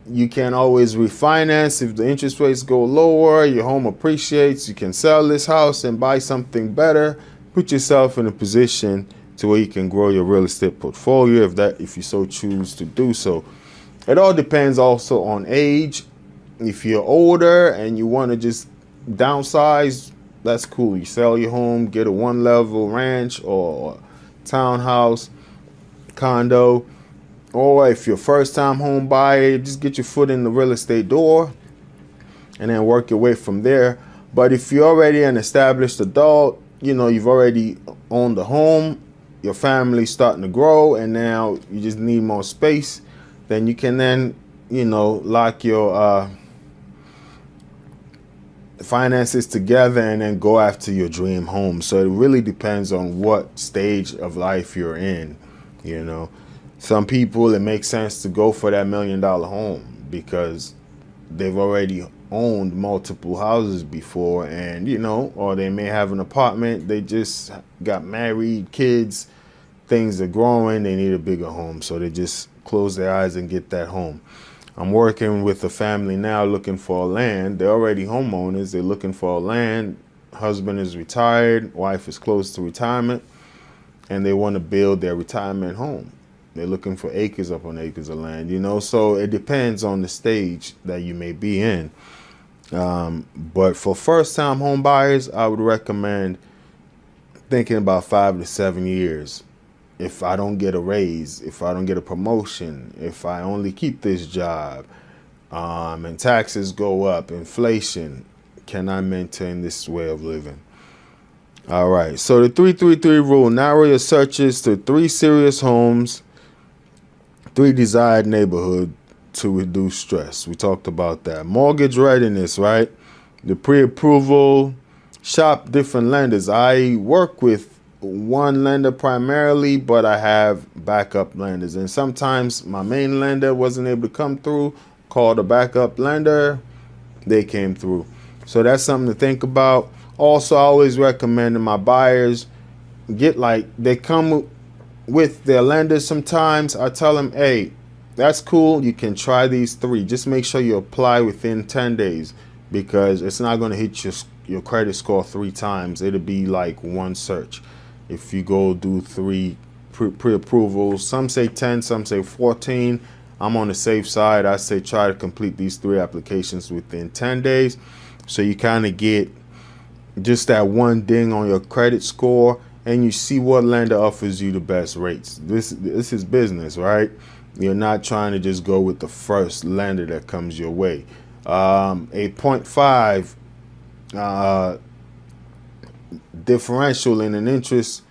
you can always refinance. If the interest rates go lower, your home appreciates, you can sell this house and buy something better. Put yourself in a position to where you can grow your real estate portfolio if you so choose to do so. It all depends also on age. If you're older and you want to just downsize, that's cool. You sell your home, get a one-level ranch or townhouse, condo. Or if you're a first-time home buyer, just get your foot in the real estate door and then work your way from there. But if you're already an established adult, you've already owned a home, your family's starting to grow, and now you just need more space, then you can then, lock your finances together and then go after your dream home. So it really depends on what stage of life you're in. Some people, it makes sense to go for that $1 million home because they've already owned multiple houses before, and or they may have an apartment, they just got married, kids, things are growing, they need a bigger home, so they just close their eyes and get that home. I'm working with a family now looking for land. They're already homeowners. They're looking for land. Husband is retired, wife is close to retirement, and they want to build their retirement home. They're looking for acres upon acres of land, so it depends on the stage that you may be in. But for first-time home buyers, I would recommend thinking about 5 to 7 years. If I don't get a raise, if I don't get a promotion, if I only keep this job, and taxes go up, inflation, can I maintain this way of living? All right, so the 333 rule: narrow your searches to 3 serious homes, 3 desired neighborhood to reduce stress. We talked about that. Mortgage readiness, right? The pre-approval, shop different lenders. I work with one lender primarily, but I have backup lenders. And sometimes my main lender wasn't able to come through, called a backup lender, they came through. So that's something to think about. Also, I always recommend to my buyers, they come with their lenders sometimes. I tell them, hey, that's cool, you can try these 3. Just make sure you apply within 10 days because it's not going to hit your credit score 3 times. It'll be like one search. If you go do 3 pre-approvals, some say 10, some say 14. I'm on the safe side. I say try to complete these 3 applications within 10 days. So you kind of get just that one ding on your credit score and you see what lender offers you the best rates. This is business, right? You're not trying to just go with the first lender that comes your way. A 0.5 differential in an interest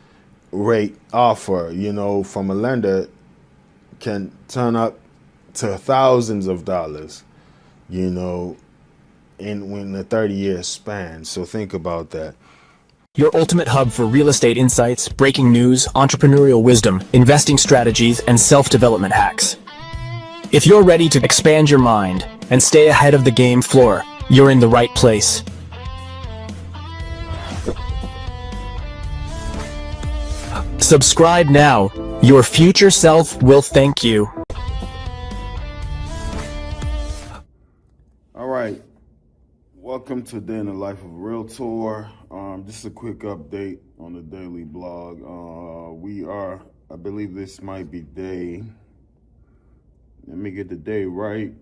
rate offer, from a lender can turn up to thousands of dollars, in a 30-year span. So think about that. Your ultimate hub for real estate insights, breaking news, entrepreneurial wisdom, investing strategies, and self-development hacks. If you're ready to expand your mind and stay ahead of the game floor, you're in the right place. Subscribe now. Your future self will thank you. All right. Welcome to Day in the Life of a Realtor. Just a quick update on the daily blog. I believe this might be let me get the day right.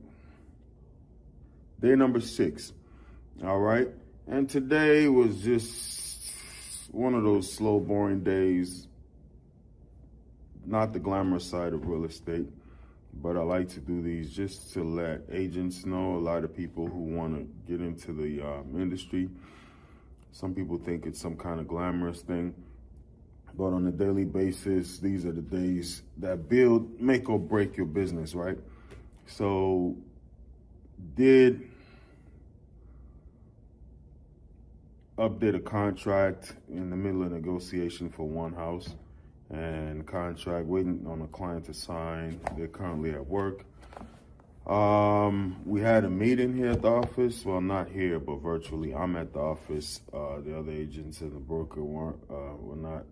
Day number 6. All right. And today was just one of those slow, boring days. Not the glamorous side of real estate, but I like to do these just to let agents know, a lot of people who want to get into the industry. Some people think it's some kind of glamorous thing, but on a daily basis, these are the days that make or break your business, right? So, did update a contract in the middle of negotiation for one house, and contract waiting on a client to sign. They're currently at work. We had a meeting here at the office. Well, not here, but virtually. I'm at the office. The other agents and the broker were not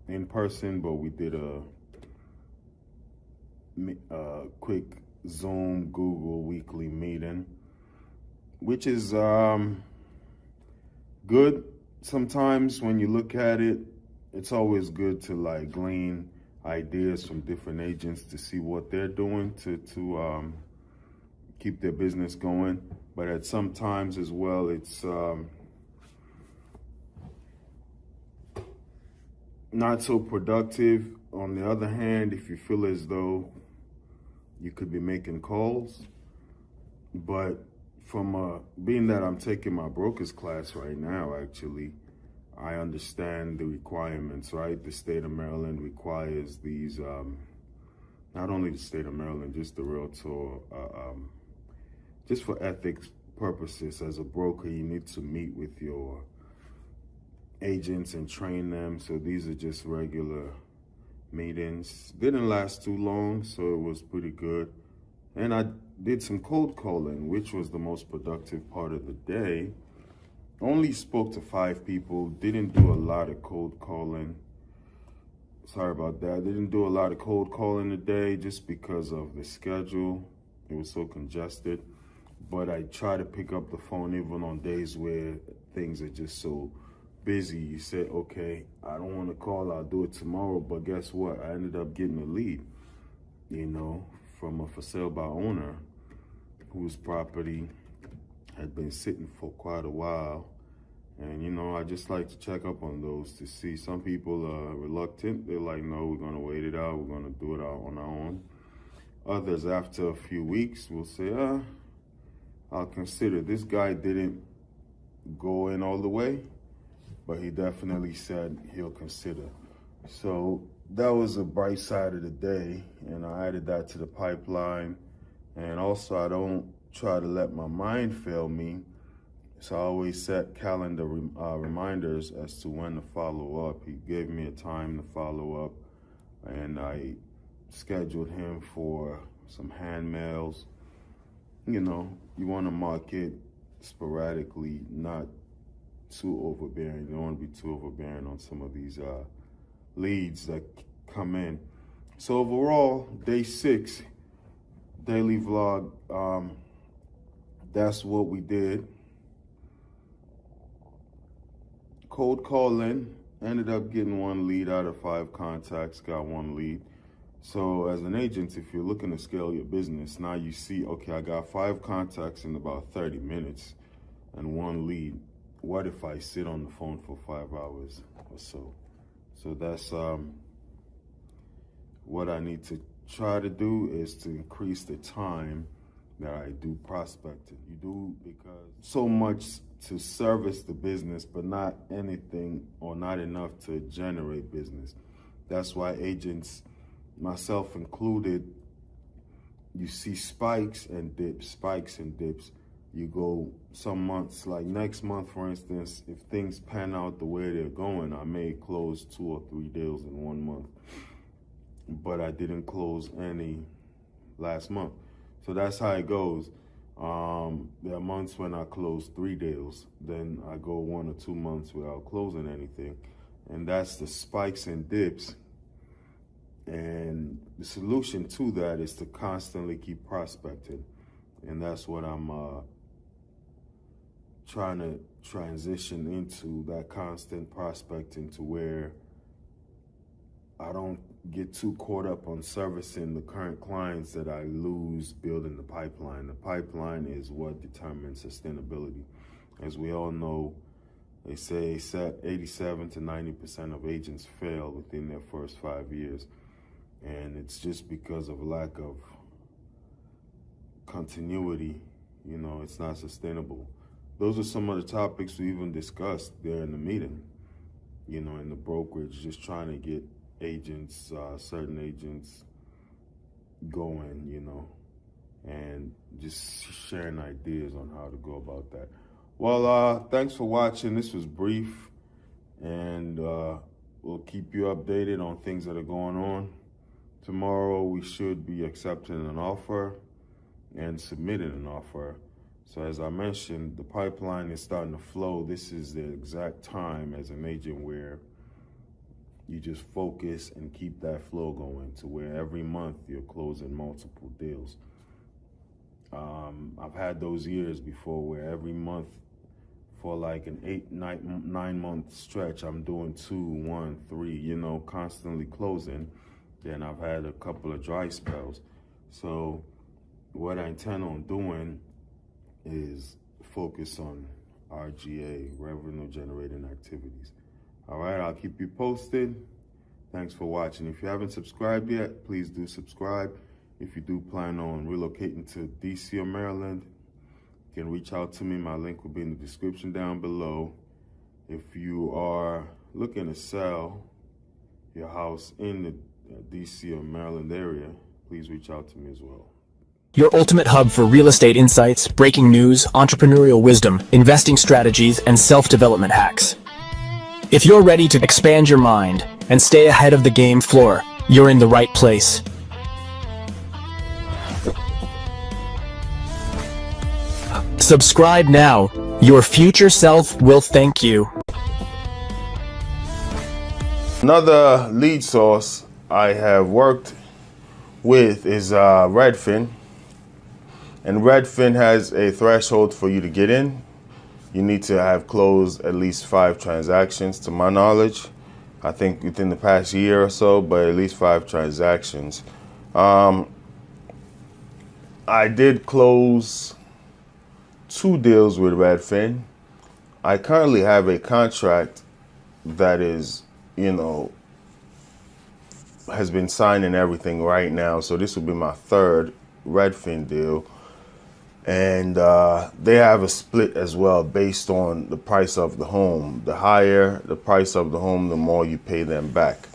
in person, but we did a quick Zoom, Google weekly meeting, which is good. Sometimes when you look at it, it's always good to like glean ideas from different agents to see what they're doing to keep their business going. But at some times as well, it's not so productive. On the other hand, if you feel as though you could be making calls, but from being that I'm taking my broker's class right now, actually, I understand the requirements, right? The state of Maryland requires these, not only the state of Maryland, just the Realtor, just for ethics purposes. As a broker, you need to meet with your agents and train them. So these are just regular meetings. Didn't last too long, so it was pretty good. And I did some cold calling, which was the most productive part of the day. Only spoke to 5 people, didn't do a lot of cold calling. Sorry about that. Didn't do a lot of cold calling today just because of the schedule. It was so congested. But I try to pick up the phone even on days where things are just so busy. You say, okay, I don't want to call, I'll do it tomorrow. But guess what? I ended up getting a lead, from a for sale by owner whose property had been sitting for quite a while. And, I just like to check up on those to see. Some people are reluctant. They're like, no, we're going to wait it out. We're going to do it out on our own. Others, after a few weeks, will say, I'll consider. This guy didn't go in all the way, but he definitely said he'll consider. So that was a bright side of the day, and I added that to the pipeline. And also, I don't try to let my mind fail me, so I always set calendar reminders as to when to follow up. He gave me a time to follow up, and I scheduled him for some hand mails. You want to market sporadically, not too overbearing. You don't want to be too overbearing on some of these leads that come in. So overall, day 6, daily vlog, that's what we did. Cold calling, ended up getting 1 lead out of 5 contacts, got 1 lead. So as an agent, if you're looking to scale your business, now you see, okay, I got 5 contacts in about 30 minutes and 1 lead. What if I sit on the phone for 5 hours or so? So that's what I need to try to do, is to increase the time that I do prospecting. You do because so much to service the business, but not anything or not enough to generate business. That's why agents, myself included, you see spikes and dips. You go some months, like next month, for instance, if things pan out the way they're going, I may close 2 or 3 deals in 1 month, but I didn't close any last month. So that's how it goes. There are months when I close 3 deals, then I go 1 or 2 months without closing anything. And that's the spikes and dips. And the solution to that is to constantly keep prospecting. And that's what I'm trying to transition into, that constant prospecting, to where I don't get too caught up on servicing the current clients that I lose building the pipeline. The pipeline is what determines sustainability. As we all know, they say 87 to 90% of agents fail within their first 5 years. And it's just because of lack of continuity. You know, it's not sustainable. Those are some of the topics we even discussed there in the meeting, you know, in the brokerage, just trying to get agents, certain agents going, you know, and just sharing ideas on how to go about that. Well, thanks for watching. This was brief, and we'll keep you updated on things that are going on. Tomorrow we should be accepting an offer and submitting an offer. So as I mentioned, the pipeline is starting to flow. This is the exact time as an agent where you just focus and keep that flow going to where every month you're closing multiple deals. I've had those years before where every month for like an 9 month stretch, I'm doing 2, 1, 3, you know, constantly closing. Then I've had a couple of dry spells. So what I intend on doing is focus on RGA, revenue generating activities. All right, I'll keep you posted. Thanks for watching. If you haven't subscribed yet, please do subscribe. If you do plan on relocating to DC or Maryland, you can reach out to me. My link will be in the description down below. If you are looking to sell your house in the DC or Maryland area, please reach out to me as well. Your ultimate hub for real estate insights, breaking news, entrepreneurial wisdom, investing strategies, and self-development hacks. If you're ready to expand your mind and stay ahead of the game floor, you're in the right place. Subscribe now. Your future self will thank you. Another lead source I have worked with is Redfin. And Redfin has a threshold for you to get in. You need to have closed at least 5 transactions, to my knowledge. I think within the past year or so, but at least 5 transactions. I did close 2 deals with Redfin. I currently have a contract that is, you know, has been signed and everything right now. So this will be my 3rd Redfin deal. And they have a split as well based on the price of the home. The higher the price of the home, the more you pay them back.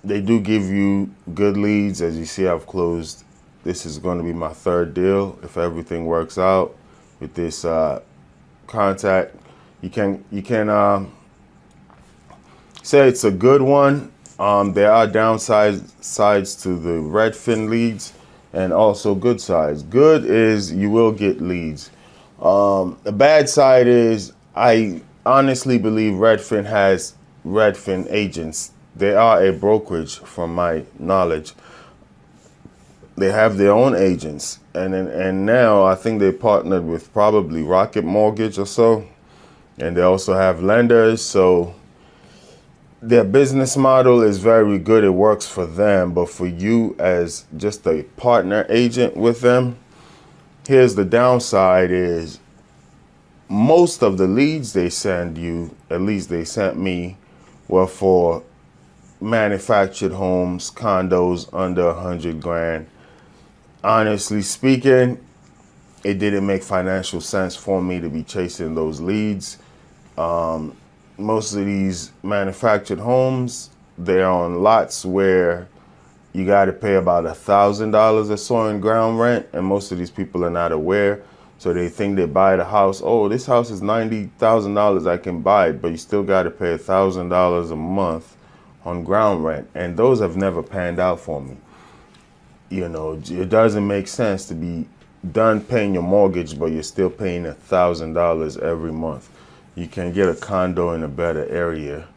They do give you good leads. As you see, I've closed. This is going to be my 3rd deal. If everything works out with this contact, you can say it's a good one. There are downsides to the Redfin leads, and also good sides. Good is you will get leads. The bad side is I honestly believe Redfin has Redfin agents. They are a brokerage from my knowledge. They have their own agents. And now I think they partnered with probably Rocket Mortgage or so. And they also have lenders. So their business model is very good. It works for them. But for you as just a partner agent with them, here's the downside is most of the leads they send you, at least they sent me, were for manufactured homes, condos under 100 grand. Honestly speaking, it didn't make financial sense for me to be chasing those leads. Most of these manufactured homes, they're on lots where you got to pay about $1,000 or so in ground rent, and most of these people are not aware. So they think they buy the house. Oh, this house is $90,000. I can buy it, but you still got to pay $1,000 a month on ground rent, and those have never panned out for me. You know, it doesn't make sense to be done paying your mortgage, but you're still paying $1,000 every month. You can get a condo in a better area,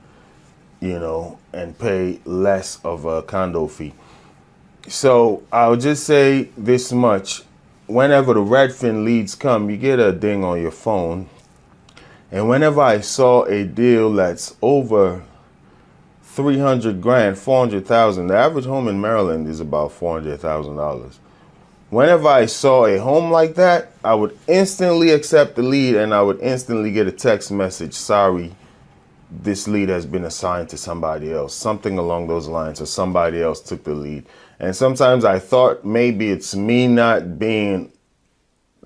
you know, and pay less of a condo fee. So I'll just say this much. Whenever the Redfin leads come, you get a ding on your phone. And whenever I saw a deal that's over 300 grand, 400,000. The average home in Maryland is about $400,000. Whenever I saw a home like that, I would instantly accept the lead and I would instantly get a text message, sorry, this lead has been assigned to somebody else, something along those lines, or somebody else took the lead. And sometimes I thought maybe it's me not being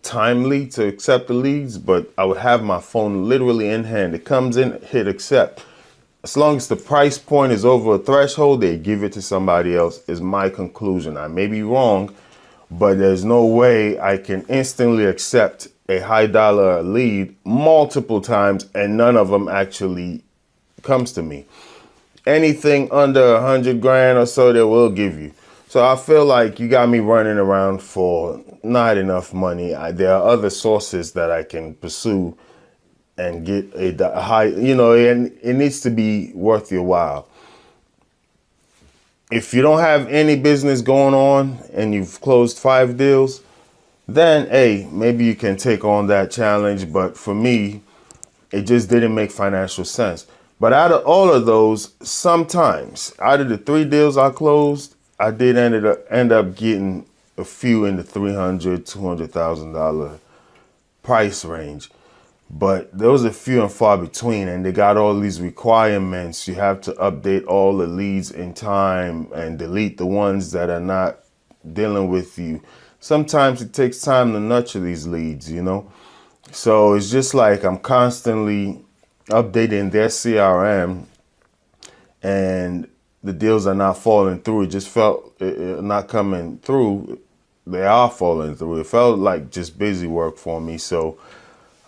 timely to accept the leads, but I would have my phone literally in hand. It comes in, hit accept. As long as the price point is over a threshold, they give it to somebody else, is my conclusion. I may be wrong, but there's no way I can instantly accept a high dollar lead multiple times and none of them actually comes to me. Anything under 100 grand or so, they will give you. So I feel like you got me running around for not enough money. There are other sources that I can pursue and get a high, you know, and it needs to be worth your while. If you don't have any business going on and you've closed 5 deals, then hey, maybe you can take on that challenge. But for me, it just didn't make financial sense. But out of all of those, sometimes out of the 3 deals I closed, I did end up getting a few in the $300,000, $200,000 price range. But there was a few and far between, and they got all these requirements. You have to update all the leads in time and delete the ones that are not dealing with you. Sometimes it takes time to nurture these leads, you know? So it's just like I'm constantly updating their CRM and the deals are not falling through. It just felt not coming through. They are falling through. It felt like just busy work for me. So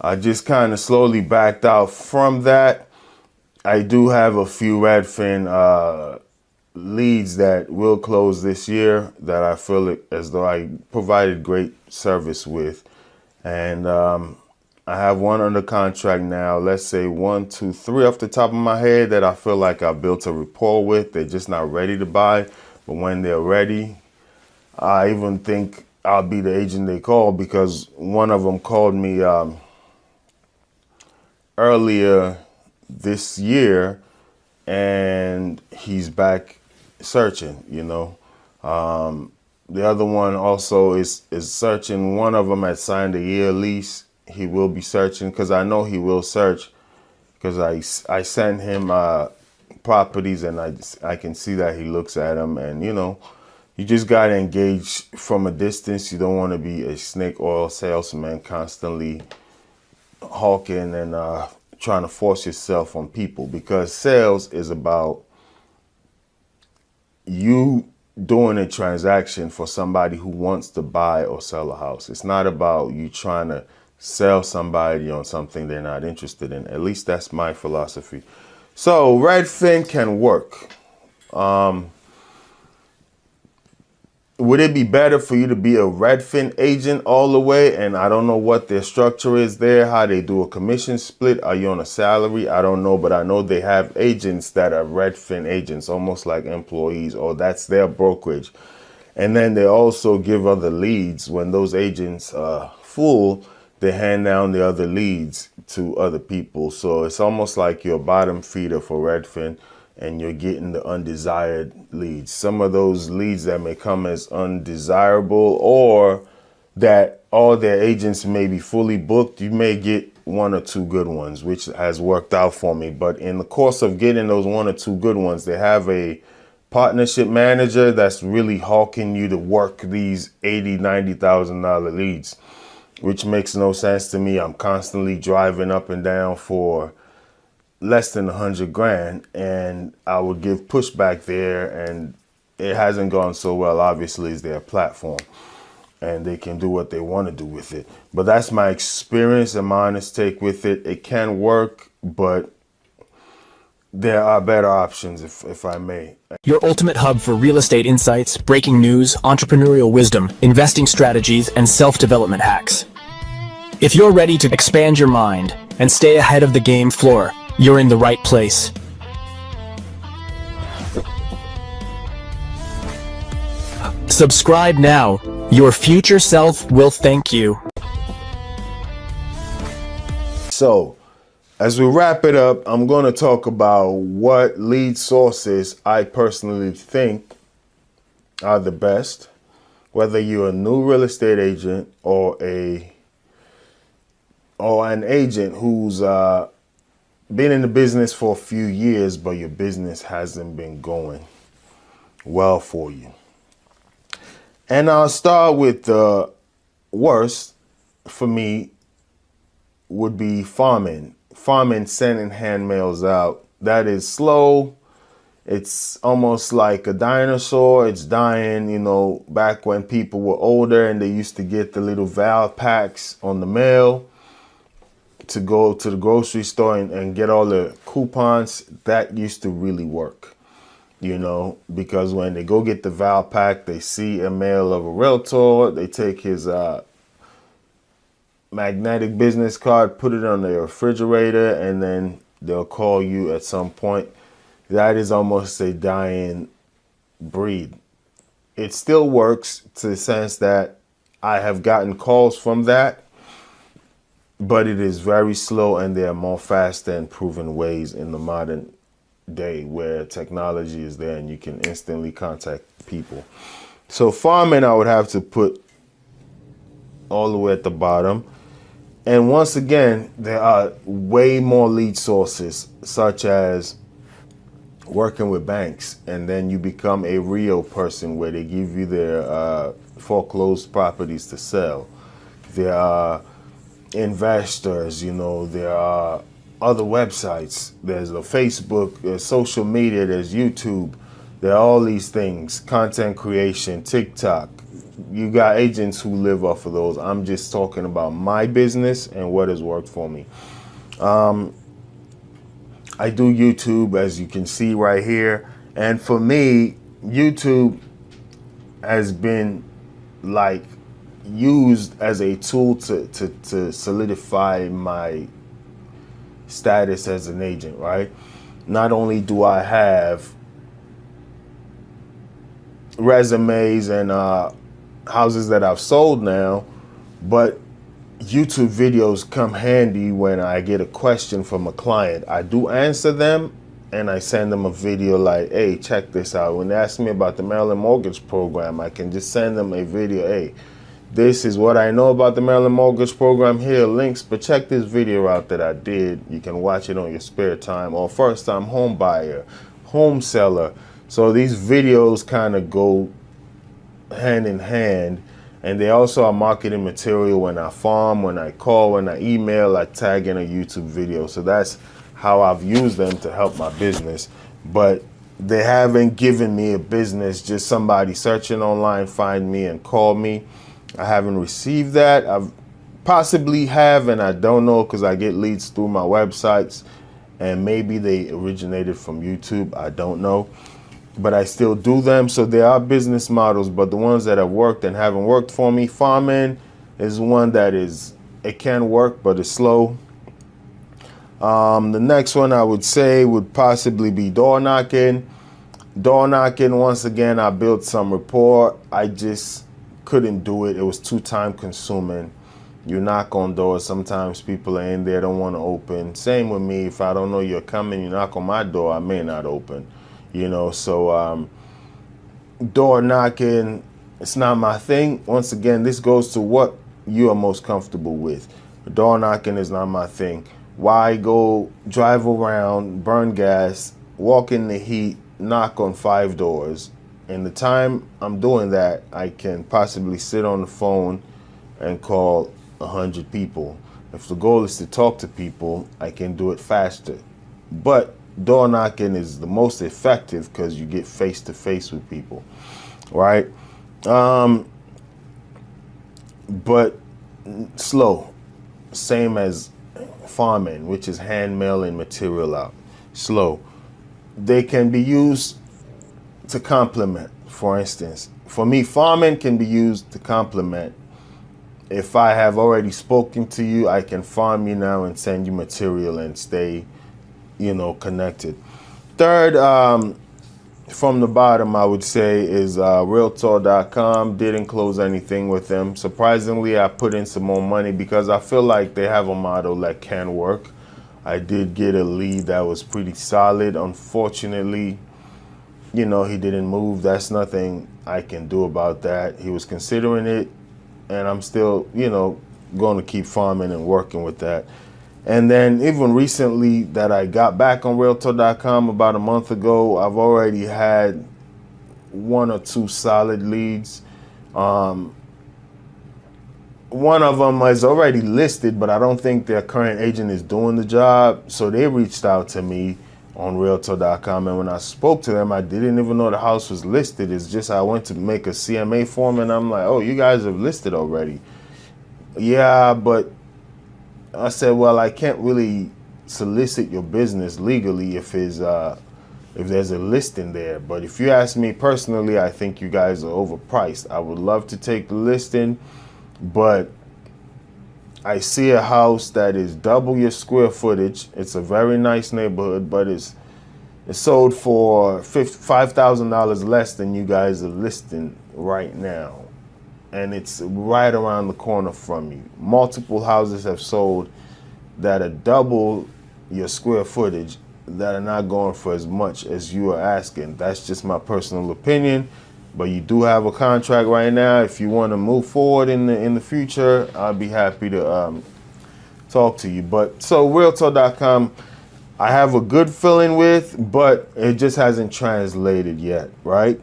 I just kind of slowly backed out from that. I do have a few Redfin leads that will close this year that I feel as though I provided great service with. And I have one under contract now, let's say 1, 2, 3 off the top of my head that I feel like I built a rapport with. They're just not ready to buy. But when they're ready, I even think I'll be the agent they call, because one of them called me earlier this year and he's back searching, you know. The other one also is searching. One of them had signed a year lease. He will be searching, because I know he will search, because I send him properties and I can see that he looks at them. And you know, you just got to engage from a distance. You don't want to be a snake oil salesman constantly hawking and trying to force yourself on people, because sales is about you doing a transaction for somebody who wants to buy or sell a house. It's not about you trying to sell somebody on something they're not interested in. At least that's my philosophy. So Redfin can work. Would it be better for you to be a Redfin agent all the way? And I don't know what their structure is there, how they do a commission split. Are you on a salary? I don't know, but I know they have agents that are Redfin agents, almost like employees, or that's their brokerage. And then they also give other leads. When those agents are full, they hand down the other leads to other people. So it's almost like you're a bottom feeder for Redfin, and you're getting the undesired leads. Some of those leads that may come as undesirable, or that all their agents may be fully booked, you may get 1 or 2 good ones, which has worked out for me. But in the course of getting those 1 or 2 good ones, they have a partnership manager that's really hawking you to work these $80,000, $90,000 leads, which makes no sense to me. I'm constantly driving up and down for less than 100 grand, and I would give pushback there, and it hasn't gone so well. Obviously, it's their platform and they can do what they want to do with it. But that's my experience and my honest take with it. It can work, but there are better options, if I may. Your ultimate hub for real estate insights, breaking news, entrepreneurial wisdom, investing strategies, and self-development hacks. If you're ready to expand your mind and stay ahead of the game floor, you're in the right place. Subscribe now. Your future self will thank you. So, As we wrap it up, I'm going to talk about what lead sources I personally think are the best, whether you're a new real estate agent or an agent who's been in the business for a few years, but your business hasn't been going well for you. And I'll start with the worst for me would be farming. Farming, sending hand mails out. That is slow. It's almost like a dinosaur. It's dying, you know, back when people were older and they used to get the little val packs on the mail to go to the grocery store and get all the coupons. That used to really work, you know, because when they go get the val pack, they see a mail of a realtor, they take his magnetic business card, put it on their refrigerator, and then they'll call you at some point. That is almost a dying breed. It still works to the sense that I have gotten calls from that, but it is very slow, and there are more faster and proven ways in the modern day where technology is there and you can instantly contact people. So farming, I would have to put all the way at the bottom. And once again, there are way more lead sources, such as working with banks, and then you become a real person where they give you their foreclosed properties to sell. There are investors, you know, there are other websites. There's a Facebook, there's social media, there's YouTube. There are all these things, content creation, TikTok. You got agents who live off of those. I'm just talking about my business and what has worked for me. I do YouTube, as you can see right here. And for me, YouTube has been like used as a tool to solidify my status as an agent, right? Not only do I have resumes and houses that I've sold now, but YouTube videos come handy when I get a question from a client. I do answer them, and I send them a video like, hey, check this out. When they ask me about the Maryland mortgage program, I can just send them a video. Hey, this is what I know about the Maryland mortgage program. Here are links, but check this video out that I did. You can watch it on your spare time, or first time home buyer, home seller. So these videos kind of go hand in hand, and they also are marketing material. When I farm, when I call, when I email, I tag in a YouTube video. So that's how I've used them to help my business. But they haven't given me a business, just somebody searching online, find me and call me. I haven't received that. I've possibly have, and I don't know, because I get leads through my websites, and maybe they originated from YouTube. I don't know. But I still do them. So there are business models, but the ones that have worked and haven't worked for me, farming is one that it can work, but it's slow. The next one I would say would possibly be door knocking. Door knocking, once again, I built some rapport. I just couldn't do it. It was too time consuming. You knock on doors. Sometimes people are in there, don't want to open. Same with me. If I don't know you're coming, you knock on my door, I may not open. You know, so door knocking, it's not my thing. Once again, this goes to what you are most comfortable with. Door knocking is not my thing. Why go drive around, burn gas, walk in the heat, knock on 5 doors? In the time I'm doing that, I can possibly sit on the phone and call 100 people. If the goal is to talk to people, I can do it faster. But door knocking is the most effective because you get face to face with people, right? But slow, same as farming, which is hand mailing material out. Slow. They can be used to complement. For instance, for me, farming can be used to complement. If I have already spoken to you, I can farm you now and send you material and stay, you know, connected. Third, from the bottom, I would say is Realtor.com. Didn't close anything with them. Surprisingly, I put in some more money because I feel like they have a model that can work. I did get a lead that was pretty solid. Unfortunately, he didn't move. That's nothing I can do about that. He was considering it, and I'm still, going to keep farming and working with that. And then even recently that I got back on Realtor.com about a month ago, I've already had 1 or 2 solid leads. One of them is already listed, but I don't think their current agent is doing the job. So they reached out to me on Realtor.com, and when I spoke to them, I didn't even know the house was listed. It's just I went to make a CMA form, and I'm like, oh, you guys have listed already. Yeah, but I said, well, I can't really solicit your business legally if there's a listing there. But if you ask me personally, I think you guys are overpriced. I would love to take the listing, but I see a house that is double your square footage. It's a very nice neighborhood, but it's sold for $5,000 less than you guys are listing right now. And it's right around the corner from you. Multiple houses have sold that are double your square footage that are not going for as much as you are asking. That's just my personal opinion. But you do have a contract right now. If you want to move forward in the future, I'll be happy to talk to you. But so Realtor.com, I have a good feeling with, but it just hasn't translated yet, right?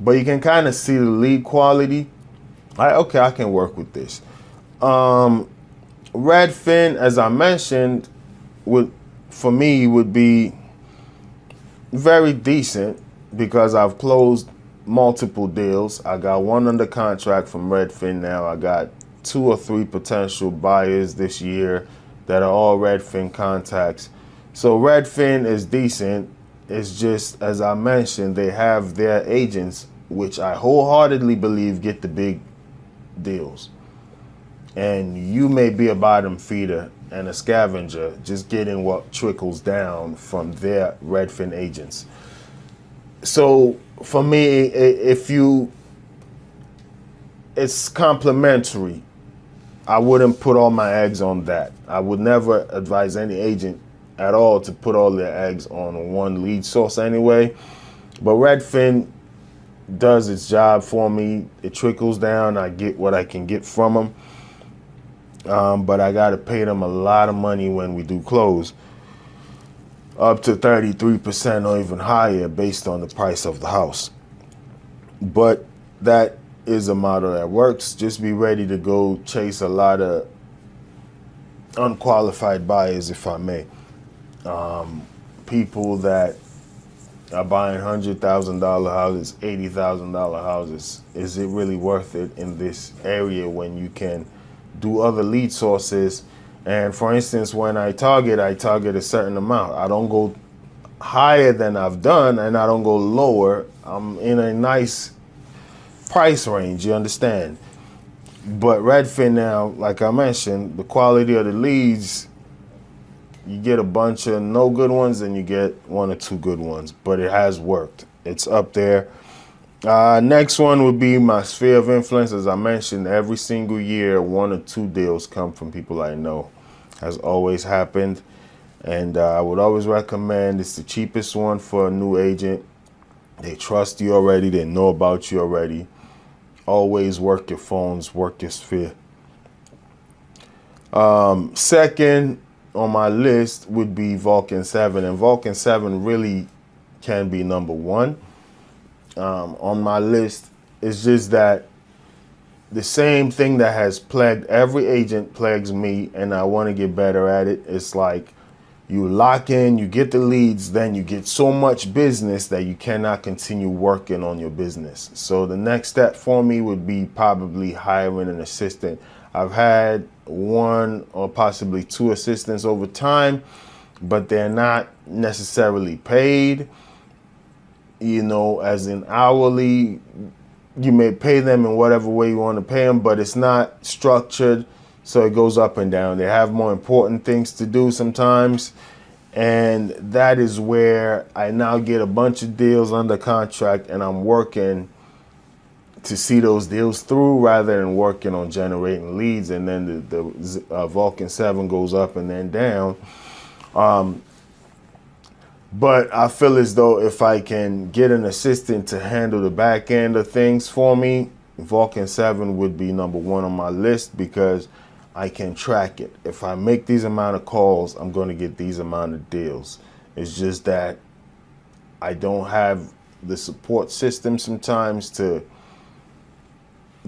But you can kind of see the lead quality. I can work with this. Redfin, as I mentioned, for me would be very decent because I've closed multiple deals. I got 1 under contract from Redfin now. I got 2 or 3 potential buyers this year that are all Redfin contacts. So Redfin is decent. It's just, as I mentioned, they have their agents, which I wholeheartedly believe get the big deals. And you may be a bottom feeder and a scavenger, just getting what trickles down from their Redfin agents. So for me, it's complimentary. I wouldn't put all my eggs on that. I would never advise any agent at all to put all their eggs on one lead source anyway. But Redfin does its job for me. It trickles down. I get what I can get from them. But I got to pay them a lot of money when we do close. Up to 33% or even higher based on the price of the house. But that is a model that works. Just be ready to go chase a lot of unqualified buyers, if I may. People that are buying $100,000 houses, $80,000 houses. Is it really worth it in this area when you can do other lead sources? And for instance, when I target a certain amount. I don't go higher than I've done, and I don't go lower. I'm in a nice price range, you understand? But Redfin now, like I mentioned, the quality of the leads, you get a bunch of no good ones and you get 1 or 2 good ones, but it has worked. It's up there. Next one would be my sphere of influence. As I mentioned, every single year, 1 or 2 deals come from people I know. Has always happened. And I would always recommend, it's the cheapest one for a new agent. They trust you already. They know about you already. Always work your phones, work your sphere. Second on my list would be Vulcan 7. And Vulcan 7 really can be number 1 on my list. It's just that the same thing that has plagued every agent plagues me, and I want to get better at it. It's like you lock in, you get the leads, then you get so much business that you cannot continue working on your business. So the next step for me would be probably hiring an assistant. I've had 1 or possibly 2 assistants over time, but they're not necessarily paid, as in hourly. You may pay them in whatever way you want to pay them, but it's not structured, so it goes up and down. They have more important things to do sometimes, and that is where I now get a bunch of deals under contract, and I'm working to see those deals through rather than working on generating leads, and then the Vulcan 7 goes up and then down. But I feel as though if I can get an assistant to handle the back end of things for me, Vulcan 7 would be number one on my list because I can track it. If I make these amount of calls, I'm going to get these amount of deals. It's just that I don't have the support system sometimes to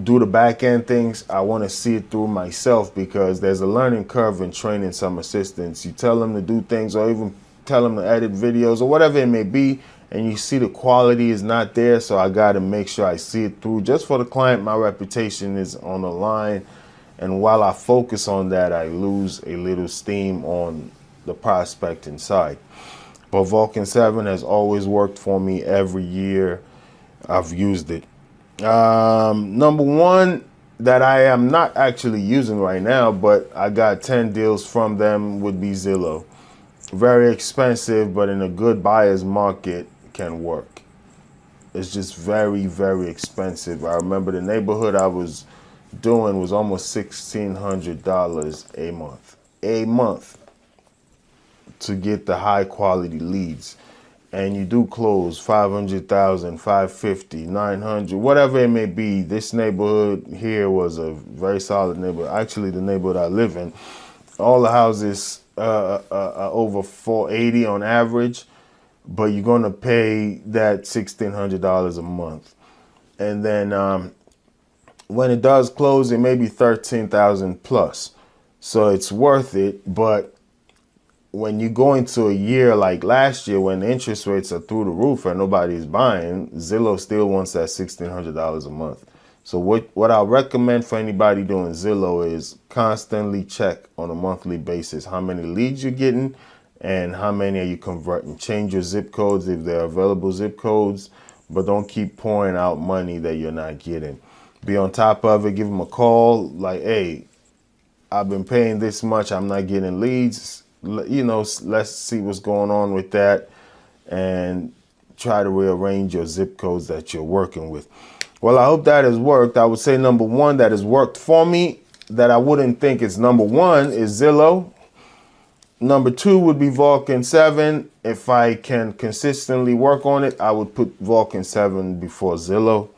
do the back end things. I want to see it through myself because there's a learning curve in training some assistants. You tell them to do things or even tell them to edit videos or whatever it may be, and you see the quality is not there. So I got to make sure I see it through. Just for the client, my reputation is on the line. And while I focus on that, I lose a little steam on the prospecting side. But Vulcan 7 has always worked for me every year I've used it. Number one that I am not actually using right now, but I got 10 deals from them, would be Zillow. Very expensive, but in a good buyer's market can work. It's just very, very expensive. I remember the neighborhood I was doing was almost $1,600 a month to get the high quality leads. And you do close 500,000, 550, 900, whatever it may be. This neighborhood here was a very solid neighborhood. Actually, the neighborhood I live in, all the houses over 480 on average, but you're going to pay that $1,600 a month. And then when it does close, it may be 13,000 plus. So it's worth it. But when you go into a year like last year, when the interest rates are through the roof and nobody's buying, Zillow still wants that $1,600 a month. So what I recommend for anybody doing Zillow is constantly check on a monthly basis how many leads you're getting and how many are you converting. Change your zip codes if they're available zip codes, but don't keep pouring out money that you're not getting. Be on top of it. Give them a call like, hey, I've been paying this much. I'm not getting leads. You know, let's see what's going on with that and try to rearrange your zip codes that you're working with. Well, I hope that has worked. I would say number one that has worked for me that I wouldn't think is number one is Zillow. Number two would be Vulcan 7. If I can consistently work on it, I would put Vulcan 7 before Zillow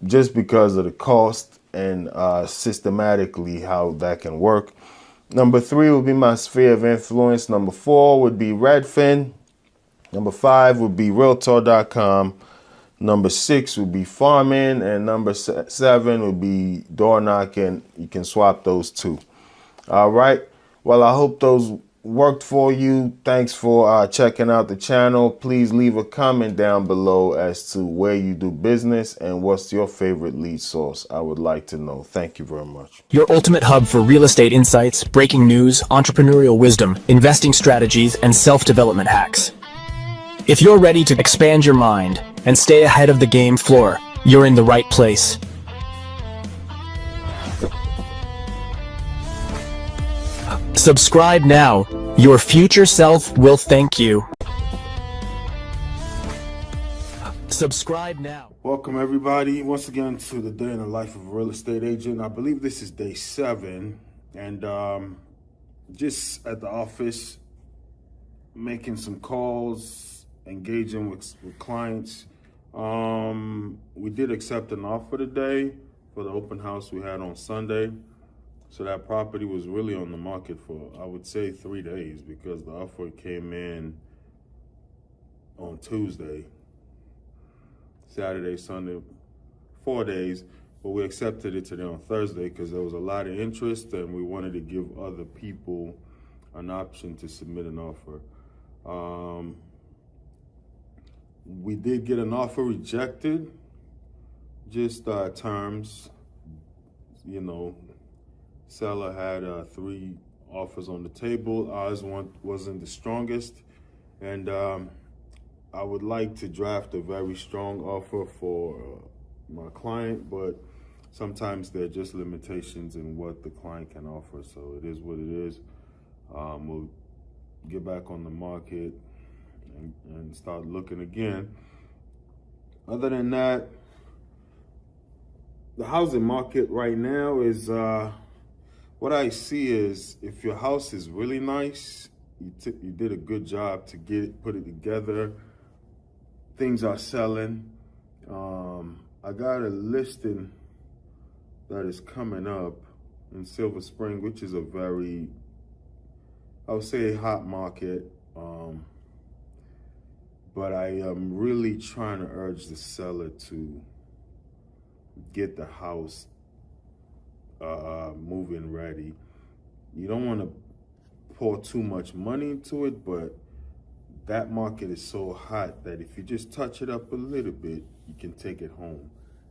just because of the cost and systematically how that can work. Number three would be my sphere of influence. Number four would be Redfin. Number five would be Realtor.com. Number six would be farming, and number seven would be door knocking. You can swap those two. All right. Well, I hope those worked for you. Thanks for checking out the channel. Please leave a comment down below as to where you do business and what's your favorite lead source. I would like to know. Thank you very much. Your ultimate hub for real estate insights, breaking news, entrepreneurial wisdom, investing strategies, and self-development hacks. If you're ready to expand your mind and stay ahead of the game floor, you're in the right place. Subscribe now. Your future self will thank you. Subscribe now. Welcome everybody once again to the day in the life of a real estate agent. I believe this is day 7, and just at the office making some calls, engaging with clients. We did accept an offer today for the open house we had on Sunday. So that property was really on the market for, I would say, 3 days because the offer came in on Tuesday, Saturday, Sunday, 4 days. But we accepted it today on Thursday because there was a lot of interest and we wanted to give other people an option to submit an offer. We did get an offer rejected, just terms, you know. Seller had 3 offers on the table. Ours wasn't the strongest, and I would like to draft a very strong offer for my client, but sometimes there are just limitations in what the client can offer, so it is what it is. We'll get back on the market and start looking again. Other than that, the housing market right now is, what I see is if your house is really nice You did a good job to put it together. Things are selling. I got a listing that is coming up in Silver Spring, which is a very, I would say, hot market. But I am really trying to urge the seller to get the house move-in ready. You don't want to pour too much money into it, but that market is so hot that if you just touch it up a little bit, you can take it home.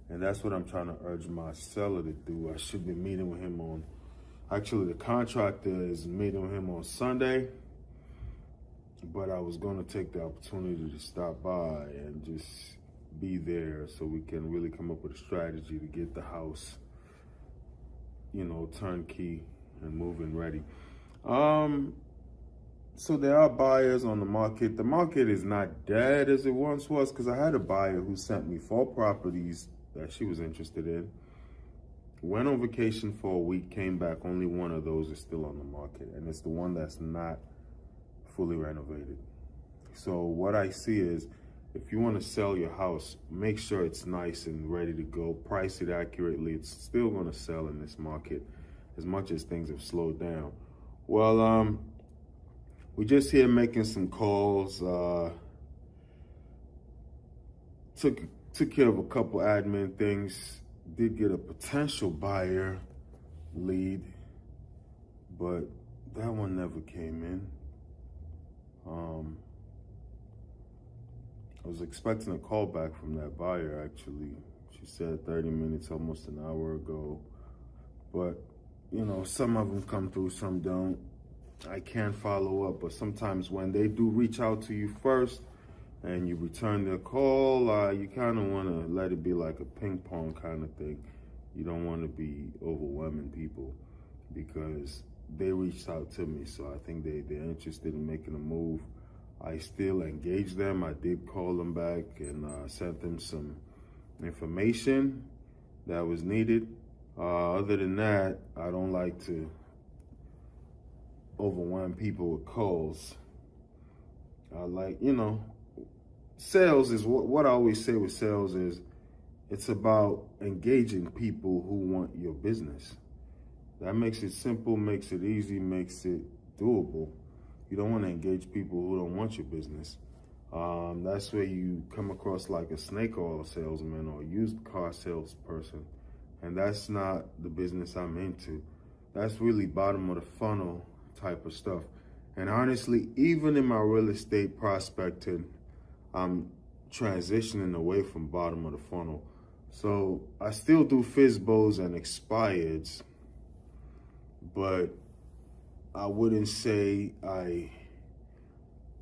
And that's what I'm trying to urge my seller to do. I should be meeting with him on, actually the contractor is meeting with him on Sunday, but I was going to take the opportunity to stop by and just be there so we can really come up with a strategy to get the house, you know, turnkey and move-in ready. So there are buyers on the market. The market is not dead as it once was, because I had a buyer who sent me 4 properties that she was interested in. Went on vacation for a week, came back, only one of those is still on the market, and it's the one that's not fully renovated. So what I see is, if you want to sell your house, make sure it's nice and ready to go, price it accurately. It's still going to sell in this market as much as things have slowed down. Well, we're just here making some calls. Took care of a couple admin things. Did get a potential buyer lead, but that one never came in. I was expecting a call back from that buyer, actually. She said 30 minutes, almost an hour ago. But, you know, some of them come through, some don't. I can't follow up, but sometimes when they do reach out to you first and you return their call, you kind of want to let it be like a ping pong kind of thing. You don't want to be overwhelming people because they reached out to me, so I think they're interested in making a move. I still engage them. I did call them back and sent them some information that was needed. Other than that, I don't like to overwhelm people with calls. I like, you know, sales is what I always say with sales is it's about engaging people who want your business. That makes it simple, makes it easy, makes it doable. You don't want to engage people who don't want your business. That's where you come across like a snake oil salesman or a used car salesperson. And that's not the business I'm into. That's really bottom of the funnel type of stuff. And honestly, even in my real estate prospecting, I'm transitioning away from bottom of the funnel. So I still do FSBOs and expireds, but I wouldn't say I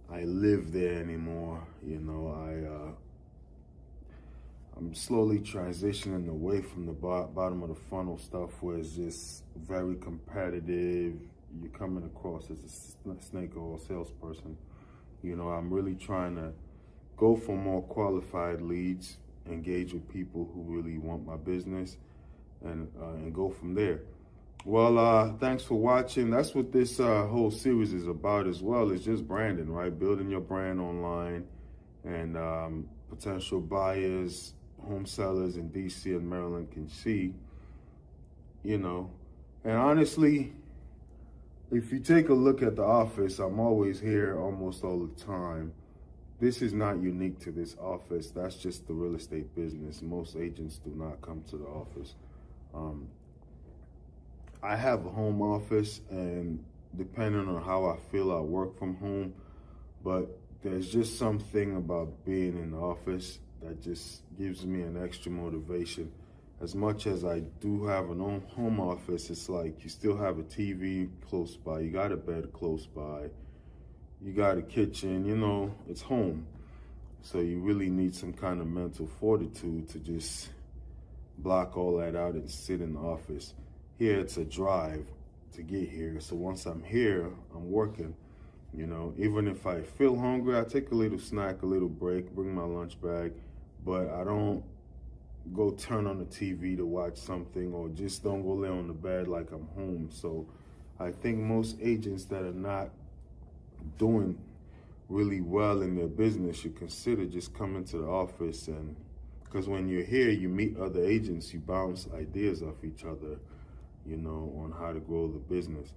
live there anymore. You know, I'm slowly transitioning away from the bottom of the funnel stuff where it's just very competitive. You're coming across as a snake oil salesperson. You know, I'm really trying to go for more qualified leads, engage with people who really want my business, and go from there. Well, thanks for watching. That's what this whole series is about as well. It's just branding, right? Building your brand online, and potential buyers, home sellers in DC and Maryland can see, you know. And honestly, if you take a look at the office, I'm always here almost all the time. This is not unique to this office. That's just the real estate business. Most agents do not come to the office. I have a home office, and depending on how I feel, I work from home. But there's just something about being in the office that just gives me an extra motivation. As much as I do have an own home office, it's like you still have a TV close by, you got a bed close by, you got a kitchen, you know, it's home. So you really need some kind of mental fortitude to just block all that out and sit in the office. Here, it's a drive to get here. So once I'm here, I'm working. You know, even if I feel hungry, I take a little snack, a little break, bring my lunch bag, but I don't go turn on the TV to watch something, or just don't go lay on the bed like I'm home. So I think most agents that are not doing really well in their business should consider just coming to the office. And because when you're here, you meet other agents, you bounce ideas off each other, you know, on how to grow the business.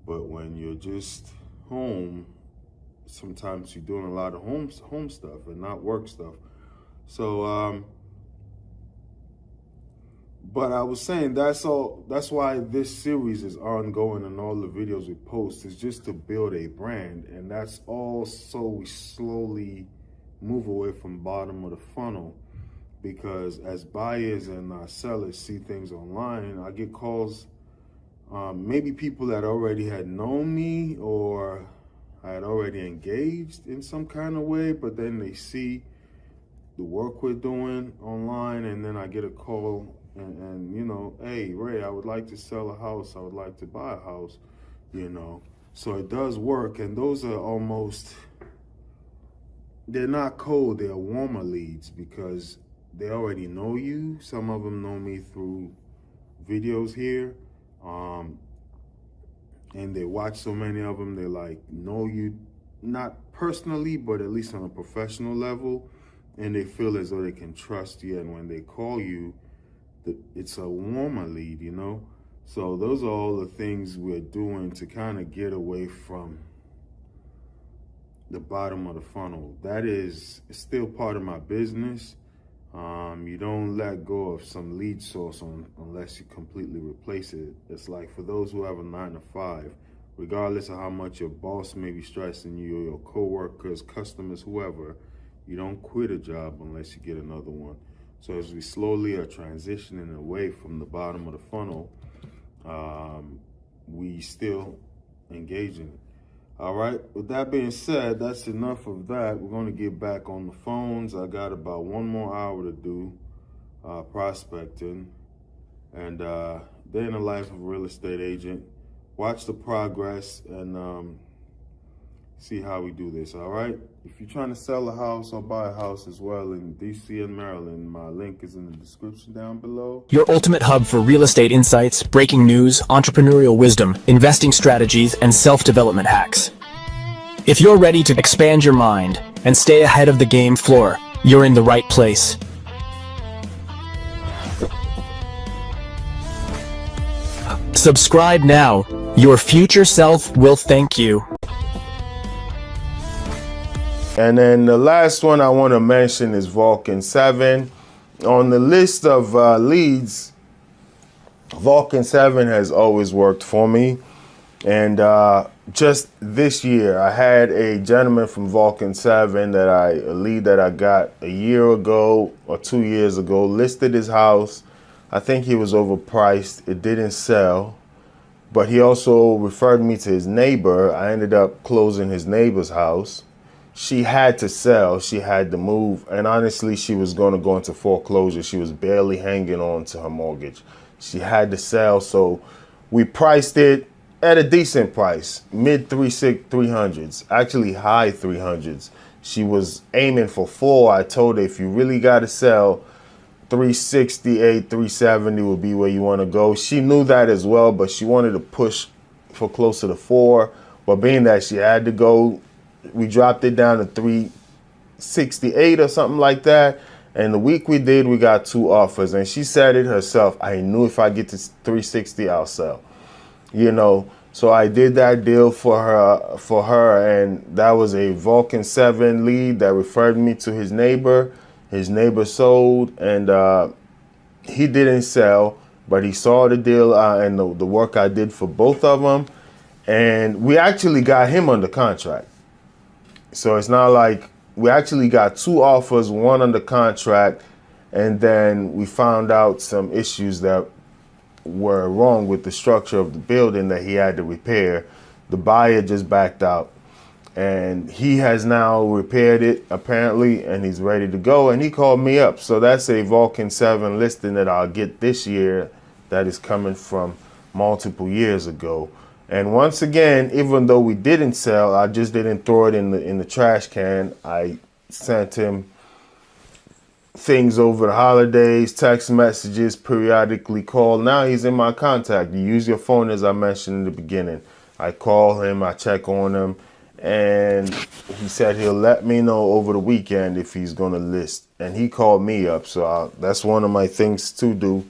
But when you're just home, sometimes you're doing a lot of home stuff and not work stuff. So, but I was saying that's why this series is ongoing, and all the videos we post is just to build a brand. And that's all so we slowly move away from bottom of the funnel, because as buyers and sellers see things online, I get calls, maybe people that already had known me or I had already engaged in some kind of way, but then they see the work we're doing online, and then I get a call and you know, hey, Ray, I would like to sell a house. I would like to buy a house, you know. So it does work, and those are almost, they're not cold, they're warmer leads because they already know you. Some of them know me through videos here, and they watch so many of them, they like know you, not personally, but at least on a professional level, and they feel as though they can trust you. And when they call you, it's a warmer lead, you know. So those are all the things we're doing to kind of get away from the bottom of the funnel. That is still part of my business. You don't let go of some lead source unless you completely replace it. It's like for those who have a 9-to-5, regardless of how much your boss may be stressing you, or your coworkers, customers, whoever, you don't quit a job unless you get another one. So as we slowly are transitioning away from the bottom of the funnel, we still engage in it. All right, with that being said, that's enough of that. We're going to get back on the phones. I got about 1 more hour to do prospecting, and day in the life of a real estate agent. Watch the progress and see how we do this, all right? If you're trying to sell a house or buy a house as well in DC and Maryland, my link is in the description down below. Your ultimate hub for real estate insights, breaking news, entrepreneurial wisdom, investing strategies, and self-development hacks. If you're ready to expand your mind and stay ahead of the game floor, you're in the right place. Subscribe now. Your future self will thank you. And then the last one I want to mention is Vulcan 7. On the list of leads, Vulcan 7 has always worked for me. And just this year, I had a gentleman from Vulcan 7 a lead that I got a year ago or 2 years ago, listed his house. I think he was overpriced. It didn't sell. But he also referred me to his neighbor. I ended up closing his neighbor's house. She had to sell, she had to move, and honestly, she was going to go into foreclosure. She was barely hanging on to her mortgage. She had to sell, so we priced it at a decent price, mid 300s, actually high 300s. She was aiming for 4. I told her if you really got to sell, 368, 370 would be where you want to go. She knew that as well, but she wanted to push for closer to 4. But being that she had to go, we dropped it down to 368 or something like that. And the week we did, we got 2 offers. And she said it herself. I knew if I get to 360, I'll sell. You know, so I did that deal for her. And that was a Vulcan 7 lead that referred me to his neighbor. His neighbor sold, and he didn't sell, but he saw the deal and the work I did for both of them. And we actually got him under contract. So it's not like we actually got 2 offers, 1 under contract, and then we found out some issues that were wrong with the structure of the building that he had to repair. The buyer just backed out, and he has now repaired it apparently, and he's ready to go, and he called me up. So that's a Vulcan 7 listing that I'll get this year that is coming from multiple years ago. And once again, even though we didn't sell, I just didn't throw it in the trash can. I sent him things over the holidays, text messages, periodically call. Now he's in my contact. You use your phone, as I mentioned in the beginning. I call him, I check on him, and he said he'll let me know over the weekend if he's gonna list. And he called me up, so that's one of my things to do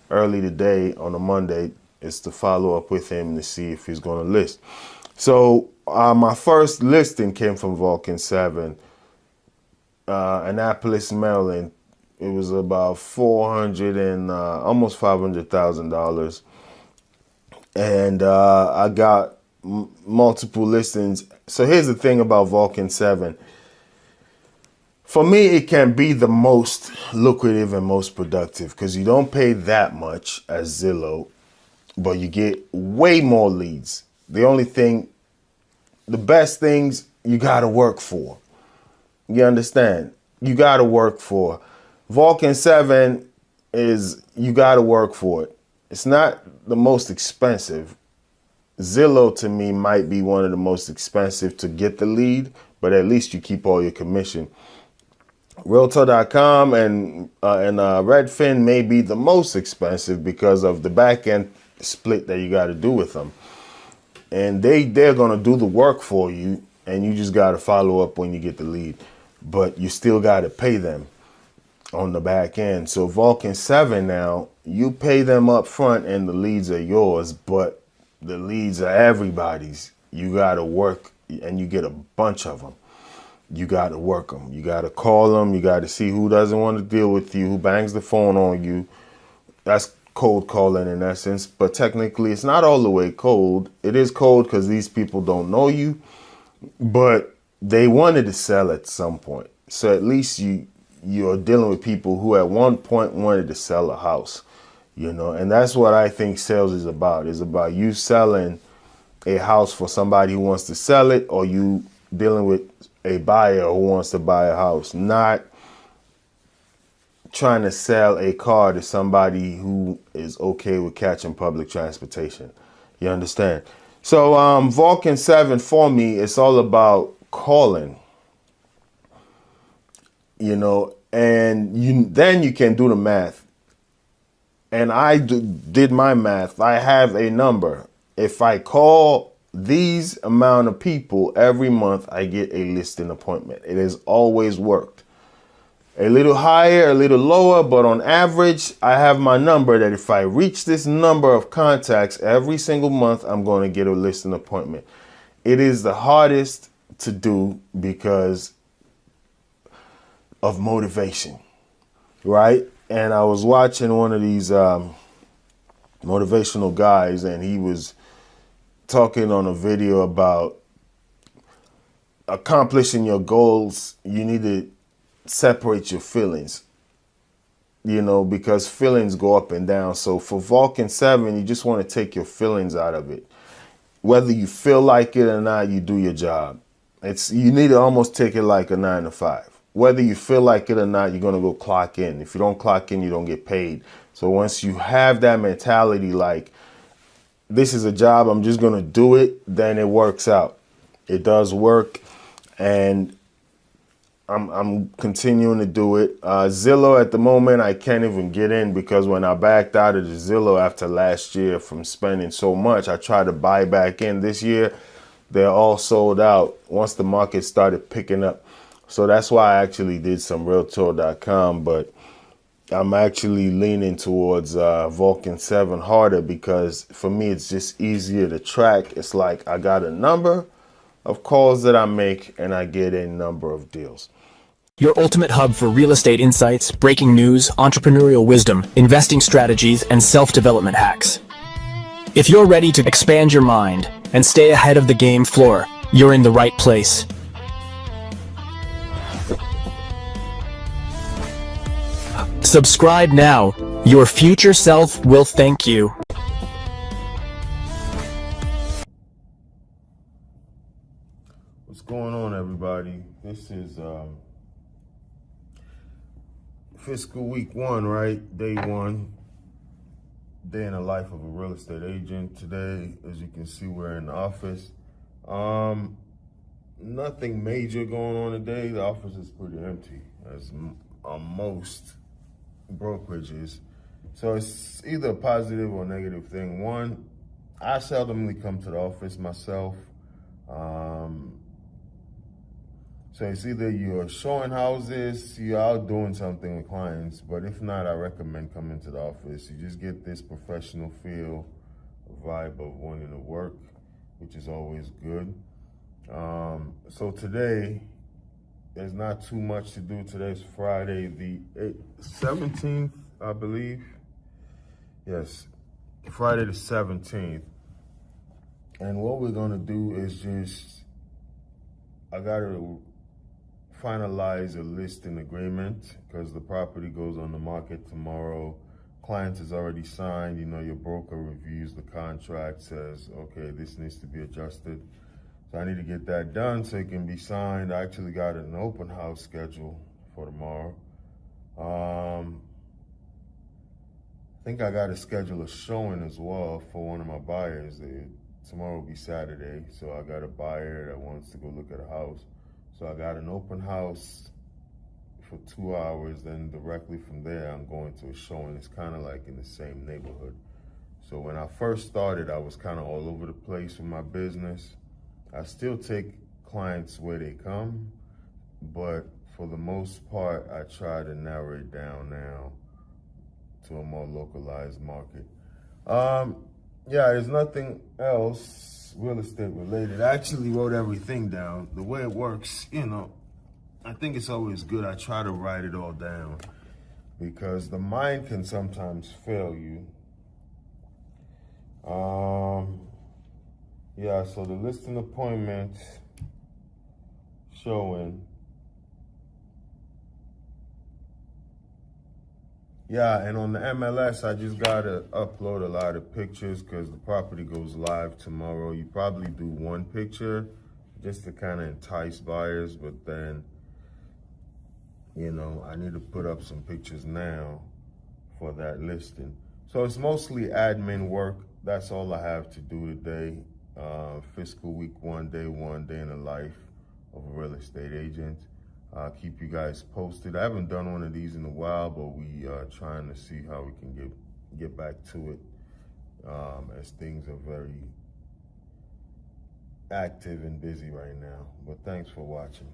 early today on a Monday, is to follow up with him to see if he's gonna list. So my first listing came from Vulcan 7, Annapolis, Maryland. It was about $400 and almost $500,000, and I got multiple listings. So here's the thing about Vulcan 7. For me, it can be the most lucrative and most productive because you don't pay that much as Zillow, but you get way more leads. The best things you got to work for. You understand? You got to work for. Vulcan 7 is, you got to work for it. It's not the most expensive. Zillow to me might be one of the most expensive to get the lead, but at least you keep all your commission. Realtor.com and Redfin may be the most expensive because of the back end split that you got to do with them. And they're going to do the work for you, and you just got to follow up when you get the lead. But you still got to pay them on the back end. So Vulcan 7 now, you pay them up front and the leads are yours, but the leads are everybody's. You got to work, and you get a bunch of them. You got to work them. You got to call them. You got to see who doesn't want to deal with you, who bangs the phone on you. That's cold calling in essence, but technically it's not all the way cold. It is cold because these people don't know you, but they wanted to sell at some point. So at least you're dealing with people who at one point wanted to sell a house, you know, and that's what I think sales is about. It's about you selling a house for somebody who wants to sell it, or you dealing with a buyer who wants to buy a house, not trying to sell a car to somebody who is okay with catching public transportation. You understand? So Vulcan 7 for me, it's all about calling, you know, and then you can do the math. And I did my math. I have a number. If I call these amount of people every month, I get a listing appointment. It has always worked. A little higher, a little lower, but on average, I have my number that if I reach this number of contacts every single month, I'm going to get a listing appointment. It is the hardest to do because of motivation, right? And I was watching one of these motivational guys, and he was talking on a video about accomplishing your goals. You need to separate your feelings, you know, because feelings go up and down. So for Vulcan 7, you just want to take your feelings out of it. Whether you feel like it or not, you do your job. You need to almost take it like a 9 to 5. Whether you feel like it or not, you're going to go clock in. If you don't clock in, you don't get paid. So once you have that mentality, like, this is a job, I'm just going to do it, then it works out. It does work, and I'm continuing to do it. Zillow at the moment, I can't even get in because when I backed out of the Zillow after last year from spending so much, I tried to buy back in this year. They're all sold out once the market started picking up. So that's why I actually did some Realtor.com, but I'm actually leaning towards Vulcan 7 harder because for me, it's just easier to track. It's like I got a number of calls that I make and I get a number of deals. Your ultimate hub for real estate insights, breaking news, entrepreneurial wisdom, investing strategies, and self-development hacks. If you're ready to expand your mind and stay ahead of the game floor, you're in the right place. Subscribe now. Your future self will thank you. What's going on, everybody? This is fiscal week 1, right? Day 1. Day in the life of a real estate agent. Today, as you can see, we're in the office. Nothing major going on today. The office is pretty empty, as most brokerages. So it's either a positive or negative thing. One, I seldomly come to the office myself. So it's either you're showing houses, you're out doing something with clients, but if not, I recommend coming to the office. You just get this professional feel, vibe of wanting to work, which is always good. So today, there's not too much to do. Today's Friday, the 17th, I believe. Yes, Friday the 17th. And what we're gonna do is I gotta finalize a listing agreement because the property goes on the market tomorrow. Client is already signed, your broker reviews the contract, says, okay, this needs to be adjusted. So I need to get that done so it can be signed. I actually got an open house scheduled for tomorrow. I think I got to schedule a showing as well for one of my buyers. Tomorrow will be Saturday, so I got a buyer that wants to go look at a house. So I got an open house for 2 hours, then directly from there I'm going to a showing. It's kind of like in the same neighborhood. So when I first started, I was kind of all over the place with my business. I still take clients where they come, but for the most part, I try to narrow it down now to a more localized market. Yeah, there's nothing else real estate related. I actually wrote everything down. The way it works, I think it's always good. I try to write it all down because the mind can sometimes fail you. Yeah, so the listing appointment showing. Yeah, and on the MLS, I just gotta upload a lot of pictures because the property goes live tomorrow. You probably do one picture just to kind of entice buyers, but then, I need to put up some pictures now for that listing. So it's mostly admin work. That's all I have to do today. Fiscal week, one day in the life of a real estate agent. I'll keep you guys posted. I haven't done one of these in a while, but we are trying to see how we can get back to it as things are very active and busy right now. But thanks for watching.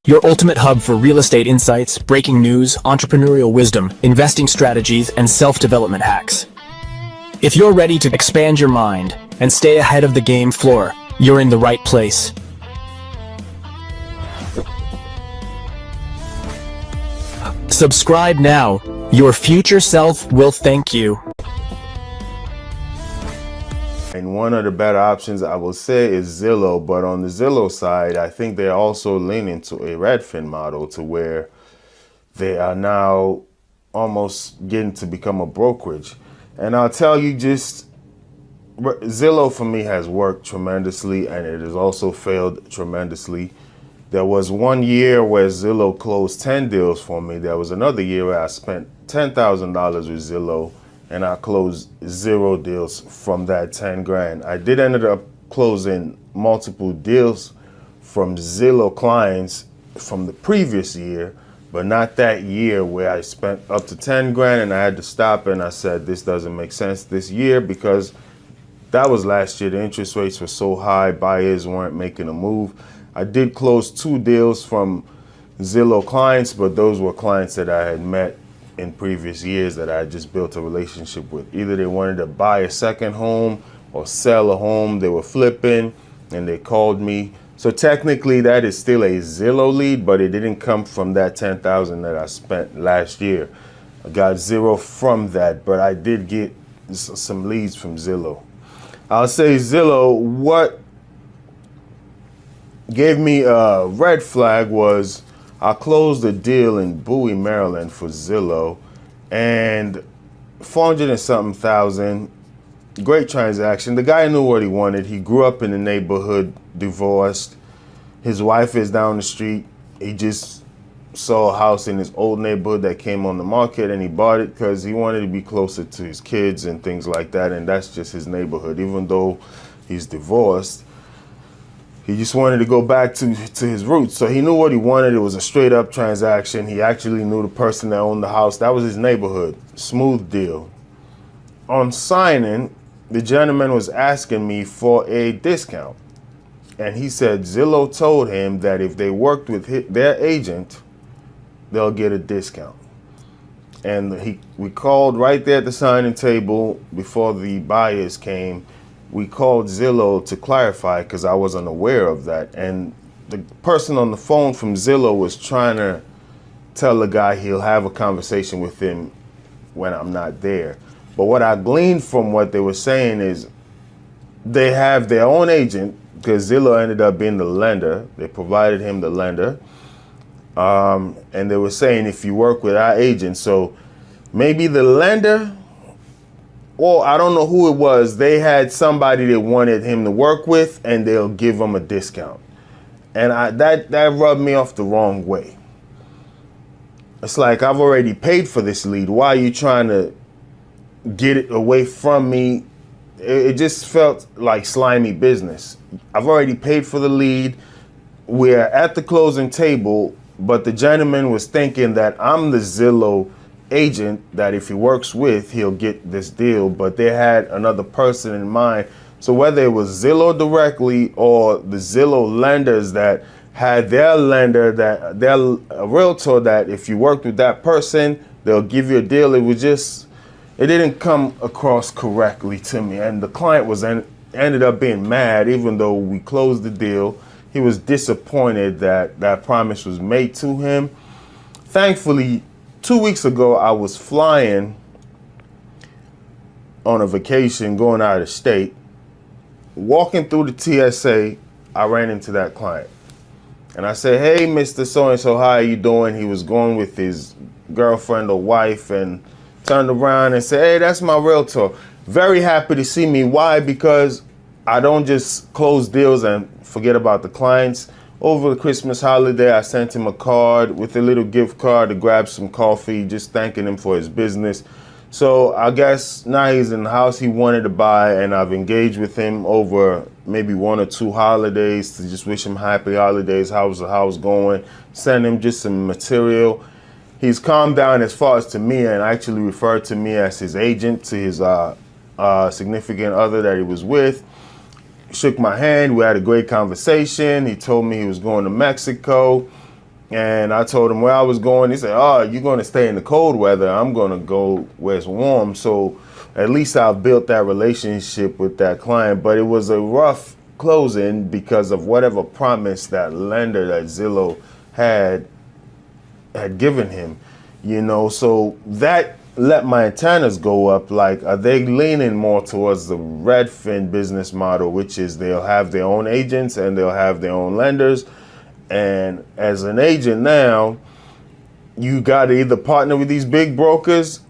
Your ultimate hub for real estate insights, breaking news, entrepreneurial wisdom, investing strategies, and self-development hacks. If you're ready to expand your mind and stay ahead of the game floor, you're in the right place. Subscribe now. Your future self will thank you. And one of the better options I will say is Zillow, but on the Zillow side, I think they're also leaning to a Redfin model to where they are now almost getting to become a brokerage. And I'll tell you, Zillow for me has worked tremendously and it has also failed tremendously. There was 1 year where Zillow closed 10 deals for me. There was another year where I spent $10,000 with Zillow and I closed 0 deals from that 10 grand. I did end up closing multiple deals from Zillow clients from the previous year, but not that year where I spent up to 10 grand and I had to stop and I said, this doesn't make sense this year because that was last year. The interest rates were so high, buyers weren't making a move. I did close 2 deals from Zillow clients, but those were clients that I had met in previous years that I just built a relationship with. Either they wanted to buy a second home or sell a home. They were flipping and they called me. So technically that is still a Zillow lead, but it didn't come from that $10,000 that I spent last year. I got 0 from that, but I did get some leads from Zillow. I'll say Zillow, what gave me a red flag was I closed a deal in Bowie, Maryland for Zillow and 400 and something thousand. Great transaction. The guy knew what he wanted. He grew up in the neighborhood, divorced. His wife is down the street. He just saw a house in his old neighborhood that came on the market and he bought it because he wanted to be closer to his kids and things like that. And that's just his neighborhood. Even though he's divorced, he just wanted to go back to his roots. So he knew what he wanted. It was a straight up transaction. He actually knew the person that owned the house. That was his neighborhood. Smooth deal. On signing, the gentleman was asking me for a discount. And he said Zillow told him that if they worked with their agent, they'll get a discount. And we called right there at the signing table before the buyers came. We called Zillow to clarify because I wasn't aware of that. And the person on the phone from Zillow was trying to tell the guy he'll have a conversation with him when I'm not there. But what I gleaned from what they were saying is they have their own agent, because Zillow ended up being the lender. They provided him the lender. And they were saying if you work with our agent, so maybe the lender, or I don't know who it was, they had somebody they wanted him to work with and they'll give him a discount. And that rubbed me off the wrong way. It's like, I've already paid for this lead. Why are you trying to get it away from me? It just felt like slimy business. I've already paid for the lead. We're at the closing table, but the gentleman was thinking that I'm the Zillow agent that if he works with, he'll get this deal. But they had another person in mind. So whether it was Zillow directly or the Zillow lenders that had their lender, that their realtor, that if you worked with that person, they'll give you a deal. It didn't come across correctly to me. And the client ended up being mad, even though we closed the deal. He was disappointed that that promise was made to him. Thankfully, 2 weeks ago, I was flying on a vacation, going out of state. Walking through the TSA, I ran into that client. And I said, hey, Mr. So-and-so, how are you doing? He was going with his girlfriend or wife, and turned around and said, hey, that's my realtor. Very happy to see me. Why? Because I don't just close deals and forget about the clients. Over the Christmas holiday, I sent him a card with a little gift card to grab some coffee, just thanking him for his business. So I guess now he's in the house he wanted to buy, and I've engaged with him over maybe 1 or 2 holidays to just wish him happy holidays. How's the house going? Send him just some material. He's calmed down as far as to me, and actually referred to me as his agent to his significant other that he was with. Shook my hand. We had a great conversation. He told me he was going to Mexico, and I told him where I was going. He said, oh, you're going to stay in the cold weather. I'm going to go where it's warm. So at least I've built that relationship with that client. But it was a rough closing because of whatever promise that lender that Zillow had given him, so that let my antennas go up. Like, are they leaning more towards the Redfin business model, which is they'll have their own agents and they'll have their own lenders? And as an agent now, you got to either partner with these big brokers.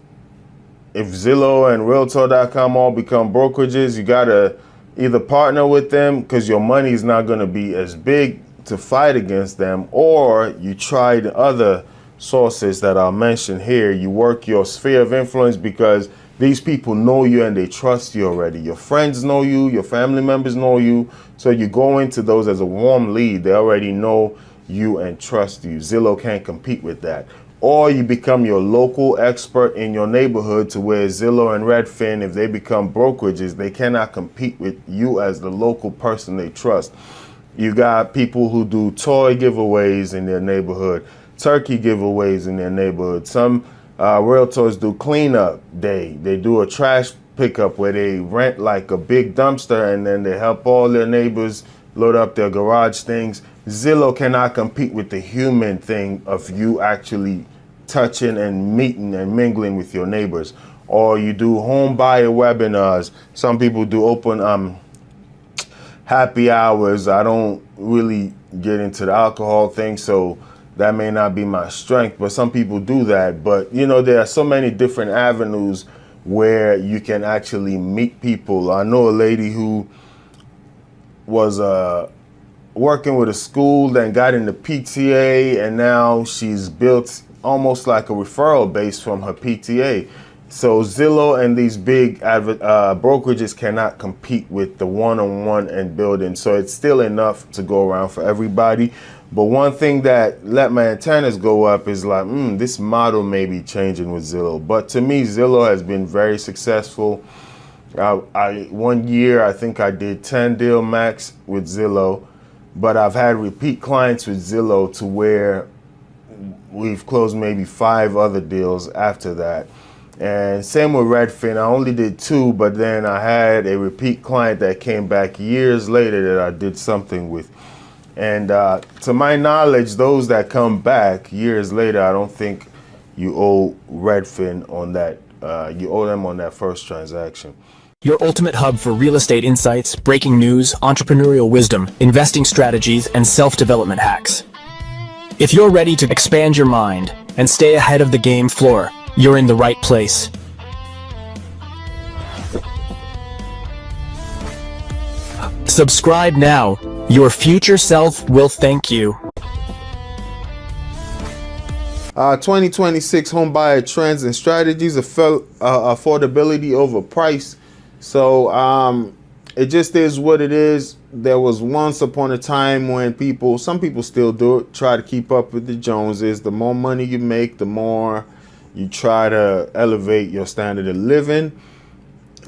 If Zillow and Realtor.com all become brokerages, you got to either partner with them because your money is not going to be as big to fight against them, or you try the other sources that I'll mention here. You work your sphere of influence because these people know you and they trust you already. Your friends know you, your family members know you. So you go into those as a warm lead. They already know you and trust you. Zillow can't compete with that. Or you become your local expert in your neighborhood to where Zillow and Redfin, if they become brokerages, they cannot compete with you as the local person they trust. You got people who do toy giveaways in their neighborhood, turkey giveaways in their neighborhood. Some realtors do cleanup day. They do a trash pickup where they rent like a big dumpster and then they help all their neighbors load up their garage things. Zillow cannot compete with the human thing of you actually touching and meeting and mingling with your neighbors. Or you do home buyer webinars. Some people do open happy hours. I don't really get into the alcohol thing, so that may not be my strength, but some people do that. But there are so many different avenues where you can actually meet people. I know a lady who was working with a school, then got into PTA, and now she's built almost like a referral base from her PTA. So Zillow and these big brokerages cannot compete with the one-on-one and building. So it's still enough to go around for everybody. But one thing that let my antennas go up is like, this model may be changing with Zillow. But to me, Zillow has been very successful. 1 year, I think I did 10 deal max with Zillow. but I've had repeat clients with Zillow to where we've closed maybe 5 other deals after that. And same with Redfin. I only did 2, but then I had a repeat client that came back years later that I did something with. And to my knowledge, those that come back years later, I don't think you owe Redfin on that. You owe them on that first transaction. Your ultimate hub for real estate insights, breaking news, entrepreneurial wisdom, investing strategies, and self-development hacks. If you're ready to expand your mind and stay ahead of the game floor, you're in the right place. Subscribe now. Your future self will thank you. 2026 home buyer trends and strategies, affordability over price. So it just is what it is. There was once upon a time when some people still do it, try to keep up with the Joneses. The more money you make, the more you try to elevate your standard of living.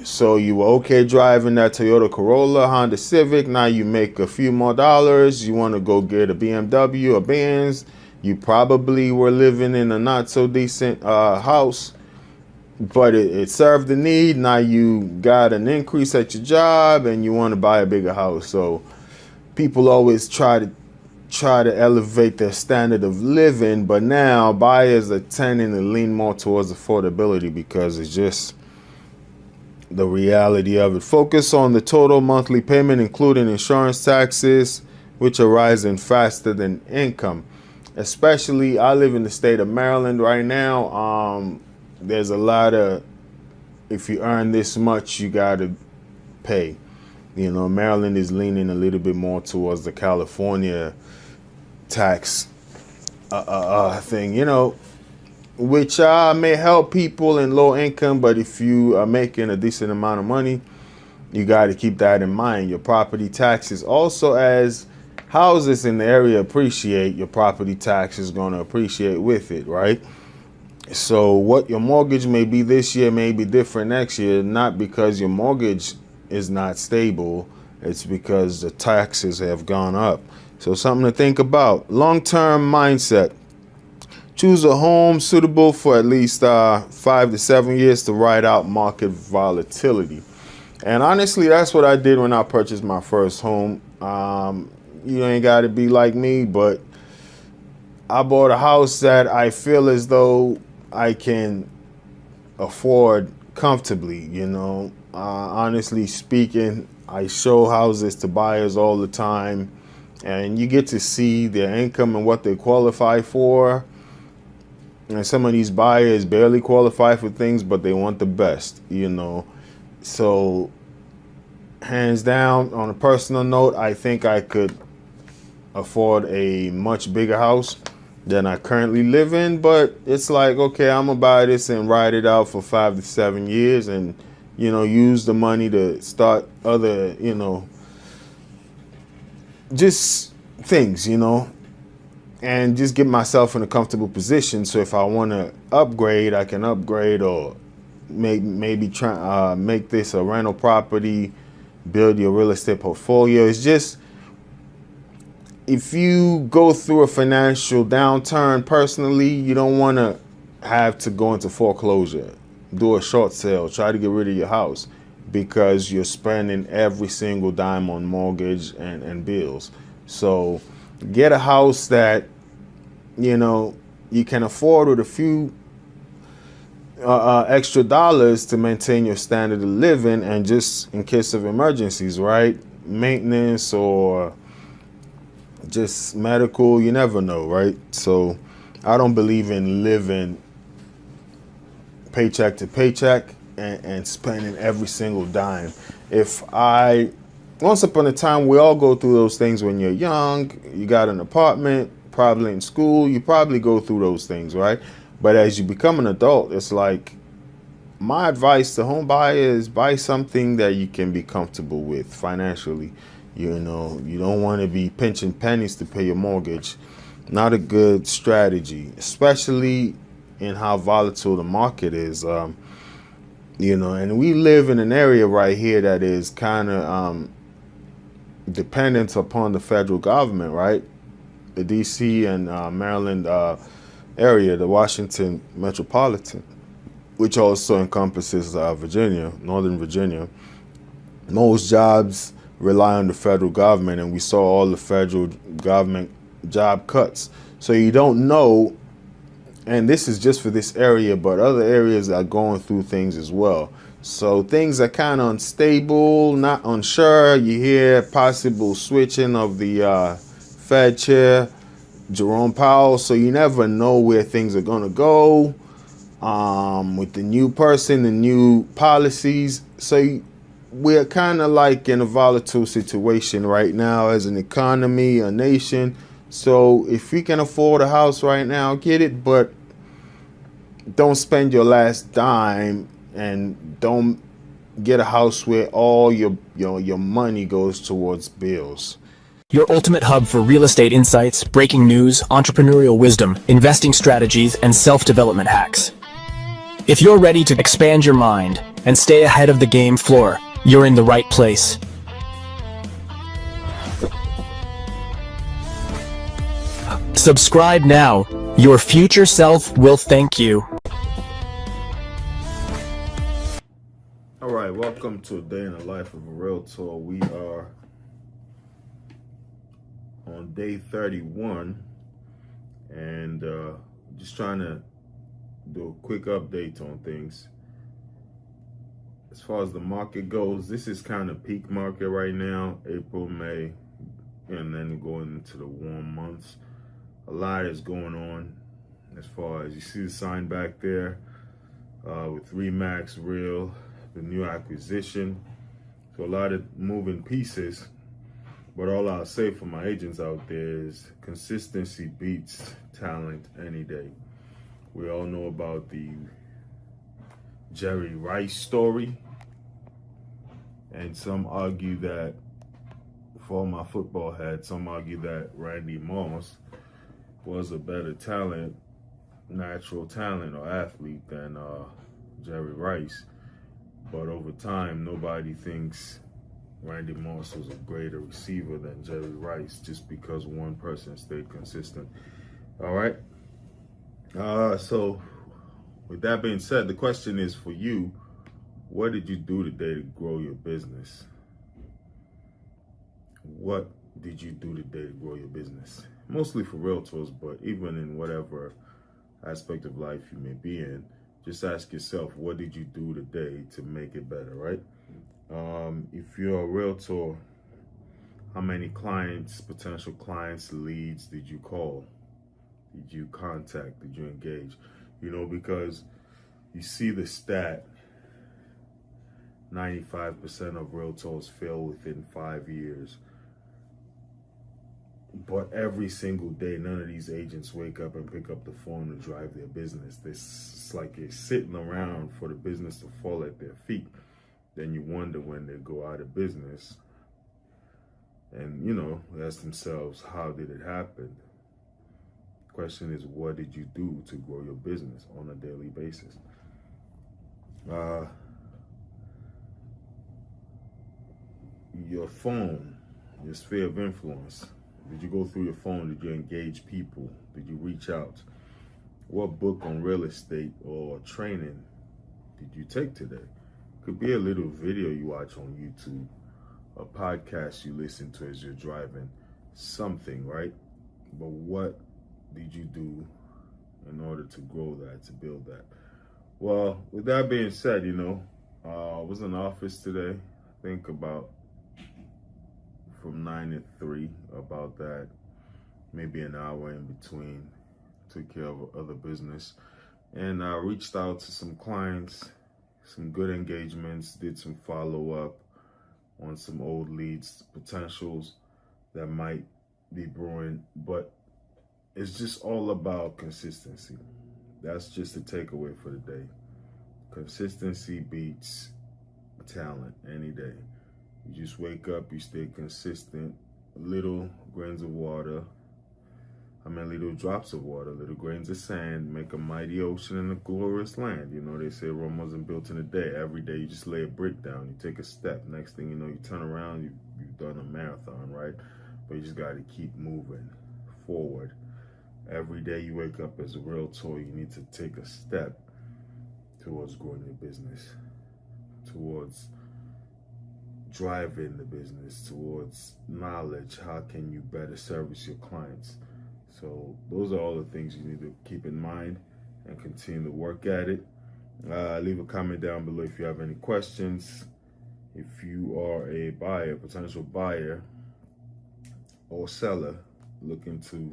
So you were okay driving that Toyota Corolla, Honda Civic. Now you make a few more dollars. You want to go get a BMW, a Benz. You probably were living in a not so decent house, but it served the need. Now you got an increase at your job and you want to buy a bigger house. So people always try to elevate their standard of living, but now buyers are tending to lean more towards affordability because it's just the reality of it. Focus on the total monthly payment, including insurance taxes, which are rising faster than income. Especially, I live in the state of Maryland right now. There's a lot of, if you earn this much, you got to pay. You know, Maryland is leaning a little bit more towards the California tax thing, you know, which may help people in low income, but if you are making a decent amount of money, you got to keep that in mind. Your property taxes also, as houses in the area appreciate, your property tax is going to appreciate with it, right? So what your mortgage may be this year may be different next year, not because your mortgage is not stable, it's because the taxes have gone up. So something to think about. Long-term mindset. Choose a home suitable for at least 5 to 7 years to ride out market volatility. And honestly, that's what I did when I purchased my first home. You ain't got to be like me, but I bought a house that I feel as though I can afford comfortably, you know. Honestly speaking, I show houses to buyers all the time, and you get to see their income and what they qualify for. And some of these buyers barely qualify for things, but they want the best, you know. So hands down, on a personal note, I think I could afford a much bigger house than I currently live in. But it's like, okay, I'm gonna buy this and ride it out for 5 to 7 years and, you know, use the money to start other, you know, just things, you know, and just get myself in a comfortable position. So if I want to upgrade, I can upgrade, or maybe try make this a rental property, build your real estate portfolio. It's just, if you go through a financial downturn personally, you don't want to have to go into foreclosure, do a short sale, try to get rid of your house because you're spending every single dime on mortgage and bills. So get a house that, you know, you can afford with a few extra dollars to maintain your standard of living, and just in case of emergencies, right? Maintenance or just medical, you never know, right? So I don't believe in living paycheck to paycheck and spending every single dime. Once upon a time, we all go through those things when you're young. You got an apartment, probably in school, you probably go through those things, right? But as you become an adult, it's like, my advice to home buyers, buy something that you can be comfortable with financially. You know, you don't want to be pinching pennies to pay your mortgage. Not a good strategy, especially in how volatile the market is. You know, and we live in an area right here that is kind of dependent upon the federal government, right? The DC and Maryland area, the Washington metropolitan, which also encompasses Virginia, Northern Virginia. Most jobs rely on the federal government, and we saw all the federal government job cuts. So you don't know, and this is just for this area, but other areas are going through things as well. So things are kind of unstable, not unsure. You hear possible switching of the Fed chair, Jerome Powell. So you never know where things are going to go with the new person, the new policies. So we're kind of like in a volatile situation right now as an economy, a nation. So if you can afford a house right now, get it, but don't spend your last dime, and don't get a house where all your money goes towards bills. Your ultimate hub for real estate insights, breaking news, entrepreneurial wisdom, investing strategies, and self-development hacks. If you're ready to expand your mind and stay ahead of the game floor, you're in the right place. Subscribe now. Your future self will thank you. All right, welcome to a day in the life of a Realtor. We are on day 31, and just trying to do a quick update on things. As far as the market goes, this is kind of peak market right now, April, May, and then going into the warm months. A lot is going on as far as you see the sign back there with Remax Real, the new acquisition. So a lot of moving pieces, but all I'll say for my agents out there is consistency beats talent any day. We all know about the Jerry Rice story, and some argue that, for my football head, some argue that Randy Moss was a better talent, natural talent or athlete than Jerry Rice. But over time, nobody thinks Randy Moss was a greater receiver than Jerry Rice just because one person stayed consistent. All right. So with that being said, the question is for you, what did you do today to grow your business? What did you do today to grow your business? Mostly for realtors, but even in whatever aspect of life you may be in, just ask yourself, what did you do today to make it better, right? If you're a realtor, how many clients, potential clients, leads did you call? Did you contact? Did you engage? You know, because you see the stat, 95% of realtors fail within 5 years. But every single day, none of these agents wake up and pick up the phone and drive their business. It's like they're sitting around for the business to fall at their feet. Then you wonder when they go out of business. And, you know, ask themselves, how did it happen? Question is, what did you do to grow your business on a daily basis? Your phone, your sphere of influence. Did you go through your phone? Did you engage people? Did you reach out? What book on real estate or training did you take today? Could be a little video you watch on YouTube, a podcast you listen to as you're driving, something, right? But what did you do in order to grow that, to build that? Well, with that being said, you know, I was in the office today, I think about from 9 to 3, about that, maybe an hour in between, took care of other business. And I reached out to some clients, some good engagements, did some follow-up on some old leads, potentials that might be brewing, but it's just all about consistency. That's just the takeaway for the day. Consistency beats talent any day. You just wake up, you stay consistent, little grains of water, I mean, little drops of water, little grains of sand make a mighty ocean and a glorious land. You know, they say Rome wasn't built in a day. Every day you just lay a brick down, you take a step. Next thing you know, you turn around, you've done a marathon, right? But you just got to keep moving forward. Every day you wake up as a realtor, you need to take a step towards growing your business, towards driving the business, towards knowledge. How can you better service your clients? So those are all the things you need to keep in mind and continue to work at it. Leave a comment down below if you have any questions. If you are a buyer, potential buyer or seller looking to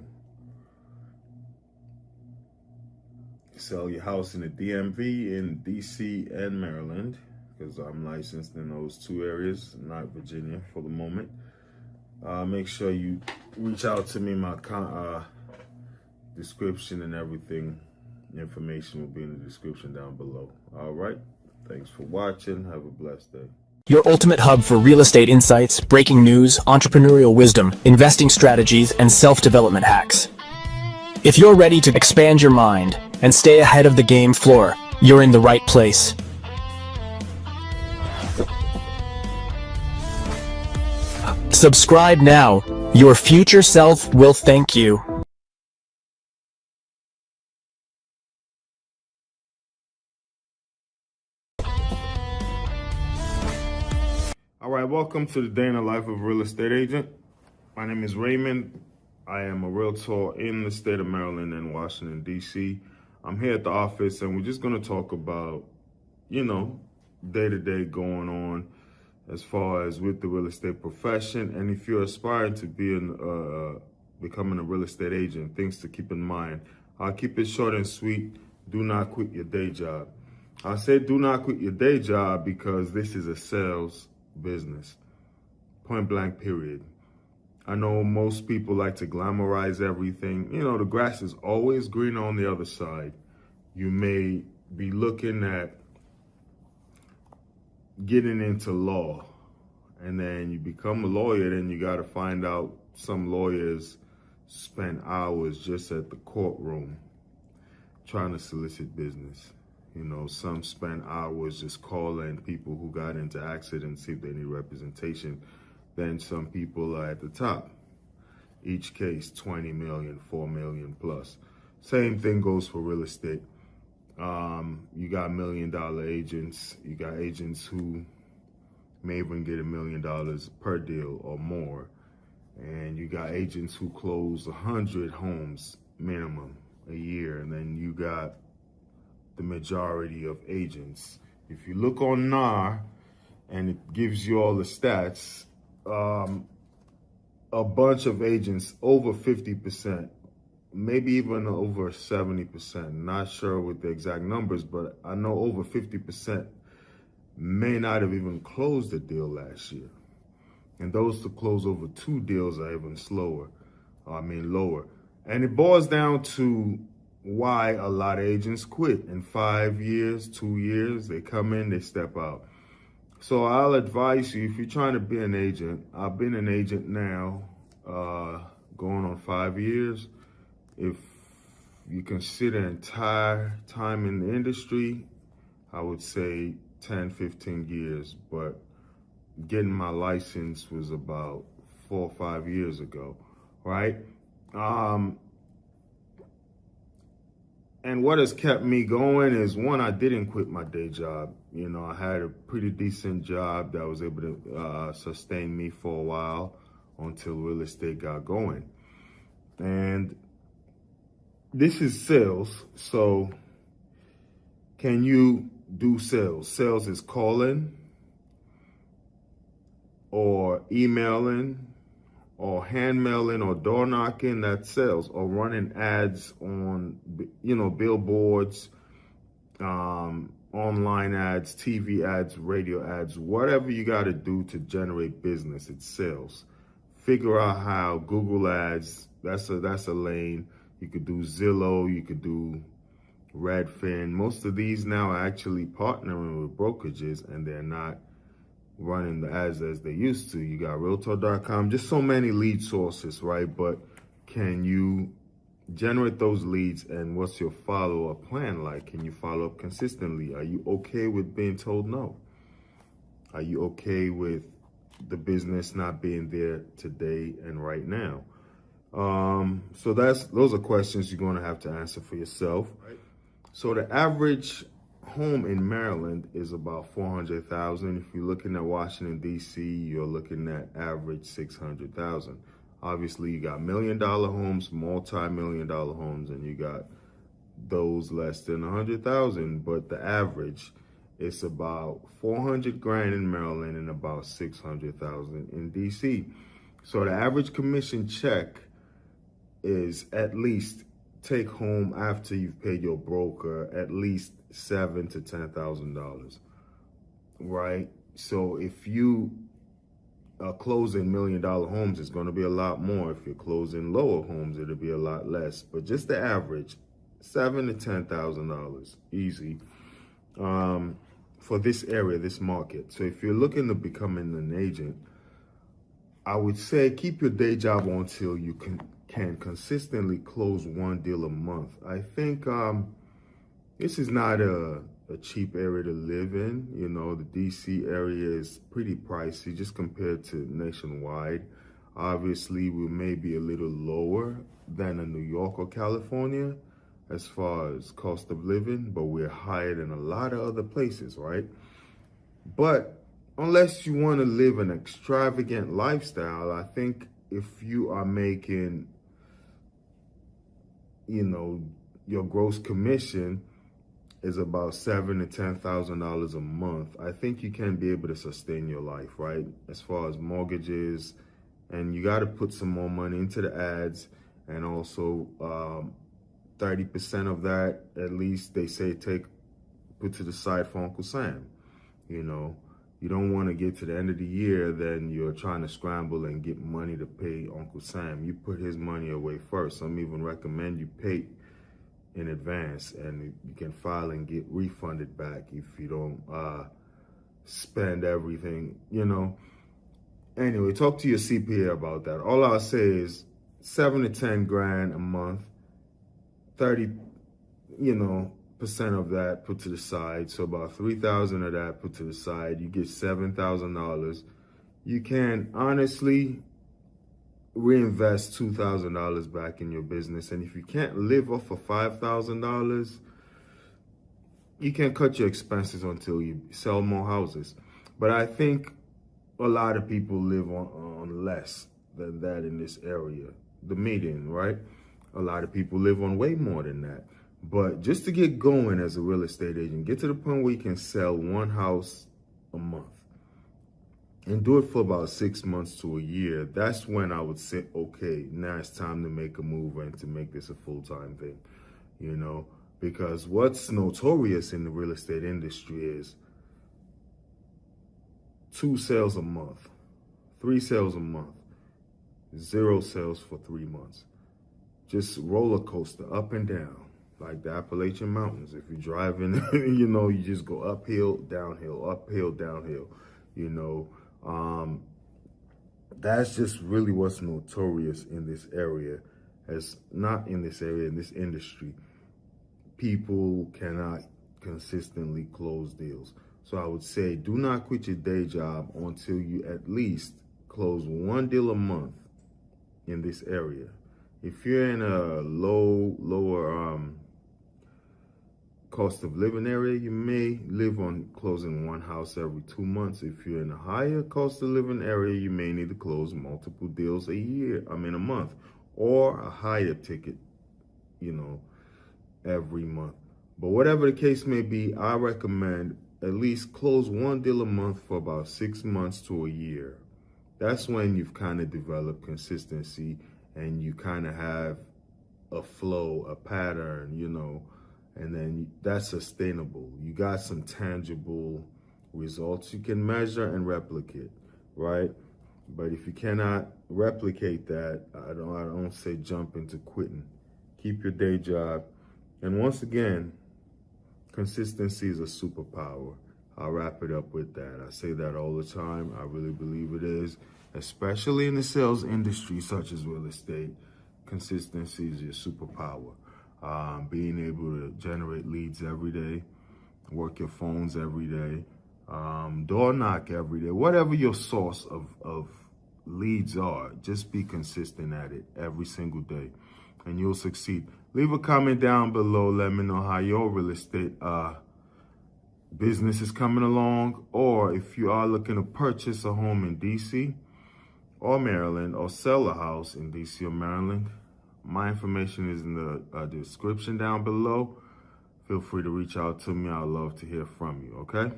sell your house in the DMV, in DC and Maryland, because I'm licensed in those two areas, not Virginia for the moment. Make sure you reach out to me. My description and everything, information will be in the description down below. All right. Thanks for watching. Have a blessed day. Your ultimate hub for real estate insights, breaking news, entrepreneurial wisdom, investing strategies, and self-development hacks. If you're ready to expand your mind and stay ahead of the game floor, you're in the right place. Subscribe now. Your future self will thank you. All right, welcome to the day in the life of a real estate agent. My name is Raymond. I am a realtor in the state of Maryland and Washington, D.C. I'm here at the office, and we're just going to talk about, you know, day-to-day going on as far as with the real estate profession. And if you're aspiring to be becoming a real estate agent, things to keep in mind. I'll keep it short and sweet. Do not quit your day job. I say do not quit your day job because this is a sales business. Point blank, period. I know most people like to glamorize everything. You know, the grass is always greener on the other side. You may be looking at getting into law, and then you become a lawyer, then you got to find out some lawyers spend hours just at the courtroom trying to solicit business. You know, some spend hours just calling people who got into accidents, see if they need representation. Then some people are at the top. Each case, 20 million, 4 million plus. Same thing goes for real estate. You got $1 million agents. You got agents who may even get $1 million per deal or more. And you got agents who close 100 homes minimum a year. And then you got the majority of agents. If you look on NAR, and it gives you all the stats, a bunch of agents, over 50%, maybe even over 70%, not sure with the exact numbers, but I know over 50% may not have even closed a deal last year. And those to close over 2 deals are even lower. And it boils down to why a lot of agents quit. In 5 years, 2 years, they come in, they step out. So I'll advise you, if you're trying to be an agent, I've been an agent now, going on 5 years. If you consider entire time in the industry, I would say 10, 15 years. But getting my license was about 4 or 5 years ago, right? And what has kept me going is, one, I didn't quit my day job. You know, I had a pretty decent job that was able to sustain me for a while until real estate got going. And this is sales. So can you do sales? Sales is calling or emailing or hand mailing or door knocking, that's sales. Or running ads on, you know, billboards, online ads, TV ads, radio ads, whatever you got to do to generate business, it's sales. Figure out how. Google ads, that's a lane. You could do Zillow, you could do Redfin. Most of these now are actually partnering with brokerages, and they're not running the ads as they used to. You got Realtor.com, just so many lead sources, right? But can you generate those leads, and what's your follow-up plan like? Can you follow up consistently? Are you okay with being told no? Are you okay with the business not being there today and right now? So those are questions you're going to have to answer for yourself. So the average home in Maryland is about $400,000. If you're looking at Washington, D.C., you're looking at average $600,000. Obviously, you got $1 million homes, multi-million-dollar homes, and you got those less than $100,000. But the average is about $400,000 in Maryland and about $600,000 in D.C. So the average commission check is at least take home after you've paid your broker at least $7,000 to $10,000, right? So if you are closing $1 million homes, it's going to be a lot more. If you're closing lower homes, it'll be a lot less. But just the average, $7,000 to $10,000, easy, for this area, this market. So if you're looking to becoming an agent, I would say keep your day job until you can consistently close one deal a month. I think this is not a cheap area to live in. You know, the DC area is pretty pricey just compared to nationwide. Obviously, we may be a little lower than a New York or California as far as cost of living, but we're higher than a lot of other places, right? But unless you want to live an extravagant lifestyle, I think if you are making, you know, your gross commission is about $7,000 to $10,000 a month, I think you can be able to sustain your life, right? As far as mortgages, and you got to put some more money into the ads, and also 30% of that, at least they say, put to the side for Uncle Sam. You know, you don't want to get to the end of the year, then you're trying to scramble and get money to pay Uncle Sam. You put his money away first. Some even recommend you pay in advance, and you can file and get refunded back if you don't spend everything, you know. Anyway, talk to your CPA about that. All I'll say is $7,000 to $10,000 a month, 30, percent of that put to the side. So about $3,000 of that put to the side. You get $7,000. You can honestly reinvest $2,000 back in your business. And if you can't live off of $5,000, you can cut your expenses until you sell more houses. But I think a lot of people live on less than that in this area, the median, right? A lot of people live on way more than that. But just to get going as a real estate agent, get to the point where you can sell one house a month and do it for about 6 months to a year. That's when I would say, okay, now it's time to make a move and to make this a full-time thing, you know? Because what's notorious in the real estate industry is 2 sales a month, 3 sales a month, 0 sales for 3 months. Just roller coaster, up and down, like the Appalachian Mountains. If you're driving, you just go uphill, downhill, you know. That's just really what's notorious in this area. In this industry. People cannot consistently close deals. So I would say do not quit your day job until you at least close 1 deal a month in this area. If you're in a lower cost of living area, you may live on closing 1 house every 2 months. If you're in a higher cost of living area, you may need to close multiple deals a month, or a higher ticket, every month. But whatever the case may be, I recommend at least close 1 deal a month for about 6 months to a year. That's when you've kind of developed consistency and you kind of have a flow, a pattern, and then that's sustainable. You got some tangible results you can measure and replicate, right? But if you cannot replicate that, I don't say jump into quitting. Keep your day job. And once again, consistency is a superpower. I'll wrap it up with that. I say that all the time. I really believe it is, especially in the sales industry such as real estate. consistency is your superpower. Being able to generate leads every day, work your phones every day, door knock every day, whatever your source of leads are, just be consistent at it every single day and you'll succeed. Leave a comment down below. Let me know how your real estate business is coming along, or if you are looking to purchase a home in DC or Maryland, or sell a house in DC or Maryland. My information is in the description down below. Feel free to reach out to me. I'd love to hear from you, okay?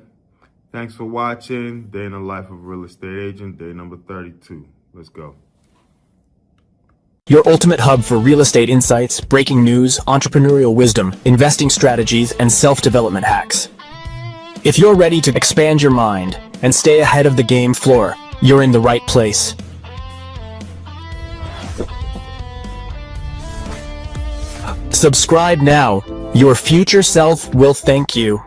Thanks for watching. Day in the life of a real estate agent, day number 32. Let's go. Your ultimate hub for real estate insights, breaking news, entrepreneurial wisdom, investing strategies, and self-development hacks. If you're ready to expand your mind and stay ahead of the game floor, you're in the right place. Subscribe now. Your future self will thank you.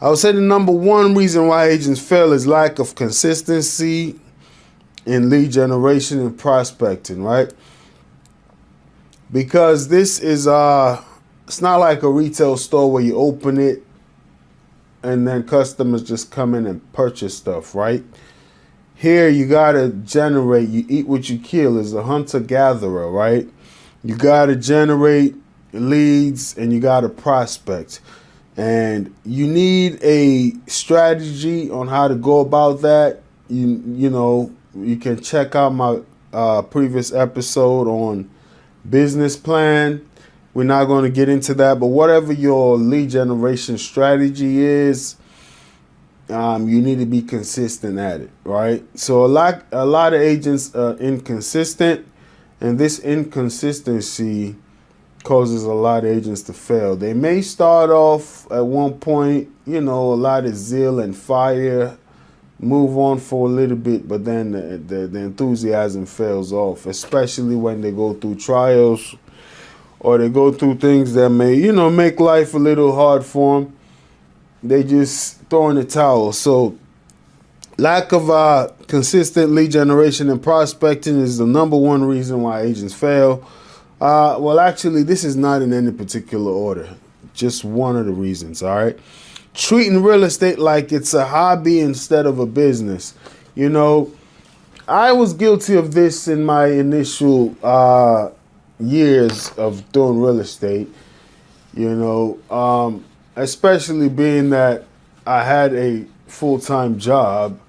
I would say the number one reason why agents fail is lack of consistency in lead generation and prospecting, right? Because this is it's not like a retail store where you open it and then customers just come in and purchase stuff, right? Here you gotta generate, you eat what you kill, is a hunter-gatherer, right? You gotta generate leads and you gotta prospect. And you need a strategy on how to go about that. You know, you can check out my previous episode on business plan. We're not going to get into that, but whatever your lead generation strategy is, you need to be consistent at it, right? So a lot of agents are inconsistent, and this inconsistency causes a lot of agents to fail. They may start off at one point, you know, a lot of zeal and fire, move on for a little bit, but then the enthusiasm fails off, especially when they go through trials or they go through things that may, you know, make life a little hard for them. They just throw in the towel. So lack of consistent lead generation and prospecting is the number one reason why agents fail. Well, actually, this is not in any particular order. Just one of the reasons, all right? Treating real estate like it's a hobby instead of a business. You know, I was guilty of this in my initial years of doing real estate, you know, especially being that I had a full-time job.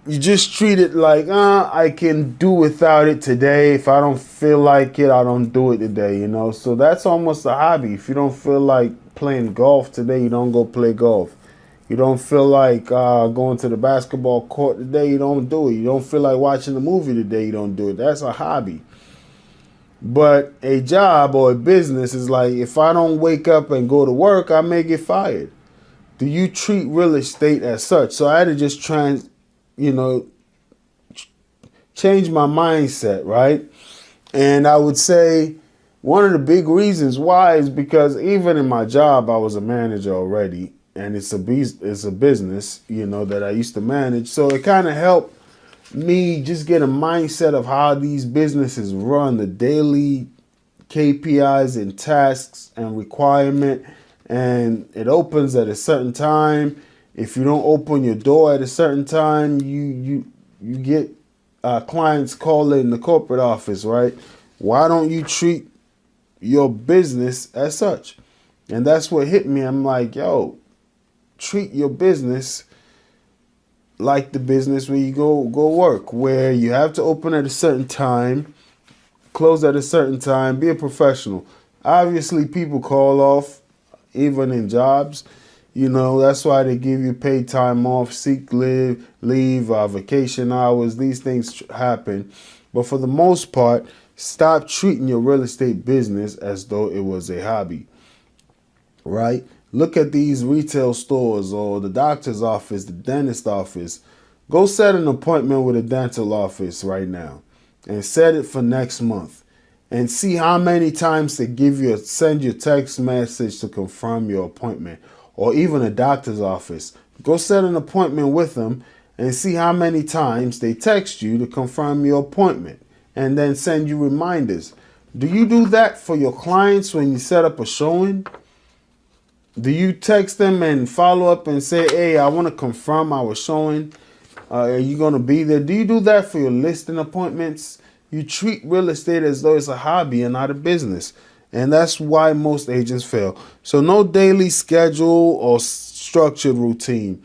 You just treat it like, I can do without it today. If I don't feel like it, I don't do it today, you know. So that's almost a hobby. If you don't feel like playing golf today, you don't go play golf. You don't feel like going to the basketball court today, you don't do it. You don't feel like watching a movie today, you don't do it. That's a hobby. But a job or a business is like, if I don't wake up and go to work, I may get fired. Do you treat real estate as such? So I had to just change my mindset, right? And I would say one of the big reasons why is because even in my job, I was a manager already, and it's a business, you know, that I used to manage. So it kind of helped me just get a mindset of how these businesses run, the daily KPIs and tasks and requirement, and it opens at a certain time. If you don't open your door at a certain time, you get clients calling the corporate office, right? Why don't you treat your business as such? And that's what hit me. I'm like, yo, treat your business like the business where you go work, where you have to open at a certain time, close at a certain time, be a professional. Obviously, people call off, even in jobs. You know, that's why they give you paid time off, sick leave, vacation hours. These things happen. But for the most part, stop treating your real estate business as though it was a hobby, right? Look at these retail stores or the doctor's office, the dentist office. Go set an appointment with a dental office right now and set it for next month and see how many times they send you a text message to confirm your appointment. or even a doctor's office. Go set an appointment with them and see how many times they text you to confirm your appointment and then send you reminders. Do you do that for your clients when you set up a showing? Do you text them and follow up and say, hey, I want to confirm our showing? Are you going to be there? Do you do that for your listing appointments? You treat real estate as though it's a hobby and not a business. And that's why most agents fail. So no daily schedule or structured routine.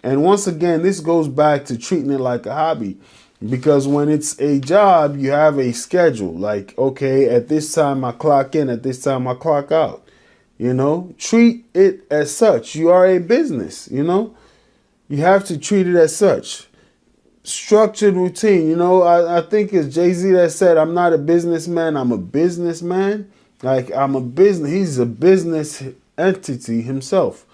And once again, this goes back to treating it like a hobby. Because when it's a job, you have a schedule. Like, okay, at this time I clock in, at this time I clock out. You know, treat it as such. You are a business, you know. You have to treat it as such. Structured routine. You know, I think it's Jay-Z that said, I'm not a businessman, I'm a businessman. Like, he's a business entity himself.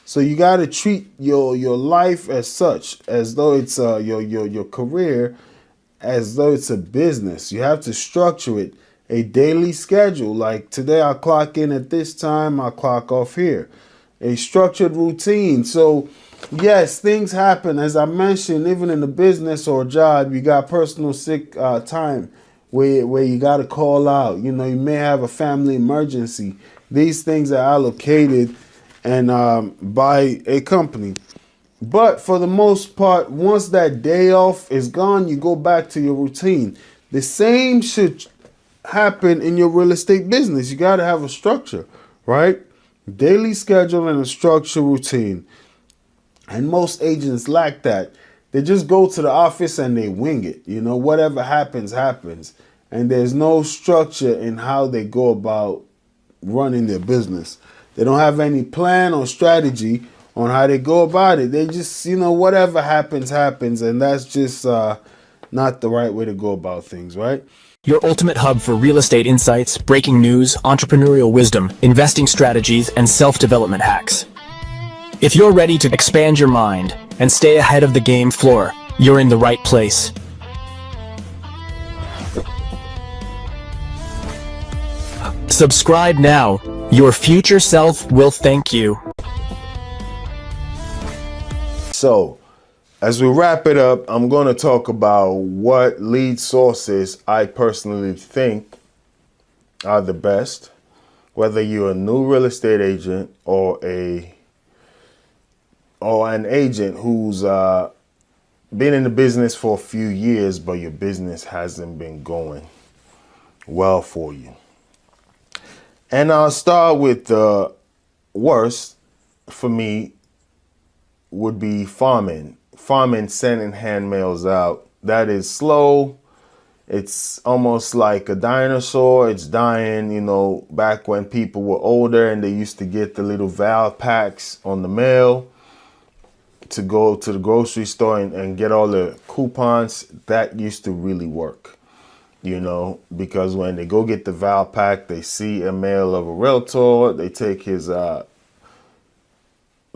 So you got to treat your life as such, as though it's your career, as though it's a business. You have to structure it. A daily schedule, like today I clock in at this time, I clock off here. A structured routine. So yes, things happen. As I mentioned, even in a business or a job, you got personal sick time where you got to call out. You know, you may have a family emergency. These things are allocated and by a company. But for the most part, once that day off is gone, you go back to your routine. The same should happen in your real estate business. You got to have a structure, right? Daily schedule and a structure routine. And most agents lack that. They just go to the office and they wing it. You know, whatever happens, happens. And there's no structure in how they go about running their business. They don't have any plan or strategy on how they go about it. They just, you know, whatever happens, happens. And that's just not the right way to go about things, right? Your ultimate hub for real estate insights, breaking news, entrepreneurial wisdom, investing strategies, and self-development hacks. If you're ready to expand your mind and stay ahead of the game floor, you're in the right place. Subscribe now. Your future self will thank you. So, as we wrap it up, I'm going to talk about what lead sources I personally think are the best, whether you're a new real estate agent or an agent who's been in the business for a few years, but your business hasn't been going well for you. And I'll start with the worst for me would be farming. Farming, sending hand mails out. That is slow. It's almost like a dinosaur. It's dying, you know, back when people were older and they used to get the little val packs on the mail to go to the grocery store and get all the coupons. That used to really work, you know, because when they go get the val pack, they see a mail of a realtor, they take his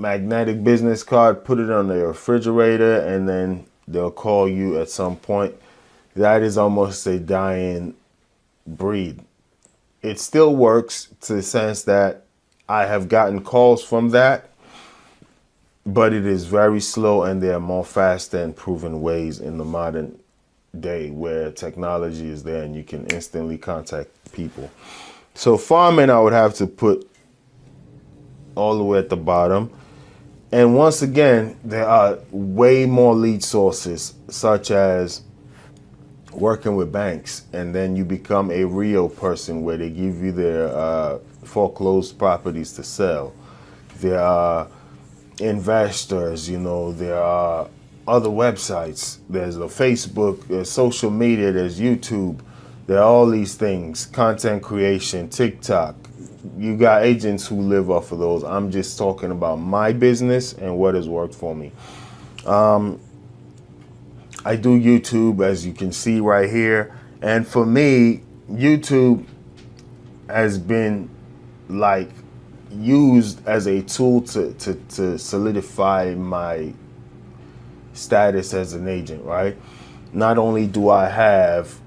magnetic business card, put it on their refrigerator, and then they'll call you at some point. That is almost a dying breed. It still works to the sense that I have gotten calls from that, but it is very slow, and there are more fast and proven ways in the modern day where technology is there and you can instantly contact people. So farming, I would have to put all the way at the bottom. And once again, there are way more lead sources, such as working with banks, and then you become a real person where they give you their foreclosed properties to sell. There are investors, you know, there are other websites. There's a Facebook, there's social media, there's YouTube. There are all these things, content creation, TikTok. You got agents who live off of those. I'm just talking about my business and what has worked for me. I do YouTube, as you can see right here. And for me, YouTube has been like used as a tool to solidify my status as an agent, right? Not only do I have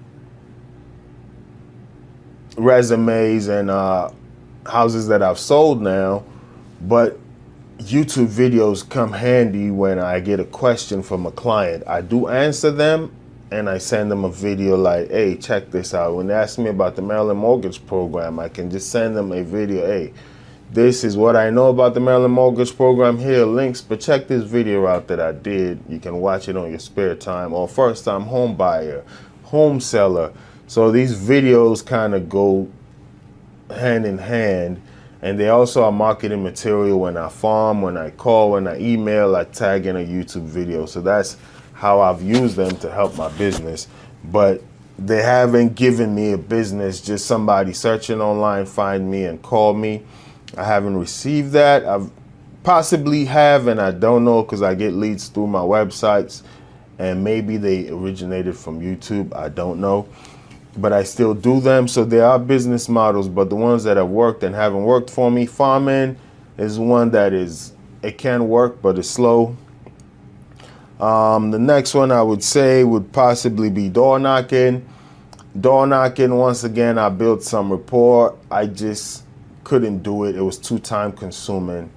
resumes and houses that I've sold now, but YouTube videos come handy when I get a question from a client. I do answer them, and I send them a video like, hey, check this out. When they ask me about the Maryland mortgage program, I can just send them a video. Hey, this is what I know about the Maryland mortgage program. Here are links, but check this video out that I did. You can watch it on your spare time. Or first time home buyer, home seller. So these videos kind of go hand in hand. And they also are marketing material when I farm, when I call, when I email, I tag in a YouTube video. So that's how I've used them to help my business. But they haven't given me a business, just somebody searching online, find me and call me. I haven't received that. I've possibly have, and I don't know, because I get leads through my websites, and maybe they originated from YouTube. I don't know. But I still do them. So there are business models, but the ones that have worked and haven't worked for me, farming is one that it can work, but it's slow. The next one I would say would possibly be door knocking. Door knocking, once again, I built some rapport. I just couldn't do it. It was too time consuming.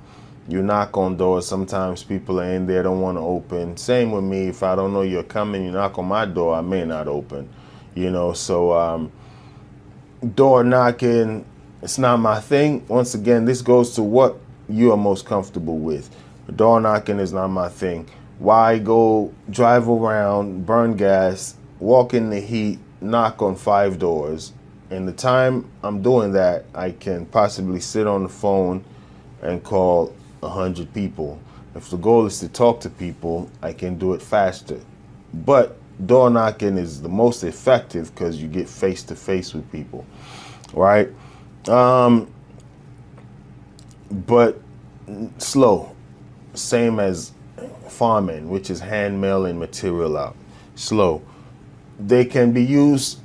You knock on doors. Sometimes people are in there, don't want to open. Same with me. If I don't know you're coming, you knock on my door, I may not open. You know, so door knocking, it's not my thing. Once again, this goes to what you are most comfortable with. Door knocking is not my thing. Why go drive around, burn gas, walk in the heat, knock on 5 doors? In the time I'm doing that, I can possibly sit on the phone and call 100 people. If the goal is to talk to people, I can do it faster. But door knocking is the most effective because you get face to face with people, right? But slow, same as farming, which is hand mailing material out. Slow. They can be used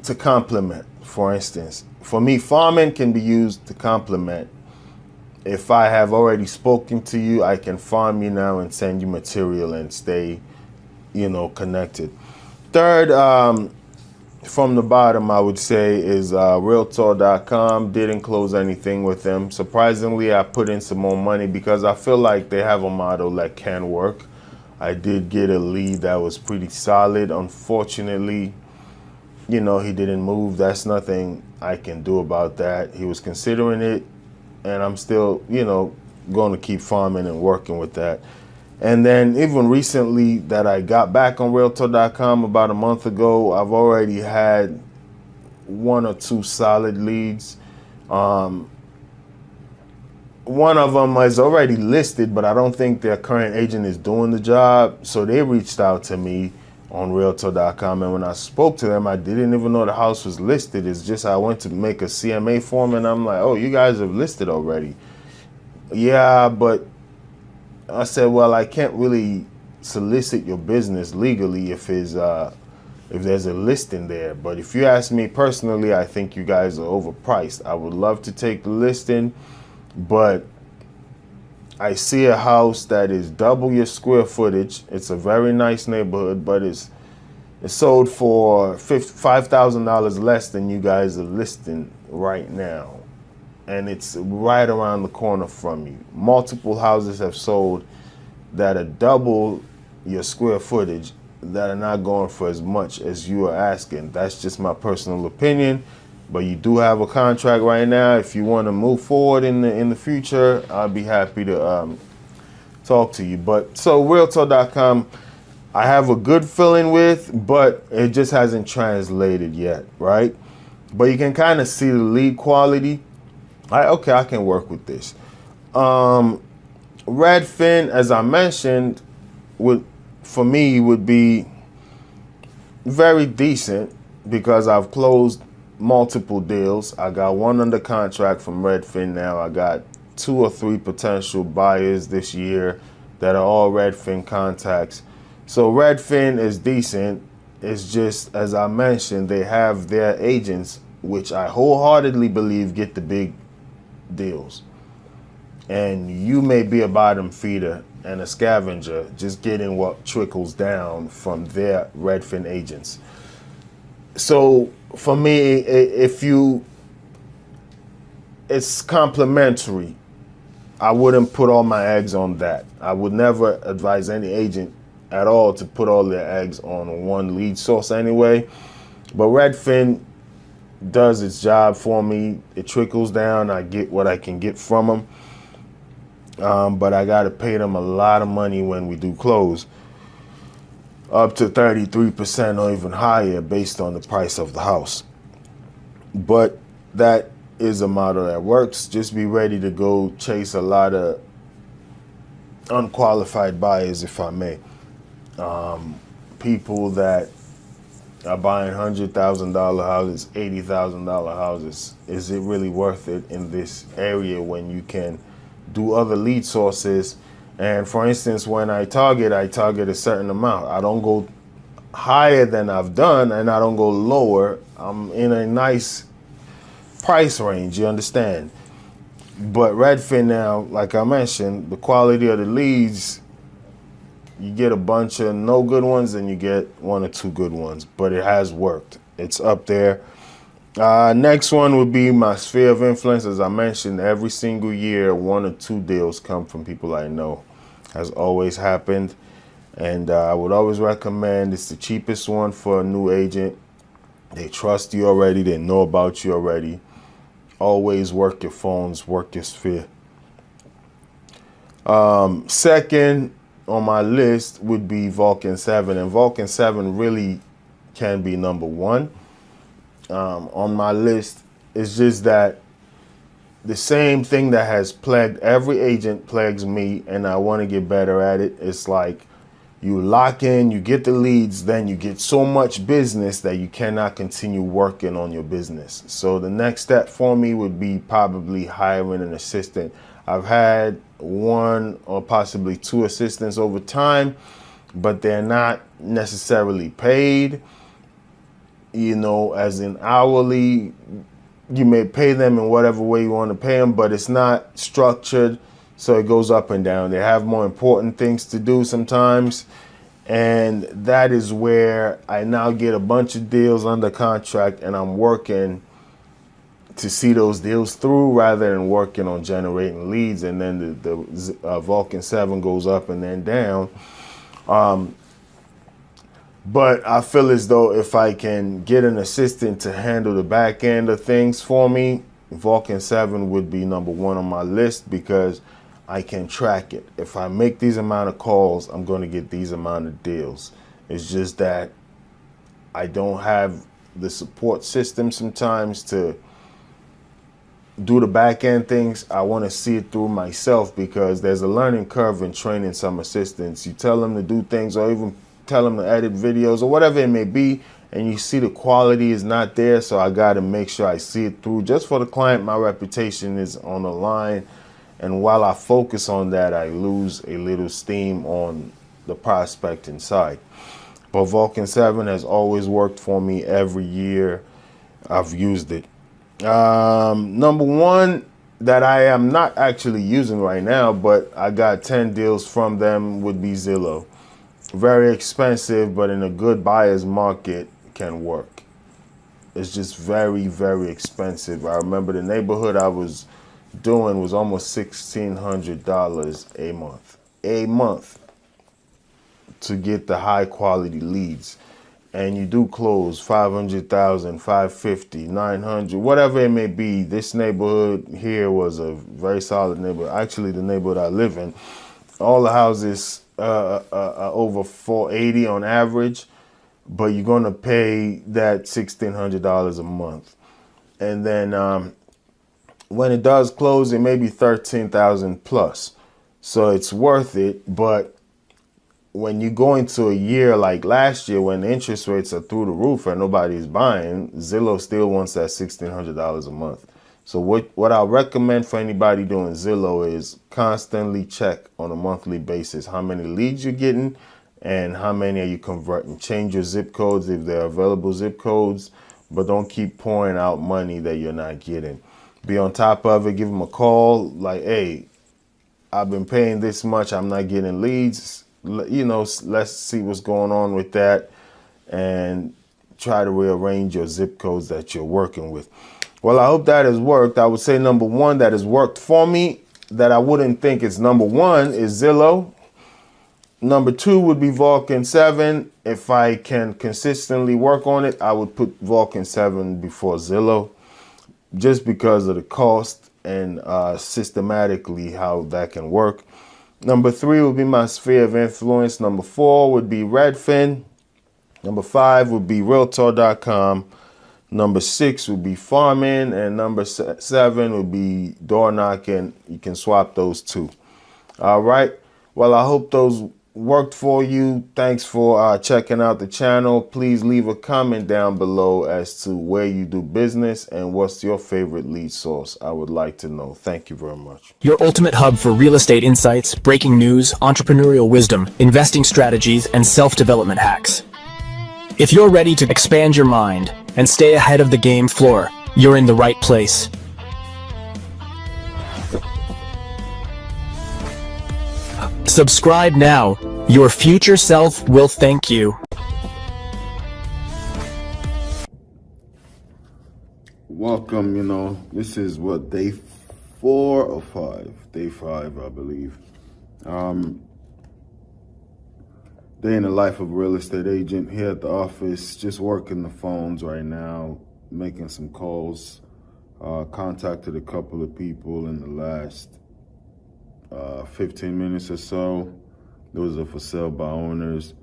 to complement. For instance, for me, farming can be used to complement. If I have already spoken to you, I can farm you now and send you material and stay, you know, connected. Third, from the bottom, I would say is Realtor.com. Didn't close anything with them. Surprisingly, I put in some more money because I feel like they have a model that can work. I did get a lead that was pretty solid. Unfortunately, you know, he didn't move. That's nothing I can do about that. He was considering it, and I'm still, you know, going to keep farming and working with that. And then even recently that I got back on Realtor.com about a month ago, I've already had 1 or 2 solid leads. One of them is already listed, but I don't think their current agent is doing the job. So they reached out to me on Realtor.com, and when I spoke to them, I didn't even know the house was listed. It's just I went to make a CMA form, and I'm like, oh, you guys have listed already. Yeah, but I said, well, I can't really solicit your business legally if there's a listing there. But if you ask me personally, I think you guys are overpriced. I would love to take the listing, but I see a house that is double your square footage. It's a very nice neighborhood, but it's sold for $5,000 less than you guys are listing right now. And it's right around the corner from you. Multiple houses have sold that are double your square footage that are not going for as much as you are asking. That's just my personal opinion. But you do have a contract right now. If you want to move forward in the future, I'll be happy to talk to you. But so Realtor.com, I have a good feeling with, but it just hasn't translated yet, right? But you can kind of see the lead quality. Okay, I can work with this. Redfin, as I mentioned, for me would be very decent because I've closed multiple deals. I got 1 under contract from Redfin now. I got 2 or 3 potential buyers this year that are all Redfin contacts. So Redfin is decent. It's just, as I mentioned, they have their agents, which I wholeheartedly believe get the big deals. And you may be a bottom feeder and a scavenger, just getting what trickles down from their Redfin agents. So for me, it's complementary. I wouldn't put all my eggs on that. I would never advise any agent at all to put all their eggs on one lead source anyway. But Redfin does its job for me. It trickles down. I get what I can get from them. But I got to pay them a lot of money when we do close. Up to 33% or even higher based on the price of the house. But that is a model that works. Just be ready to go chase a lot of unqualified buyers, if I may. People that are buying $100,000 houses, $80,000 houses. Is it really worth it in this area when you can do other lead sources? And for instance, when I target a certain amount. I don't go higher than I've done, and I don't go lower. I'm in a nice price range, you understand? But Redfin now, like I mentioned, the quality of the leads, you get a bunch of no good ones and you get one or two good ones, but it has worked. It's up there. Next one would be my sphere of influence. As I mentioned, every single year, one or two deals come from people I know. Has always happened. And I would always recommend, it's the cheapest one for a new agent. They trust you already. They know about you already. Always work your phones, work your sphere. Second on my list would be Vulcan 7. And Vulcan 7 really can be number one on my list. It's just that the same thing that has plagued every agent plagues me, and I want to get better at it. It's like you lock in, you get the leads, then you get so much business that you cannot continue working on your business. So the next step for me would be probably hiring an assistant. I've had one or possibly two assistants over time, but they're not necessarily paid, you know, as in hourly. You may pay them in whatever way you want to pay them, but it's not structured, so it goes up and down. They have more important things to do sometimes, and that is where I now get a bunch of deals under contract, and I'm working to see those deals through rather than working on generating leads, and then the Vulcan 7 goes up and then down. But I feel as though if I can get an assistant to handle the back end of things for me, Vulcan 7 would be number one on my list because I can track it. If I make these amount of calls, I'm going to get these amount of deals. It's just that I don't have the support system sometimes to do the back end things. I want to see it through myself because there's a learning curve in training some assistants. You tell them to do things or even tell them to edit videos or whatever it may be, and you see the quality is not there, so I got to make sure I see it through. Just for the client, my reputation is on the line, and while I focus on that, I lose a little steam on the prospecting side. But Vulcan 7 has always worked for me every year I've used it. Number one that I am not actually using right now, but I got 10 deals from them, would be Zillow. Very expensive, but in a good buyer's market can work. It's just very, very expensive. I remember the neighborhood I was doing was almost $1,600 a month to get the high quality leads. And you do close 500,000, 550, 900, whatever it may be. This neighborhood here was a very solid neighborhood. Actually, the neighborhood I live in, all the houses over 480 on average, but you're going to pay that $1,600 a month. And then when it does close, it may be 13,000 plus. So it's worth it. But when you go into a year like last year, when the interest rates are through the roof and nobody's buying, Zillow still wants that $1,600 a month. So what I recommend for anybody doing Zillow is constantly check on a monthly basis how many leads you're getting and how many are you converting. Change your zip codes if they're available zip codes, but don't keep pouring out money that you're not getting. Be on top of it. Give them a call like, hey, I've been paying this much. I'm not getting leads. You know, let's see what's going on with that and try to rearrange your zip codes that you're working with. Well, I hope that has worked. I would say number one that has worked for me that I wouldn't think is number one is Zillow. Number two would be Vulcan 7. If I can consistently work on it, I would put Vulcan 7 before Zillow, just because of the cost and systematically how that can work. Number three would be my sphere of influence. Number four would be Redfin. Number five would be Realtor.com. Number six would be farming, and number seven would be door knocking. You can swap those two. All right. Well, I hope those worked for you. Thanks for checking out the channel. Please leave a comment down below as to where you do business and what's your favorite lead source. I would like to know. Thank you very much. Your ultimate hub for real estate insights, breaking news, entrepreneurial wisdom, investing strategies, and self-development hacks. If you're ready to expand your mind and stay ahead of the game floor, you're in the right place. Subscribe now. Your future self will thank you. Welcome, this is what, day 4 or 5? Day 5, I believe. Day in the life of a real estate agent here at the office, just working the phones right now, making some calls. Contacted a couple of people in the last 15 minutes or so. Those are for sale by owners.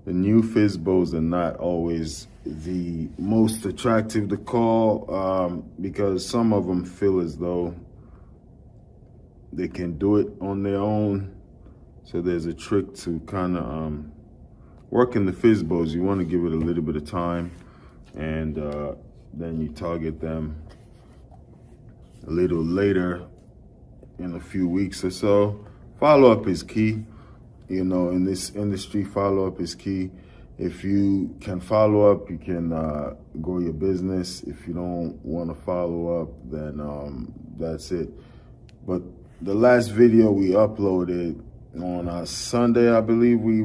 The new FSBOs are not always the most attractive to call because some of them feel as though they can do it on their own. So there's a trick to kind of working the FSBOs. You want to give it a little bit of time, and then you target them a little later in a few weeks or so. Follow-up is key. In this industry, follow-up is key. If you can follow up, you can grow your business. If you don't want to follow up, then that's it. But the last video we uploaded on Sunday, I believe, we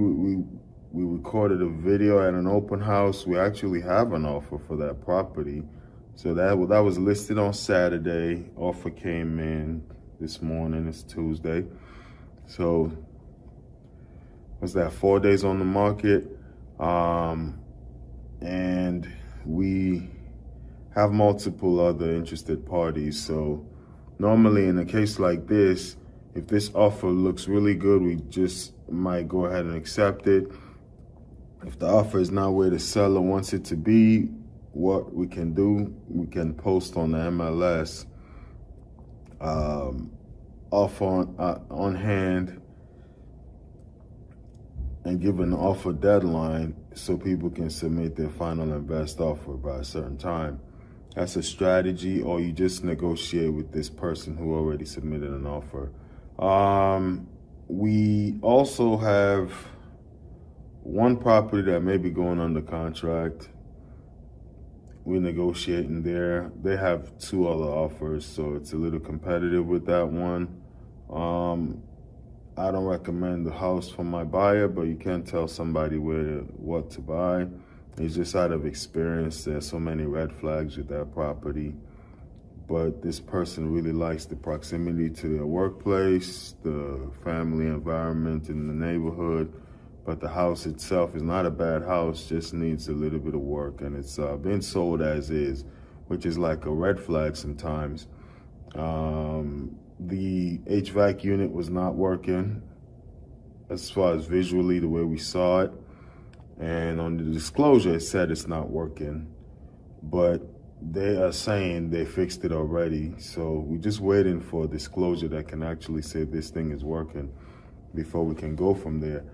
recorded a video at an open house. We actually have an offer for that property. So that was listed on Saturday. Offer came in this morning. It's Tuesday. So what's that, 4 days on the market? And we have multiple other interested parties. So normally in a case like this, if this offer looks really good, we just might go ahead and accept it. If the offer is not where the seller wants it to be, what we can do, we can post on the MLS offer on hand and give an offer deadline so people can submit their final and best offer by a certain time. That's a strategy, or you just negotiate with this person who already submitted an offer. We also have one property that may be going under contract. We're negotiating there. They have 2 other offers, so it's a little competitive with that one. I don't recommend the house for my buyer, but you can tell somebody what to buy. It's just out of experience. There's so many red flags with that property. But this person really likes the proximity to their workplace, the family environment in the neighborhood. But the house itself is not a bad house, just needs a little bit of work. And it's been sold as is, which is like a red flag sometimes. The HVAC unit was not working as far as visually the way we saw it. And on the disclosure, it said it's not working. But they are saying they fixed it already. So we're just waiting for a disclosure that can actually say this thing is working before we can go from there.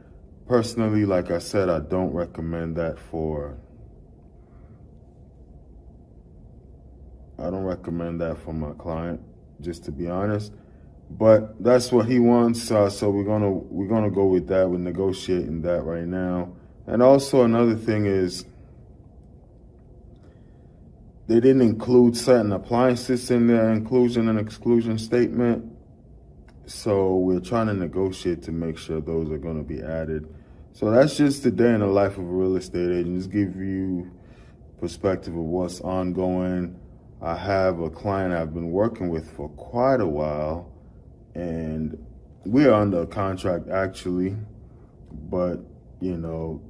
Personally, like I said, I don't recommend that for my client, just to be honest. But that's what he wants, so we're gonna go with that. We're negotiating that right now. And also another thing is they didn't include certain appliances in their inclusion and exclusion statement. So we're trying to negotiate to make sure those are going to be added. So that's just the day in the life of a real estate agent. Just give you perspective of what's ongoing. I have a client I've been working with for quite a while, and we are under a contract actually, but you know,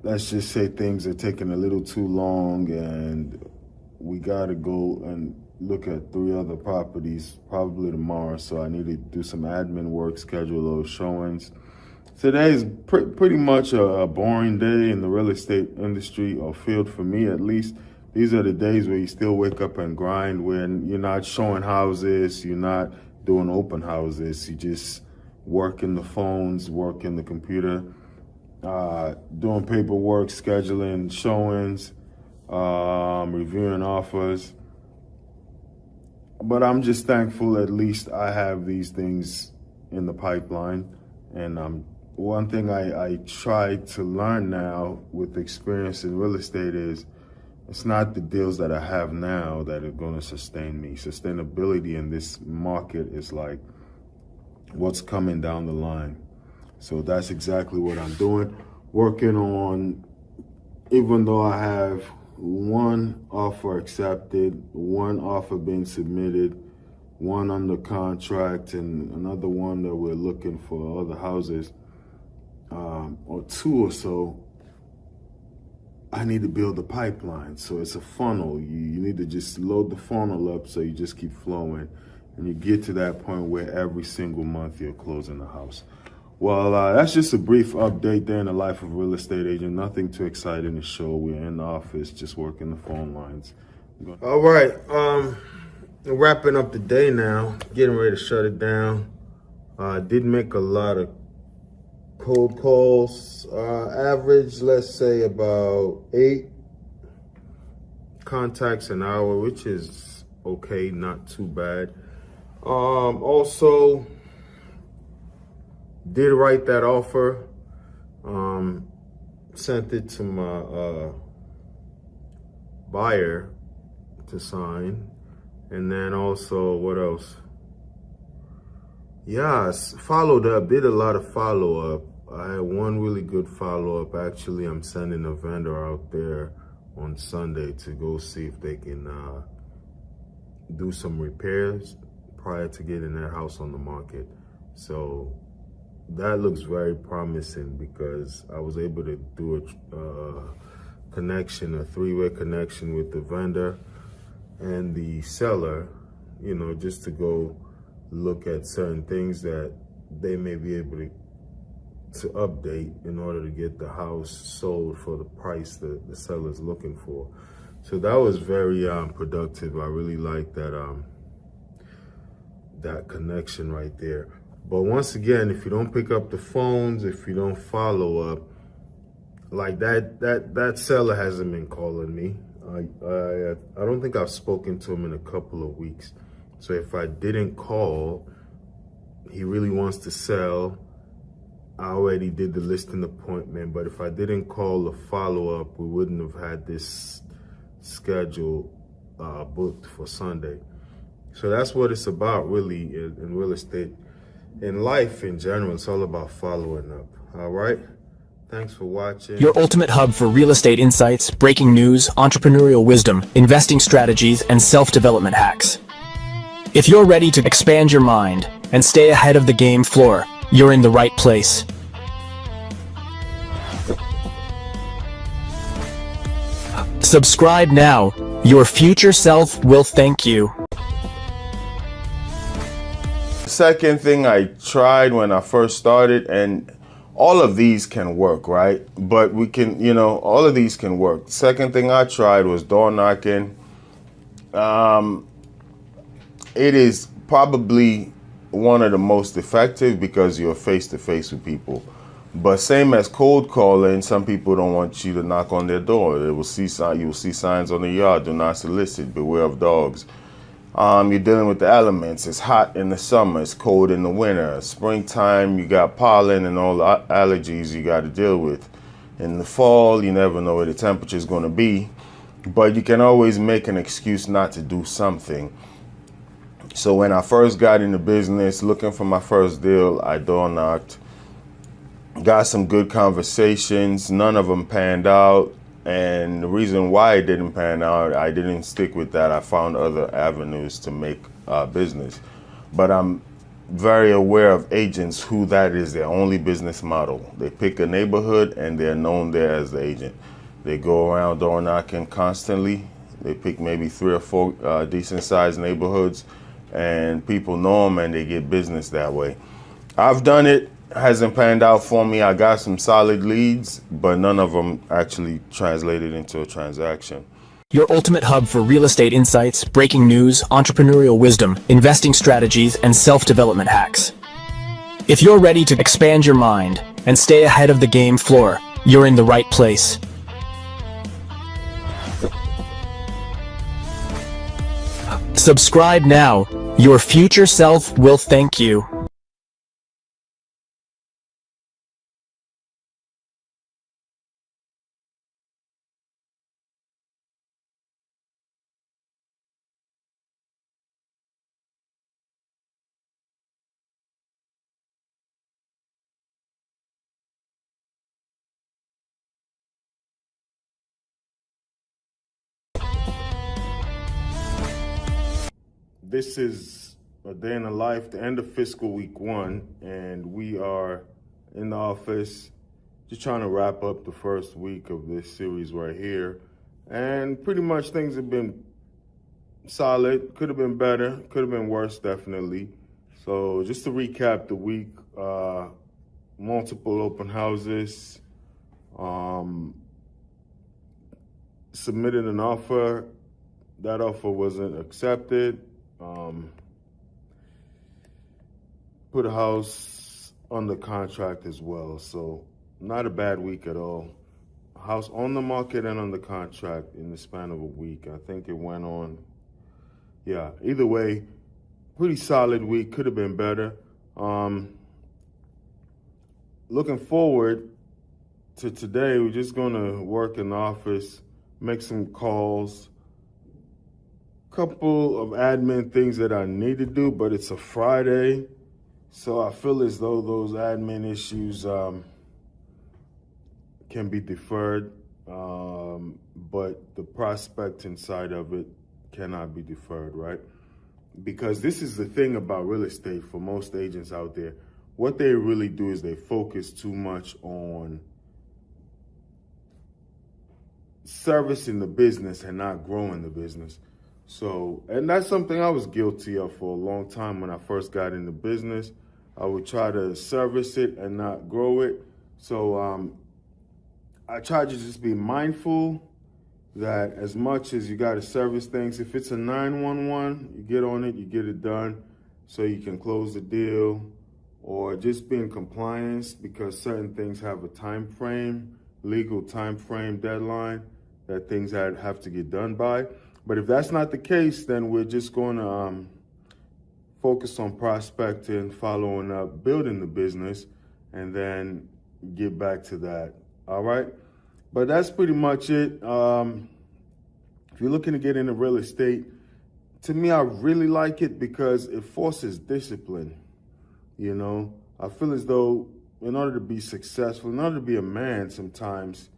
let's just say things are taking a little too long, and we gotta go and look at 3 other properties probably tomorrow. So I need to do some admin work, schedule those showings. Today is pretty much a boring day in the real estate industry, or field for me at least. These are the days where you still wake up and grind, when you're not showing houses, you're not doing open houses, you just working the phones, working the computer, doing paperwork, scheduling showings, reviewing offers. But I'm just thankful at least I have these things in the pipeline. And one thing I try to learn now with experience in real estate is it's not the deals that I have now that are going to sustain me. Sustainability in this market is like what's coming down the line. So that's exactly what I'm doing. Working on, even though I have 1 offer accepted, 1 offer being submitted, 1 under contract, and another 1 that we're looking for other houses, or 2 or so, I need to build a pipeline. So it's a funnel. You need to just load the funnel up so you just keep flowing. And you get to that point where every single month you're closing a house. Well, that's just a brief update there in the life of a real estate agent. Nothing too exciting to show. We're in the office just working the phone lines. All right. Wrapping up the day now. Getting ready to shut it down. Did make a lot of cold calls. Average, let's say about 8 contacts an hour, which is okay, not too bad. Also did write that offer, sent it to my buyer to sign. And then also, what else? Yes, followed up, did a lot of follow-up. I had 1 really good follow-up. Actually, I'm sending a vendor out there on Sunday to go see if they can do some repairs prior to getting that house on the market. So that looks very promising, because I was able to do a connection, a 3-way connection with the vendor and the seller, you know, just to go look at certain things that they may be able to update in order to get the house sold for the price that the seller's looking for. So that was very productive. I really like that that connection right there. But once again, if you don't pick up the phones, if you don't follow up, like that seller hasn't been calling me. I don't think I've spoken to him in a couple of weeks. So if I didn't call, he really wants to sell. I already did the listing appointment, but if I didn't call the follow-up, we wouldn't have had this schedule booked for Sunday. So that's what it's about, really, in real estate. In life in general, it's all about following up. All right? Thanks for watching. Your ultimate hub for real estate insights, breaking news, entrepreneurial wisdom, investing strategies, and self-development hacks. If you're ready to expand your mind and stay ahead of the game floor, you're in the right place. Subscribe now. Your future self will thank you. Second thing I tried when I first started, and all of these can work, right? But we can, you know, all of these can work. Second thing I tried was door knocking. It is probably one of the most effective because you're face to face with people. But same as cold calling, some people don't want you to knock on their door. You will see signs on the yard: do not solicit, beware of dogs. You're dealing with the elements. It's hot in the summer, it's cold in the winter. Springtime, you got pollen and all the allergies you got to deal with. In the fall, you never know where the temperature is going to be, but you can always make an excuse not to do something. So when I first got into business, looking for my first deal, I door knocked, got some good conversations. None of them panned out. And the reason why it didn't pan out, I didn't stick with that. I found other avenues to make business. but I'm very aware of agents who that is their only business model. They pick a neighborhood and they're known there as the agent. They go around door knocking constantly. They pick maybe 3 or 4 decent sized neighborhoods, and people know them and they get business that way. I've done it, hasn't panned out for me. I got some solid leads, but none of them actually translated into a transaction. Your ultimate hub for real estate insights, breaking news, entrepreneurial wisdom, investing strategies, and self-development hacks. If you're ready to expand your mind and stay ahead of the game floor, you're in the right place. Subscribe now. Your future self will thank you. This is a day in the life, the end of fiscal week 1, and we are in the office just trying to wrap up the first week of this series right here. And pretty much things have been solid. Could have been better, could have been worse, definitely. So just to recap the week, multiple open houses, submitted an offer. That offer wasn't accepted. Put a house under contract as well, so not a bad week at all. House on the market and under contract in the span of a week. I think it went on, yeah, either way, pretty solid week, could have been better. Looking forward to today, we're just gonna work in the office, make some calls, couple of admin things that I need to do, but it's a Friday, so I feel as though those admin issues can be deferred, but the prospecting side of it cannot be deferred, right? Because this is the thing about real estate for most agents out there. What they really do is they focus too much on servicing the business and not growing the business. So, and that's something I was guilty of for a long time when I first got into business. I would try to service it and not grow it. So I try to just be mindful that as much as you got to service things, if it's a 911, you get on it, you get it done so you can close the deal, or just be in compliance because certain things have a time frame, legal time frame deadline that things have to get done by. But if that's not the case, then we're just going to focus on prospecting, following up, building the business, and then get back to that. All right? But that's pretty much it. If you're looking to get into real estate, to me, I really like it because it forces discipline. You know, I feel as though in order to be successful, in order to be a man sometimes,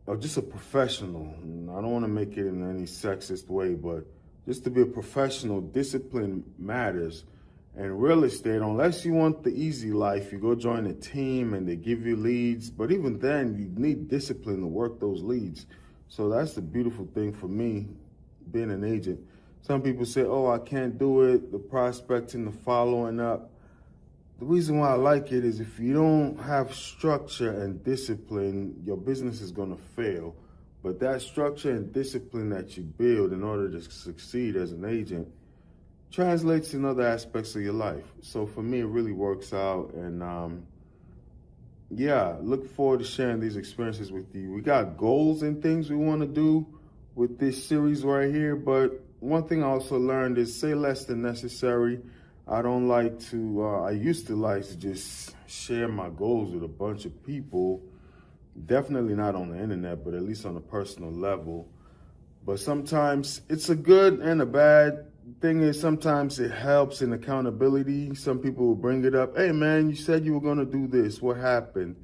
or just a professional, I don't want to make it in any sexist way, but just to be a professional, discipline matters. And real estate, unless you want the easy life, you go join a team and they give you leads. But even then, you need discipline to work those leads. So that's the beautiful thing for me, being an agent. Some people say, oh, I can't do it, the prospecting, the following up. The reason why I like it is if you don't have structure and discipline, your business is going to fail. But that structure and discipline that you build in order to succeed as an agent translates in other aspects of your life. So for me, it really works out. And yeah, look forward to sharing these experiences with you. We got goals and things we want to do with this series right here. But one thing I also learned is say less than necessary. I don't like to, I used to like to just share my goals with a bunch of people. Definitely not on the internet, but at least on a personal level. But sometimes it's a good and a bad. Thing is, sometimes it helps in accountability. Some people will bring it up. Hey, man, you said you were going to do this. What happened?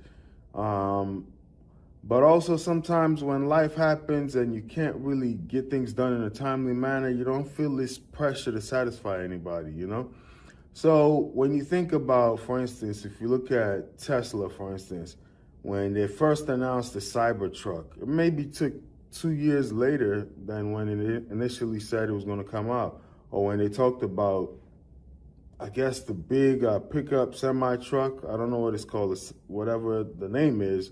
But also sometimes when life happens and you can't really get things done in a timely manner, you don't feel this pressure to satisfy anybody, you know? So when you think about, for instance, if you look at Tesla, for instance, when they first announced the Cybertruck, it maybe took 2 years later than when it initially said it was going to come out. Or when they talked about, I guess, the big pickup semi-truck, I don't know what it's called, whatever the name is,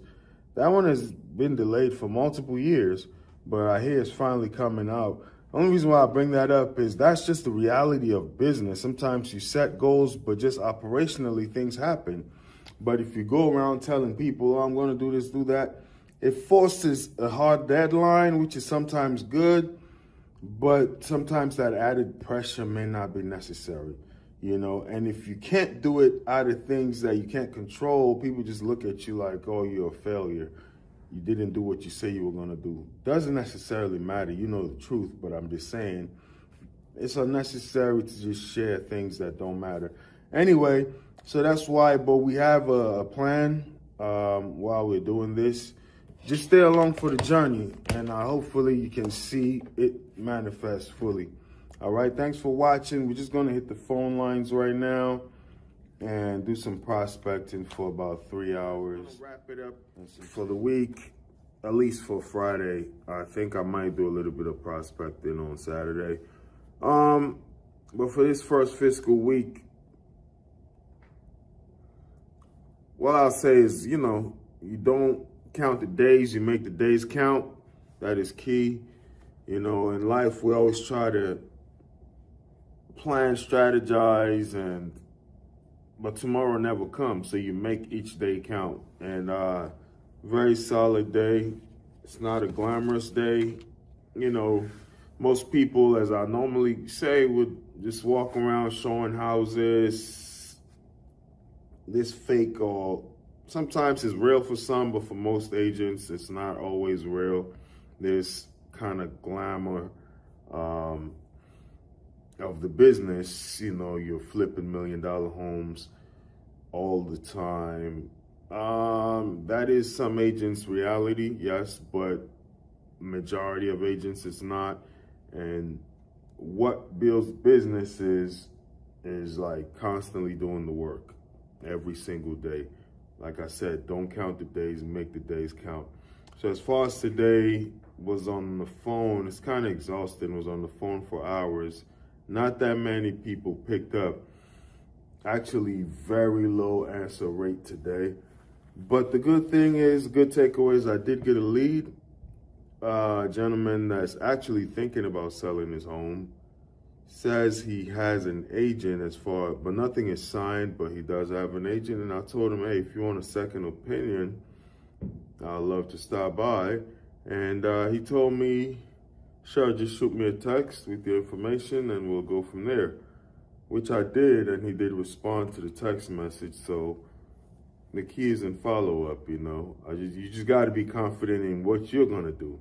that one has been delayed for multiple years, but I hear it's finally coming out. The only reason why I bring that up is that's just the reality of business. Sometimes you set goals, but just operationally things happen. But if you go around telling people, oh, I'm going to do this, do that, it forces a hard deadline, which is sometimes good, but sometimes that added pressure may not be necessary, you know? And if you can't do it out of things that you can't control, people just look at you like, oh, you're a failure. You didn't do what you say you were going to do. Doesn't necessarily matter. You know the truth, but I'm just saying it's unnecessary to just share things that don't matter. Anyway, so that's why, but we have a plan while we're doing this. Just stay along for the journey, and hopefully you can see it manifest fully. All right, thanks for watching. We're just going to hit the phone lines right now and do some prospecting for about 3 hours. Wrap it up for the week, at least for Friday. I think I might do a little bit of prospecting on Saturday. But for this first fiscal week, what I'll say is, you know, you don't count the days, you make the days count. That is key. You know, in life, we always try to plan, strategize, but tomorrow never comes. So you make each day count. And very solid day. It's not a glamorous day. You know, most people, as I normally say, would just walk around showing houses. This fake, or sometimes it's real for some, but for most agents, it's not always real. There's kind of glamour of the business. You know, you're flipping $1 million homes all the time. That is some agents' reality, yes, but majority of agents it's not. And what builds business is like constantly doing the work every single day. Like I said, don't count the days, make the days count. So as far as today, was on the phone, it's kind of exhausting, was on the phone for hours. Not that many people picked up. Actually, very low answer rate today. But the good thing is, good takeaway is I did get a lead. A gentleman that's actually thinking about selling his home. Says he has an agent but nothing is signed, but he does have an agent. And I told him, hey, if you want a second opinion, I'd love to stop by. And he told me, sure, just shoot me a text with the information and we'll go from there, which I did. And he did respond to the text message. So the key is in follow-up, you know. You just got to be confident in what you're going to do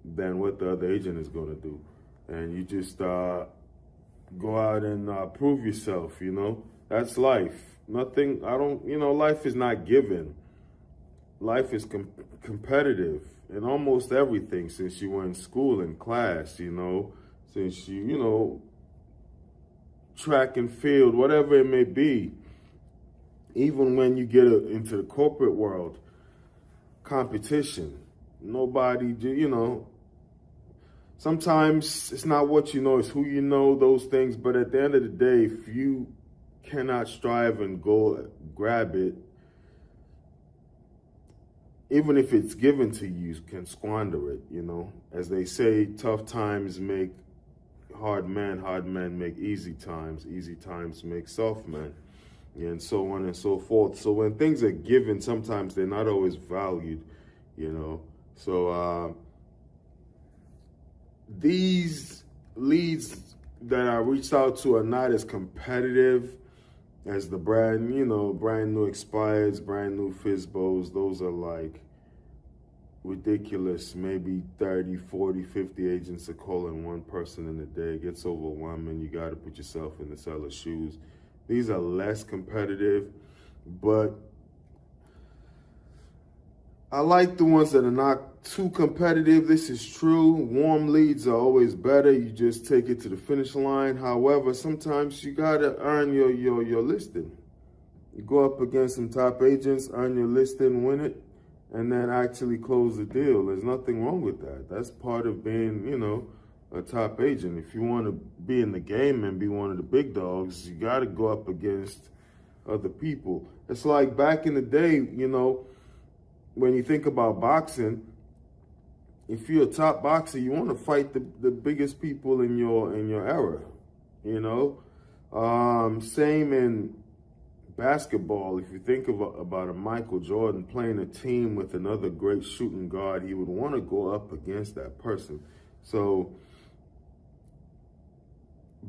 than what the other agent is going to do. And you just go out and prove yourself, you know. That's life. Life is not given. Life is competitive in almost everything, since you were in school and class, you know, since you track and field, whatever it may be. Even when you get into the corporate world, competition, nobody, sometimes it's not what you know, it's who you know, those things. But at the end of the day, if you cannot strive and go grab it, even if it's given to you, you can squander it, you know. As they say, tough times make hard men make easy times make soft men, and so on and so forth. So when things are given, sometimes they're not always valued, you know. So these leads that I reached out to are not as competitive as the brand new expireds, brand new FISBOs. Those are like ridiculous. Maybe 30, 40, 50 agents are calling one person in a day. It gets overwhelming. You got to put yourself in the seller's shoes. These are less competitive, but I like the ones that are not too competitive. This is true. Warm leads are always better. You just take it to the finish line. However, sometimes you gotta earn your listing. You go up against some top agents, earn your listing, win it, and then actually close the deal. There's nothing wrong with that. That's part of being, you know, a top agent. If you want to be in the game and be one of the big dogs, you got to go up against other people. It's like back in the day, you know, when you think about boxing, if you're a top boxer, you want to fight the biggest people in your era, you know. Same in basketball. If you think about a Michael Jordan playing a team with another great shooting guard, he would want to go up against that person. So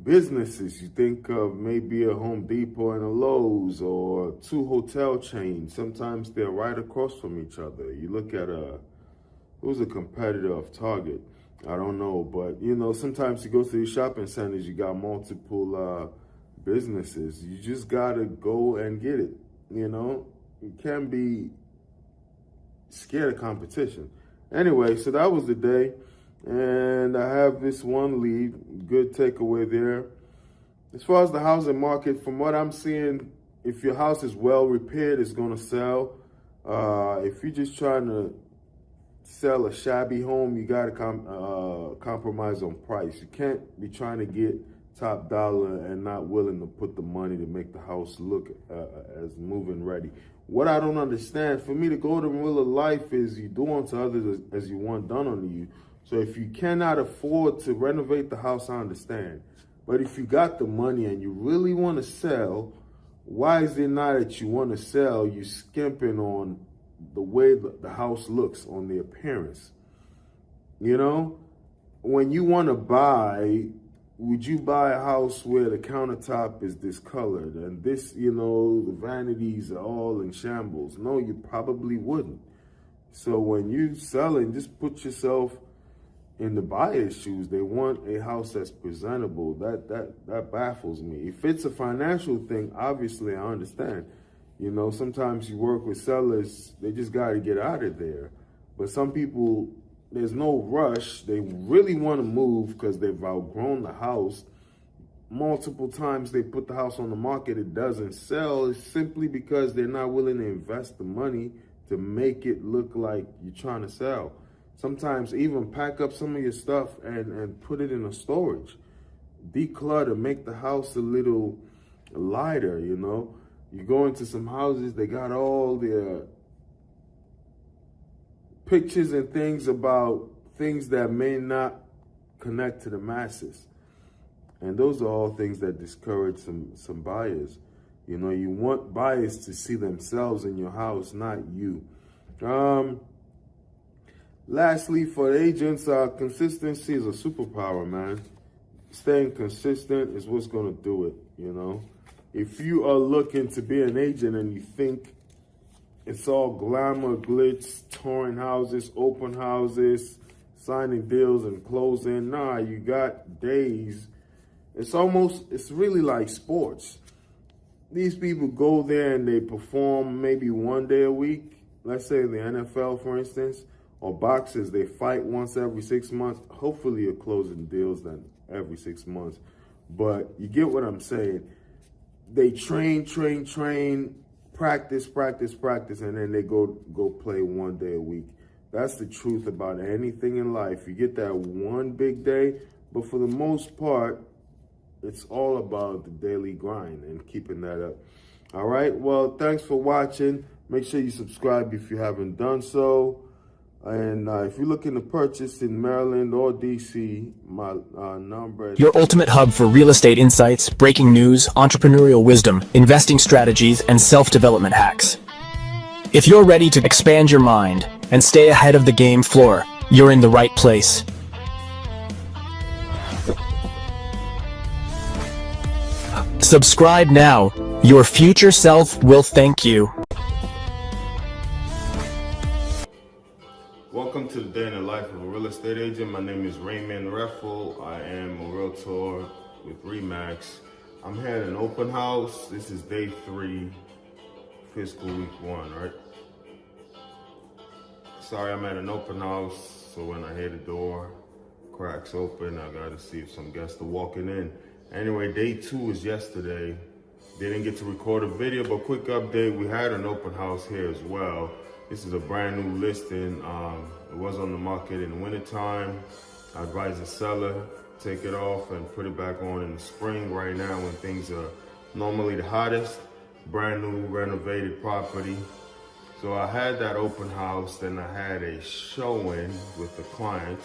businesses, you think of maybe a Home Depot and a Lowe's or two hotel chains. Sometimes they're right across from each other. You look at who's a competitor of Target? I don't know, but you know, sometimes you go to these shopping centers, you got multiple businesses. You just gotta go and get it. You know, you can't be scared of competition. Anyway, so that was the day, and I have this one lead. Good takeaway there. As far as the housing market, from what I'm seeing, if your house is well repaired, it's gonna sell. If you're just trying to sell a shabby home, you gotta compromise on price. You can't be trying to get top dollar and not willing to put the money to make the house look as moving ready. What I don't understand, for me, the golden rule of life is you do unto others as you want done unto you. So if you cannot afford to renovate the house, I understand. But if you got the money and you really want to sell, why is it not that you want to sell, you skimping on the way the house looks, on the appearance? You know, when you want to buy, would you buy a house where the countertop is discolored and this, you know, the vanities are all in shambles? No, you probably wouldn't. So when you're selling, just put yourself in the buyer's shoes. They want a house that's presentable. That baffles me. If it's a financial thing, obviously I understand. You know, sometimes you work with sellers, they just got to get out of there. But some people, there's no rush. They really want to move because they've outgrown the house. Multiple times they put the house on the market, it doesn't sell. It's simply because they're not willing to invest the money to make it look like you're trying to sell. Sometimes even pack up some of your stuff and put it in a storage. Declutter, make the house a little lighter, you know. You go into some houses, they got all their pictures and things about things that may not connect to the masses. And those are all things that discourage some buyers. You know, you want buyers to see themselves in your house, not you. Lastly, for agents, consistency is a superpower, man. Staying consistent is what's going to do it, you know. If you are looking to be an agent and you think it's all glamour, glitz, touring houses, open houses, signing deals and closing, nah, you got days. It's really like sports. These people go there and they perform maybe one day a week. Let's say the NFL, for instance, or boxers, they fight once every 6 months. Hopefully you're closing deals then every 6 months. But you get what I'm saying. They train, practice, and then they go play one day a week. That's the truth about anything in life. You get that one big day, but for the most part, it's all about the daily grind and keeping that up. All right, well, thanks for watching. Make sure you subscribe if you haven't done so. And if you're looking to purchase in Maryland or DC, my number is... Your ultimate hub for real estate insights, breaking news, entrepreneurial wisdom, investing strategies, and self-development hacks. If you're ready to expand your mind and stay ahead of the game floor, you're in the right place. Subscribe now. Your future self will thank you. Welcome to the day in the life of a real estate agent. My name is Raymond Reffel. I am a realtor with Remax. I'm here at an open house. This is day 3, fiscal week 1, right? sorry, I'm at an open house, so when I hear the door cracks open, I gotta see if some guests are walking in. Anyway, day 2 was yesterday. Didn't get to record a video, but quick update, we had an open house here as well. This is a brand new listing. It was on the market in the wintertime. I advise the seller, take it off and put it back on in the spring right now when things are normally the hottest. Brand new renovated property. So I had that open house, then I had a showing with the client,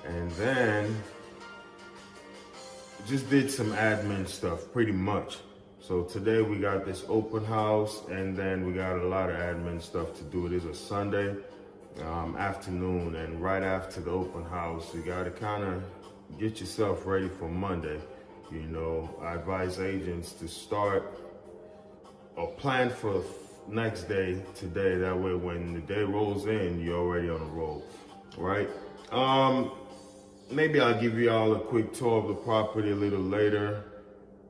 and then just did some admin stuff pretty much. So today we got this open house, and then we got a lot of admin stuff to do. It is a Sunday afternoon, and right after the open house, you gotta kind of get yourself ready for Monday. You know, I advise agents to start or plan for next day today. That way when the day rolls in, you're already on the roll, right? Maybe I'll give you all a quick tour of the property a little later,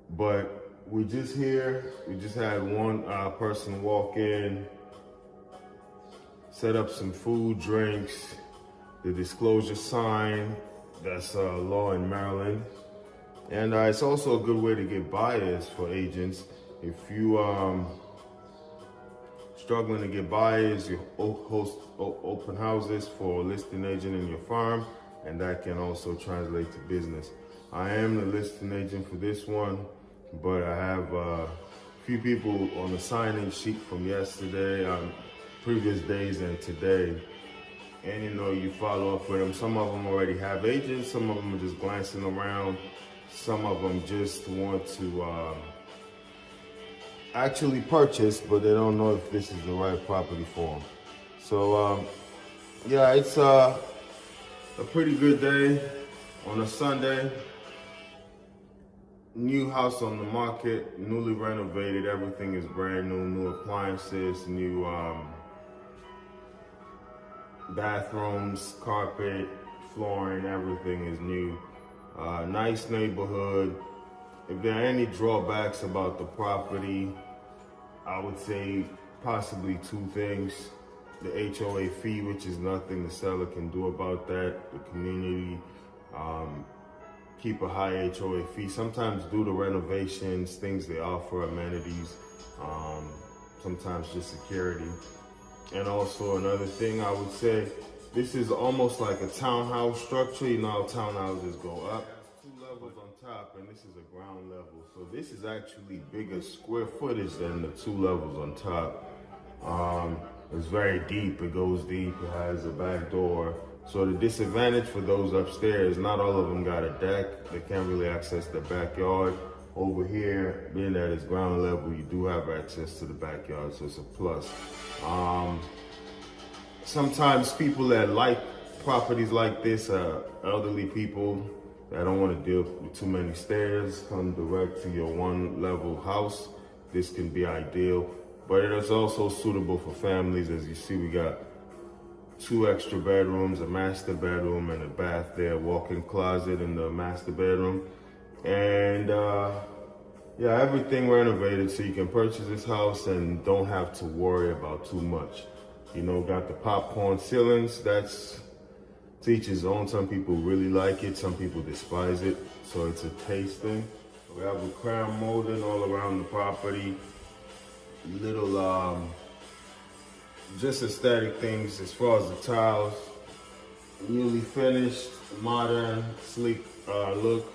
but we just had one person walk in, set up some food, drinks, the disclosure sign, that's law in Maryland. And it's also a good way to get buyers for agents. If you struggling to get buyers, you host open houses for a listing agent in your firm, and that can also translate to business. I am the listing agent for this one, but I have a few people on the sign-in sheet from yesterday, previous days and today. And you know, you follow up with them. Some of them already have agents, some of them are just glancing around, some of them just want to actually purchase, but they don't know if this is the right property for them. So yeah, it's a pretty good day on a Sunday. New house on the market, newly renovated, everything is brand new, new appliances, new bathrooms, carpet, flooring, everything is new. Nice neighborhood. If there are any drawbacks about the property, I would say possibly 2 things. The HOA fee, which is nothing the seller can do about that. The community keep a high HOA fee. Sometimes due to renovations, things they offer, amenities, sometimes just security. And also another thing I would say, this is almost like a townhouse structure. You know how townhouses go up. 2 levels on top, and this is a ground level. So this is actually bigger square footage than the 2 levels on top. It's very deep, it goes deep, it has a back door. So the disadvantage for those upstairs, not all of them got a deck. They can't really access the backyard. Over here, being that it's ground level, you do have access to the backyard, so it's a plus. Sometimes people that like properties like this, elderly people that don't want to deal with too many stairs, come direct to your 1-level house. This can be ideal, but it is also suitable for families. As you see, we got 2 extra bedrooms, a master bedroom and a bath there, walk-in closet in the master bedroom. And yeah, everything renovated so you can purchase this house and don't have to worry about too much. You know, got the popcorn ceilings, that's to each his own. Some people really like it, some people despise it, so it's a taste thing. We have a crown molding all around the property. Little just aesthetic things as far as the tiles. Newly finished, modern, sleek look.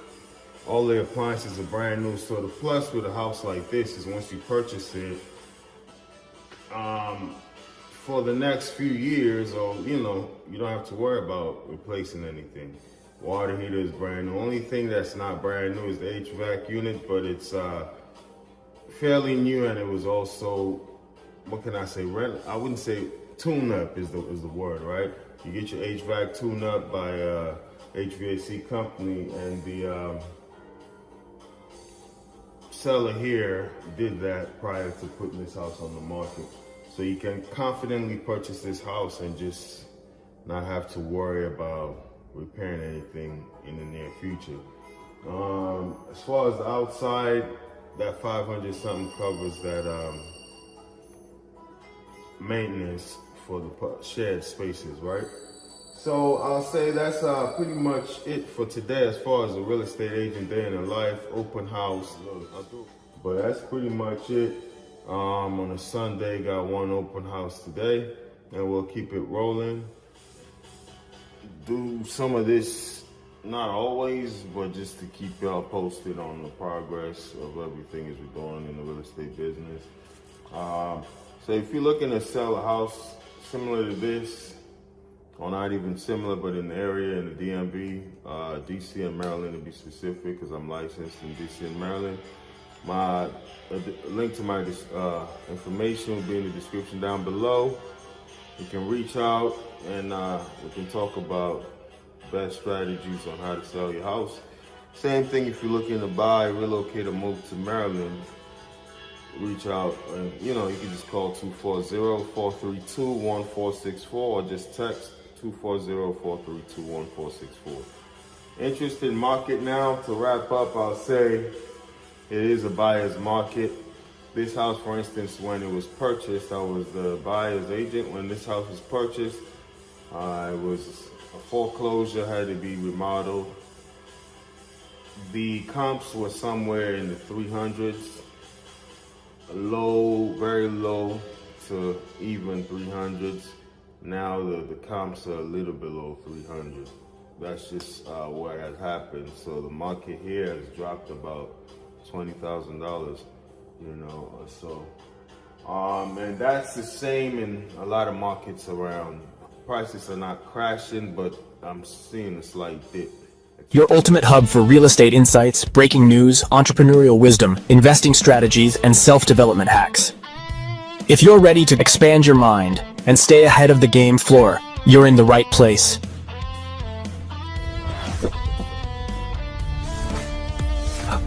All the appliances are brand new. So the plus with a house like this is once you purchase it, for the next few years, or you know, you don't have to worry about replacing anything. Water heater is brand new. Only thing that's not brand new is the HVAC unit, but it's fairly new, and it was also, what can I say, I wouldn't say tune-up is the word, right? You get your HVAC tune-up by a HVAC company, and the seller here did that prior to putting this house on the market. So you can confidently purchase this house and just not have to worry about repairing anything in the near future. As far as the outside, that 500 something covers that maintenance for the shared spaces, right? So I'll say that's pretty much it for today as far as a real estate agent day in the life, open house. But that's pretty much it. On a Sunday, got one open house today, and we'll keep it rolling. Do some of this, not always, but just to keep y'all posted on the progress of everything as we're doing in the real estate business. So if you're looking to sell a house similar to this, or not even similar, but in the area, in the DMV, DC and Maryland to be specific, because I'm licensed in DC and Maryland. My link to my information will be in the description down below. You can reach out and we can talk about best strategies on how to sell your house. Same thing if you're looking to buy, relocate, or move to Maryland. Reach out and you can just call 240-432-1464 or just text 240-432-1464. Interesting market now. To wrap up, I'll say it is a buyer's market. This house, for instance, when it was purchased, I was the buyer's agent. When this house was purchased, it was a foreclosure, had to be remodeled. The comps were somewhere in the 300s. Low, very low to even 300s. Now the comps are a little below 300. That's just what has happened. So the market here has dropped about $20,000, so and that's the same in a lot of markets around. Prices are not crashing, but I'm seeing a slight dip. Your ultimate hub for real estate insights, breaking news, entrepreneurial wisdom, investing strategies, and self-development hacks. If you're ready to expand your mind and stay ahead of the game floor, you're in the right place.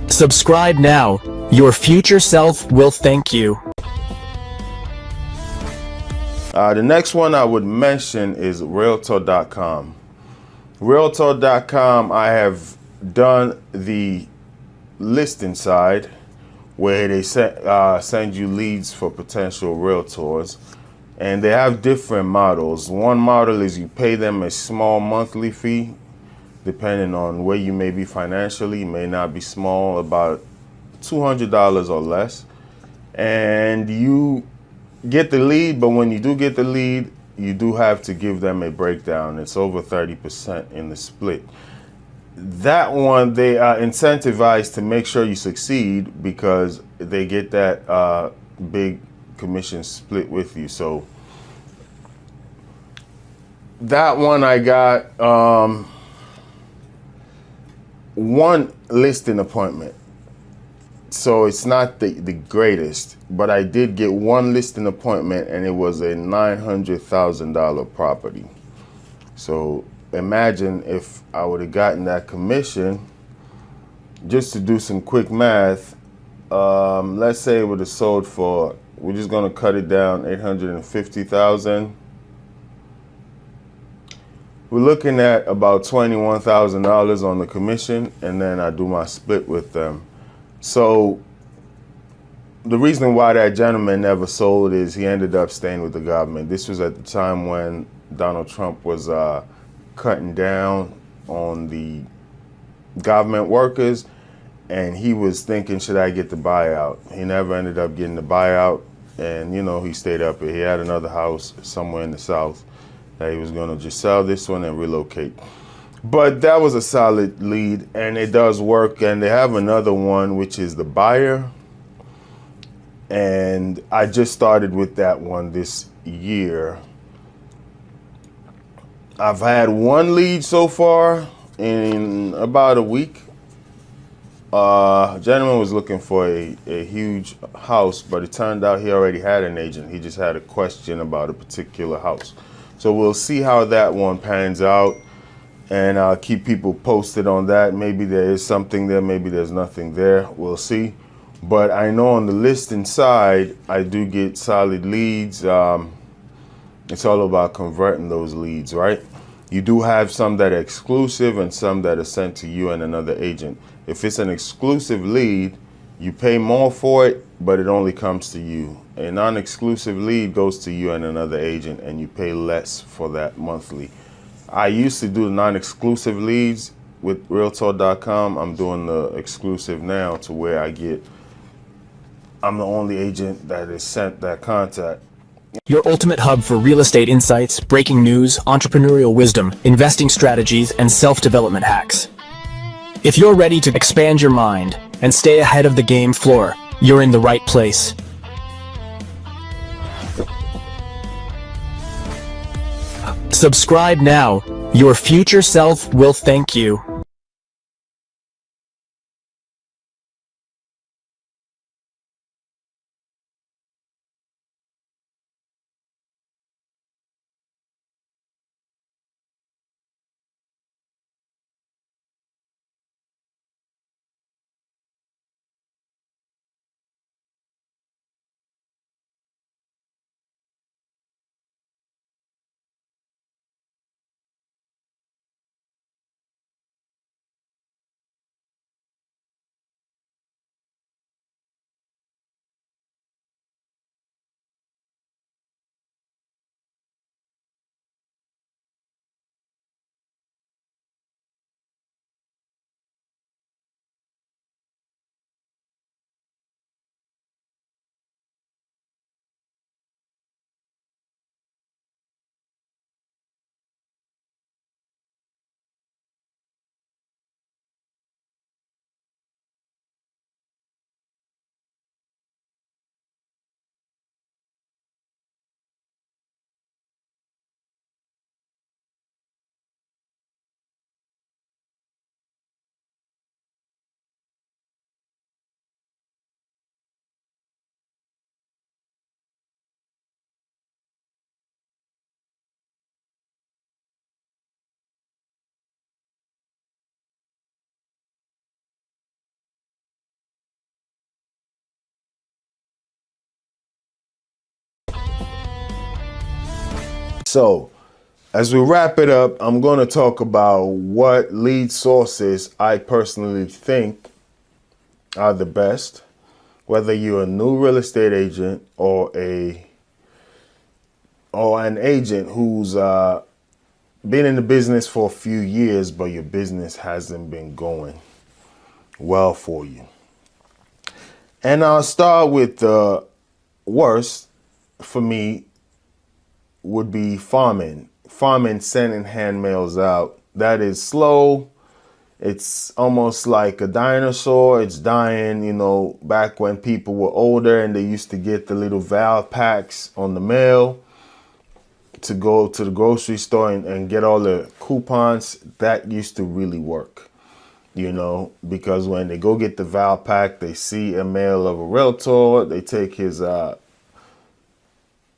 Subscribe now. Your future self will thank you. The next one I would mention is Realtor.com. Realtor.com, I have done the listing side where they send you leads for potential realtors. And they have different models. One model is you pay them a small monthly fee, depending on where you may be financially. It may not be small, about $200 or less. And you get the lead, but when you do get the lead, you do have to give them a breakdown. It's over 30% in the split. That one, they are incentivized to make sure you succeed because they get that big commission split with you. So that one I got one listing appointment. So it's not the greatest, but I did get one listing appointment and it was a $900,000 property. So imagine if I would have gotten that commission. Just to do some quick math, let's say it would have sold for, we're just gonna cut it down, $850,000. We're looking at about $21,000 on the commission, and then I do my split with them. So the reason why that gentleman never sold is he ended up staying with the government. This was at the time when Donald Trump was cutting down on the government workers, and he was thinking, should I get the buyout? He never ended up getting the buyout, and he stayed up here. He had another house somewhere in the South that he was gonna just sell this one and relocate. But that was a solid lead, and it does work. And they have another one, which is the buyer. And I just started with that one this year. I've had one lead so far in about a week. A gentleman was looking for a huge house, but it turned out he already had an agent. He just had a question about a particular house. So we'll see how that one pans out. And I'll keep people posted on that. Maybe there is something there, maybe there's nothing there. We'll see. But I know on the listing side, I do get solid leads. It's all about converting those leads, right? You do have some that are exclusive and some that are sent to you and another agent. If it's an exclusive lead, You pay more for it, but it only comes to you. A non-exclusive lead goes to you and another agent, and you pay less for that monthly. I used to do the non-exclusive leads with Realtor.com. I'm doing the exclusive now to where I'm the only agent that is sent that contact. Your ultimate hub for real estate insights, breaking news, entrepreneurial wisdom, investing strategies, and self-development hacks. If you're ready to expand your mind and stay ahead of the game floor, you're in the right place. Subscribe now. Your future self will thank you. So, as we wrap it up, I'm going to talk about what lead sources I personally think are the best, whether you're a new real estate agent or an agent who's been in the business for a few years, but your business hasn't been going well for you. And I'll start with the worst for me would be farming. Farming, sending hand mails out. That is slow. It's almost like a dinosaur. It's dying, back when people were older and they used to get the little val packs on the mail to go to the grocery store and get all the coupons. That used to really work, because when they go get the val pack, they see a mail of a realtor, they take his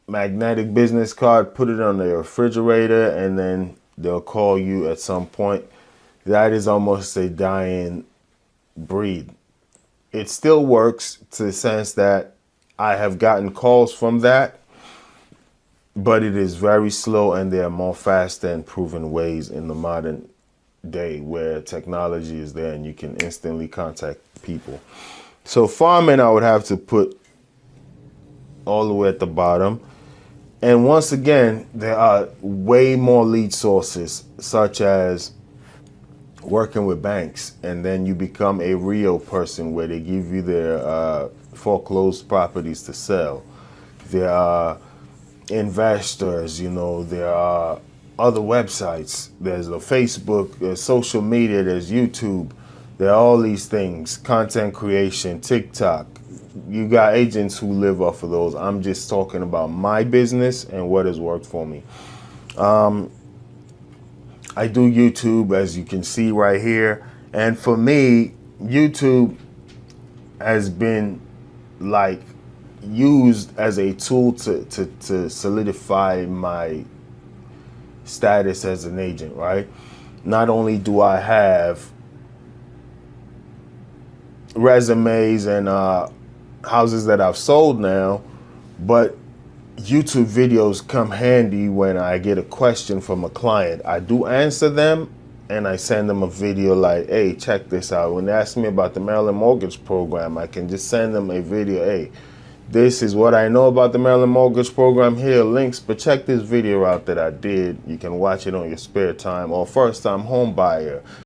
magnetic business card, put it on their refrigerator, and then they'll call you at some point. That is almost a dying breed. It still works to the sense that I have gotten calls from that, but it is very slow, and there are more faster and proven ways in the modern day where technology is there and you can instantly contact people. So farming, I would have to put all the way at the bottom. And once again, there are way more lead sources, such as working with banks, and then you become a real person where they give you their foreclosed properties to sell. There are investors, there are other websites. There's a Facebook, there's social media, there's YouTube. There are all these things, content creation, TikTok. You got agents who live off of those. I'm just talking about my business and what has worked for me. I do YouTube, as you can see right here. And for me, YouTube has been used as a tool to solidify my status as an agent, right? Not only do I have resumes and houses that I've sold now, but YouTube videos come handy when I get a question from a client. I do answer them and I send them a video like, hey, check this out. When they ask me about the Maryland Mortgage Program, I can just send them a video, hey, this is what I know about the Maryland Mortgage Program. Here are links, but check this video out that I did. You can watch it on your spare time, or first time home buyer.